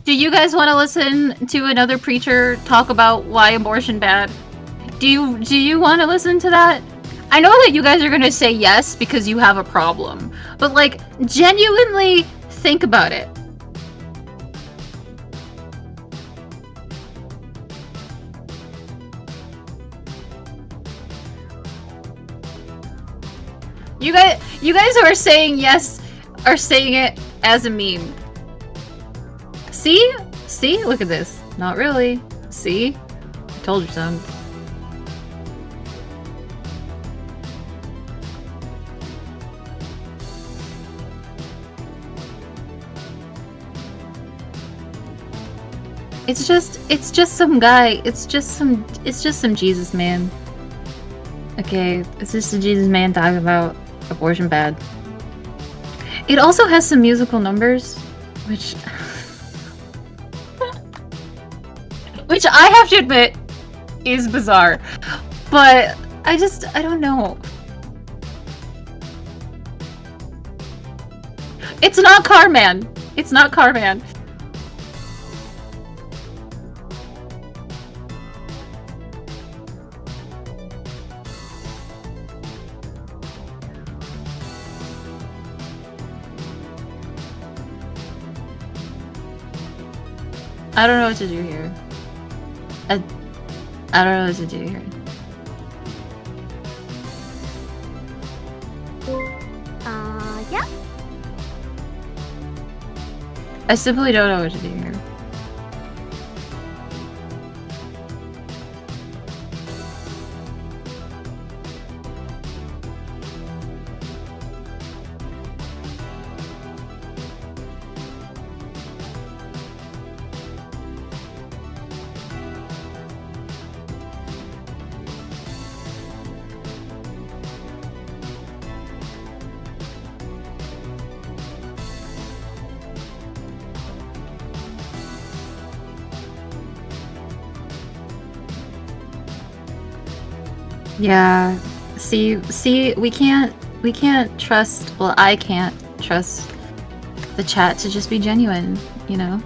Do you guys want to listen to another preacher talk about why abortion bad? Do you want to listen to that? I know that you guys are gonna say yes because you have a problem, but like, genuinely think about it. You guys who are saying yes are saying it as a meme. See? See? Look at this. Not really. See? I told you so. It's just some guy. It's just some Jesus man. Okay, it's just a Jesus man talking about abortion bad. It also has some musical numbers, which which I have to admit is bizarre. But I don't know. It's not Carman. It's not Carman. I don't know what to do here. I don't know what to do here. Yeah? I simply don't know what to do here. Yeah. See, we can't trust, well, I can't trust the chat to just be genuine, you know?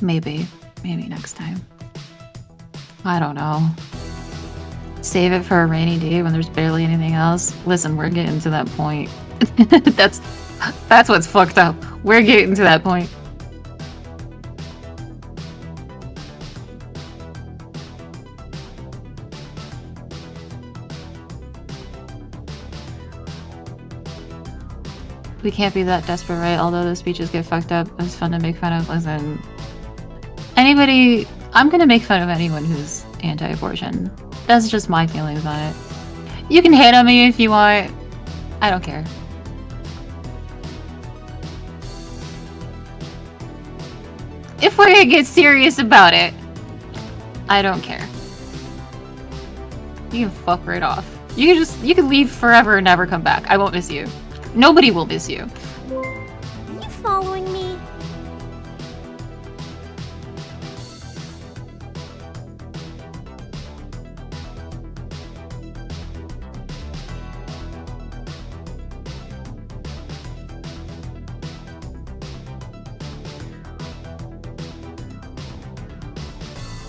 Maybe next time. I don't know. Save it for a rainy day when there's barely anything else. Listen, we're getting to that point. That's what's fucked up. We're getting to that point. We can't be that desperate, right? Although the speeches get fucked up, it's fun to make fun of. Listen, I'm gonna make fun of anyone who's anti-abortion. That's just my feelings on it. You can hate on me if you want. I don't care. If we're gonna get serious about it, I don't care. You can fuck right off. You can leave forever and never come back. I won't miss you. Nobody will miss you. Are you following me?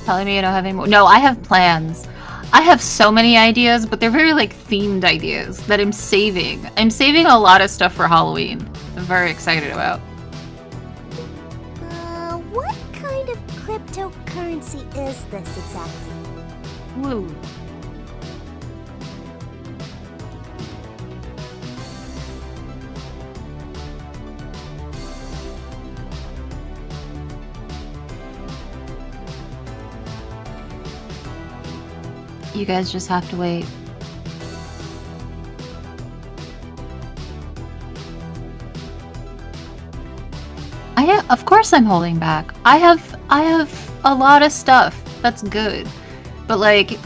Telling me you don't have any more. No, I have plans. I have so many ideas, but they're very like themed ideas that I'm saving. I'm saving a lot of stuff for Halloween. I'm very excited about. What kind of cryptocurrency is this exactly? Woo. You guys just have to wait. Of course I'm holding back. I have a lot of stuff that's good. But like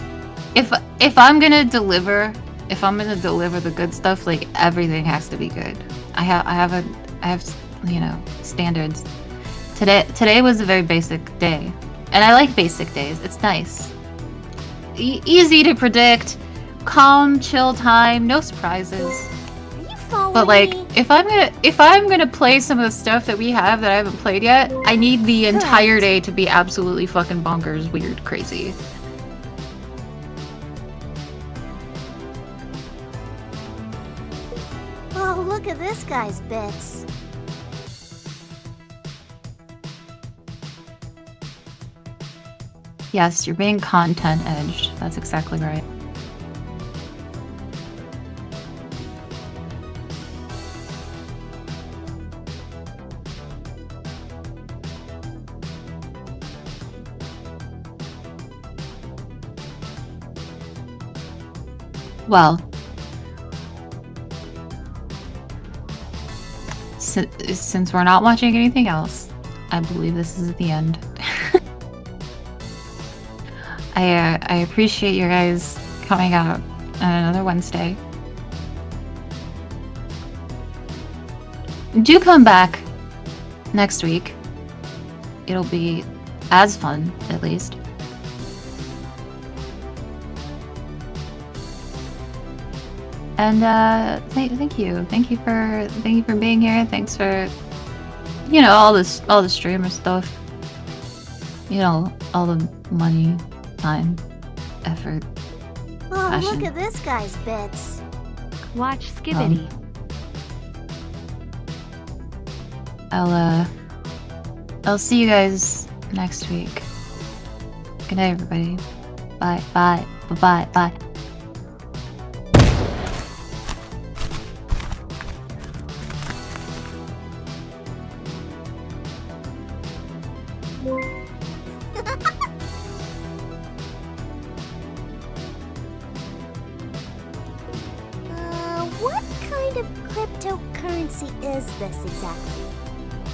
if I'm gonna deliver the good stuff, like everything has to be good. I have you know, standards. Today was a very basic day. And I like basic days. It's nice. Easy to predict, calm, chill time, no surprises. But like, if I'm gonna play some of the stuff that we have that I haven't played yet, I need the entire day to be absolutely fucking bonkers, weird, crazy. Oh, look at this guy's bits. Yes, you're being content edged. That's exactly right. Well, since we're not watching anything else, I believe this is the end. I appreciate you guys coming out on another Wednesday. Do come back next week. It'll be as fun, at least. And thank you for being here. Thanks for all the streamer stuff. All the money, time, effort. Oh, passion. look at this guy's bits. Watch Skibbity. I'll see you guys next week. Good night, everybody. Bye, bye, bye, bye. What kind of cryptocurrency is this exactly?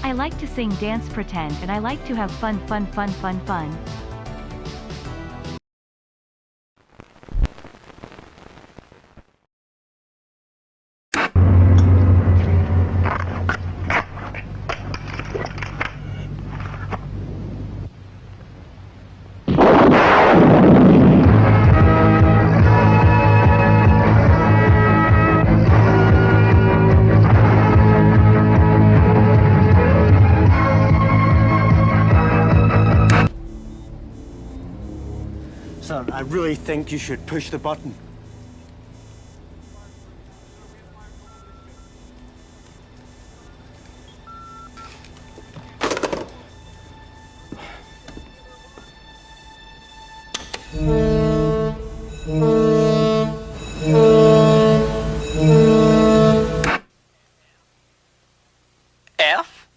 I like to sing, dance, pretend, and I like to have fun. Son, I really think you should push the button. F?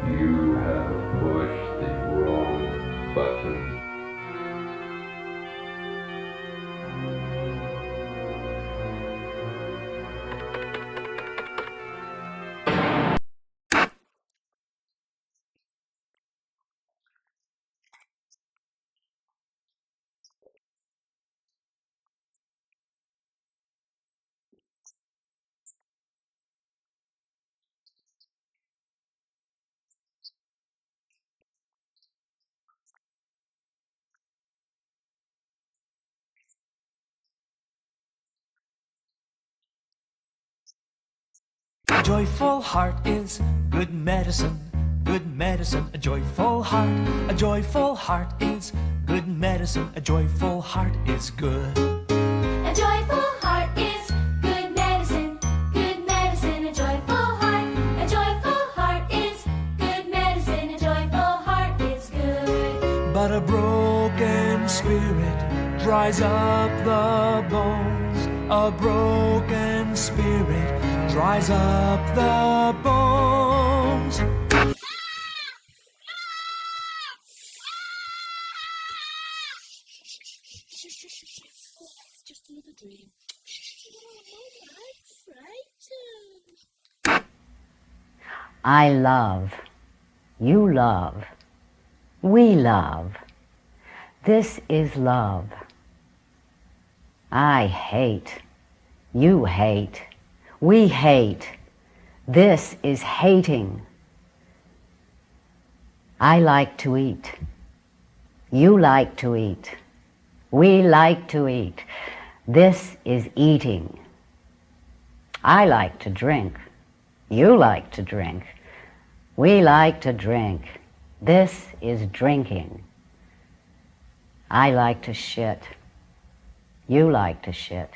You have pushed the wrong button. A joyful heart is good medicine, good medicine. A joyful heart is good medicine. A joyful heart is good. A joyful heart is good medicine, good medicine. A joyful heart is good medicine. A joyful heart is good. But a broken spirit dries up the bones. A broken spirit dries up the bones. It's just a little dream. I love. You love. We love. This is love. I hate. You hate. We hate. This is hating. I like to eat. You like to eat. We like to eat. This is eating. I like to drink. You like to drink. We like to drink. This is drinking. I like to shit. You like to shit.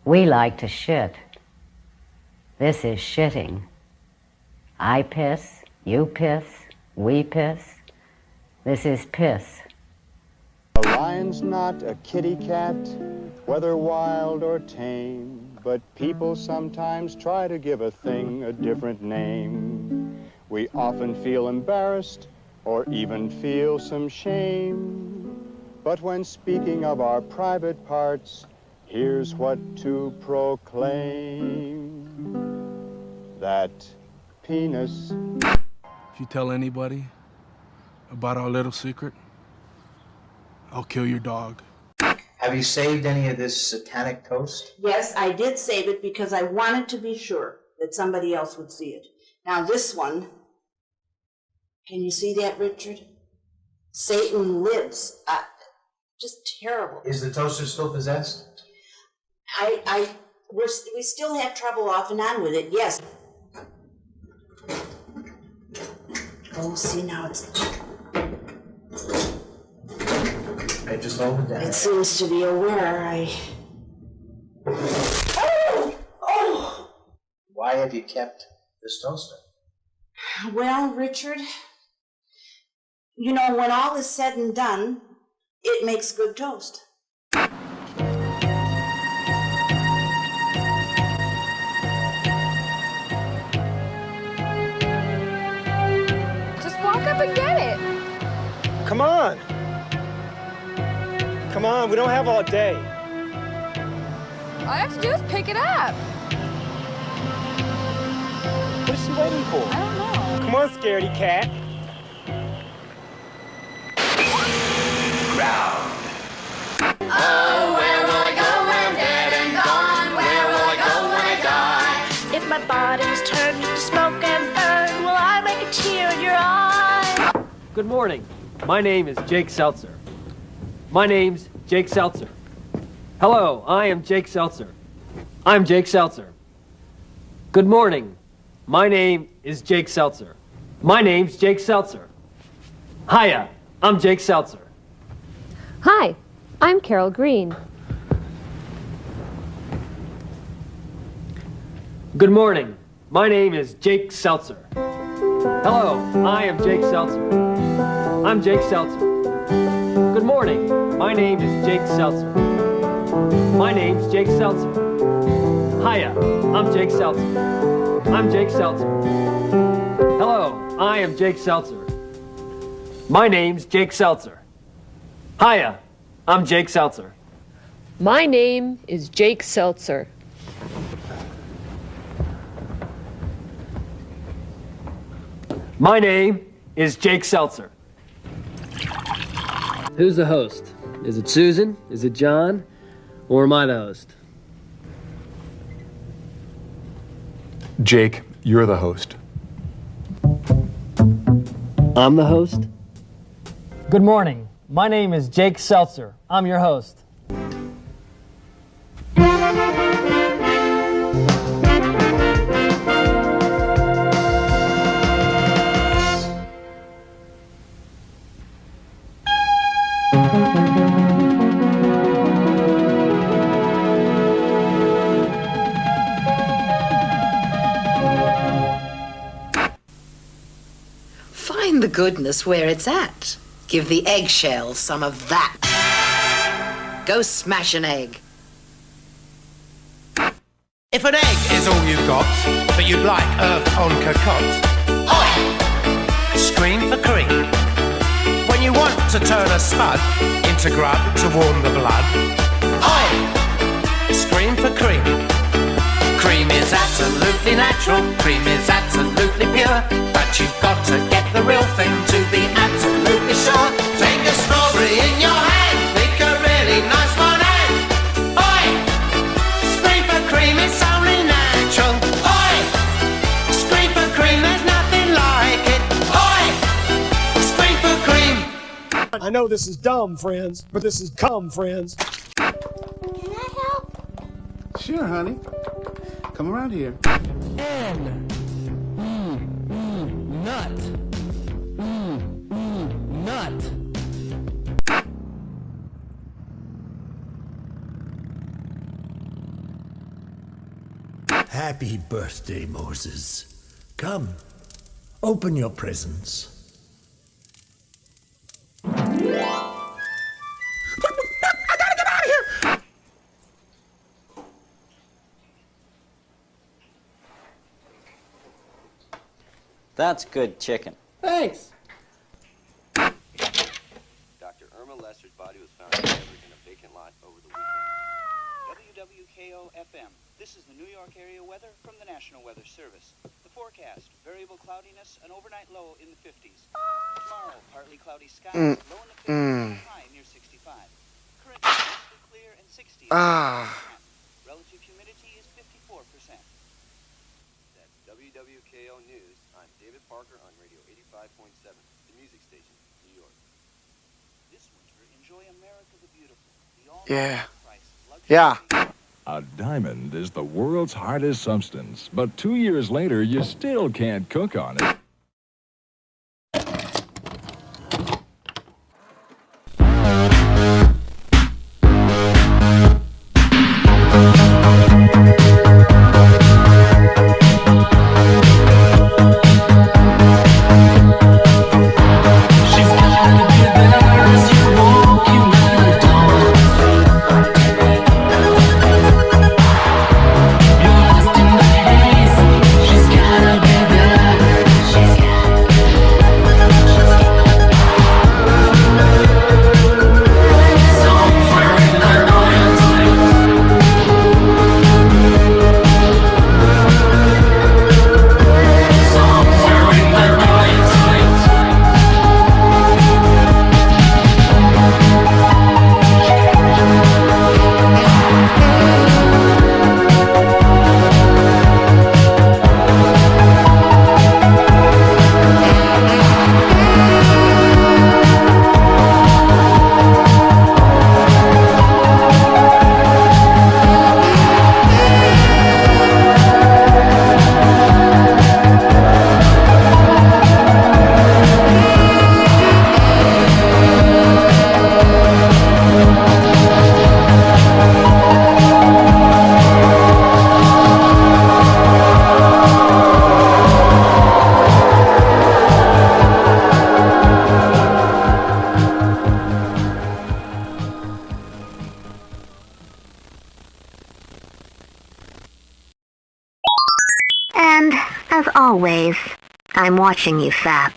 We like to shit. This is shitting. I piss, you piss, we piss. This is piss. A lion's not a kitty cat, whether wild or tame, but people sometimes try to give a thing a different name. We often feel embarrassed or even feel some shame. But when speaking of our private parts, here's what to proclaim. That penis. If you tell anybody about our little secret, I'll kill your dog. Have you saved any of this satanic toast? Yes, I did save it because I wanted to be sure that somebody else would see it. Now this one, can you see that, Richard? Satan lives. Just terrible. Is the toaster still possessed? We still have trouble off and on with it, yes. Oh, see, now it's... I just hold it down. It seems to be aware. Oh! Why have you kept this toaster? Well, Richard, you know, when all is said and done, it makes good toast. Just walk up and get it. Come on. Come on, we don't have all day. All I have to do is pick it up. What is she waiting for? I don't know. Come on, scaredy cat. Oh, where will I go when I'm dead and gone? Where will I go when I die? If my body's turned to smoke and burn, will I make a tear in your eye? Good morning. My name is Jake Seltzer. My name's Jake Seltzer. Hello, I am Jake Seltzer. I'm Jake Seltzer. Good morning. My name is Jake Seltzer. My name's Jake Seltzer. Hiya, I'm Jake Seltzer. Hi, I'm Carol Green. Good morning. My name is Jake Seltzer. Hello, I am Jake Seltzer. I'm Jake Seltzer. Good morning. My name is Jake Seltzer. My name's Jake Seltzer. Hiya, I'm Jake Seltzer. I'm Jake Seltzer. Hello, I am Jake Seltzer. My name's Jake Seltzer. Hiya, I'm Jake Seltzer. My name is Jake Seltzer. My name is Jake Seltzer. Who's the host? Is it Susan? Is it John? Or am I the host? Jake, you're the host. I'm the host? Good morning. My name is Jake Seltzer. I'm your host. Find the goodness where it's at. Give the eggshell some of that. Go smash an egg. If an egg is all you've got, but you'd like Earth on cocotte, oi! Scream for cream. When you want to turn a spud into grub to warm the blood, oi! Scream for cream. Cream is absolutely natural, cream is absolutely pure, but you've got to get the real thing to be absolutely sure. Take a strawberry in your hand, pick a really nice one and, oi! Scream for cream, it's only natural, oi! Scream for cream, there's nothing like it, oi! Scream for cream. I know this is dumb, friends, but this is cum, friends. Can I help? Sure, honey. Come around here. Nut. Nut. happy birthday, Moses. Come, open your presents. That's good chicken. Thanks. Dr. Irma Lesser's body was found discovered in a vacant lot over the weekend. WWKO-FM. This is the New York area weather from the National Weather Service. The forecast, variable cloudiness, an overnight low in the 50s. Tomorrow, partly cloudy skies, low in the 50s, high near 65. Current mostly clear and 60. Relative humidity is 54%. That's WWKO News. I'm David Parker on Radio 85.7, the music station, New York. This winter, enjoy America the Beautiful. Yeah. Yeah. A diamond is the world's hardest substance, but 2 years later, you still can't cook on it. And, as always, I'm watching you fap.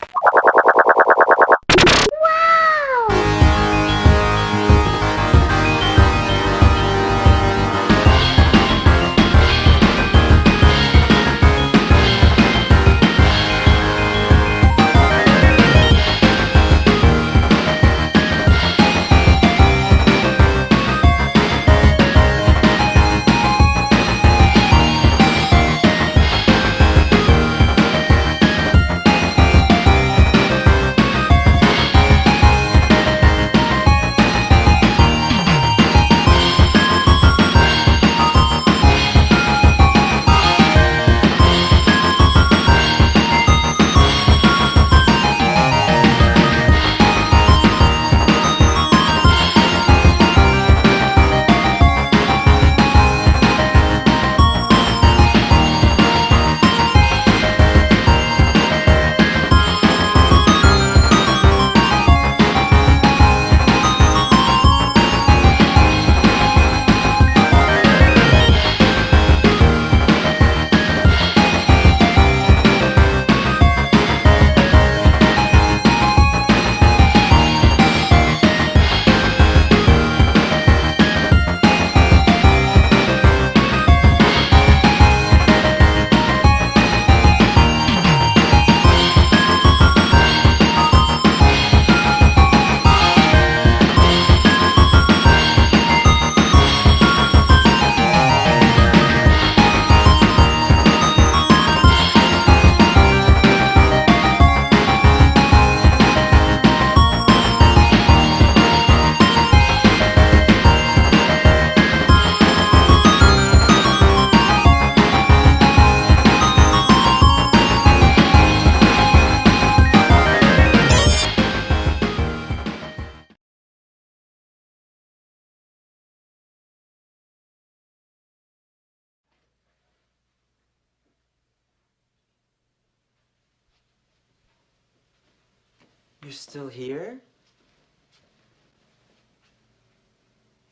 You're still here?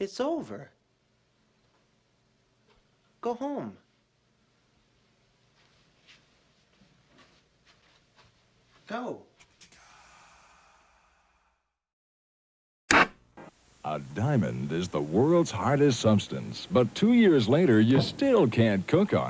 It's over. Go home. Go. A diamond is the world's hardest substance, but 2 years later, you still can't cook on it.